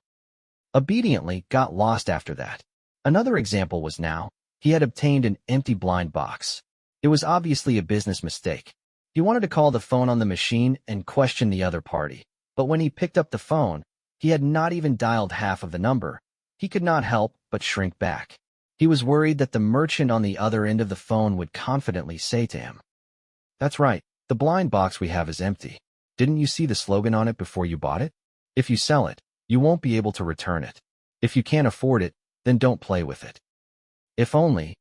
obediently got lost after that. Another example was now, he had obtained an empty blind box. It was obviously a business mistake. He wanted to call the phone on the machine and question the other party, but when he picked up the phone, he had not even dialed half of the number. He could not help but shrink back. He was worried that the merchant on the other end of the phone would confidently say to him, "That's right, the blind box we have is empty. Didn't you see the slogan on it before you bought it? If you sell it, you won't be able to return it. If you can't afford it, then don't play with it." If only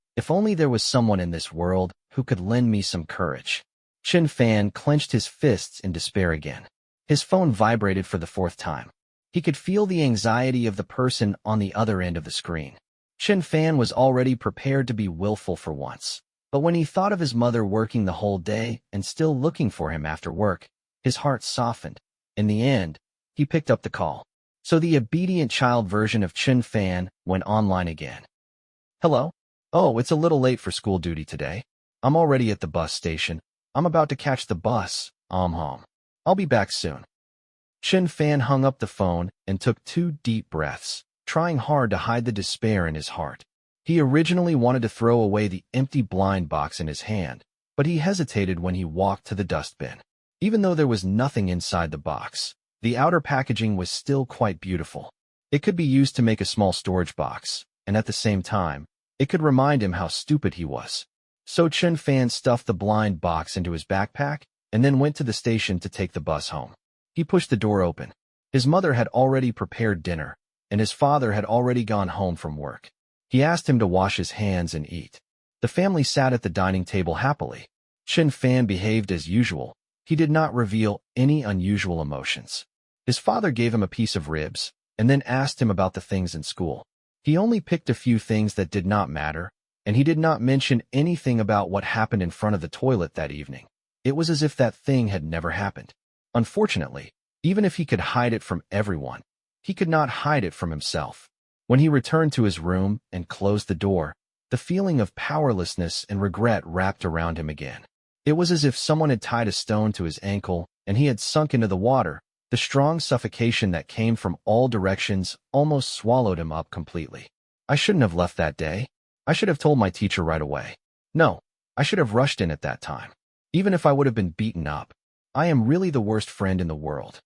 there was someone in this world who could lend me some courage. Chun Fan clenched his fists in despair again. His phone vibrated for the 4th time. He could feel the anxiety of the person on the other end of the screen. Chun Fan was already prepared to be willful for once, but when he thought of his mother working the whole day and still looking for him after work, his heart softened. In the end, he picked up the call. So the obedient child version of Chun Fan went online again. "Hello? Oh, it's a little late for school duty today. I'm already at the bus station. I'm about to catch the bus. I'm home. I'll be back soon." Chun Fan hung up the phone and took 2 deep breaths, trying hard to hide the despair in his heart. He originally wanted to throw away the empty blind box in his hand, but he hesitated when he walked to the dustbin. Even though there was nothing inside the box, the outer packaging was still quite beautiful. It could be used to make a small storage box, and at the same time, it could remind him how stupid he was. So Chun Fan stuffed the blind box into his backpack and then went to the station to take the bus home. He pushed the door open. His mother had already prepared dinner, and his father had already gone home from work. He asked him to wash his hands and eat. The family sat at the dining table happily. Chun Fan behaved as usual. He did not reveal any unusual emotions. His father gave him a piece of ribs, and then asked him about the things in school. He only picked a few things that did not matter, and he did not mention anything about what happened in front of the toilet that evening. It was as if that thing had never happened. Unfortunately, even if he could hide it from everyone, he could not hide it from himself. When he returned to his room and closed the door, the feeling of powerlessness and regret wrapped around him again. It was as if someone had tied a stone to his ankle and he had sunk into the water. The strong suffocation that came from all directions almost swallowed him up completely. I shouldn't have left that day. I should have told my teacher right away. No, I should have rushed in at that time. Even if I would have been beaten up, I am really the worst friend in the world.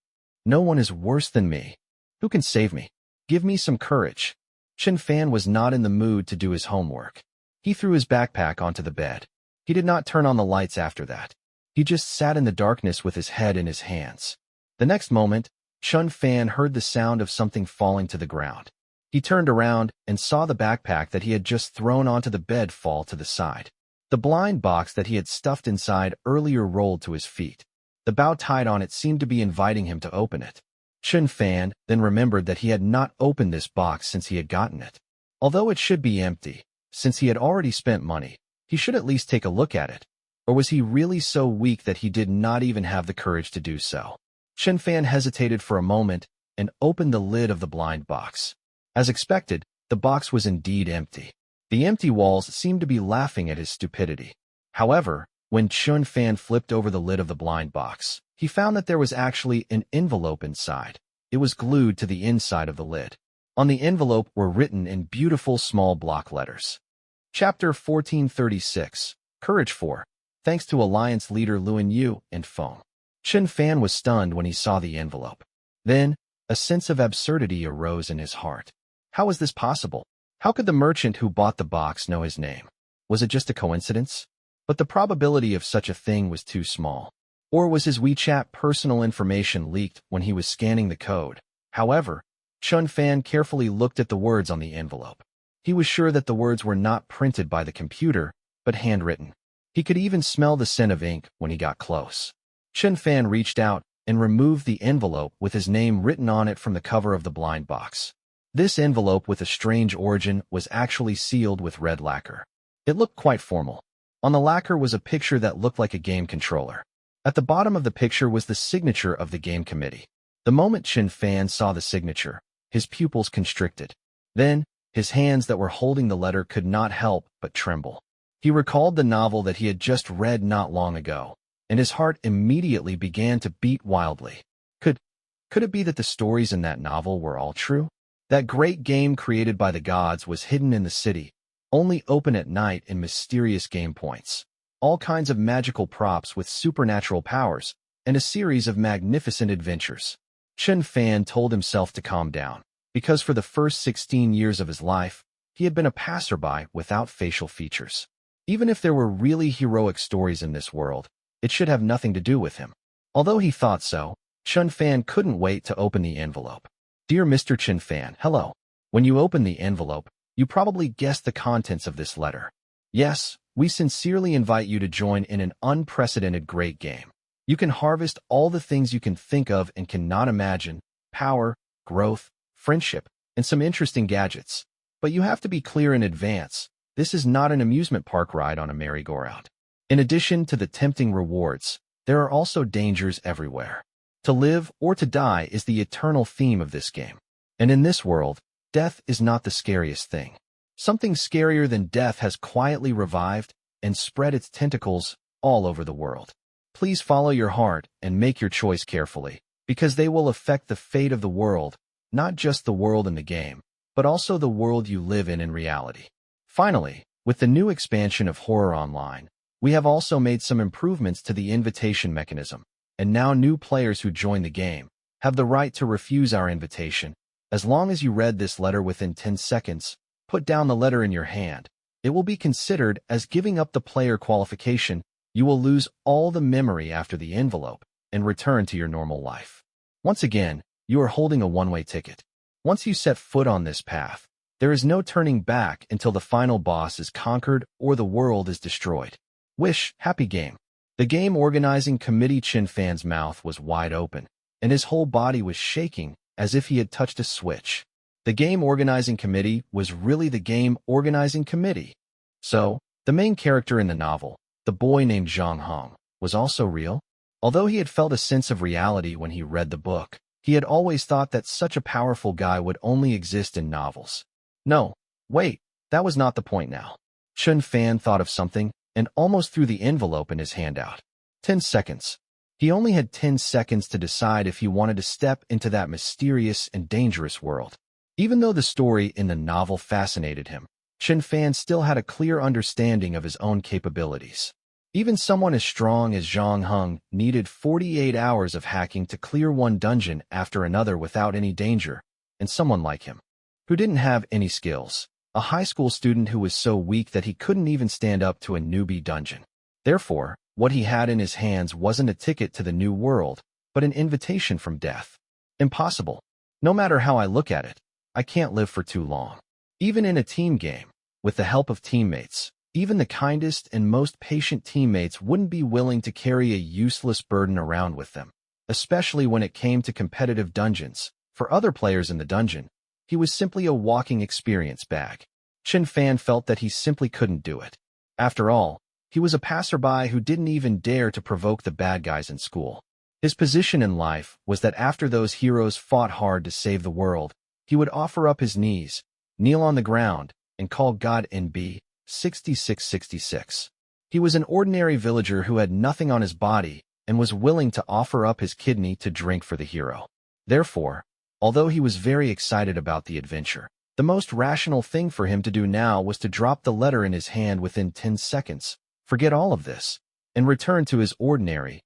No one is worse than me. Who can save me? Give me some courage. Chun Fan was not in the mood to do his homework. He threw his backpack onto the bed. He did not turn on the lights after that. He just sat in the darkness with his head in his hands. The next moment, Chun Fan heard the sound of something falling to the ground. He turned around and saw the backpack that he had just thrown onto the bed fall to the side. The blind box that he had stuffed inside earlier rolled to his feet. The bow tied on it seemed to be inviting him to open it. Chun Fan then remembered that he had not opened this box since he had gotten it. Although it should be empty, since he had already spent money, he should at least take a look at it. Or was he really so weak that he did not even have the courage to do so? Chun Fan hesitated for a moment and opened the lid of the blind box. As expected, the box was indeed empty. The empty walls seemed to be laughing at his stupidity. However, when Chun Fan flipped over the lid of the blind box, he found that there was actually an envelope inside. It was glued to the inside of the lid. On the envelope were written in beautiful small block letters. Chapter 1436, Courage 4, thanks to Alliance leader Luan Yu and Foam. Chun Fan was stunned when he saw the envelope. Then, a sense of absurdity arose in his heart. How was this possible? How could the merchant who bought the box know his name? Was it just a coincidence? But the probability of such a thing was too small. Or was his WeChat personal information leaked when he was scanning the code? However, Chun Fan carefully looked at the words on the envelope. He was sure that the words were not printed by the computer, but handwritten. He could even smell the scent of ink when he got close. Chun Fan reached out and removed the envelope with his name written on it from the cover of the blind box. This envelope with a strange origin was actually sealed with red lacquer. It looked quite formal. On the lacquer was a picture that looked like a game controller. At the bottom of the picture was the signature of the game committee. The moment Chun Fan saw the signature, his pupils constricted. Then, his hands that were holding the letter could not help but tremble. He recalled the novel that he had just read not long ago, and his heart immediately began to beat wildly. Could it be that the stories in that novel were all true? That great game created by the gods was hidden in the city, only open at night in mysterious game points. All kinds of magical props with supernatural powers, and a series of magnificent adventures. Chun Fan told himself to calm down, because for the first 16 years of his life, he had been a passerby without facial features. Even if there were really heroic stories in this world, it should have nothing to do with him. Although he thought so, Chun Fan couldn't wait to open the envelope. Dear Mr. Chun Fan, hello. When you opened the envelope, you probably guessed the contents of this letter. Yes, we sincerely invite you to join in an unprecedented great game. You can harvest all the things you can think of and cannot imagine: power, growth, friendship, and some interesting gadgets. But you have to be clear in advance, this is not an amusement park ride on a merry-go-round. In addition to the tempting rewards, there are also dangers everywhere. To live or to die is the eternal theme of this game. And in this world, death is not the scariest thing. Something scarier than death has quietly revived and spread its tentacles all over the world. Please follow your heart and make your choice carefully, because they will affect the fate of the world, not just the world in the game, but also the world you live in reality. Finally, with the new expansion of Horror Online, we have also made some improvements to the invitation mechanism, and now new players who join the game have the right to refuse our invitation. As long as you read this letter within 10 seconds, put down the letter in your hand. It will be considered as giving up the player qualification. You will lose all the memory after the envelope and return to your normal life. Once again, you are holding a one-way ticket. Once you set foot on this path, there is no turning back until the final boss is conquered or the world is destroyed. Wish, happy game. The game organizing committee Chun Fan's mouth was wide open, and his whole body was shaking as if he had touched a switch. The game organizing committee was really the game organizing committee. So, the main character in the novel, the boy named Zhang Hong, was also real? Although he had felt a sense of reality when he read the book, he had always thought that such a powerful guy would only exist in novels. No, wait, that was not the point now. Chun Fan thought of something and almost threw the envelope in his hand out. 10 seconds. He only had 10 seconds to decide if he wanted to step into that mysterious and dangerous world. Even though the story in the novel fascinated him, Chun Fan still had a clear understanding of his own capabilities. Even someone as strong as Zhang Heng needed 48 hours of hacking to clear one dungeon after another without any danger, and someone like him, who didn't have any skills, a high school student who was so weak that he couldn't even stand up to a newbie dungeon, Therefore, what he had in his hands wasn't a ticket to the new world, but an invitation from death. Impossible. No matter how I look at it, I can't live for too long. Even in a team game, with the help of teammates, even the kindest and most patient teammates wouldn't be willing to carry a useless burden around with them, especially when it came to competitive dungeons. For other players in the dungeon, he was simply a walking experience bag. Chen Fan felt that he simply couldn't do it. After all, he was a passerby who didn't even dare to provoke the bad guys in school. His position in life was that after those heroes fought hard to save the world, he would offer up his knees, kneel on the ground, and call God NB 6666. He was an ordinary villager who had nothing on his body and was willing to offer up his kidney to drink for the hero. Therefore, although he was very excited about the adventure, the most rational thing for him to do now was to drop the letter in his hand within 10 seconds, forget all of this, and return to his ordinary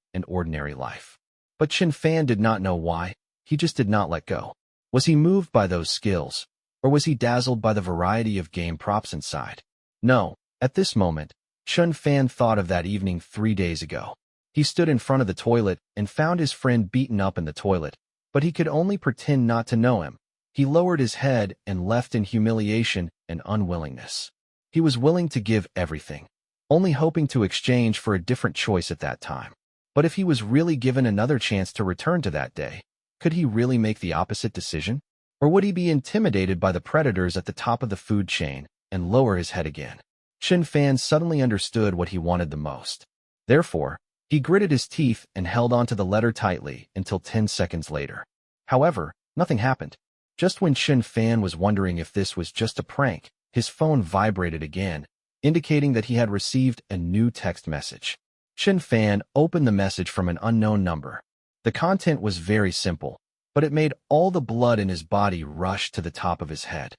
life. But Chen Fan did not know why. He just did not let go. Was he moved by those skills, or was he dazzled by the variety of game props inside? No, at this moment, Chen Fan thought of that evening 3 days ago. He stood in front of the toilet and found his friend beaten up in the toilet, but he could only pretend not to know him. He lowered his head and left in humiliation and unwillingness. He was willing to give everything, only hoping to exchange for a different choice at that time. But if he was really given another chance to return to that day, could he really make the opposite decision? Or would he be intimidated by the predators at the top of the food chain and lower his head again? Chen Fan suddenly understood what he wanted the most. Therefore, he gritted his teeth and held onto the letter tightly until 10 seconds later. However, nothing happened. Just when Chen Fan was wondering if this was just a prank, his phone vibrated again, indicating that he had received a new text message. Chen Fan opened the message from an unknown number. The content was very simple, but it made all the blood in his body rush to the top of his head.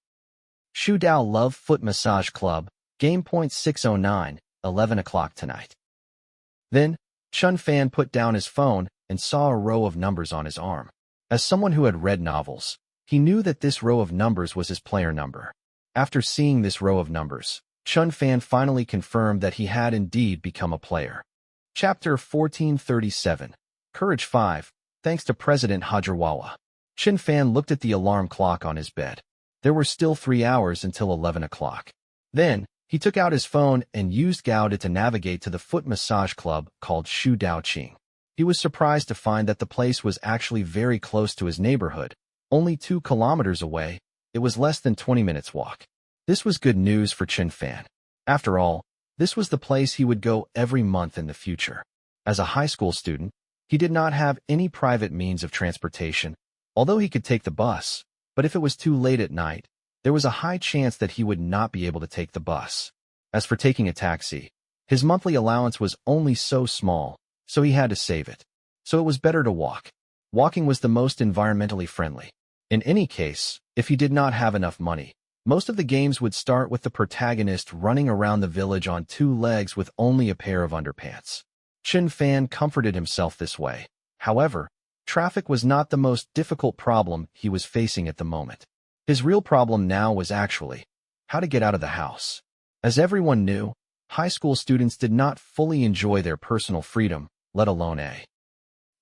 Shu Dao Love Foot Massage Club, Game Point 609, 11 o'clock tonight. Then, Chen Fan put down his phone and saw a row of numbers on his arm. As someone who had read novels, he knew that this row of numbers was his player number. After seeing this row of numbers, Chen Fan finally confirmed that he had indeed become a player. Chapter 1437, Courage 5, thanks to President Hajarwawa. Chen Fan looked at the alarm clock on his bed. There were still 3 hours until 11 o'clock. Then, he took out his phone and used Gaudi to navigate to the foot massage club called Shu Dao Qing. He was surprised to find that the place was actually very close to his neighborhood, only 2 kilometers away. It was less than 20 minutes walk. This was good news for Chen Fan. After all, this was the place he would go every month in the future. As a high school student, he did not have any private means of transportation, although he could take the bus, but if it was too late at night, there was a high chance that he would not be able to take the bus. As for taking a taxi, his monthly allowance was only so small, so he had to save it. So it was better to walk. Walking was the most environmentally friendly. In any case, if he did not have enough money, most of the games would start with the protagonist running around the village on 2 legs with only a pair of underpants. Chen Fan comforted himself this way. However, traffic was not the most difficult problem he was facing at the moment. His real problem now was actually how to get out of the house. As everyone knew, high school students did not fully enjoy their personal freedom, let alone a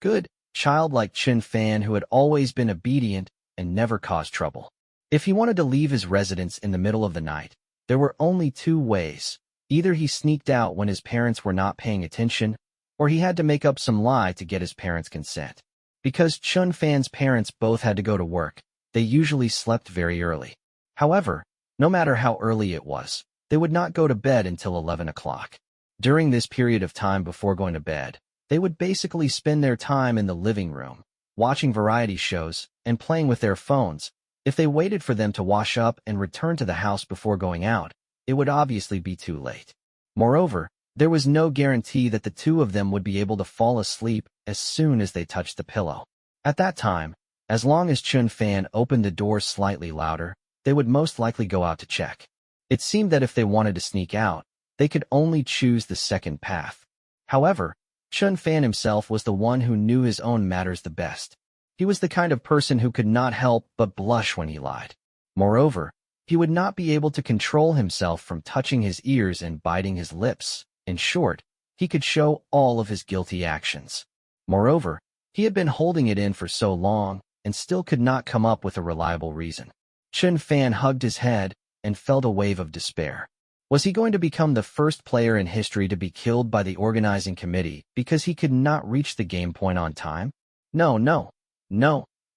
good child like Chen Fan who had always been obedient and never caused trouble. If he wanted to leave his residence in the middle of the night, there were only 2 ways. Either he sneaked out when his parents were not paying attention, or he had to make up some lie to get his parents' consent. Because Chen Fan's parents both had to go to work, they usually slept very early. However, no matter how early it was, they would not go to bed until 11 o'clock. During this period of time before going to bed, they would basically spend their time in the living room, watching variety shows, and playing with their phones. If they waited for them to wash up and return to the house before going out, it would obviously be too late. Moreover, there was no guarantee that the 2 of them would be able to fall asleep as soon as they touched the pillow. At that time, as long as Chen Fan opened the door slightly louder, they would most likely go out to check. It seemed that if they wanted to sneak out, they could only choose the second path. However, Chen Fan himself was the one who knew his own matters the best. He was the kind of person who could not help but blush when he lied. Moreover, he would not be able to control himself from touching his ears and biting his lips. In short, he could show all of his guilty actions. Moreover, he had been holding it in for so long and still could not come up with a reliable reason. Chen Fan hugged his head and felt a wave of despair. Was he going to become the first player in history to be killed by the organizing committee because he could not reach the game point on time? No.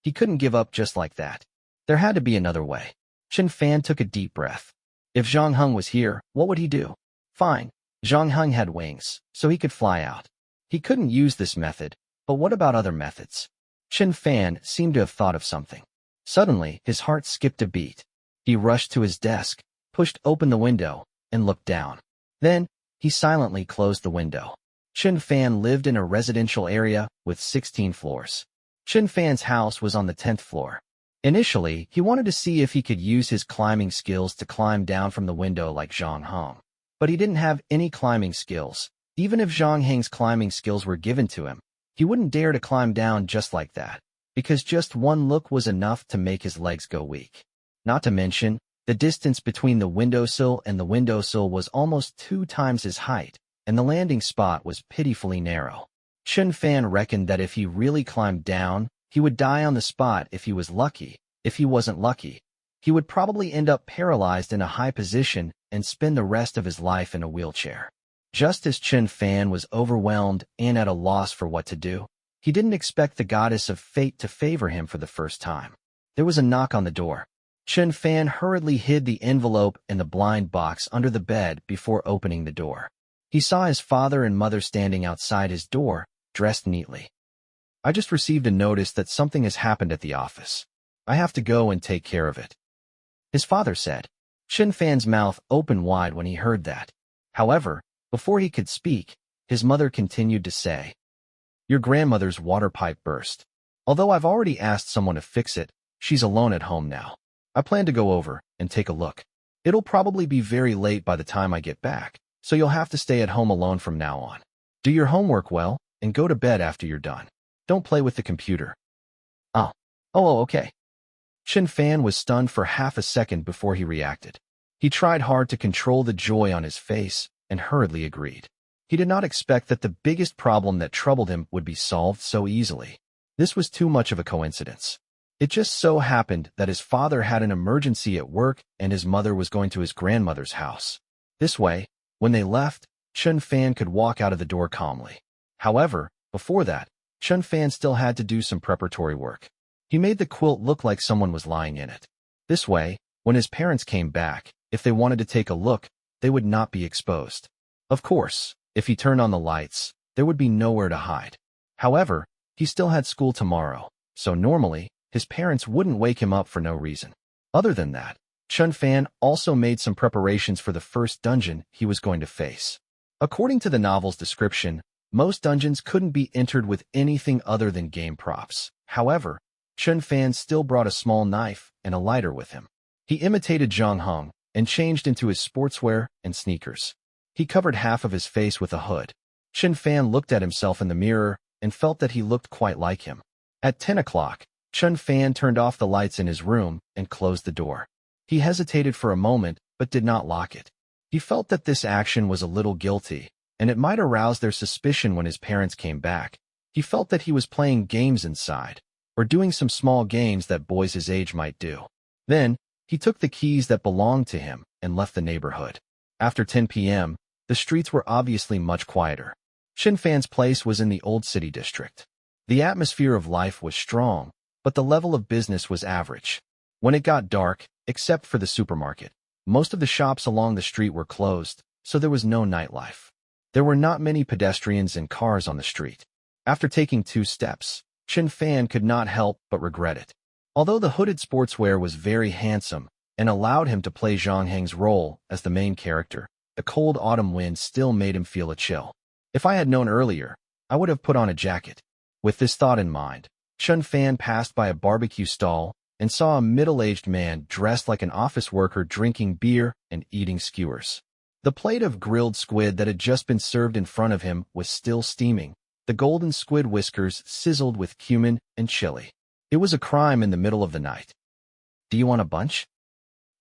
He couldn't give up just like that. There had to be another way. Chen Fan took a deep breath. If Zhang Heng was here, what would he do? Fine. Zhang Heng had wings, so he could fly out. He couldn't use this method, but what about other methods? Chen Fan seemed to have thought of something. Suddenly, his heart skipped a beat. He rushed to his desk, pushed open the window, and looked down. Then, he silently closed the window. Chen Fan lived in a residential area with 16 floors. Chen Fan's house was on the 10th floor. Initially, he wanted to see if he could use his climbing skills to climb down from the window like Zhang Heng. But he didn't have any climbing skills. Even if Zhang Heng's climbing skills were given to him, he wouldn't dare to climb down just like that, because just one look was enough to make his legs go weak. Not to mention, the distance between the windowsill and the windowsill was almost 2 times his height, and the landing spot was pitifully narrow. Chen Fan reckoned that if he really climbed down, he would die on the spot if he was lucky. If he wasn't lucky, he would probably end up paralyzed in a high position and spend the rest of his life in a wheelchair. Just as Chen Fan was overwhelmed and at a loss for what to do, he didn't expect the goddess of fate to favor him for the first time. There was a knock on the door. Chen Fan hurriedly hid the envelope and the blind box under the bed before opening the door. He saw his father and mother standing outside his door, dressed neatly. I just received a notice that something has happened at the office. I have to go and take care of it, his father said. Chen Fan's mouth opened wide when he heard that. However, before he could speak, his mother continued to say, "Your grandmother's water pipe burst. Although I've already asked someone to fix it, she's alone at home now. I plan to go over and take a look. It'll probably be very late by the time I get back, so you'll have to stay at home alone from now on. Do your homework well and go to bed after you're done. Don't play with the computer." Okay. Chen Fan was stunned for half a second before he reacted. He tried hard to control the joy on his face and hurriedly agreed. He did not expect that the biggest problem that troubled him would be solved so easily. This was too much of a coincidence. It just so happened that his father had an emergency at work and his mother was going to his grandmother's house. This way, when they left, Chen Fan could walk out of the door calmly. However, before that, Chen Fan still had to do some preparatory work. He made the quilt look like someone was lying in it. This way, when his parents came back, if they wanted to take a look, they would not be exposed. Of course, if he turned on the lights, there would be nowhere to hide. However, he still had school tomorrow, so normally, his parents wouldn't wake him up for no reason. Other than that, Chen Fan also made some preparations for the first dungeon he was going to face. According to the novel's description, most dungeons couldn't be entered with anything other than game props. However, Chen Fan still brought a small knife and a lighter with him. He imitated Zhang Heng and changed into his sportswear and sneakers. He covered half of his face with a hood. Chen Fan looked at himself in the mirror and felt that he looked quite like him. At 10 o'clock, Chen Fan turned off the lights in his room and closed the door. He hesitated for a moment but did not lock it. He felt that this action was a little guilty, and it might arouse their suspicion when his parents came back. He felt that he was playing games inside, or doing some small games that boys his age might do. Then, he took the keys that belonged to him and left the neighborhood. After 10 p.m., the streets were obviously much quieter. Chen Fan's place was in the old city district. The atmosphere of life was strong, but the level of business was average. When it got dark, except for the supermarket, most of the shops along the street were closed, so there was no nightlife. There were not many pedestrians and cars on the street. After taking 2 steps, Chen Fan could not help but regret it. Although the hooded sportswear was very handsome and allowed him to play Zhang Heng's role as the main character, the cold autumn wind still made him feel a chill. If I had known earlier, I would have put on a jacket. With this thought in mind, Chen Fan passed by a barbecue stall and saw a middle-aged man dressed like an office worker drinking beer and eating skewers. The plate of grilled squid that had just been served in front of him was still steaming. The golden squid whiskers sizzled with cumin and chili. It was a crime in the middle of the night. "Do you want a bunch?"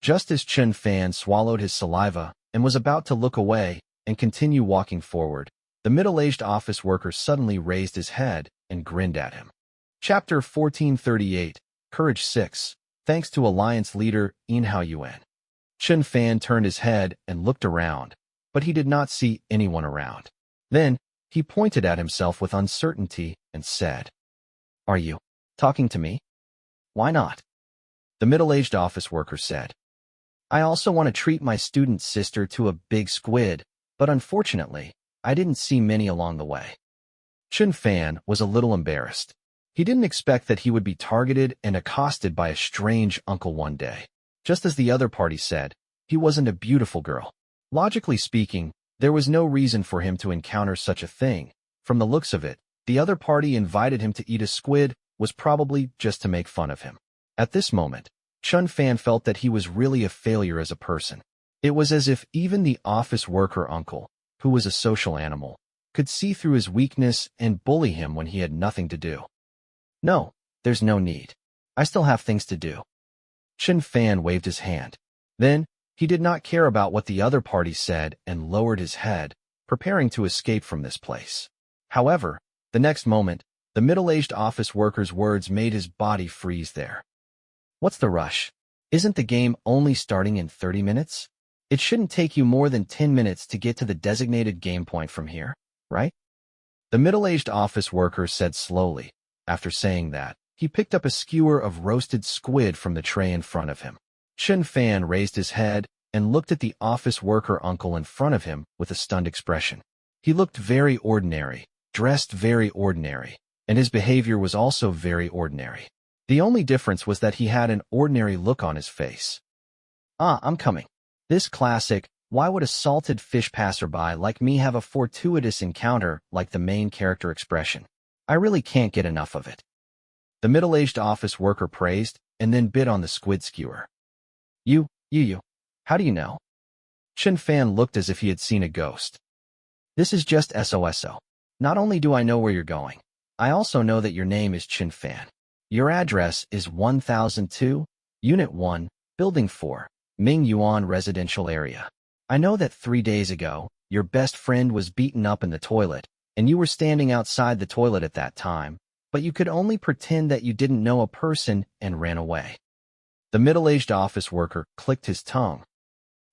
Just as Chen Fan swallowed his saliva and was about to look away and continue walking forward, The middle-aged office worker suddenly raised his head and grinned at him. Chapter 1438, Courage 6, thanks to Alliance leader In Hao Yuan. Chen Fan turned his head and looked around, but he did not see anyone around. Then, he pointed at himself with uncertainty and said, "Are you talking to me?" "Why not?" The middle-aged office worker said. "I also want to treat my student sister to a big squid, but unfortunately, I didn't see many along the way." Chen Fan was a little embarrassed. He didn't expect that he would be targeted and accosted by a strange uncle one day. Just as the other party said, he wasn't a beautiful girl. Logically speaking, there was no reason for him to encounter such a thing. From the looks of it, the other party invited him to eat a squid was probably just to make fun of him. At this moment, Chen Fan felt that he was really a failure as a person. It was as if even the office worker uncle, who was a social animal, could see through his weakness and bully him when he had nothing to do. "No, there's no need. I still have things to do." Chen Fan waved his hand. Then, he did not care about what the other party said and lowered his head, preparing to escape from this place. However, the next moment, the middle-aged office worker's words made his body freeze there. "What's the rush? Isn't the game only starting in 30 minutes? It shouldn't take you more than 10 minutes to get to the designated game point from here, right?" The middle-aged office worker said slowly. After saying that, he picked up a skewer of roasted squid from the tray in front of him. Chen Fan raised his head and looked at the office worker uncle in front of him with a stunned expression. He looked very ordinary, dressed very ordinary, and his behavior was also very ordinary. The only difference was that he had an ordinary look on his face. "Ah, I'm coming." This classic, "Why would a salted fish passerby like me have a fortuitous encounter" like the main character expression. I really can't get enough of it. The middle-aged office worker praised and then bit on the squid skewer. You, how do you know?" Chen Fan looked as if he had seen a ghost. "This is just SOSO. Not only do I know where you're going, I also know that your name is Chen Fan. Your address is 1002, Unit 1, Building 4, Ming Yuan Residential Area. I know that 3 days ago, your best friend was beaten up in the toilet, and you were standing outside the toilet at that time, but you could only pretend that you didn't know a person and ran away." The middle-aged office worker clicked his tongue.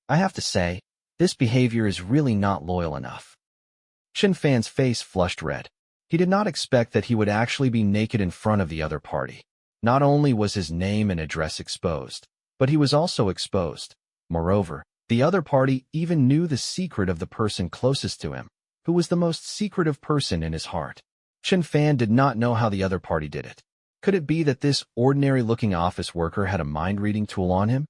"I have to say, this behavior is really not loyal enough." Chen Fan's face flushed red. He did not expect that he would actually be naked in front of the other party. Not only was his name and address exposed, but he was also exposed. Moreover, the other party even knew the secret of the person closest to him, who was the most secretive person in his heart. Chen Fan did not know how the other party did it. Could it be that this ordinary-looking office worker had a mind-reading tool on him?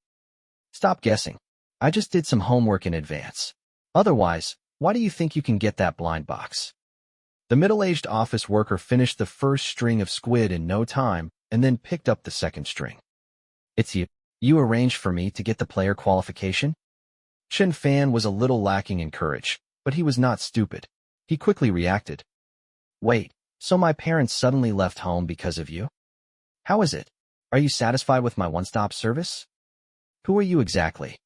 "Stop guessing. I just did some homework in advance. Otherwise, why do you think you can get that blind box?" The middle-aged office worker finished the first string of squid in no time and then picked up the second string. "It's you. You arranged for me to get the player qualification?" Chen Fan was a little lacking in courage, but he was not stupid. He quickly reacted. "Wait, so my parents suddenly left home because of you? How is it? Are you satisfied with my one-stop service? Who are you exactly?"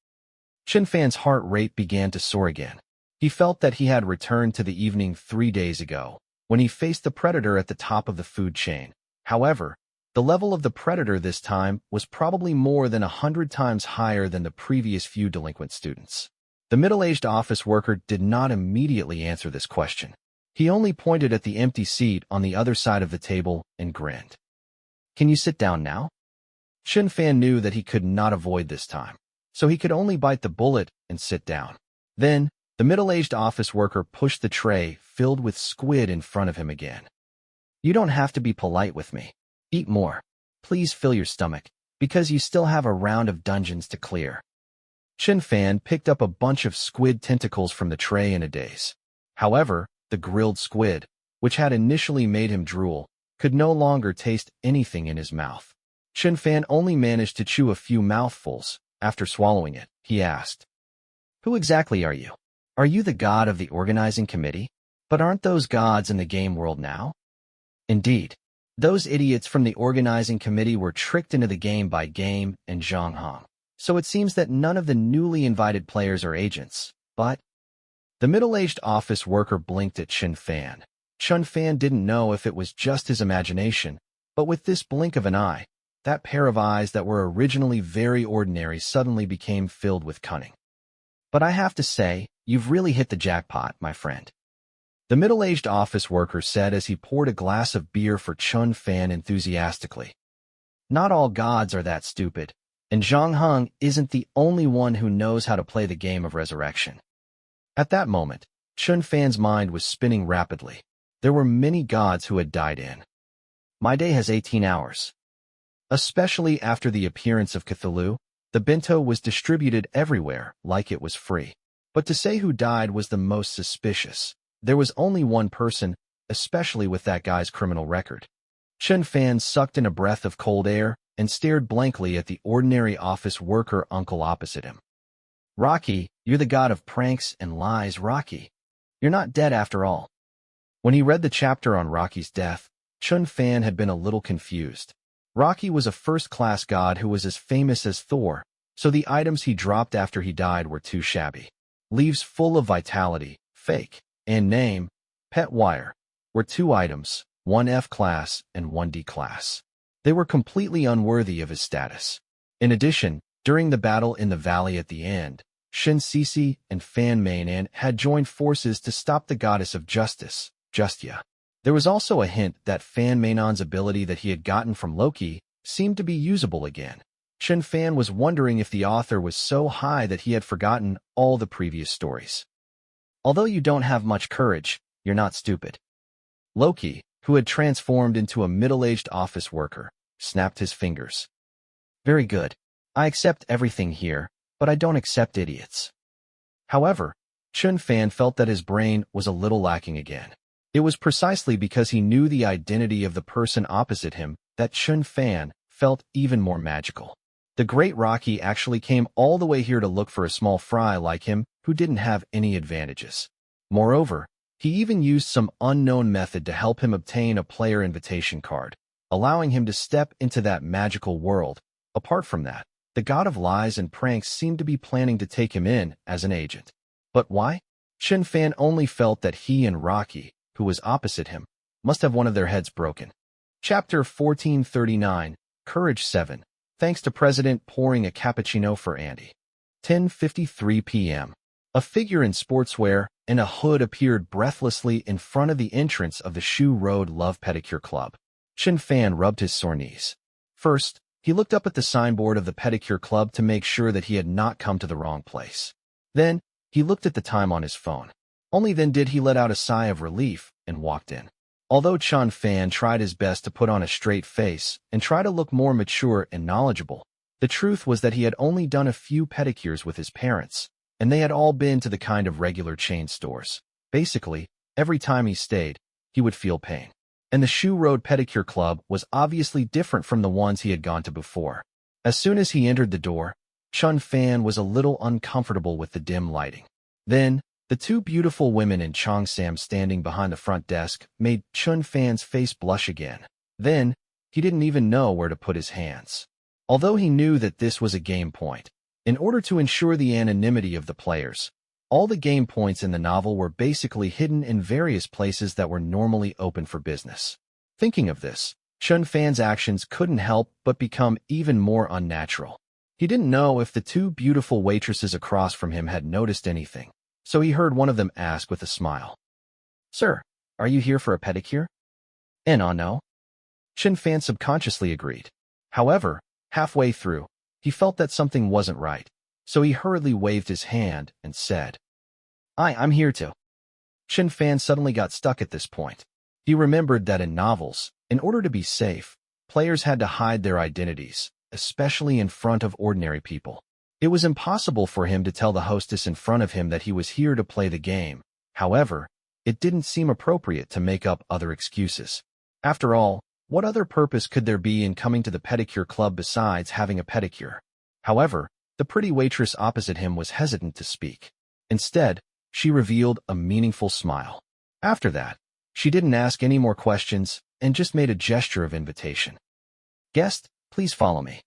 Chen Fan's heart rate began to soar again. He felt that he had returned to the evening 3 days ago, when he faced the predator at the top of the food chain. However, the level of the predator this time was probably more than 100 times higher than the previous few delinquent students. The middle-aged office worker did not immediately answer this question. He only pointed at the empty seat on the other side of the table and grinned. "Can you sit down now?" Chen Fan knew that he could not avoid this time, so he could only bite the bullet and sit down. Then, the middle-aged office worker pushed the tray filled with squid in front of him again. "You don't have to be polite with me. Eat more. Please fill your stomach, because you still have a round of dungeons to clear." Chen Fan picked up a bunch of squid tentacles from the tray in a daze. However, the grilled squid, which had initially made him drool, could no longer taste anything in his mouth. Chen Fan only managed to chew a few mouthfuls. After swallowing it, he asked, "Who exactly are you? Are you the god of the organizing committee? But aren't those gods in the game world now?" Indeed, those idiots from the organizing committee were tricked into the game by Game and Zhang Hong. So it seems that none of the newly invited players are agents, but The middle-aged office worker blinked at Chun Fan. Chun Fan didn't know if it was just his imagination, but with this blink of an eye, that pair of eyes that were originally very ordinary suddenly became filled with cunning. "But I have to say, you've really hit the jackpot, my friend," the middle-aged office worker said as he poured a glass of beer for Chun Fan enthusiastically. "Not all gods are that stupid, and Zhang Heng isn't the only one who knows how to play the game of resurrection." At that moment, Chun Fan's mind was spinning rapidly. There were many gods who had died in. "My day has 18 hours. Especially after the appearance of Cthulhu, the bento was distributed everywhere like it was free. But to say who died was the most suspicious. There was only one person, especially with that guy's criminal record." Chun Fan sucked in a breath of cold air and stared blankly at the ordinary office worker uncle opposite him. "Rocky, you're the god of pranks and lies, Rocky. You're not dead after all." When he read the chapter on Rocky's death, Chun Fan had been a little confused. Rocky was a first-class god who was as famous as Thor, so the items he dropped after he died were too shabby. Leaves full of vitality, fake, and name, pet wire, were 2 items, 1 F-class and 1 D-class. They were completely unworthy of his status. In addition, during the battle in the valley at the end, Shin Sisi and Fan Mainan had joined forces to stop the goddess of justice, Justia. There was also a hint that Fan Mainan's ability that he had gotten from Loki seemed to be usable again. Chun Fan was wondering if the author was so high that he had forgotten all the previous stories. "Although you don't have much courage, you're not stupid." Loki, who had transformed into a middle-aged office worker, snapped his fingers. "Very good. I accept everything here, but I don't accept idiots." However, Chun Fan felt that his brain was a little lacking again. It was precisely because he knew the identity of the person opposite him that Chun Fan felt even more magical. The great Rocky actually came all the way here to look for a small fry like him who didn't have any advantages. Moreover, he even used some unknown method to help him obtain a player invitation card, allowing him to step into that magical world. Apart from that, the god of lies and pranks seemed to be planning to take him in as an agent. But why? Chun Fan only felt that he and Rocky, who was opposite him, must have one of their heads broken. Chapter 1439, Courage 7. Thanks to President pouring a cappuccino for Andy. 10:53 p.m. A figure in sportswear and a hood appeared breathlessly in front of the entrance of the Shoe Road Love Pedicure Club. Chun Fan rubbed his sore knees. First, he looked up at the signboard of the pedicure club to make sure that he had not come to the wrong place. Then, he looked at the time on his phone. Only then did he let out a sigh of relief and walked in. Although Chun Fan tried his best to put on a straight face and try to look more mature and knowledgeable, the truth was that he had only done a few pedicures with his parents, and they had all been to the kind of regular chain stores. Basically, every time he stayed, he would feel pain. And the Shoe Road Pedicure Club was obviously different from the ones he had gone to before. As soon as he entered the door, Chun Fan was a little uncomfortable with the dim lighting. Then, the 2 beautiful women in Cheongsam standing behind the front desk made Chun Fan's face blush again. Then, he didn't even know where to put his hands. Although he knew that this was a game point, in order to ensure the anonymity of the players, all the game points in the novel were basically hidden in various places that were normally open for business. Thinking of this, Chun Fan's actions couldn't help but become even more unnatural. He didn't know if the 2 beautiful waitresses across from him had noticed anything, so he heard one of them ask with a smile, "Sir, are you here for a pedicure?" No. Chun Fan subconsciously agreed. However, halfway through, he felt that something wasn't right, so he hurriedly waved his hand and said, I'm here to." Chun Fan suddenly got stuck at this point. He remembered that in novels, in order to be safe, players had to hide their identities, especially in front of ordinary people. It was impossible for him to tell the hostess in front of him that he was here to play the game. However, it didn't seem appropriate to make up other excuses. After all, what other purpose could there be in coming to the pedicure club besides having a pedicure? However, the pretty waitress opposite him was hesitant to speak. Instead, she revealed a meaningful smile. After that, she didn't ask any more questions and just made a gesture of invitation. "Guest, please follow me."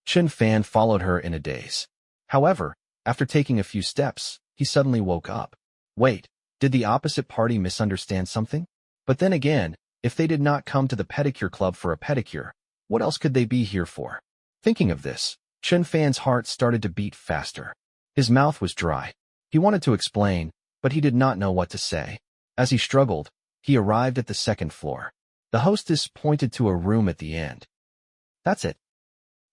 Chun Fan followed her in a daze. However, after taking a few steps, he suddenly woke up. Wait, did the opposite party misunderstand something? But then again, if they did not come to the pedicure club for a pedicure, what else could they be here for? Thinking of this, Chen Fan's heart started to beat faster. His mouth was dry. He wanted to explain, but he did not know what to say. As he struggled, he arrived at the second floor. The hostess pointed to a room at the end. That's it.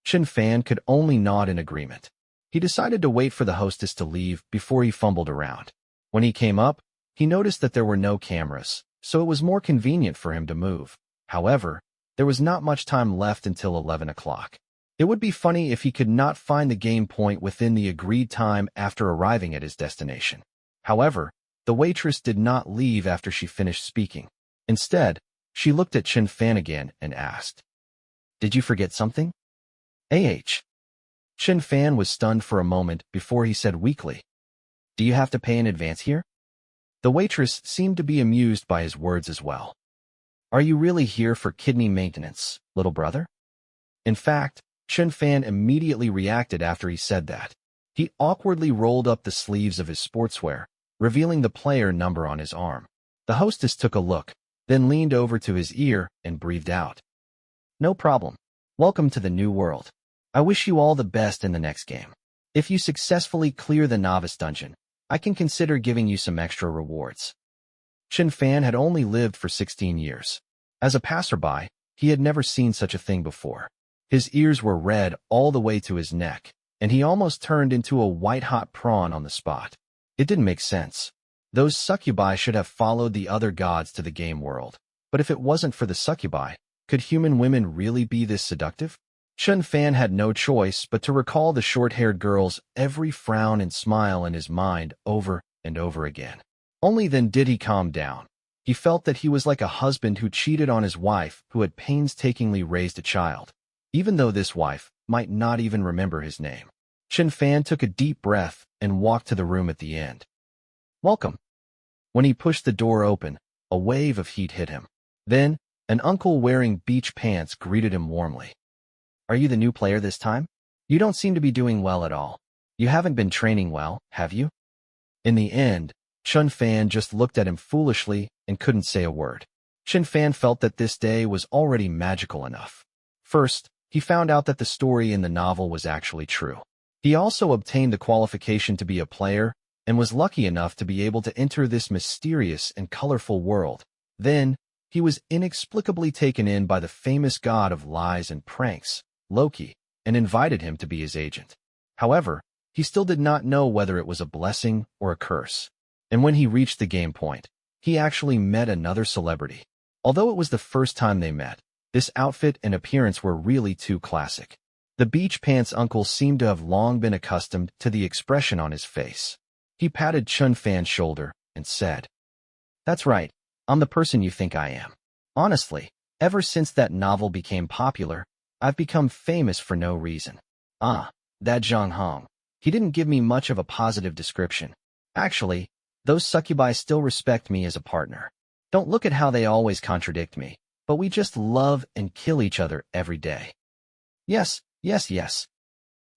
Chen Fan could only nod in agreement. He decided to wait for the hostess to leave before he fumbled around. When he came up, he noticed that there were no cameras, so it was more convenient for him to move. However, there was not much time left until 11 o'clock. It would be funny if he could not find the game point within the agreed time after arriving at his destination. However, the waitress did not leave after she finished speaking. Instead, she looked at Chen Fan again and asked, "Did you forget something?" Chen Fan was stunned for a moment before he said weakly, "Do you have to pay in advance here?" The waitress seemed to be amused by his words as well. "Are you really here for kidney maintenance, little brother?" In fact, Chen Fan immediately reacted after he said that. He awkwardly rolled up the sleeves of his sportswear, revealing the player number on his arm. The hostess took a look, then leaned over to his ear and breathed out. "No problem. Welcome to the new world. I wish you all the best in the next game. If you successfully clear the novice dungeon, I can consider giving you some extra rewards." Chen Fan had only lived for 16 years. As a passerby, he had never seen such a thing before. His ears were red all the way to his neck, and he almost turned into a white-hot prawn on the spot. It didn't make sense. Those succubi should have followed the other gods to the game world. But if it wasn't for the succubi, could human women really be this seductive? Chen Fan had no choice but to recall the short-haired girl's every frown and smile in his mind over and over again. Only then did he calm down. He felt that he was like a husband who cheated on his wife who had painstakingly raised a child, even though this wife might not even remember his name. Chen Fan took a deep breath and walked to the room at the end. "Welcome." When he pushed the door open, a wave of heat hit him. Then, an uncle wearing beach pants greeted him warmly. "Are you the new player this time? You don't seem to be doing well at all. You haven't been training well, have you?" In the end, Chen Fan just looked at him foolishly and couldn't say a word. Chen Fan felt that this day was already magical enough. First, he found out that the story in the novel was actually true. He also obtained the qualification to be a player and was lucky enough to be able to enter this mysterious and colorful world. Then, he was inexplicably taken in by the famous god of lies and pranks, Loki, and invited him to be his agent. However, he still did not know whether it was a blessing or a curse. And when he reached the game point, he actually met another celebrity. Although it was the first time they met, this outfit and appearance were really too classic. The beach pants uncle seemed to have long been accustomed to the expression on his face. He patted Chen Fan's shoulder and said, "That's right. I'm the person you think I am. Honestly, ever since that novel became popular, I've become famous for no reason." "Ah, that Zhang Hong. He didn't give me much of a positive description. Actually, those succubi still respect me as a partner. Don't look at how they always contradict me, but we just love and kill each other every day." Yes.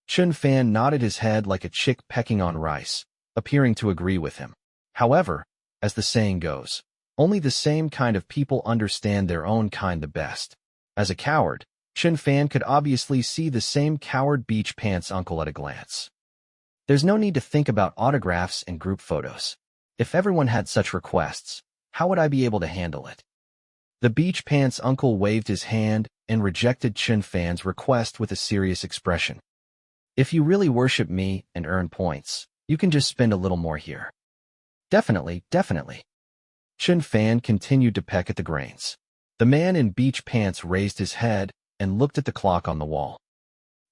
Chen Fan nodded his head like a chick pecking on rice, appearing to agree with him. However, as the saying goes, only the same kind of people understand their own kind the best. As a coward, Chen Fan could obviously see the same coward beach pants uncle at a glance. There's no need to think about autographs and group photos. If everyone had such requests, how would I be able to handle it? The beach pants uncle waved his hand and rejected Chen Fan's request with a serious expression. "If you really worship me and earn points, you can just spend a little more here." Definitely. Chen Fan continued to peck at the grains. The man in beach pants raised his head and looked at the clock on the wall.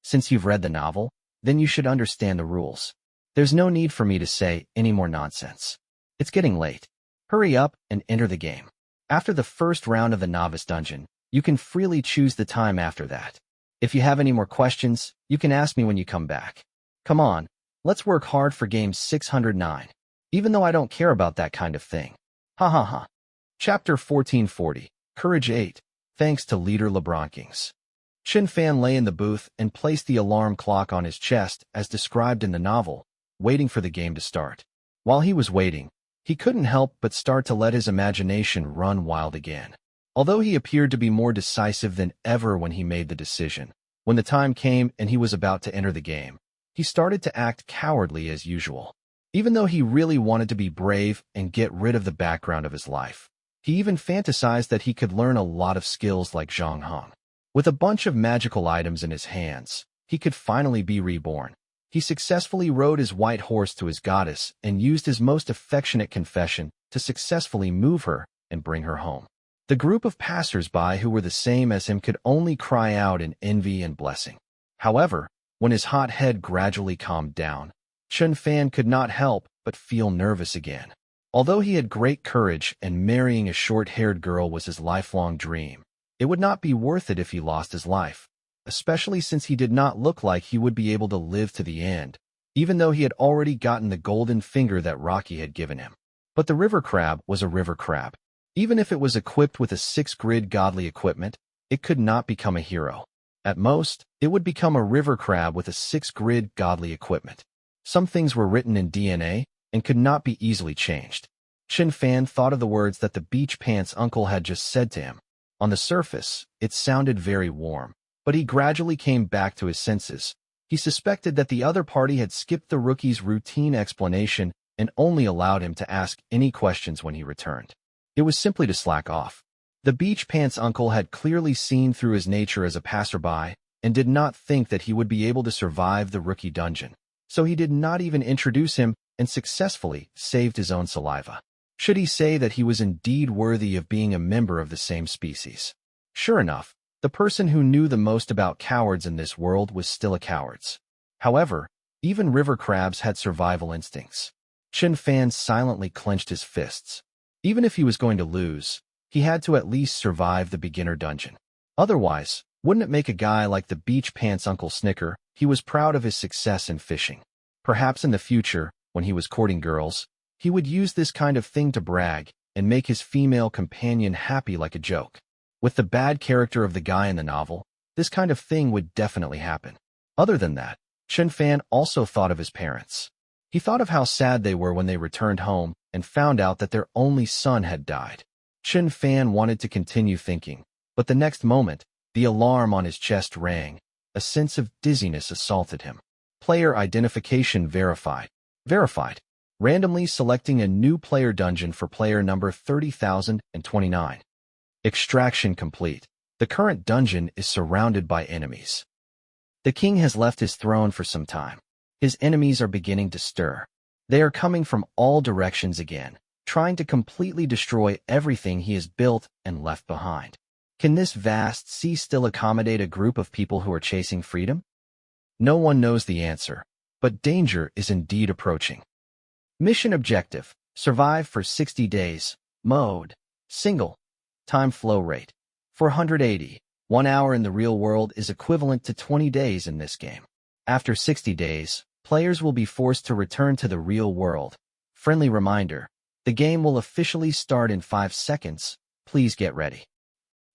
"Since you've read the novel, then you should understand the rules. There's no need for me to say any more nonsense. It's getting late. Hurry up and enter the game. After the first round of the novice dungeon, you can freely choose the time after that. If you have any more questions, you can ask me when you come back. Come on, let's work hard for game 609. Even though I don't care about that kind of thing. Ha ha ha." Chapter 1440, Courage 8, thanks to Leader LeBronkings. Chen Fan lay in the booth and placed the alarm clock on his chest as described in the novel, waiting for the game to start. While he was waiting, He couldn't help but start to let his imagination run wild again. Although he appeared to be more decisive than ever when he made the decision, when the time came and he was about to enter the game, he started to act cowardly as usual. Even though he really wanted to be brave and get rid of the background of his life, he even fantasized that he could learn a lot of skills like Zhang Hong. With a bunch of magical items in his hands, he could finally be reborn. He successfully rode his white horse to his goddess and used his most affectionate confession to successfully move her and bring her home. The group of passers-by who were the same as him could only cry out in envy and blessing. However, when his hot head gradually calmed down, Chun Fan could not help but feel nervous again. Although he had great courage and marrying a short-haired girl was his lifelong dream, it would not be worth it if he lost his life, especially since he did not look like he would be able to live to the end, even though he had already gotten the golden finger that Rocky had given him. But the river crab was a river crab. Even if it was equipped with a 6-grid godly equipment, it could not become a hero. At most, it would become a river crab with a 6-grid godly equipment. Some things were written in DNA and could not be easily changed. Chun Fan thought of the words that the beach pants uncle had just said to him. On the surface, it sounded very warm, but he gradually came back to his senses. He suspected that the other party had skipped the rookie's routine explanation and only allowed him to ask any questions when he returned. It was simply to slack off. The beach pants uncle had clearly seen through his nature as a passerby and did not think that he would be able to survive the rookie dungeon, so he did not even introduce him and successfully saved his own saliva. Should he say that he was indeed worthy of being a member of the same species? Sure enough, the person who knew the most about cowards in this world was still a coward. However, even river crabs had survival instincts. Chun Fan silently clenched his fists. Even if he was going to lose, he had to at least survive the beginner dungeon. Otherwise, wouldn't it make a guy like the beach pants uncle snicker? He was proud of his success in fishing. Perhaps in the future, when he was courting girls, he would use this kind of thing to brag and make his female companion happy like a joke. With the bad character of the guy in the novel, this kind of thing would definitely happen. Other than that, Chun Fan also thought of his parents. He thought of how sad they were when they returned home and found out that their only son had died. Chun Fan wanted to continue thinking, but the next moment, the alarm on his chest rang. A sense of dizziness assaulted him. Player identification verified. Verified. Randomly selecting a new player dungeon for player number 30,029. Extraction complete. The current dungeon is surrounded by enemies. The king has left his throne for some time. His enemies are beginning to stir. They are coming from all directions again, trying to completely destroy everything he has built and left behind. Can this vast sea still accommodate a group of people who are chasing freedom? No one knows the answer, but danger is indeed approaching. Mission objective: survive for 60 days. Mode: single. Time flow rate: 480. 1 hour in the real world is equivalent to 20 days in this game. After 60 days, players will be forced to return to the real world. Friendly reminder: the game will officially start in 5 seconds. Please get ready.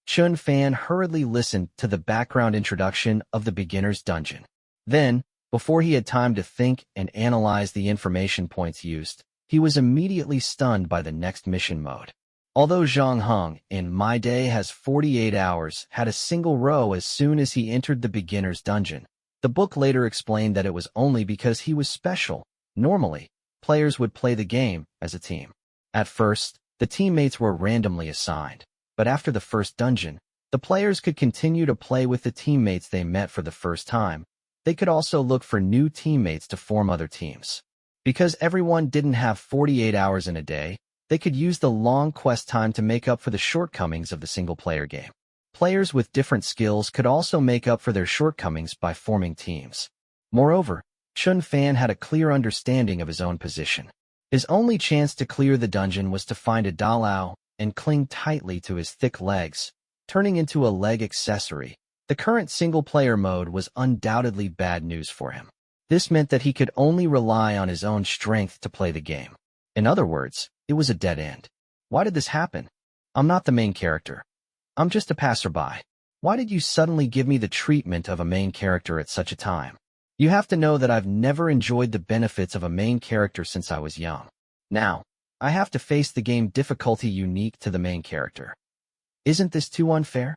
Chun Fan hurriedly listened to the background introduction of the beginner's dungeon. Then, before he had time to think and analyze the information points used, he was immediately stunned by the next mission mode. Although Zhang Hong, in My Day Has 48 Hours, had a single row as soon as he entered the beginner's dungeon, the book later explained that it was only because he was special. Normally, players would play the game as a team. At first, the teammates were randomly assigned, but after the first dungeon, the players could continue to play with the teammates they met for the first time. They could also look for new teammates to form other teams. Because everyone didn't have 48 hours in a day, they could use the long quest time to make up for the shortcomings of the single-player game. Players with different skills could also make up for their shortcomings by forming teams. Moreover, Chun Fan had a clear understanding of his own position. His only chance to clear the dungeon was to find a Dalao and cling tightly to his thick legs, turning into a leg accessory. The current single-player mode was undoubtedly bad news for him. This meant that he could only rely on his own strength to play the game. In other words, it was a dead end. Why did this happen? I'm not the main character. I'm just a passerby. Why did you suddenly give me the treatment of a main character at such a time? You have to know that I've never enjoyed the benefits of a main character since I was young. Now, I have to face the game difficulty unique to the main character. Isn't this too unfair?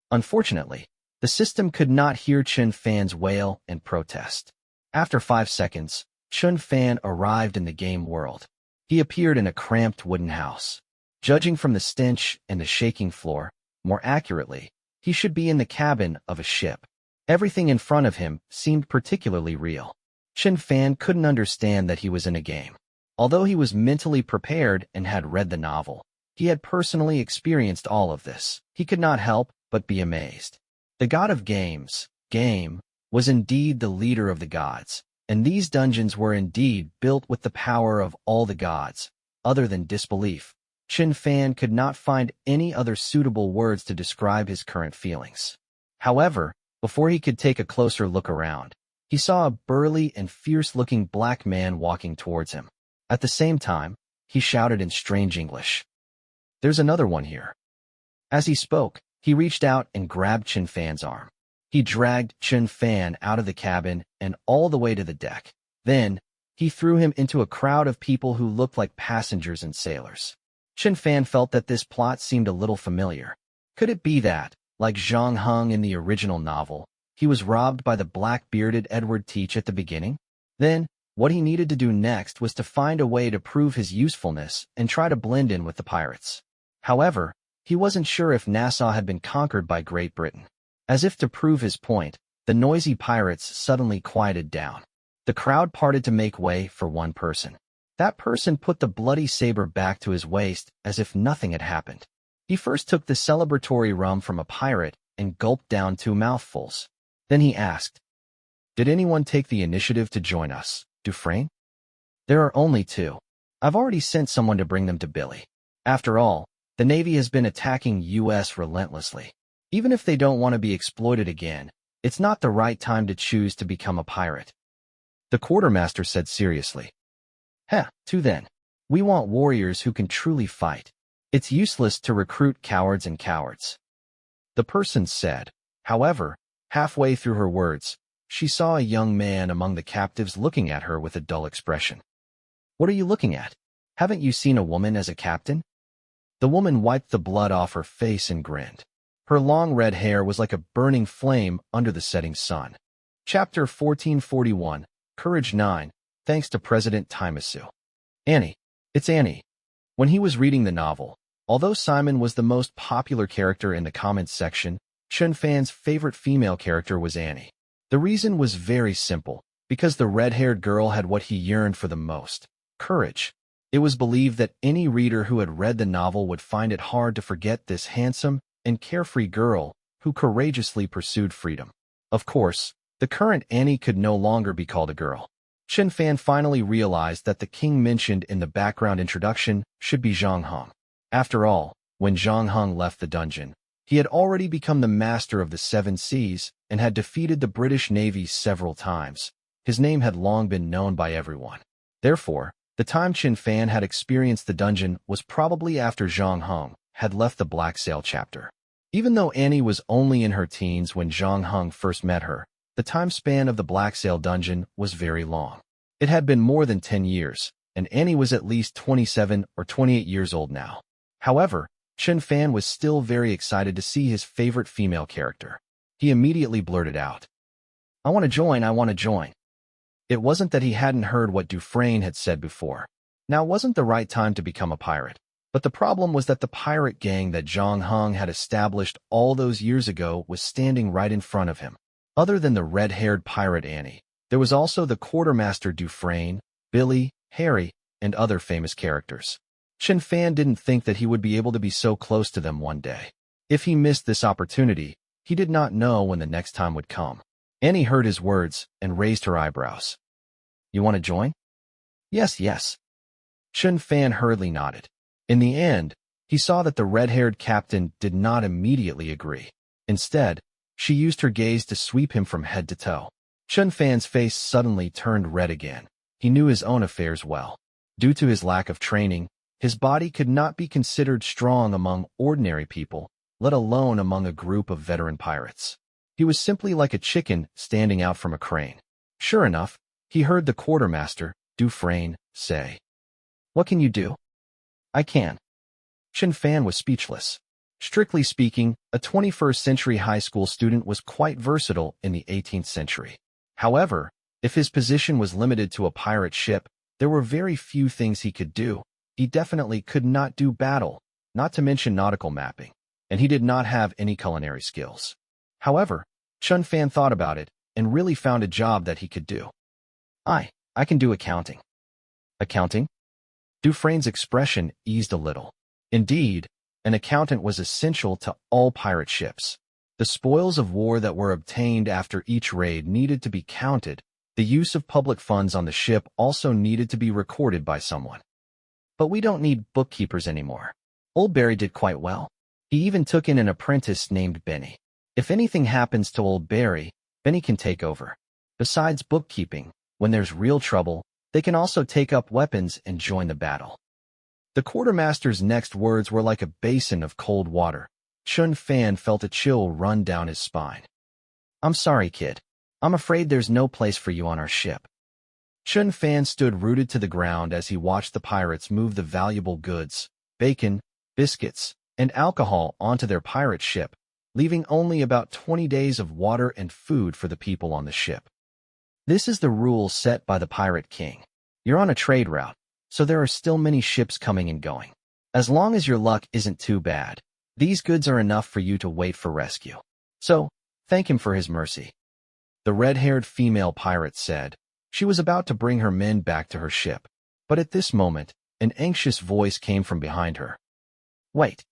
Unfortunately, the system could not hear Chen Fan's wail and protest. After 5 seconds, Chen Fan arrived in the game world. He appeared in a cramped wooden house. Judging from the stench and the shaking floor, more accurately, he should be in the cabin of a ship. Everything in front of him seemed particularly real. Chen Fan couldn't understand that he was in a game. Although he was mentally prepared and had read the novel, he had personally experienced all of this. He could not help but be amazed. The god of games, Game, was indeed the leader of the gods, and these dungeons were indeed built with the power of all the gods. Other than disbelief, Chen Fan could not find any other suitable words to describe his current feelings. However, before he could take a closer look around, he saw a burly and fierce-looking black man walking towards him. At the same time, he shouted in strange English, "There's another one here." As he spoke, he reached out and grabbed Chen Fan's arm. He dragged Chen Fan out of the cabin and all the way to the deck. Then, he threw him into a crowd of people who looked like passengers and sailors. Chen Fan felt that this plot seemed a little familiar. Could it be that, like Zhang Heng in the original novel, he was robbed by the black-bearded Edward Teach at the beginning? Then, what he needed to do next was to find a way to prove his usefulness and try to blend in with the pirates. However, he wasn't sure if Nassau had been conquered by Great Britain. As if to prove his point, the noisy pirates suddenly quieted down. The crowd parted to make way for one person. That person put the bloody saber back to his waist as if nothing had happened. He first took the celebratory rum from a pirate and gulped down 2 mouthfuls. Then he asked, "Did anyone take the initiative to join us, Dufresne?" "There are only 2. I've already sent someone to bring them to Billy. After all, the Navy has been attacking US relentlessly. Even if they don't want to be exploited again, it's not the right time to choose to become a pirate," the quartermaster said seriously. "Heh, 2 then. We want warriors who can truly fight. It's useless to recruit cowards and cowards," the person said. However, halfway through her words, she saw a young man among the captives looking at her with a dull expression. "What are you looking at? Haven't you seen a woman as a captain?" The woman wiped the blood off her face and grinned. Her long red hair was like a burning flame under the setting sun. Chapter 1441, Courage 9, thanks to President Timasu. Annie. It's Annie. When he was reading the novel, although Simon was the most popular character in the comments section, Chen Fan's favorite female character was Annie. The reason was very simple, because the red-haired girl had what he yearned for the most, courage. It was believed that any reader who had read the novel would find it hard to forget this handsome and carefree girl who courageously pursued freedom. Of course, the current Annie could no longer be called a girl. Chen Fan finally realized that the king mentioned in the background introduction should be Zhang Heng. After all, when Zhang Heng left the dungeon, he had already become the master of the 7 seas and had defeated the British Navy several times. His name had long been known by everyone. Therefore, the time Chen Fan had experienced the dungeon was probably after Zhang Heng had left the Black Sail chapter. Even though Annie was only in her teens when Zhang Heng first met her, the time span of the Black Sail dungeon was very long. It had been more than 10 years, and Annie was at least 27 or 28 years old now. However, Chen Fan was still very excited to see his favorite female character. He immediately blurted out, I want to join. It wasn't that he hadn't heard what Dufresne had said before. Now wasn't the right time to become a pirate. But the problem was that the pirate gang that Zhang Heng had established all those years ago was standing right in front of him. Other than the red-haired pirate Annie, there was also the quartermaster Dufresne, Billy, Harry, and other famous characters. Chen Fan didn't think that he would be able to be so close to them one day. If he missed this opportunity, he did not know when the next time would come. Annie heard his words and raised her eyebrows. You want to join? Yes. Chen Fan hurriedly nodded. In the end, he saw that the red-haired captain did not immediately agree. Instead, she used her gaze to sweep him from head to toe. Chen Fan's face suddenly turned red again. He knew his own affairs well. Due to his lack of training, his body could not be considered strong among ordinary people, let alone among a group of veteran pirates. He was simply like a chicken standing out from a crane. Sure enough, he heard the quartermaster, Dufresne, say, What can you do? I can. Chen Fan was speechless. Strictly speaking, a 21st century high school student was quite versatile in the 18th century. However, if his position was limited to a pirate ship, there were very few things he could do. He definitely could not do battle, not to mention nautical mapping, and he did not have any culinary skills. However, Chen Fan thought about it and really found a job that he could do. I can do accounting. Accounting? Dufresne's expression eased a little. Indeed, an accountant was essential to all pirate ships. The spoils of war that were obtained after each raid needed to be counted. The use of public funds on the ship also needed to be recorded by someone. But we don't need bookkeepers anymore. Old Barry did quite well. He even took in an apprentice named Benny. If anything happens to Old Barry, Benny can take over. Besides bookkeeping, when there's real trouble, they can also take up weapons and join the battle. The quartermaster's next words were like a basin of cold water. Chen Fan felt a chill run down his spine. I'm sorry, kid. I'm afraid there's no place for you on our ship. Chen Fan stood rooted to the ground as he watched the pirates move the valuable goods, bacon, biscuits, and alcohol onto their pirate ship, leaving only about 20 days of water and food for the people on the ship. This is the rule set by the Pirate King. You're on a trade route, so there are still many ships coming and going. As long as your luck isn't too bad, these goods are enough for you to wait for rescue. So, thank him for his mercy. The red-haired female pirate said. She was about to bring her men back to her ship, but at this moment, an anxious voice came from behind her. Wait.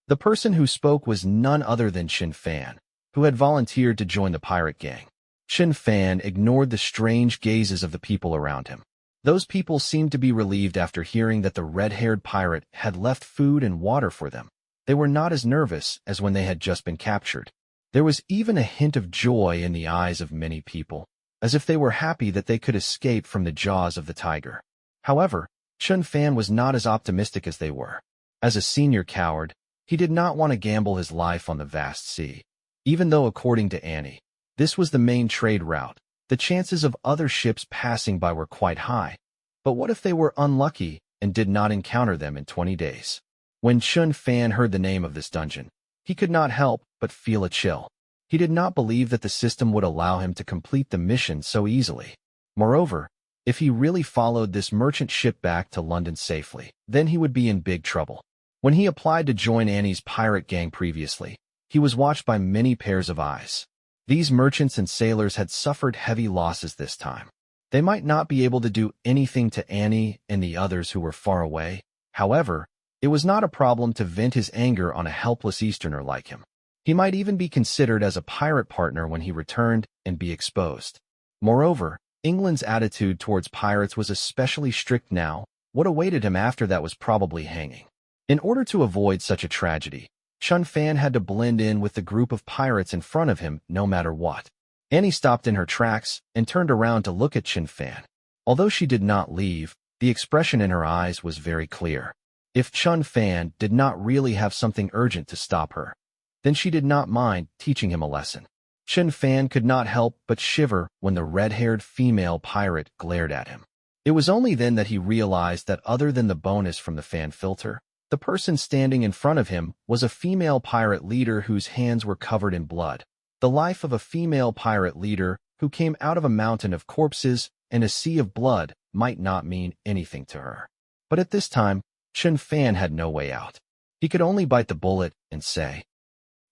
The person who spoke was none other than Chen Fan, who had volunteered to join the pirate gang. Chen Fan ignored the strange gazes of the people around him. Those people seemed to be relieved after hearing that the red-haired pirate had left food and water for them. They were not as nervous as when they had just been captured. There was even a hint of joy in the eyes of many people, as if they were happy that they could escape from the jaws of the tiger. However, Chen Fan was not as optimistic as they were. As a senior coward, he did not want to gamble his life on the vast sea. Even though, according to Annie, this was the main trade route, the chances of other ships passing by were quite high. But what if they were unlucky and did not encounter them in 20 days? When Chen Fan heard the name of this dungeon, he could not help but feel a chill. He did not believe that the system would allow him to complete the mission so easily. Moreover, if he really followed this merchant ship back to London safely, then he would be in big trouble. When he applied to join Annie's pirate gang previously, he was watched by many pairs of eyes. These merchants and sailors had suffered heavy losses this time. They might not be able to do anything to Annie and the others who were far away. However, it was not a problem to vent his anger on a helpless Easterner like him. He might even be considered as a pirate partner when he returned and be exposed. Moreover, England's attitude towards pirates was especially strict now. What awaited him after that was probably hanging. In order to avoid such a tragedy, Chen Fan had to blend in with the group of pirates in front of him no matter what. Annie stopped in her tracks and turned around to look at Chen Fan. Although she did not leave, the expression in her eyes was very clear. If Chen Fan did not really have something urgent to stop her, then she did not mind teaching him a lesson. Chen Fan could not help but shiver when the red-haired female pirate glared at him. It was only then that he realized that other than the bonus from the fan filter, the person standing in front of him was a female pirate leader whose hands were covered in blood. The life of a female pirate leader who came out of a mountain of corpses and a sea of blood might not mean anything to her. But at this time, Chen Fan had no way out. He could only bite the bullet and say,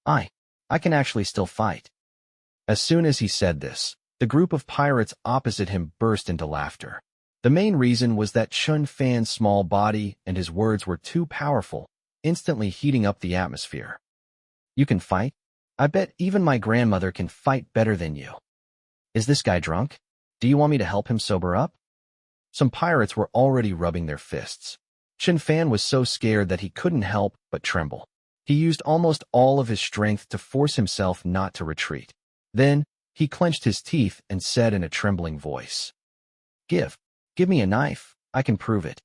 I can actually still fight. As soon as he said this, the group of pirates opposite him burst into laughter. The main reason was that Chen Fan's small body and his words were too powerful, instantly heating up the atmosphere. You can fight? I bet even my grandmother can fight better than you. Is this guy drunk? Do you want me to help him sober up? Some pirates were already rubbing their fists. Chen Fan was so scared that he couldn't help but tremble. He used almost all of his strength to force himself not to retreat. Then, he clenched his teeth and said in a trembling voice, Give me a knife, I can prove it.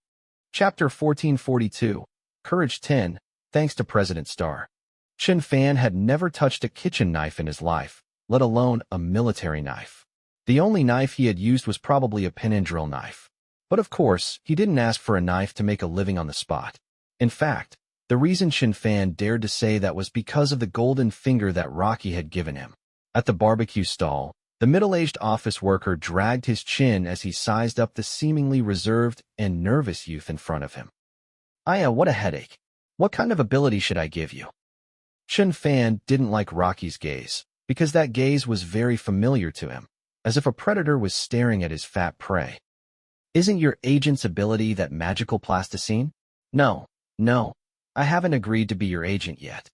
Chapter 1442, Courage 10, thanks to President Star. Chen Fan had never touched a kitchen knife in his life, let alone a military knife. The only knife he had used was probably a pin and drill knife. But of course, he didn't ask for a knife to make a living on the spot. In fact, the reason Shin Fan dared to say that was because of the golden finger that Rocky had given him. At the barbecue stall, the middle-aged office worker dragged his chin as he sized up the seemingly reserved and nervous youth in front of him. "Aya, what a headache. What kind of ability should I give you?" Shin Fan didn't like Rocky's gaze, because that gaze was very familiar to him, as if a predator was staring at his fat prey. "Isn't your agent's ability that magical plasticine?" No, I haven't agreed to be your agent yet."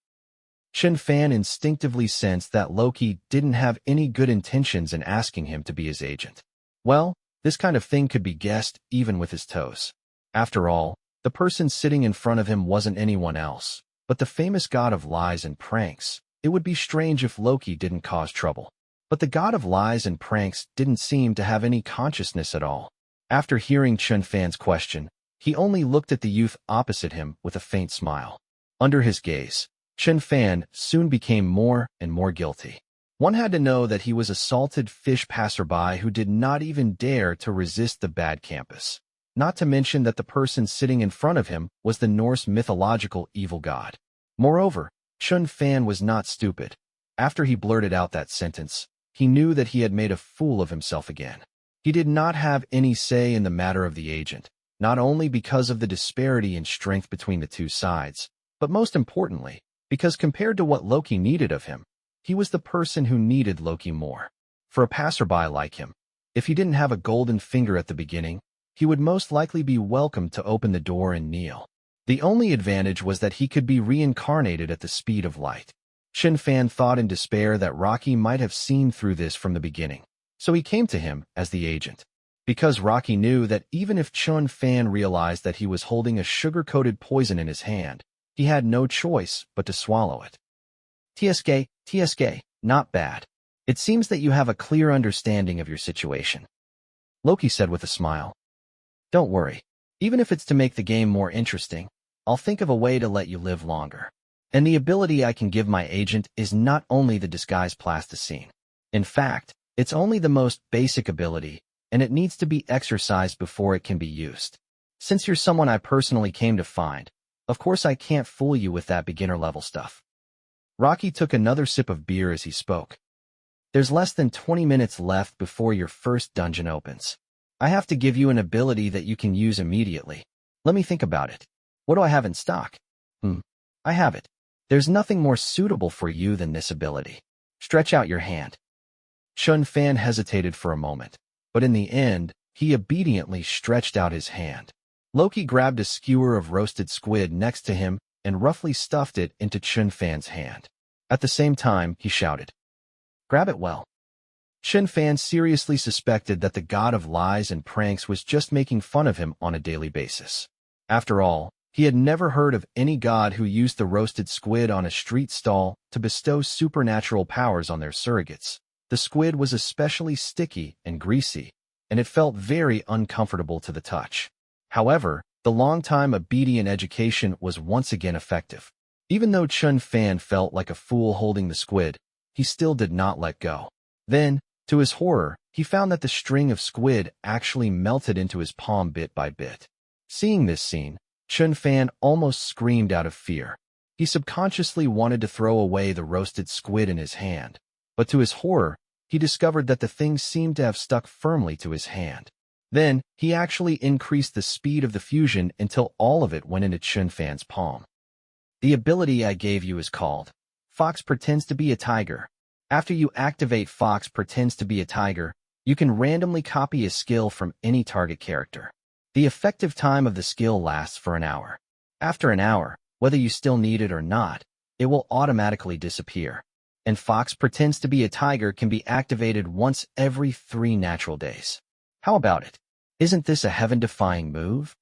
Shin Fan instinctively sensed that Loki didn't have any good intentions in asking him to be his agent. Well, this kind of thing could be guessed even with his toes. After all, the person sitting in front of him wasn't anyone else, but the famous god of lies and pranks. It would be strange if Loki didn't cause trouble. But the god of lies and pranks didn't seem to have any consciousness at all. After hearing Shin Fan's question, he only looked at the youth opposite him with a faint smile. Under his gaze, Shin Fan soon became more and more guilty. One had to know that he was a salted fish passerby who did not even dare to resist the bad campus. Not to mention that the person sitting in front of him was the Norse mythological evil god. Moreover, Shin Fan was not stupid. After he blurted out that sentence, he knew that he had made a fool of himself again. He did not have any say in the matter of the agent, not only because of the disparity in strength between the two sides, but most importantly, because compared to what Loki needed of him, he was the person who needed Loki more. For a passerby like him, if he didn't have a golden finger at the beginning, he would most likely be welcome to open the door and kneel. The only advantage was that he could be reincarnated at the speed of light. Shin Fan thought in despair that Rocky might have seen through this from the beginning, so he came to him as the agent. Because Rocky knew that even if Shin Fan realized that he was holding a sugar-coated poison in his hand, he had no choice but to swallow it. TSK, not bad. It seems that you have a clear understanding of your situation," Loki said with a smile. "Don't worry. Even if it's to make the game more interesting, I'll think of a way to let you live longer. And the ability I can give my agent is not only the disguise plasticine. In fact, it's only the most basic ability, and it needs to be exercised before it can be used. Since you're someone I personally came to find, of course I can't fool you with that beginner-level stuff." Rocky took another sip of beer as he spoke. "There's less than 20 minutes left before your first dungeon opens. I have to give you an ability that you can use immediately. Let me think about it. What do I have in stock? I have it. There's nothing more suitable for you than this ability. Stretch out your hand." Shin Fan hesitated for a moment, but in the end, he obediently stretched out his hand. Loki grabbed a skewer of roasted squid next to him and roughly stuffed it into Shin Fan's hand. At the same time, he shouted, "Grab it well." Shin Fan seriously suspected that the god of lies and pranks was just making fun of him on a daily basis. After all, he had never heard of any god who used the roasted squid on a street stall to bestow supernatural powers on their surrogates. The squid was especially sticky and greasy, and it felt very uncomfortable to the touch. However, the long-time obedient education was once again effective. Even though Shin Fan felt like a fool holding the squid, he still did not let go. Then, to his horror, he found that the string of squid actually melted into his palm bit by bit. Seeing this scene, Shin Fan almost screamed out of fear. He subconsciously wanted to throw away the roasted squid in his hand, but to his horror, he discovered that the thing seemed to have stuck firmly to his hand. Then, he actually increased the speed of the fusion until all of it went into Shin Fan's palm. "The ability I gave you is called Fox Pretends to be a Tiger. After you activate Fox Pretends to be a Tiger, you can randomly copy a skill from any target character. The effective time of the skill lasts for an hour. After an hour, whether you still need it or not, it will automatically disappear. And Fox Pretends to be a Tiger can be activated once every 3 natural days. How about it? Isn't this a heaven-defying move?"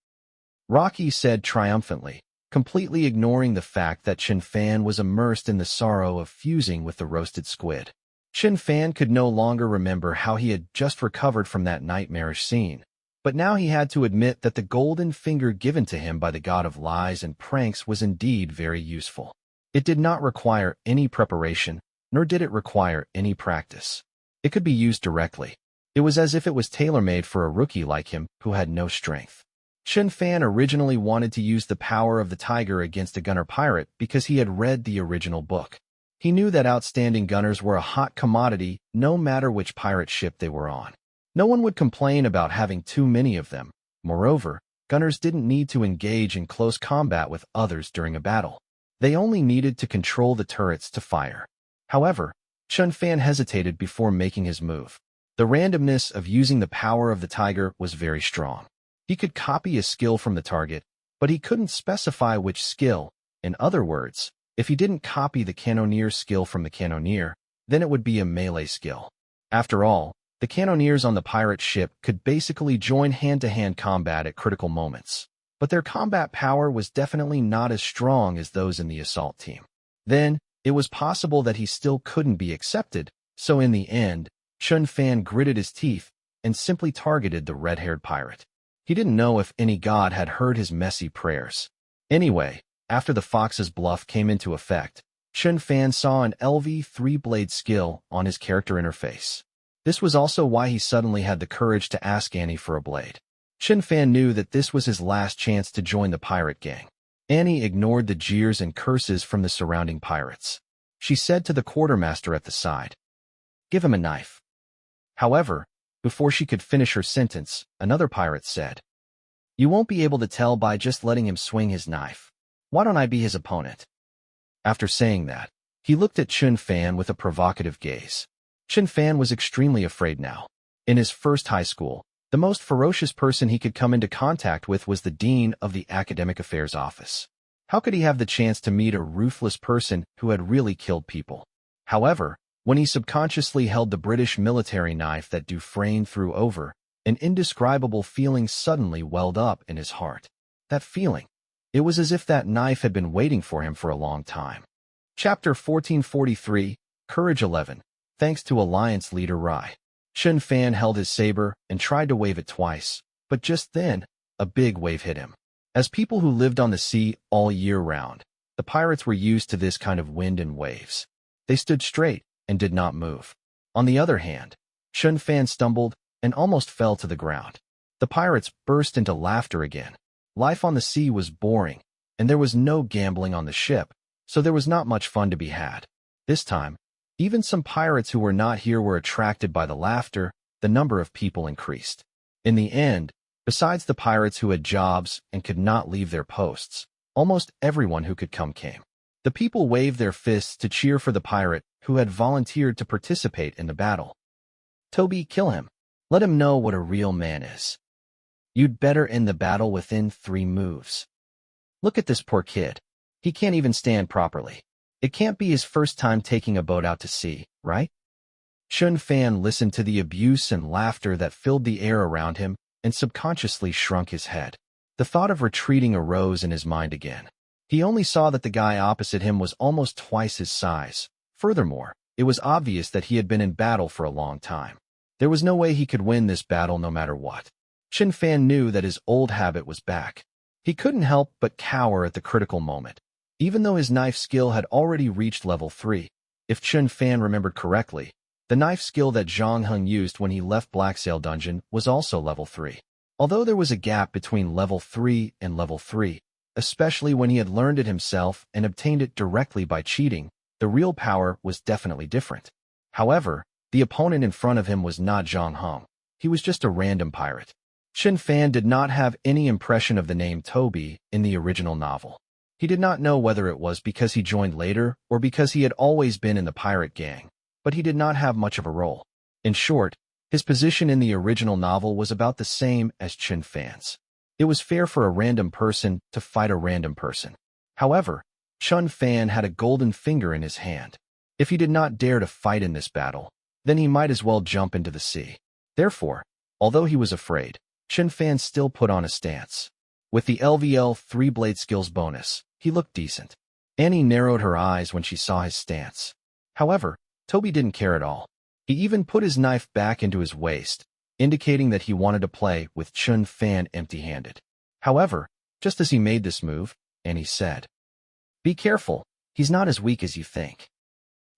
Rocky said triumphantly, completely ignoring the fact that Shin Fan was immersed in the sorrow of fusing with the roasted squid. Shin Fan could no longer remember how he had just recovered from that nightmarish scene, but now he had to admit that the golden finger given to him by the god of lies and pranks was indeed very useful. It did not require any preparation, nor did it require any practice. It could be used directly. It was as if it was tailor-made for a rookie like him who had no strength. Chun Fan originally wanted to use the power of the tiger against a gunner pirate because he had read the original book. He knew that outstanding gunners were a hot commodity no matter which pirate ship they were on. No one would complain about having too many of them. Moreover, gunners didn't need to engage in close combat with others during a battle. They only needed to control the turrets to fire. However, Chun Fan hesitated before making his move. The randomness of using the power of the tiger was very strong. He could copy a skill from the target, but he couldn't specify which skill. In other words, if he didn't copy the cannoneer skill from the cannoneer, then it would be a melee skill. After all, the cannoneers on the pirate ship could basically join hand-to-hand combat at critical moments, but their combat power was definitely not as strong as those in the assault team. Then, it was possible that he still couldn't be accepted, so in the end, Chun Fan gritted his teeth and simply targeted the red-haired pirate. He didn't know if any god had heard his messy prayers. Anyway, after the fox's bluff came into effect, Chun Fan saw an LV 3-blade skill on his character interface. This was also why he suddenly had the courage to ask Annie for a blade. Chun Fan knew that this was his last chance to join the pirate gang. Annie ignored the jeers and curses from the surrounding pirates. She said to the quartermaster at the side, "Give him a knife." However, before she could finish her sentence, another pirate said, "You won't be able to tell by just letting him swing his knife. Why don't I be his opponent?" After saying that, he looked at Chun Fan with a provocative gaze. Chun Fan was extremely afraid now. In his first high school, the most ferocious person he could come into contact with was the dean of the academic affairs office. How could he have the chance to meet a ruthless person who had really killed people? However, when he subconsciously held the British military knife that Dufresne threw over, an indescribable feeling suddenly welled up in his heart. That feeling. It was as if that knife had been waiting for him for a long time. Chapter 1443, Courage 11. Thanks to Alliance Leader Rai. Chun Fan held his saber and tried to wave it twice, but just then, a big wave hit him. As people who lived on the sea all year round, the pirates were used to this kind of wind and waves. They stood straight and did not move. On the other hand, Chun Fan stumbled and almost fell to the ground. The pirates burst into laughter again. Life on the sea was boring, and there was no gambling on the ship, so there was not much fun to be had. This time, even some pirates who were not here were attracted by the laughter. The number of people increased. In the end, besides the pirates who had jobs and could not leave their posts, almost everyone who could come came. The people waved their fists to cheer for the pirate who had volunteered to participate in the battle. "Toby, kill him. Let him know what a real man is. You'd better end the battle within 3 moves. Look at this poor kid. He can't even stand properly. It can't be his first time taking a boat out to sea, right?" Chun Fan listened to the abuse and laughter that filled the air around him and subconsciously shrunk his head. The thought of retreating arose in his mind again. He only saw that the guy opposite him was almost twice his size. Furthermore, it was obvious that he had been in battle for a long time. There was no way he could win this battle no matter what. Chun Fan knew that his old habit was back. He couldn't help but cower at the critical moment. Even though his knife skill had already reached level 3, if Chun Fan remembered correctly, the knife skill that Zhang Heng used when he left Blacksail Dungeon was also level 3. Although there was a gap between level 3 and level 3, especially when he had learned it himself and obtained it directly by cheating, the real power was definitely different. However, the opponent in front of him was not Zhang Heng. He was just a random pirate. Chun Fan did not have any impression of the name Toby in the original novel. He did not know whether it was because he joined later or because he had always been in the pirate gang, but he did not have much of a role. In short, his position in the original novel was about the same as Chun Fan's. It was fair for a random person to fight a random person. However, Chun Fan had a golden finger in his hand. If he did not dare to fight in this battle, then he might as well jump into the sea. Therefore, although he was afraid, Chun Fan still put on a stance. With the LVL 3-blade skills bonus, he looked decent. Annie narrowed her eyes when she saw his stance. However, Toby didn't care at all. He even put his knife back into his waist, indicating that he wanted to play with Chun Fan empty-handed. However, just as he made this move, Annie said, "Be careful, he's not as weak as you think."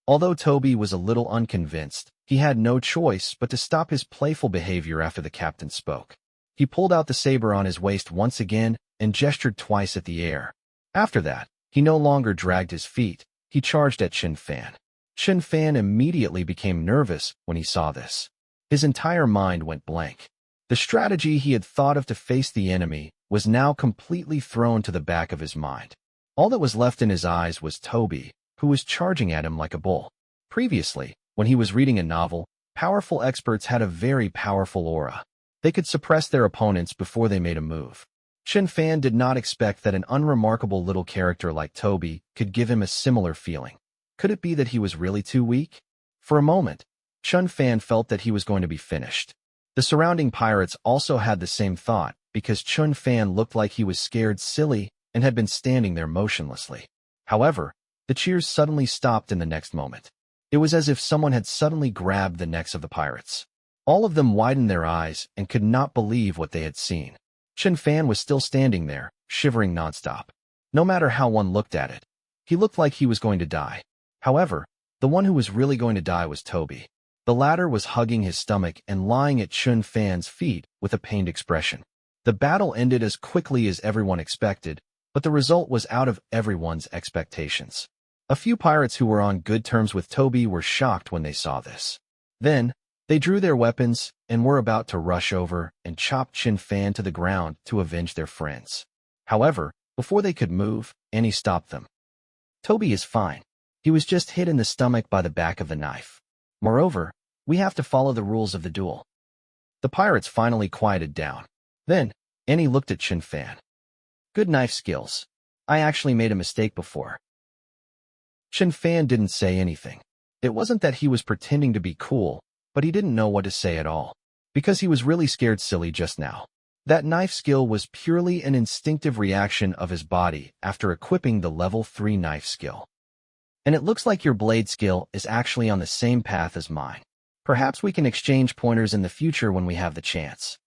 Although Toby was a little unconvinced, he had no choice but to stop his playful behavior after the captain spoke. He pulled out the saber on his waist once again and gestured twice at the air. After that, he no longer dragged his feet. He charged at Chen Fan. Chen Fan immediately became nervous when he saw this. His entire mind went blank. The strategy he had thought of to face the enemy was now completely thrown to the back of his mind. All that was left in his eyes was Toby, who was charging at him like a bull. Previously, when he was reading a novel, powerful experts had a very powerful aura. They could suppress their opponents before they made a move. Chen Fan did not expect that an unremarkable little character like Toby could give him a similar feeling. Could it be that he was really too weak? For a moment, Chen Fan felt that he was going to be finished. The surrounding pirates also had the same thought, because Chen Fan looked like he was scared silly and had been standing there motionlessly. However, the cheers suddenly stopped in the next moment. It was as if someone had suddenly grabbed the necks of the pirates. All of them widened their eyes and could not believe what they had seen. Chen Fan was still standing there, shivering nonstop. No matter how one looked at it, he looked like he was going to die. However, the one who was really going to die was Toby. The latter was hugging his stomach and lying at Chen Fan's feet with a pained expression. The battle ended as quickly as everyone expected, but the result was out of everyone's expectations. A few pirates who were on good terms with Toby were shocked when they saw this. Then, they drew their weapons and were about to rush over and chop Chen Fan to the ground to avenge their friends. However, before they could move, Annie stopped them. Toby is fine. He was just hit in the stomach by the back of the knife. Moreover, we have to follow the rules of the duel. The pirates finally quieted down. Then, Annie looked at Chen Fan. Good knife skills. I actually made a mistake before. Chen Fan didn't say anything. It wasn't that he was pretending to be cool, but he didn't know what to say at all, because he was really scared silly just now. That knife skill was purely an instinctive reaction of his body after equipping the level 3 knife skill. And it looks like your blade skill is actually on the same path as mine. Perhaps we can exchange pointers in the future when we have the chance.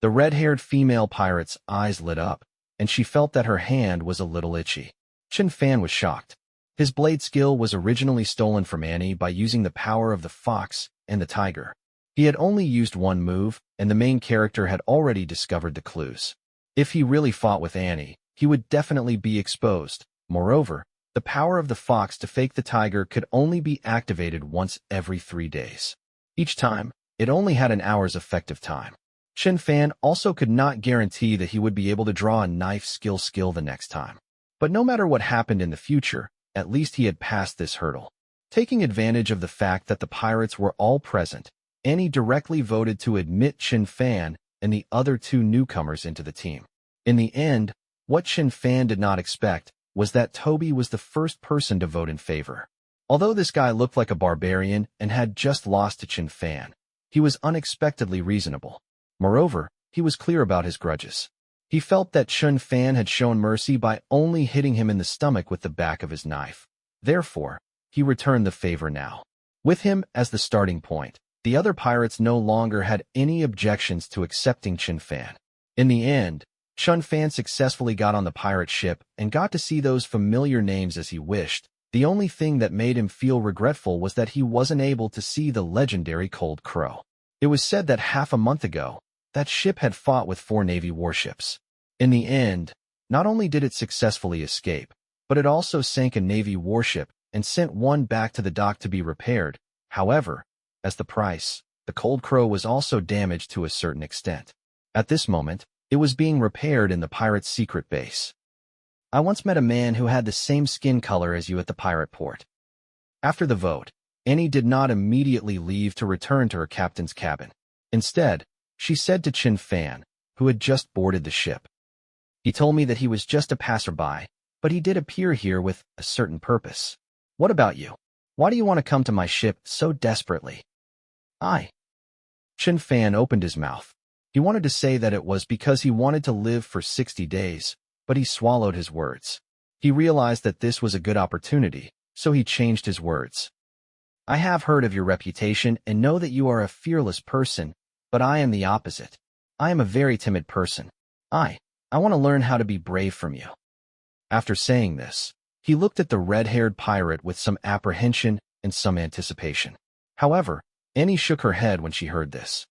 The red-haired female pirate's eyes lit up, and she felt that her hand was a little itchy. Chen Fan was shocked. His blade skill was originally stolen from Annie by using the power of the fox and the tiger. He had only used one move, and the main character had already discovered the clues. If he really fought with Annie, he would definitely be exposed. Moreover, the power of the fox to fake the tiger could only be activated once every 3 days. Each time, it only had an hour's effective time. Chen Fan also could not guarantee that he would be able to draw a knife skill the next time. But no matter what happened in the future, at least he had passed this hurdle. Taking advantage of the fact that the pirates were all present, Annie directly voted to admit Chen Fan and the other 2 newcomers into the team. In the end, what Chen Fan did not expect was that Toby was the first person to vote in favor. Although this guy looked like a barbarian and had just lost to Chen Fan, he was unexpectedly reasonable. Moreover, he was clear about his grudges. He felt that Chen Fan had shown mercy by only hitting him in the stomach with the back of his knife. Therefore, he returned the favor now. With him as the starting point, the other pirates no longer had any objections to accepting Chen Fan. In the end, Chen Fan successfully got on the pirate ship and got to see those familiar names as he wished. The only thing that made him feel regretful was that he wasn't able to see the legendary Cold Crow. It was said that half a month ago, that ship had fought with 4 Navy warships. In the end, not only did it successfully escape, but it also sank a Navy warship and sent one back to the dock to be repaired. However, as the price, the Cold Crow was also damaged to a certain extent. At this moment, it was being repaired in the pirate's secret base. I once met a man who had the same skin color as you at the pirate port. After the vote, Annie did not immediately leave to return to her captain's cabin. Instead, she said to Chen Fan, who had just boarded the ship. He told me that he was just a passerby, but he did appear here with a certain purpose. What about you? Why do you want to come to my ship so desperately? Chen Fan opened his mouth. He wanted to say that it was because he wanted to live for 60 days, but he swallowed his words. He realized that this was a good opportunity, so he changed his words. I have heard of your reputation and know that you are a fearless person, but I am the opposite. I am a very timid person. I want to learn how to be brave from you. After saying this, he looked at the red-haired pirate with some apprehension and some anticipation. However, Annie shook her head when she heard this.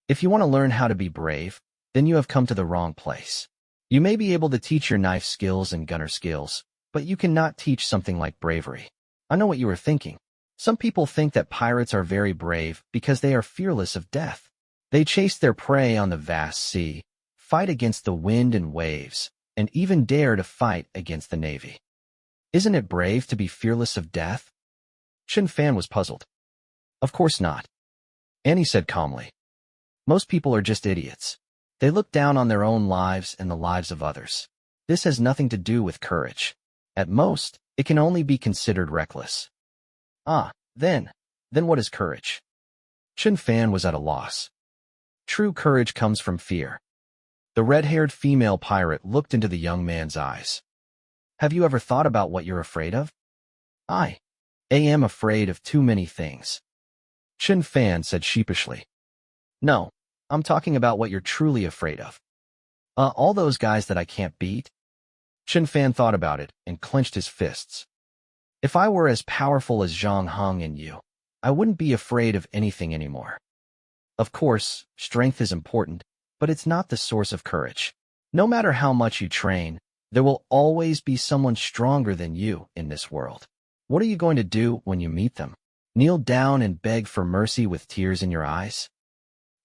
If you want to learn how to be brave, then you have come to the wrong place. You may be able to teach your knife skills and gunner skills, but you cannot teach something like bravery. I know what you are thinking. Some people think that pirates are very brave because they are fearless of death. They chase their prey on the vast sea, fight against the wind and waves, and even dare to fight against the navy. Isn't it brave to be fearless of death? Chen Fan was puzzled. Of course not. Annie said calmly. Most people are just idiots. They look down on their own lives and the lives of others. This has nothing to do with courage. At most, it can only be considered reckless. Then what is courage? Chen Fan was at a loss. True courage comes from fear. The red-haired female pirate looked into the young man's eyes. Have you ever thought about what you're afraid of? I am afraid of too many things. Chen Fan said sheepishly. No, I'm talking about what you're truly afraid of. All those guys that I can't beat? Chen Fan thought about it and clenched his fists. If I were as powerful as Zhang Heng and you, I wouldn't be afraid of anything anymore. Of course, strength is important, but it's not the source of courage. No matter how much you train, there will always be someone stronger than you in this world. What are you going to do when you meet them? Kneel down and beg for mercy with tears in your eyes?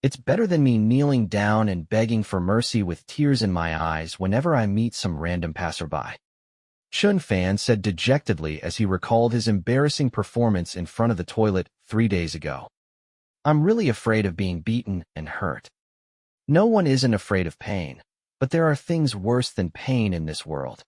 It's better than me kneeling down and begging for mercy with tears in my eyes whenever I meet some random passerby. Chen Fan said dejectedly as he recalled his embarrassing performance in front of the toilet 3 days ago. I'm really afraid of being beaten and hurt. No one isn't afraid of pain, but there are things worse than pain in this world.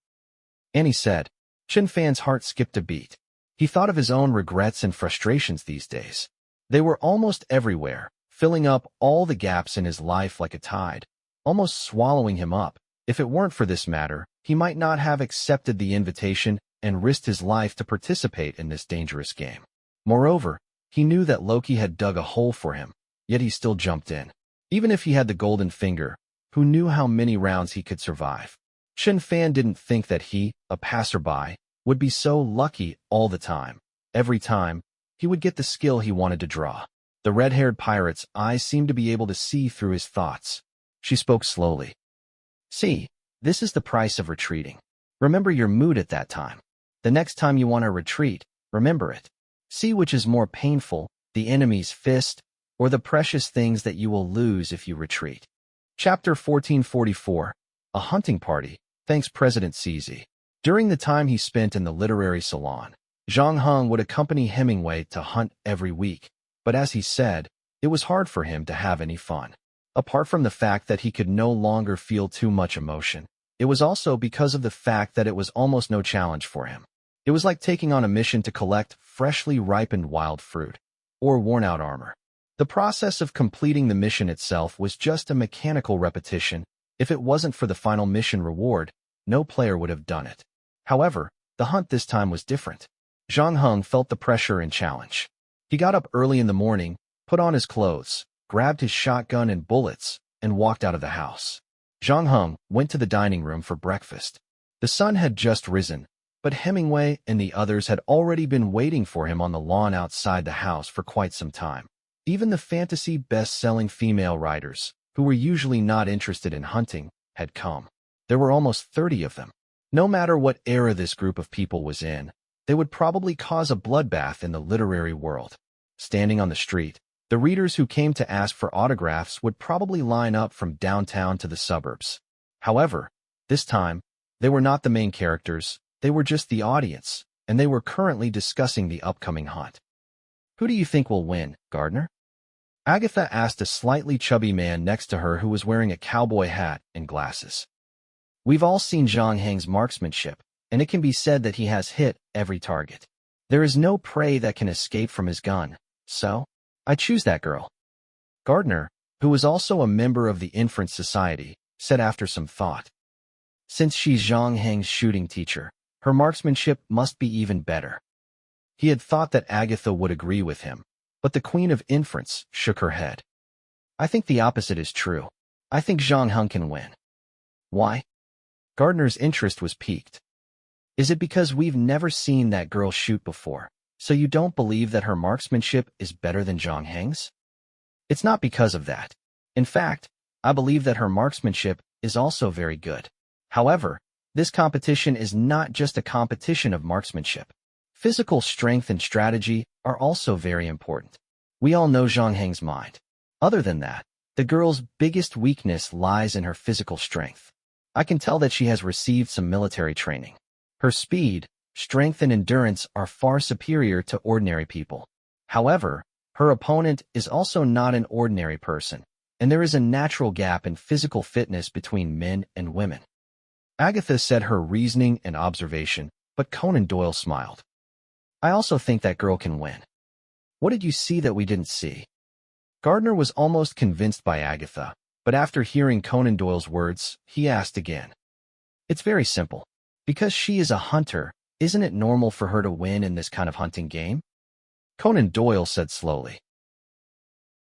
Annie said. Chen Fan's heart skipped a beat. He thought of his own regrets and frustrations these days. They were almost everywhere, filling up all the gaps in his life like a tide, almost swallowing him up. If it weren't for this matter, he might not have accepted the invitation and risked his life to participate in this dangerous game. Moreover, he knew that Loki had dug a hole for him, yet he still jumped in. Even if he had the golden finger, who knew how many rounds he could survive? Chen Fan didn't think that he, a passerby, would be so lucky all the time. Every time, he would get the skill he wanted to draw. The red-haired pirate's eyes seemed to be able to see through his thoughts. She spoke slowly. See, this is the price of retreating. Remember your mood at that time. The next time you want to retreat, remember it. See which is more painful, the enemy's fist, or the precious things that you will lose if you retreat. Chapter 1444, A Hunting Party, thanks President CZ. During the time he spent in the literary salon, Zhang Heng would accompany Hemingway to hunt every week, but as he said, it was hard for him to have any fun. Apart from the fact that he could no longer feel too much emotion, it was also because of the fact that it was almost no challenge for him. It was like taking on a mission to collect freshly ripened wild fruit, or worn-out armor. The process of completing the mission itself was just a mechanical repetition. If it wasn't for the final mission reward, no player would have done it. However, the hunt this time was different. Zhang Heng felt the pressure and challenge. He got up early in the morning, put on his clothes, grabbed his shotgun and bullets, and walked out of the house. Zhang Heng went to the dining room for breakfast. The sun had just risen, but Hemingway and the others had already been waiting for him on the lawn outside the house for quite some time. Even the fantasy best-selling female writers, who were usually not interested in hunting, had come. There were almost 30 of them. No matter what era this group of people was in, they would probably cause a bloodbath in the literary world. Standing on the street, the readers who came to ask for autographs would probably line up from downtown to the suburbs. However, this time, they were not the main characters, they were just the audience, and they were currently discussing the upcoming hunt. Who do you think will win, Gardner? Agatha asked a slightly chubby man next to her who was wearing a cowboy hat and glasses. We've all seen Zhang Heng's marksmanship, and it can be said that he has hit every target. There is no prey that can escape from his gun, so I choose that girl. Gardner, who was also a member of the Inference Society, said after some thought. Since she's Zhang Heng's shooting teacher, her marksmanship must be even better. He had thought that Agatha would agree with him, but the Queen of Inference shook her head. I think the opposite is true. I think Zhang Heng can win. Why? Gardner's interest was piqued. Is it because we've never seen that girl shoot before, so you don't believe that her marksmanship is better than Zhang Heng's? It's not because of that. In fact, I believe that her marksmanship is also very good. However, this competition is not just a competition of marksmanship. Physical strength and strategy are also very important. We all know Zhang Heng's mind. Other than that, the girl's biggest weakness lies in her physical strength. I can tell that she has received some military training. Her speed, strength, and endurance are far superior to ordinary people. However, her opponent is also not an ordinary person, and there is a natural gap in physical fitness between men and women. Agatha said her reasoning and observation, but Conan Doyle smiled. I also think that girl can win. What did you see that we didn't see? Gardner was almost convinced by Agatha, but after hearing Conan Doyle's words, he asked again. It's very simple. Because she is a hunter, isn't it normal for her to win in this kind of hunting game? Conan Doyle said slowly.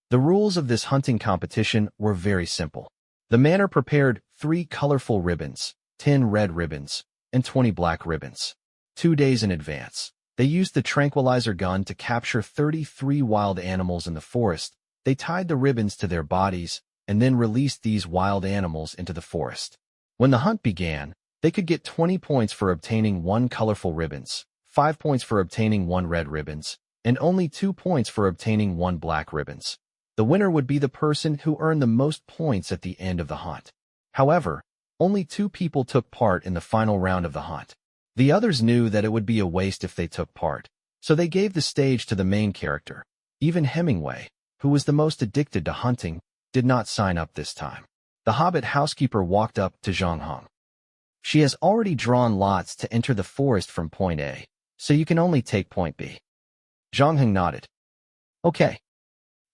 The rules of this hunting competition were very simple. The manor prepared 3 colorful ribbons, 10 red ribbons, and 20 black ribbons. 2 days in advance, they used the tranquilizer gun to capture 33 wild animals in the forest. They tied the ribbons to their bodies and then released these wild animals into the forest. When the hunt began, they could get 20 points for obtaining 1 colorful ribbons, 5 points for obtaining 1 red ribbons, and only 2 points for obtaining 1 black ribbons. The winner would be the person who earned the most points at the end of the hunt. However, only 2 people took part in the final round of the hunt. The others knew that it would be a waste if they took part, so they gave the stage to the main character. Even Hemingway, who was the most addicted to hunting, did not sign up this time. The Hobbit housekeeper walked up to Zhang Heng. She has already drawn lots to enter the forest from point A, so you can only take point B. Zhang Heng nodded. Okay.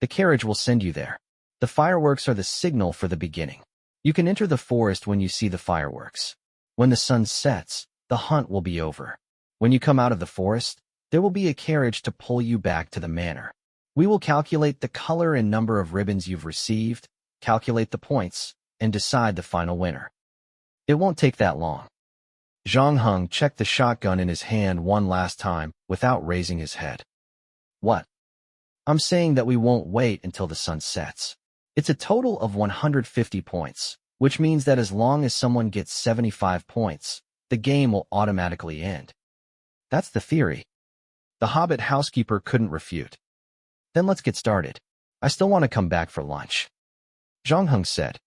The carriage will send you there. The fireworks are the signal for the beginning. You can enter the forest when you see the fireworks. When the sun sets, the hunt will be over. When you come out of the forest, there will be a carriage to pull you back to the manor. We will calculate the color and number of ribbons you've received, calculate the points, and decide the final winner. It won't take that long. Zhang Heng checked the shotgun in his hand one last time without raising his head. What? I'm saying that we won't wait until the sun sets. It's a total of 150 points, which means that as long as someone gets 75 points, the game will automatically end. That's the theory. The Hobbit housekeeper couldn't refute. Then let's get started. I still want to come back for lunch. Zhang Heng said.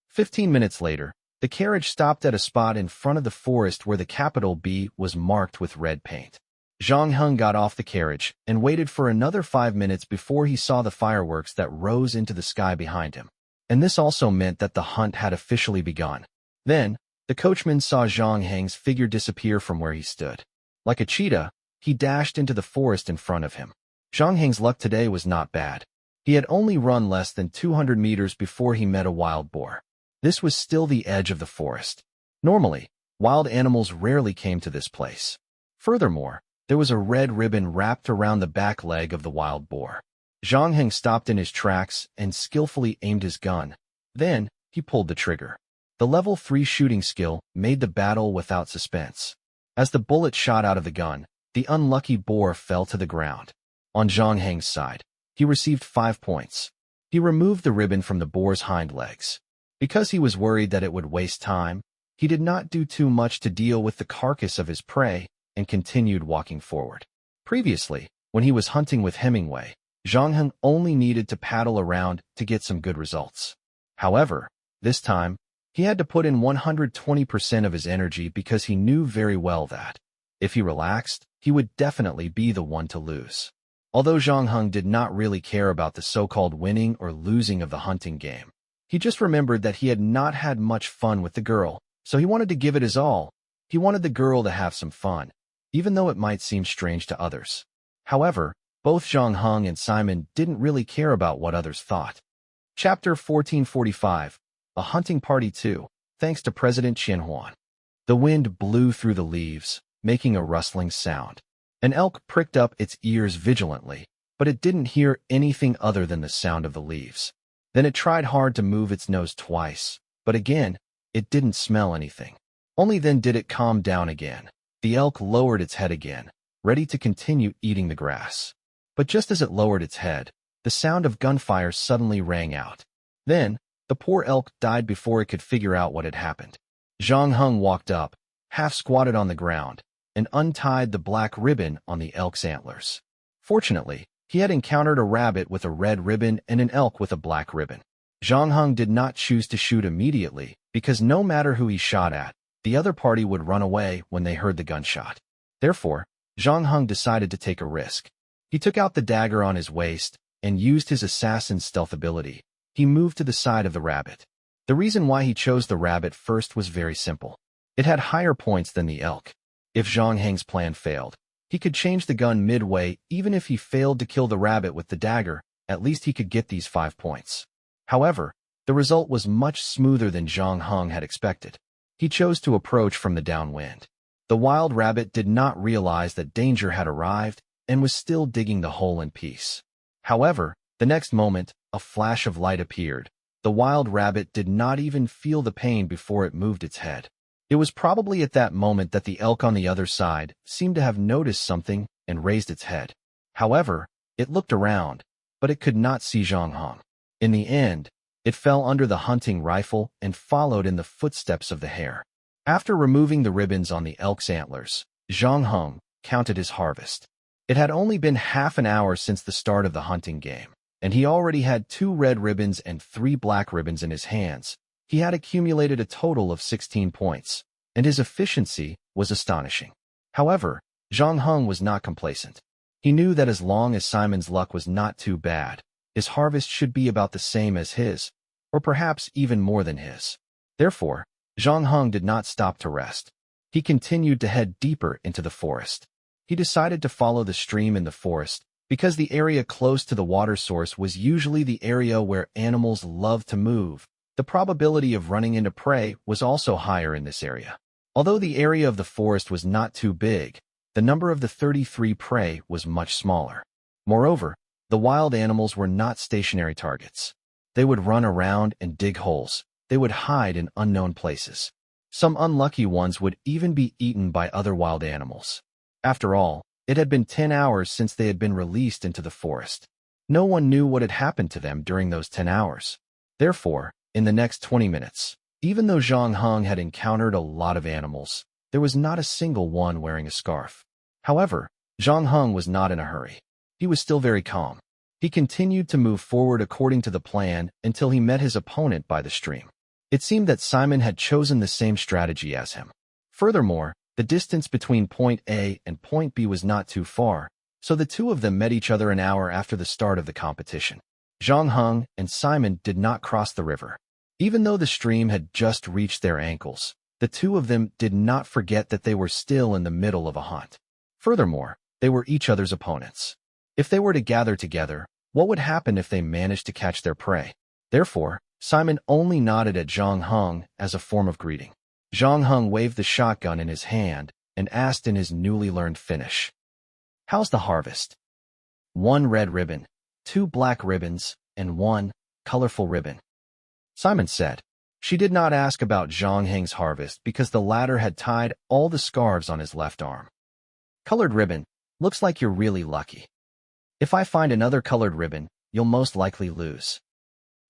15 minutes later, the carriage stopped at a spot in front of the forest where the capital B was marked with red paint. Zhang Heng got off the carriage and waited for another 5 minutes before he saw the fireworks that rose into the sky behind him. And this also meant that the hunt had officially begun. Then, the coachman saw Zhang Heng's figure disappear from where he stood. Like a cheetah, he dashed into the forest in front of him. Zhang Heng's luck today was not bad. He had only run less than 200 meters before he met a wild boar. This was still the edge of the forest. Normally, wild animals rarely came to this place. Furthermore, there was a red ribbon wrapped around the back leg of the wild boar. Zhang Heng stopped in his tracks and skillfully aimed his gun. Then, he pulled the trigger. The level 3 shooting skill made the battle without suspense. As the bullet shot out of the gun, the unlucky boar fell to the ground. On Zhang Heng's side, he received 5 points. He removed the ribbon from the boar's hind legs. Because he was worried that it would waste time, he did not do too much to deal with the carcass of his prey and continued walking forward. Previously, when he was hunting with Hemingway, Zhang Heng only needed to paddle around to get some good results. However, this time, he had to put in 120% of his energy because he knew very well that, if he relaxed, he would definitely be the one to lose. Although Zhang Heng did not really care about the so-called winning or losing of the hunting game, he just remembered that he had not had much fun with the girl, so he wanted to give it his all. He wanted the girl to have some fun, even though it might seem strange to others. However, both Zhang Heng and Simon didn't really care about what others thought. Chapter 1445, A Hunting Party 2, thanks to President Qianhuan. The wind blew through the leaves, making a rustling sound. An elk pricked up its ears vigilantly, but it didn't hear anything other than the sound of the leaves. Then it tried hard to move its nose twice, but again, it didn't smell anything. Only then did it calm down again. The elk lowered its head again, ready to continue eating the grass. But just as it lowered its head, the sound of gunfire suddenly rang out. Then, The poor elk died before it could figure out what had happened. Zhang Heng walked up, half squatted on the ground, and untied the black ribbon on the elk's antlers. Fortunately, he had encountered a rabbit with a red ribbon and an elk with a black ribbon. Zhang Heng did not choose to shoot immediately because no matter who he shot at, the other party would run away when they heard the gunshot. Therefore, Zhang Heng decided to take a risk. He took out the dagger on his waist and used his assassin's stealth ability. He moved to the side of the rabbit. The reason why he chose the rabbit first was very simple. It had higher points than the elk. If Zhang Heng's plan failed, he could change the gun midway. Even if he failed to kill the rabbit with the dagger, at least he could get these 5 points. However, the result was much smoother than Zhang Heng had expected. He chose to approach from the downwind. The wild rabbit did not realize that danger had arrived and was still digging the hole in peace. However, the next moment, a flash of light appeared. The wild rabbit did not even feel the pain before it moved its head. It was probably at that moment that the elk on the other side seemed to have noticed something and raised its head. However, it looked around, but it could not see Zhang Heng. In the end, it fell under the hunting rifle and followed in the footsteps of the hare. After removing the ribbons on the elk's antlers, Zhang Heng counted his harvest. It had only been half an hour since the start of the hunting game, and he already had 2 red ribbons and 3 black ribbons in his hands. He had accumulated a total of 16 points, and his efficiency was astonishing. However, Zhang Heng was not complacent. He knew that as long as Simon's luck was not too bad, his harvest should be about the same as his, or perhaps even more than his. Therefore, Zhang Heng did not stop to rest. He continued to head deeper into the forest. He decided to follow the stream in the forest because the area close to the water source was usually the area where animals love to move. The probability of running into prey was also higher in this area. Although the area of the forest was not too big, the number of the 33 prey was much smaller. Moreover, the wild animals were not stationary targets. They would run around and dig holes. They would hide in unknown places. Some unlucky ones would even be eaten by other wild animals. After all, it had been 10 hours since they had been released into the forest. No one knew what had happened to them during those 10 hours. Therefore, in the next 20 minutes, even though Zhang Heng had encountered a lot of animals, there was not a single one wearing a scarf. However, Zhang Heng was not in a hurry. He was still very calm. He continued to move forward according to the plan until he met his opponent by the stream. It seemed that Simon had chosen the same strategy as him. Furthermore, the distance between point A and point B was not too far, so the two of them met each other an hour after the start of the competition. Zhang Heng and Simon did not cross the river. Even though the stream had just reached their ankles, the two of them did not forget that they were still in the middle of a hunt. Furthermore, they were each other's opponents. If they were to gather together, what would happen if they managed to catch their prey? Therefore, Simon only nodded at Zhang Heng as a form of greeting. Zhang Heng waved the shotgun in his hand and asked in his newly learned Finnish, "How's the harvest?" 1 red ribbon, 2 black ribbons, and 1 colorful ribbon. Simon said. She did not ask about Zhang Heng's harvest because the latter had tied all the scarves on his left arm. "Colored ribbon, looks like you're really lucky. If I find another colored ribbon, you'll most likely lose."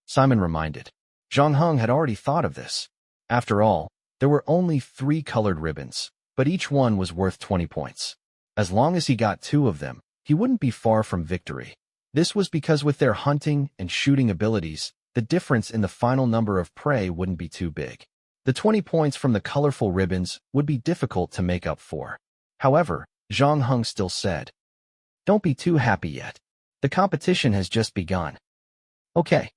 Simon reminded. Zhang Heng had already thought of this. After all, there were only 3 colored ribbons, but each one was worth 20 points. As long as he got 2 of them, he wouldn't be far from victory. This was because with their hunting and shooting abilities, the difference in the final number of prey wouldn't be too big. The 20 points from the colorful ribbons would be difficult to make up for. However, Zhang Heng still said, "Don't be too happy yet. The competition has just begun." Okay.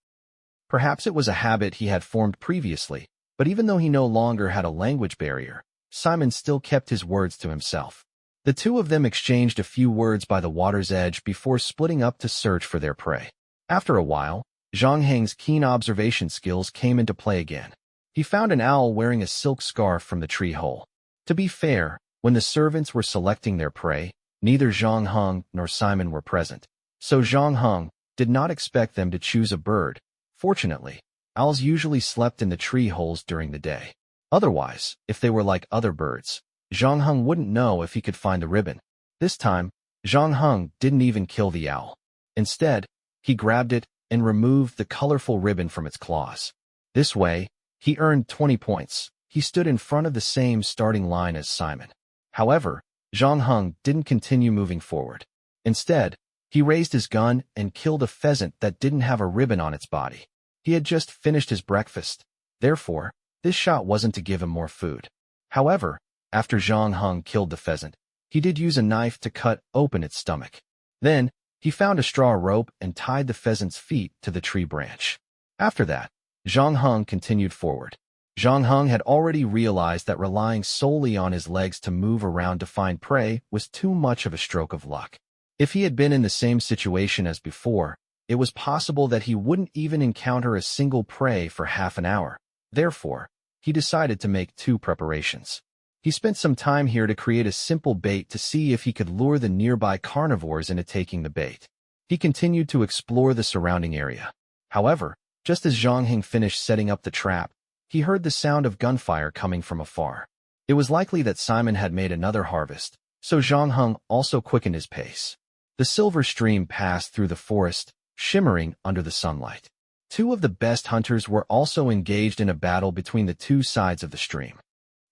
Perhaps it was a habit he had formed previously, but even though he no longer had a language barrier, Simon still kept his words to himself. The two of them exchanged a few words by the water's edge before splitting up to search for their prey. After a while, Zhang Heng's keen observation skills came into play again. He found an owl wearing a silk scarf from the tree hole. To be fair, when the servants were selecting their prey, neither Zhang Heng nor Simon were present, so Zhang Heng did not expect them to choose a bird. Fortunately, owls usually slept in the tree holes during the day. Otherwise, if they were like other birds, Zhang Heng wouldn't know if he could find the ribbon. This time, Zhang Heng didn't even kill the owl. Instead, he grabbed it and removed the colorful ribbon from its claws. This way, he earned 20 points. He stood in front of the same starting line as Simon. However, Zhang Heng didn't continue moving forward. Instead, he raised his gun and killed a pheasant that didn't have a ribbon on its body. He had just finished his breakfast. Therefore, this shot wasn't to give him more food. However, after Zhang Heng killed the pheasant, he did use a knife to cut open its stomach. Then, he found a straw rope and tied the pheasant's feet to the tree branch. After that, Zhang Heng continued forward. Zhang Heng had already realized that relying solely on his legs to move around to find prey was too much of a stroke of luck. If he had been in the same situation as before, it was possible that he wouldn't even encounter a single prey for half an hour. Therefore, he decided to make two preparations. He spent some time here to create a simple bait to see if he could lure the nearby carnivores into taking the bait. He continued to explore the surrounding area. However, just as Zhang Heng finished setting up the trap, he heard the sound of gunfire coming from afar. It was likely that Simon had made another harvest, so Zhang Heng also quickened his pace. The silver stream passed through the forest, shimmering under the sunlight. Two of the best hunters were also engaged in a battle between the two sides of the stream.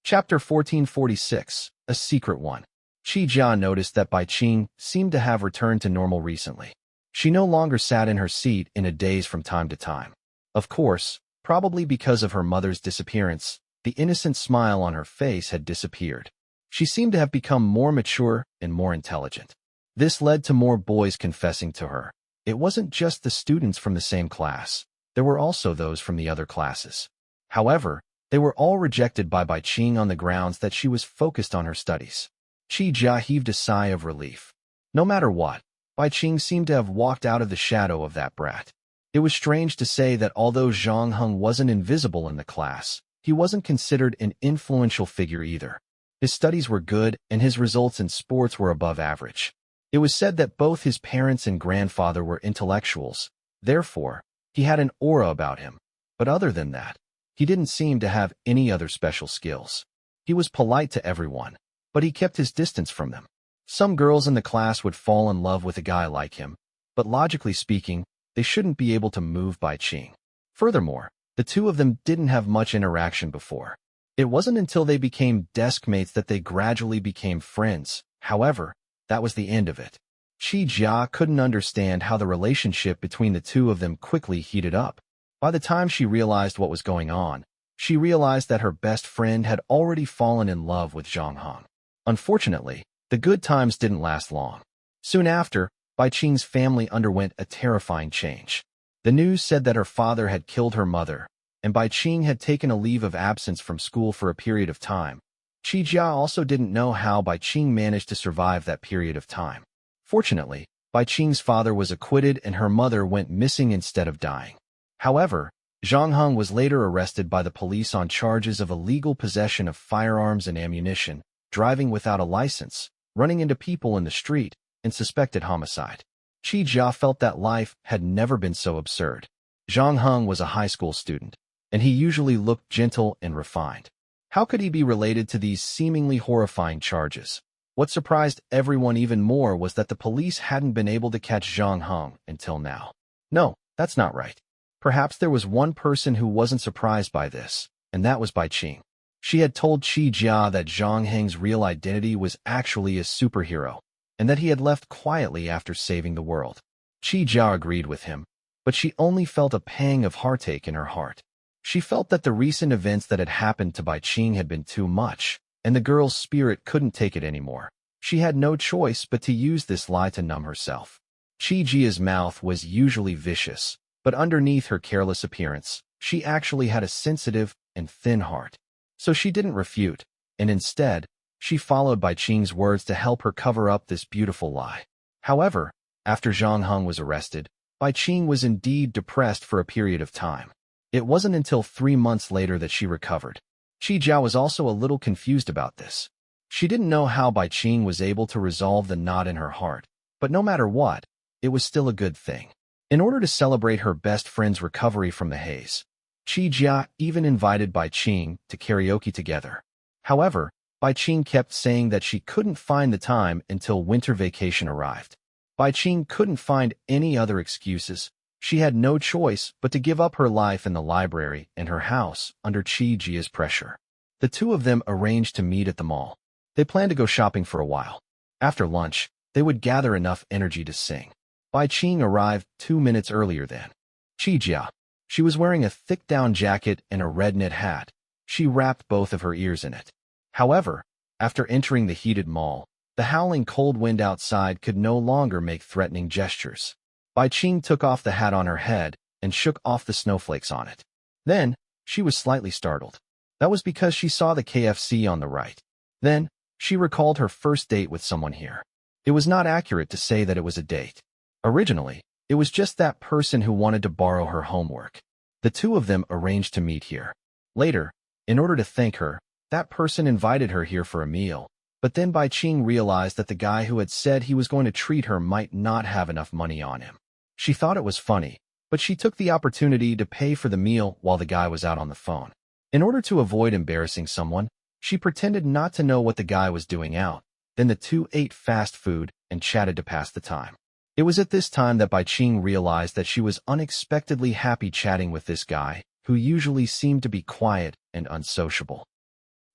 Chapter 1446, A Secret One. Qi Jia noticed that Bai Qing seemed to have returned to normal recently. She no longer sat in her seat in a daze from time to time. Of course, probably because of her mother's disappearance, the innocent smile on her face had disappeared. She seemed to have become more mature and more intelligent. This led to more boys confessing to her. It wasn't just the students from the same class. There were also those from the other classes. However, they were all rejected by Bai Qing on the grounds that she was focused on her studies. Qi Jia heaved a sigh of relief. No matter what, Bai Qing seemed to have walked out of the shadow of that brat. It was strange to say that although Zhang Heng wasn't invisible in the class, he wasn't considered an influential figure either. His studies were good and his results in sports were above average. It was said that both his parents and grandfather were intellectuals. Therefore, he had an aura about him. But other than that, he didn't seem to have any other special skills. He was polite to everyone, but he kept his distance from them. Some girls in the class would fall in love with a guy like him, but logically speaking, they shouldn't be able to move Bai Qing. Furthermore, the two of them didn't have much interaction before. It wasn't until they became desk mates that they gradually became friends. However, that was the end of it. Qi Jia couldn't understand how the relationship between the two of them quickly heated up. By the time she realized what was going on, she realized that her best friend had already fallen in love with Zhang Heng. Unfortunately, the good times didn't last long. Soon after, Bai Qing's family underwent a terrifying change. The news said that her father had killed her mother, and Bai Qing had taken a leave of absence from school for a period of time. Qi Jia also didn't know how Bai Qing managed to survive that period of time. Fortunately, Bai Qing's father was acquitted and her mother went missing instead of dying. However, Zhang Heng was later arrested by the police on charges of illegal possession of firearms and ammunition, driving without a license, running into people in the street, and suspected homicide. Qi Jia felt that life had never been so absurd. Zhang Heng was a high school student, and he usually looked gentle and refined. How could he be related to these seemingly horrifying charges? What surprised everyone even more was that the police hadn't been able to catch Zhang Heng until now. No, that's not right. Perhaps there was one person who wasn't surprised by this, and that was Bai Qing. She had told Qi Jia that Zhang Heng's real identity was actually a superhero, and that he had left quietly after saving the world. Qi Jia agreed with him, but she only felt a pang of heartache in her heart. She felt that the recent events that had happened to Bai Qing had been too much, and the girl's spirit couldn't take it anymore. She had no choice but to use this lie to numb herself. Qi Jia's mouth was usually vicious, but underneath her careless appearance, she actually had a sensitive and thin heart. So she didn't refute, and instead, she followed Bai Qing's words to help her cover up this beautiful lie. However, after Zhang Heng was arrested, Bai Qing was indeed depressed for a period of time. It wasn't until 3 months later that she recovered. Qi Jia was also a little confused about this. She didn't know how Bai Qing was able to resolve the knot in her heart, but no matter what, it was still a good thing. In order to celebrate her best friend's recovery from the haze, Qi Jia even invited Bai Qing to karaoke together. However, Bai Qing kept saying that she couldn't find the time until winter vacation arrived. Bai Qing couldn't find any other excuses. She had no choice but to give up her life in the library and her house under Qi Jia's pressure. The two of them arranged to meet at the mall. They planned to go shopping for a while. After lunch, they would gather enough energy to sing. Bai Qing arrived 2 minutes earlier than Qi Jia. She was wearing a thick down jacket and a red knit hat. She wrapped both of her ears in it. However, after entering the heated mall, the howling cold wind outside could no longer make threatening gestures. Bai Qing took off the hat on her head and shook off the snowflakes on it. Then, she was slightly startled. That was because she saw the KFC on the right. Then, she recalled her first date with someone here. It was not accurate to say that it was a date. Originally, it was just that person who wanted to borrow her homework. The two of them arranged to meet here. Later, in order to thank her, that person invited her here for a meal. But then Bai Qing realized that the guy who had said he was going to treat her might not have enough money on him. She thought it was funny, but she took the opportunity to pay for the meal while the guy was out on the phone. In order to avoid embarrassing someone, she pretended not to know what the guy was doing out. Then the two ate fast food and chatted to pass the time. It was at this time that Bai Qing realized that she was unexpectedly happy chatting with this guy, who usually seemed to be quiet and unsociable.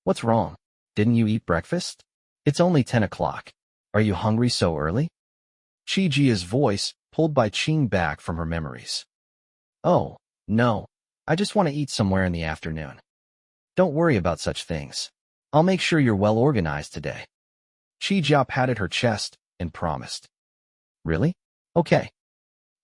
What's wrong? Didn't you eat breakfast? It's only 10 o'clock. Are you hungry so early? Qi Jia's voice pulled Bai Qing back from her memories. Oh, no. I just want to eat somewhere in the afternoon. Don't worry about such things. I'll make sure you're well organized today. Qi Jia patted her chest and promised. Really? Okay.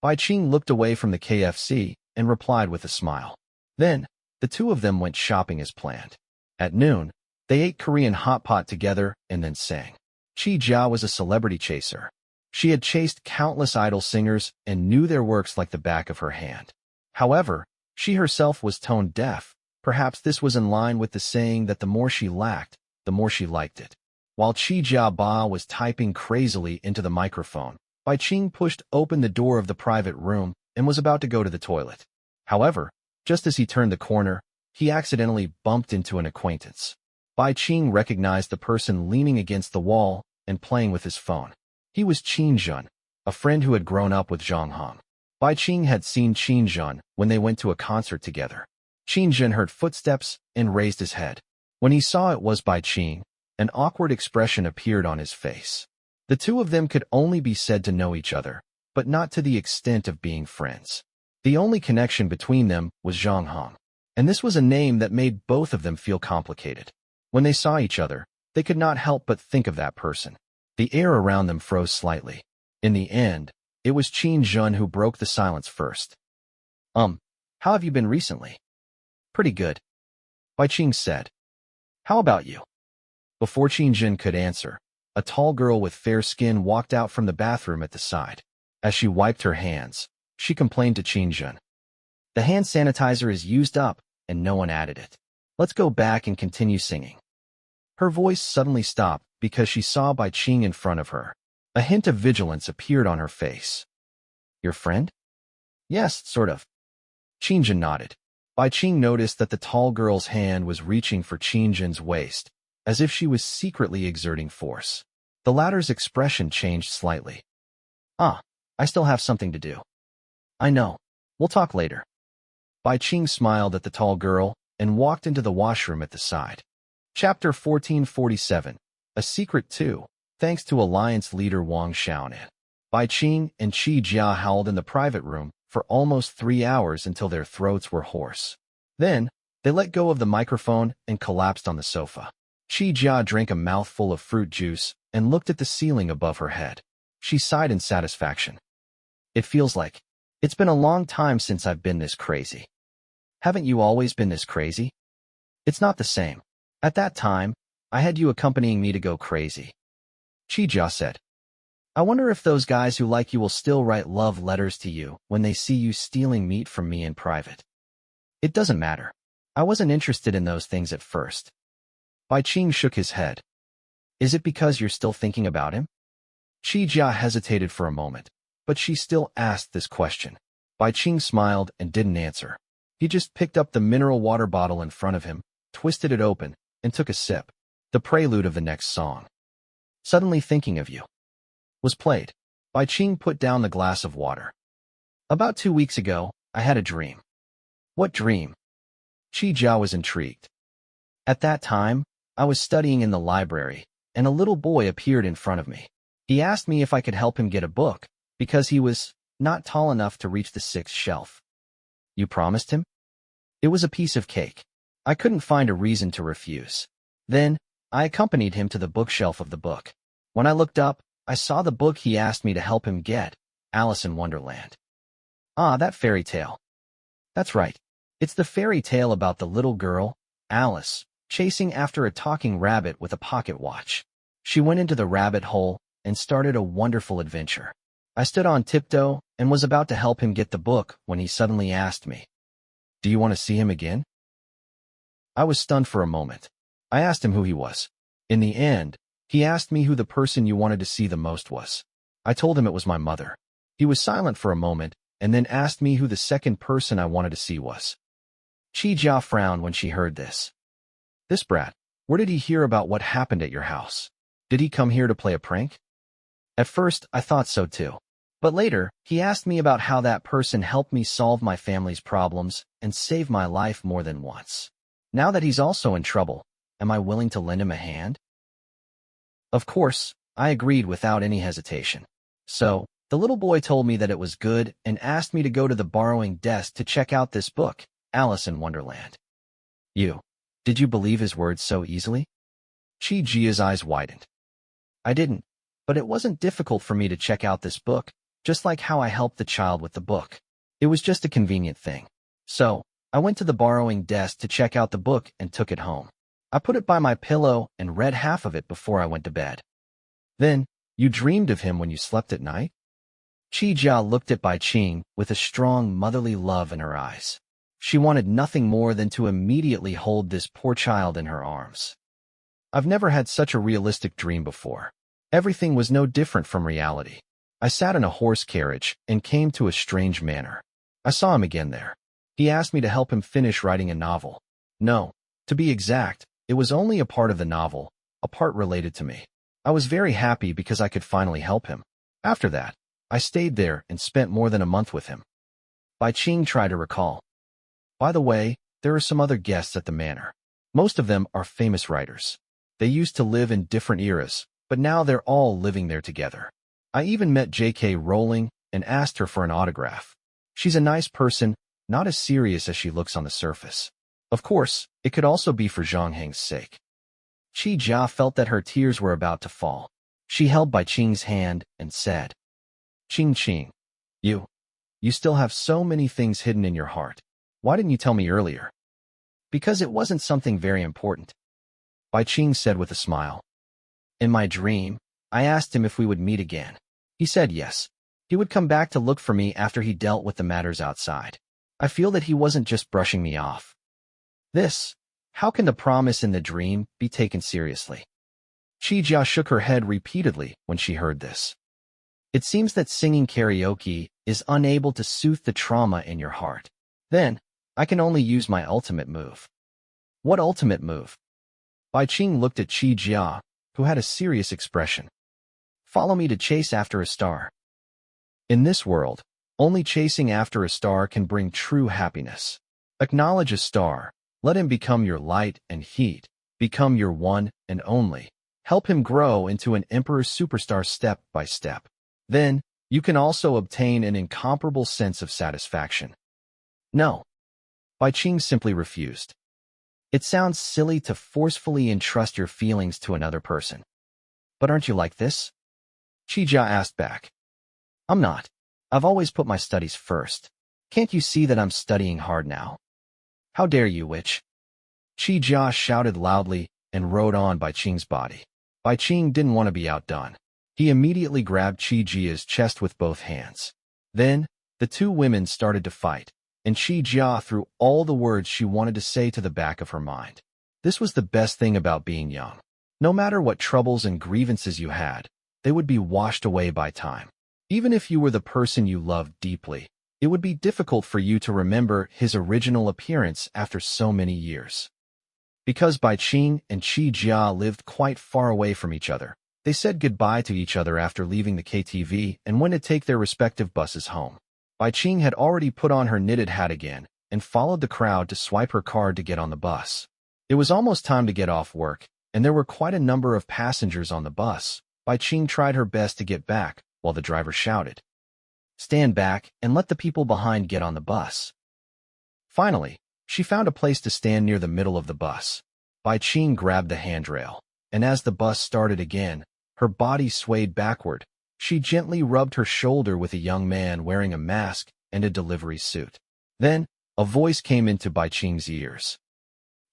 Bai Qing looked away from the KFC and replied with a smile. Then, the two of them went shopping as planned. At noon, they ate Korean hot pot together and then sang. Qi Jia was a celebrity chaser. She had chased countless idol singers and knew their works like the back of her hand. However, she herself was tone deaf. Perhaps this was in line with the saying that the more she lacked, the more she liked it. While Qi Jia Ba was typing crazily into the microphone, Bai Qing pushed open the door of the private room and was about to go to the toilet. However, just as he turned the corner, he accidentally bumped into an acquaintance. Bai Qing recognized the person leaning against the wall and playing with his phone. He was Qin Zhen, a friend who had grown up with Zhang Hong. Bai Qing had seen Qin Zhen when they went to a concert together. Qin Zhen heard footsteps and raised his head. When he saw it was Bai Qing, an awkward expression appeared on his face. The two of them could only be said to know each other, but not to the extent of being friends. The only connection between them was Zhang Hong, and this was a name that made both of them feel complicated. When they saw each other, they could not help but think of that person. The air around them froze slightly. In the end, it was Qin Zhen who broke the silence first. How have you been recently? Pretty good, Bai Qing said. How about you? Before Qin Zhen could answer, a tall girl with fair skin walked out from the bathroom at the side. As she wiped her hands, she complained to Qin Zhen. The hand sanitizer is used up, and no one added it. Let's go back and continue singing. Her voice suddenly stopped because she saw Bai Qing in front of her. A hint of vigilance appeared on her face. Your friend? Yes, sort of. Qin Zhen nodded. Bai Qing noticed that the tall girl's hand was reaching for Qin Zhen's waist, as if she was secretly exerting force. The latter's expression changed slightly. I still have something to do. I know. We'll talk later. Bai Qing smiled at the tall girl and walked into the washroom at the side. Chapter 1447. A Secret 2. Thanks to Alliance leader Wang Xiaonan. Bai Qing and Qi Jia howled in the private room for almost 3 hours until their throats were hoarse. Then, they let go of the microphone and collapsed on the sofa. Qi Jia drank a mouthful of fruit juice and looked at the ceiling above her head. She sighed in satisfaction. It feels like it's been a long time since I've been this crazy. Haven't you always been this crazy? It's not the same. At that time, I had you accompanying me to go crazy. Qi Jia said. I wonder if those guys who like you will still write love letters to you when they see you stealing meat from me in private. It doesn't matter. I wasn't interested in those things at first. Bai Qing shook his head. Is it because you're still thinking about him? Qi Jia hesitated for a moment, but she still asked this question. Bai Qing smiled and didn't answer. He just picked up the mineral water bottle in front of him, twisted it open, and took a sip. The prelude of the next song, Suddenly Thinking of You, was played. Bai Qing put down the glass of water. About 2 weeks ago, I had a dream. What dream? Qi Jia was intrigued. At that time, I was studying in the library, and a little boy appeared in front of me. He asked me if I could help him get a book, because he was not tall enough to reach the 6th shelf. You promised him? It was a piece of cake. I couldn't find a reason to refuse. Then, I accompanied him to the bookshelf of the book. When I looked up, I saw the book he asked me to help him get, Alice in Wonderland. Ah, that fairy tale. That's right. It's the fairy tale about the little girl, Alice, chasing after a talking rabbit with a pocket watch. She went into the rabbit hole and started a wonderful adventure. I stood on tiptoe and was about to help him get the book when he suddenly asked me, "Do you want to see him again?" I was stunned for a moment. I asked him who he was. In the end, he asked me who the person you wanted to see the most was. I told him it was my mother. He was silent for a moment and then asked me who the second person I wanted to see was. Qi Jia frowned when she heard this. This brat, where did he hear about what happened at your house? Did he come here to play a prank? At first, I thought so too. But later, he asked me about how that person helped me solve my family's problems and save my life more than once. Now that he's also in trouble, am I willing to lend him a hand? Of course, I agreed without any hesitation. So, the little boy told me that it was good and asked me to go to the borrowing desk to check out this book, Alice in Wonderland. Did you believe his words so easily? Qi Jia's eyes widened. I didn't, but it wasn't difficult for me to check out this book, just like how I helped the child with the book. It was just a convenient thing. So, I went to the borrowing desk to check out the book and took it home. I put it by my pillow and read half of it before I went to bed. Then, you dreamed of him when you slept at night? Qi Jia looked at Bai Qing with a strong motherly love in her eyes. She wanted nothing more than to immediately hold this poor child in her arms. I've never had such a realistic dream before. Everything was no different from reality. I sat in a horse carriage and came to a strange manor. I saw him again there. He asked me to help him finish writing a novel. No, to be exact, it was only a part of the novel, a part related to me. I was very happy because I could finally help him. After that, I stayed there and spent more than a month with him. Bai Qing tried to recall. By the way, there are some other guests at the manor. Most of them are famous writers. They used to live in different eras, but now they're all living there together. I even met J.K. Rowling and asked her for an autograph. She's a nice person, not as serious as she looks on the surface. Of course, it could also be for Zhang Heng's sake. Qi Jia felt that her tears were about to fall. She held Bai Qing's hand and said, Qing, you still have so many things hidden in your heart. Why didn't you tell me earlier? Because it wasn't something very important, Bai Qing said with a smile. In my dream, I asked him if we would meet again. He said yes. He would come back to look for me after he dealt with the matters outside. I feel that he wasn't just brushing me off. How can the promise in the dream be taken seriously? Qi Jia shook her head repeatedly when she heard this. It seems that singing karaoke is unable to soothe the trauma in your heart. Then, I can only use my ultimate move. What ultimate move? Bai Qing looked at Qi Jia, who had a serious expression. Follow me to chase after a star. In this world, only chasing after a star can bring true happiness. Acknowledge a star. Let him become your light and heat. Become your one and only. Help him grow into an emperor superstar step by step. Then, you can also obtain an incomparable sense of satisfaction. No. Bai Qing simply refused. It sounds silly to forcefully entrust your feelings to another person. But aren't you like this? Qi Jia asked back. I'm not. I've always put my studies first. Can't you see that I'm studying hard now? How dare you, witch? Qi Jia shouted loudly and rode on Bai Qing's body. Bai Qing didn't want to be outdone. He immediately grabbed Qi Jia's chest with both hands. Then, the two women started to fight, and Qi Jia threw all the words she wanted to say to the back of her mind. This was the best thing about being young. No matter what troubles and grievances you had, they would be washed away by time. Even if you were the person you loved deeply, it would be difficult for you to remember his original appearance after so many years. Because Bai Qing and Qi Jia lived quite far away from each other, they said goodbye to each other after leaving the KTV and went to take their respective buses home. Bai Qing had already put on her knitted hat again and followed the crowd to swipe her card to get on the bus. It was almost time to get off work, and there were quite a number of passengers on the bus. Bai Qing tried her best to get back while the driver shouted, "Stand back and let the people behind get on the bus." Finally, she found a place to stand near the middle of the bus. Bai Qing grabbed the handrail, and as the bus started again, her body swayed backward. She gently rubbed her shoulder with a young man wearing a mask and a delivery suit. Then, a voice came into Bai Qing's ears.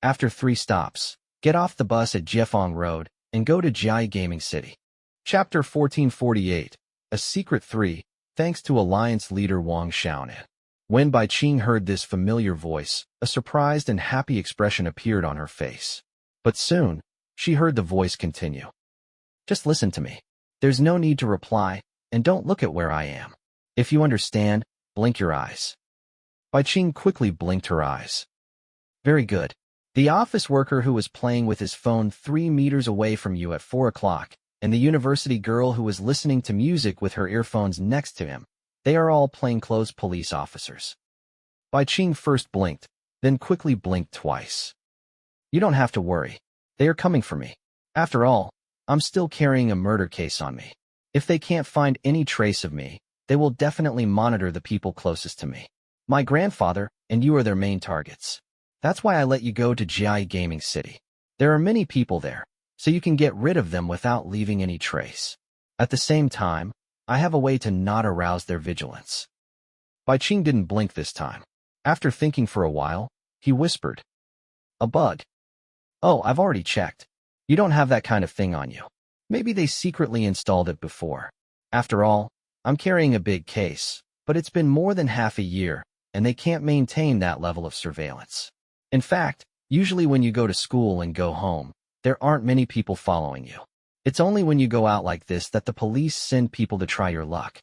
"After 3 stops, get off the bus at Jiefang Road and go to Jia Gaming City." Chapter 1448, A Secret 3, thanks to Alliance leader Wang Xiaonan. When Bai Qing heard this familiar voice, a surprised and happy expression appeared on her face. But soon, she heard the voice continue. "Just listen to me. There's no need to reply, and don't look at where I am. If you understand, blink your eyes." Bai Qing quickly blinked her eyes. "Very good. The office worker who was playing with his phone 3 meters away from you at 4 o'clock, and the university girl who was listening to music with her earphones next to him, they are all plainclothes police officers." Bai Qing first blinked, then quickly blinked twice. "You don't have to worry. They are coming for me. After all, I'm still carrying a murder case on me. If they can't find any trace of me, they will definitely monitor the people closest to me. My grandfather and you are their main targets. That's why I let you go to Jia Gaming City. There are many people there, so you can get rid of them without leaving any trace. At the same time, I have a way to not arouse their vigilance." Bai Qing didn't blink this time. After thinking for a while, he whispered, "A bug. Oh, I've already checked. You don't have that kind of thing on you. Maybe they secretly installed it before. After all, I'm carrying a big case, but it's been more than half a year, and they can't maintain that level of surveillance. In fact, usually when you go to school and go home, there aren't many people following you. It's only when you go out like this that the police send people to try your luck."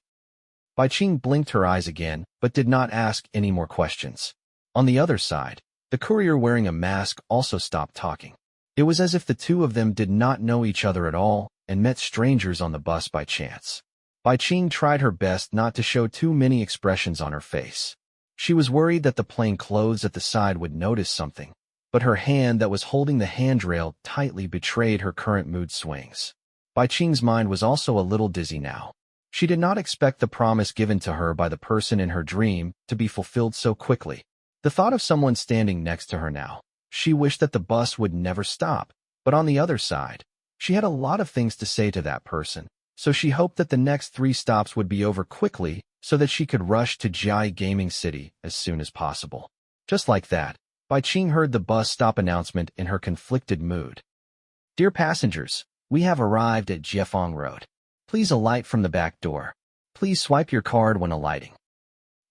Bai Qing blinked her eyes again, but did not ask any more questions. On the other side, the courier wearing a mask also stopped talking. It was as if the two of them did not know each other at all and met strangers on the bus by chance. Bai Qing tried her best not to show too many expressions on her face. She was worried that the plain clothes at the side would notice something, but her hand that was holding the handrail tightly betrayed her current mood swings. Bai Qing's mind was also a little dizzy now. She did not expect the promise given to her by the person in her dream to be fulfilled so quickly. The thought of someone standing next to her now, she wished that the bus would never stop, but on the other side, she had a lot of things to say to that person, so she hoped that the next 3 stops would be over quickly so that she could rush to Jia Gaming City as soon as possible. Just like that, Bai Qing heard the bus stop announcement in her conflicted mood. "Dear passengers, we have arrived at Jiefang Road. Please alight from the back door. Please swipe your card when alighting."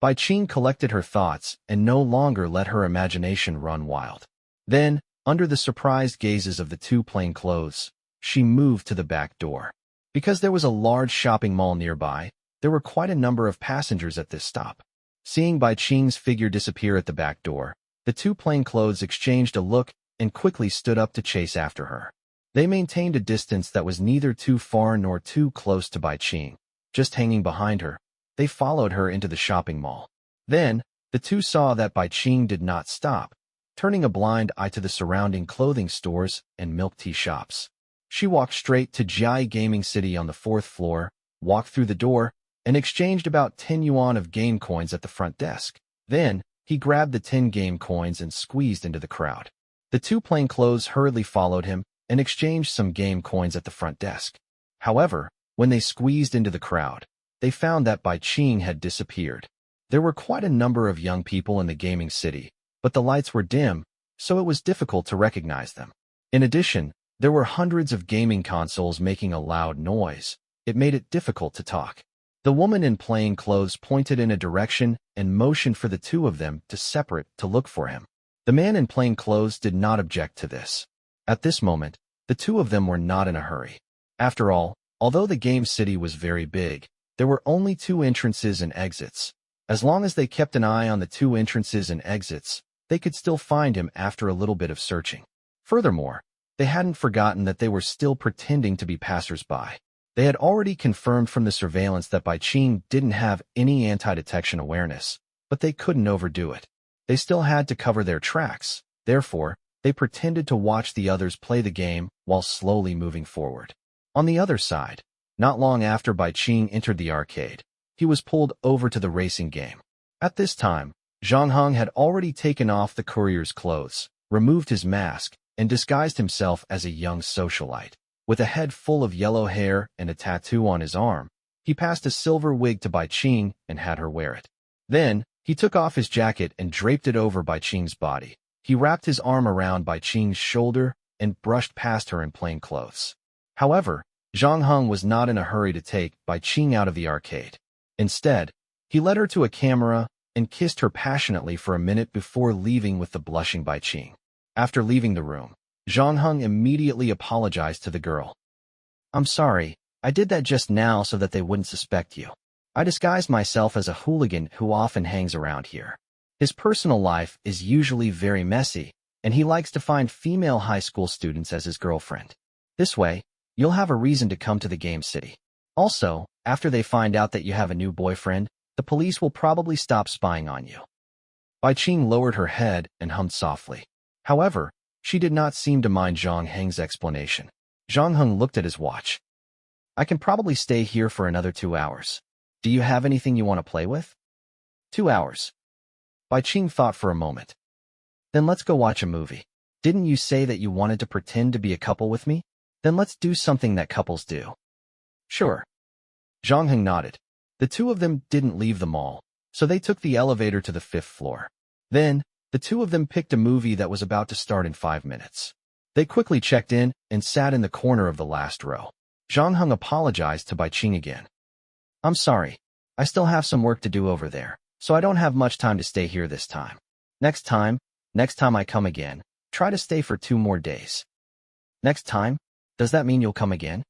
Bai Qing collected her thoughts and no longer let her imagination run wild. Then, under the surprised gazes of the 2 plainclothes, she moved to the back door. Because there was a large shopping mall nearby, there were quite a number of passengers at this stop. Seeing Bai Qing's figure disappear at the back door, the 2 plainclothes exchanged a look and quickly stood up to chase after her. They maintained a distance that was neither too far nor too close to Bai Qing. Just hanging behind her, they followed her into the shopping mall. Then, the 2 saw that Bai Qing did not stop, turning a blind eye to the surrounding clothing stores and milk tea shops. She walked straight to Jia Gaming City on the 4th floor, walked through the door, and exchanged about 10 yuan of game coins at the front desk. Then, he grabbed the 10 game coins and squeezed into the crowd. The 2 plainclothes hurriedly followed him and exchanged some game coins at the front desk. However, when they squeezed into the crowd, they found that Bai Qing had disappeared. There were quite a number of young people in the gaming city, but the lights were dim, so it was difficult to recognize them. In addition, there were hundreds of gaming consoles making a loud noise. It made it difficult to talk. The woman in plain clothes pointed in a direction and motioned for the 2 of them to separate to look for him. The man in plain clothes did not object to this. At this moment, the 2 of them were not in a hurry. After all, although the game city was very big, there were only 2 entrances and exits. As long as they kept an eye on the 2 entrances and exits, they could still find him after a little bit of searching. Furthermore, they hadn't forgotten that they were still pretending to be passers-by. They had already confirmed from the surveillance that Bai Qing didn't have any anti-detection awareness, but they couldn't overdo it. They still had to cover their tracks. Therefore, they pretended to watch the others play the game while slowly moving forward. On the other side, not long after Bai Qing entered the arcade, he was pulled over to the racing game. At this time, Zhang Heng had already taken off the courier's clothes, removed his mask, and disguised himself as a young socialite. With a head full of yellow hair and a tattoo on his arm, he passed a silver wig to Bai Qing and had her wear it. Then, he took off his jacket and draped it over Bai Qing's body. He wrapped his arm around Bai Qing's shoulder and brushed past her in plain clothes. However, Zhang Heng was not in a hurry to take Bai Qing out of the arcade. Instead, he led her to a camera and kissed her passionately for a minute before leaving with the blushing Bai Qing. After leaving the room, Zhang Heng immediately apologized to the girl. "I'm sorry, I did that just now so that they wouldn't suspect you. I disguised myself as a hooligan who often hangs around here. His personal life is usually very messy, and he likes to find female high school students as his girlfriend. This way, you'll have a reason to come to the game city. Also, after they find out that you have a new boyfriend, the police will probably stop spying on you." Bai Qing lowered her head and hummed softly. However, she did not seem to mind Zhang Heng's explanation. Zhang Heng looked at his watch. "I can probably stay here for another 2 hours. Do you have anything you want to play with?" 2 hours. Bai Qing thought for a moment. "Then let's go watch a movie. Didn't you say that you wanted to pretend to be a couple with me? Then let's do something that couples do." "Sure." Zhang Heng nodded. The two of them didn't leave the mall, so they took the elevator to the 5th floor. Then, the two of them picked a movie that was about to start in 5 minutes. They quickly checked in and sat in the corner of the last row. Zhang Heng apologized to Bai Qing again. "I'm sorry. I still have some work to do over there, so I don't have much time to stay here this time. Next time I come again, try to stay for 2 more days." "Next time? Does that mean you'll come again?"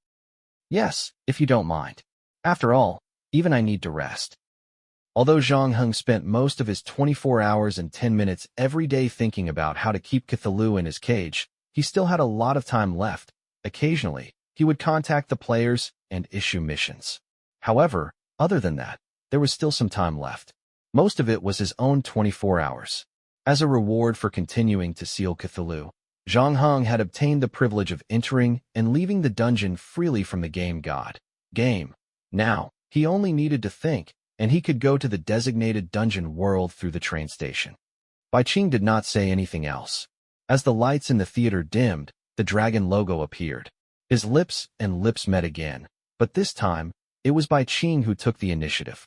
"Yes, if you don't mind. After all, even I need to rest." Although Zhang Heng spent most of his 24 hours and 10 minutes every day thinking about how to keep Cthulhu in his cage, he still had a lot of time left. Occasionally, he would contact the players and issue missions. However, other than that, there was still some time left. Most of it was his own 24 hours. As a reward for continuing to seal Cthulhu, Zhang Heng had obtained the privilege of entering and leaving the dungeon freely from the game god. Now, he only needed to think, and he could go to the designated dungeon world through the train station. Bai Qing did not say anything else. As the lights in the theater dimmed, the dragon logo appeared. His lips and lips met again, but this time, it was Bai Qing who took the initiative.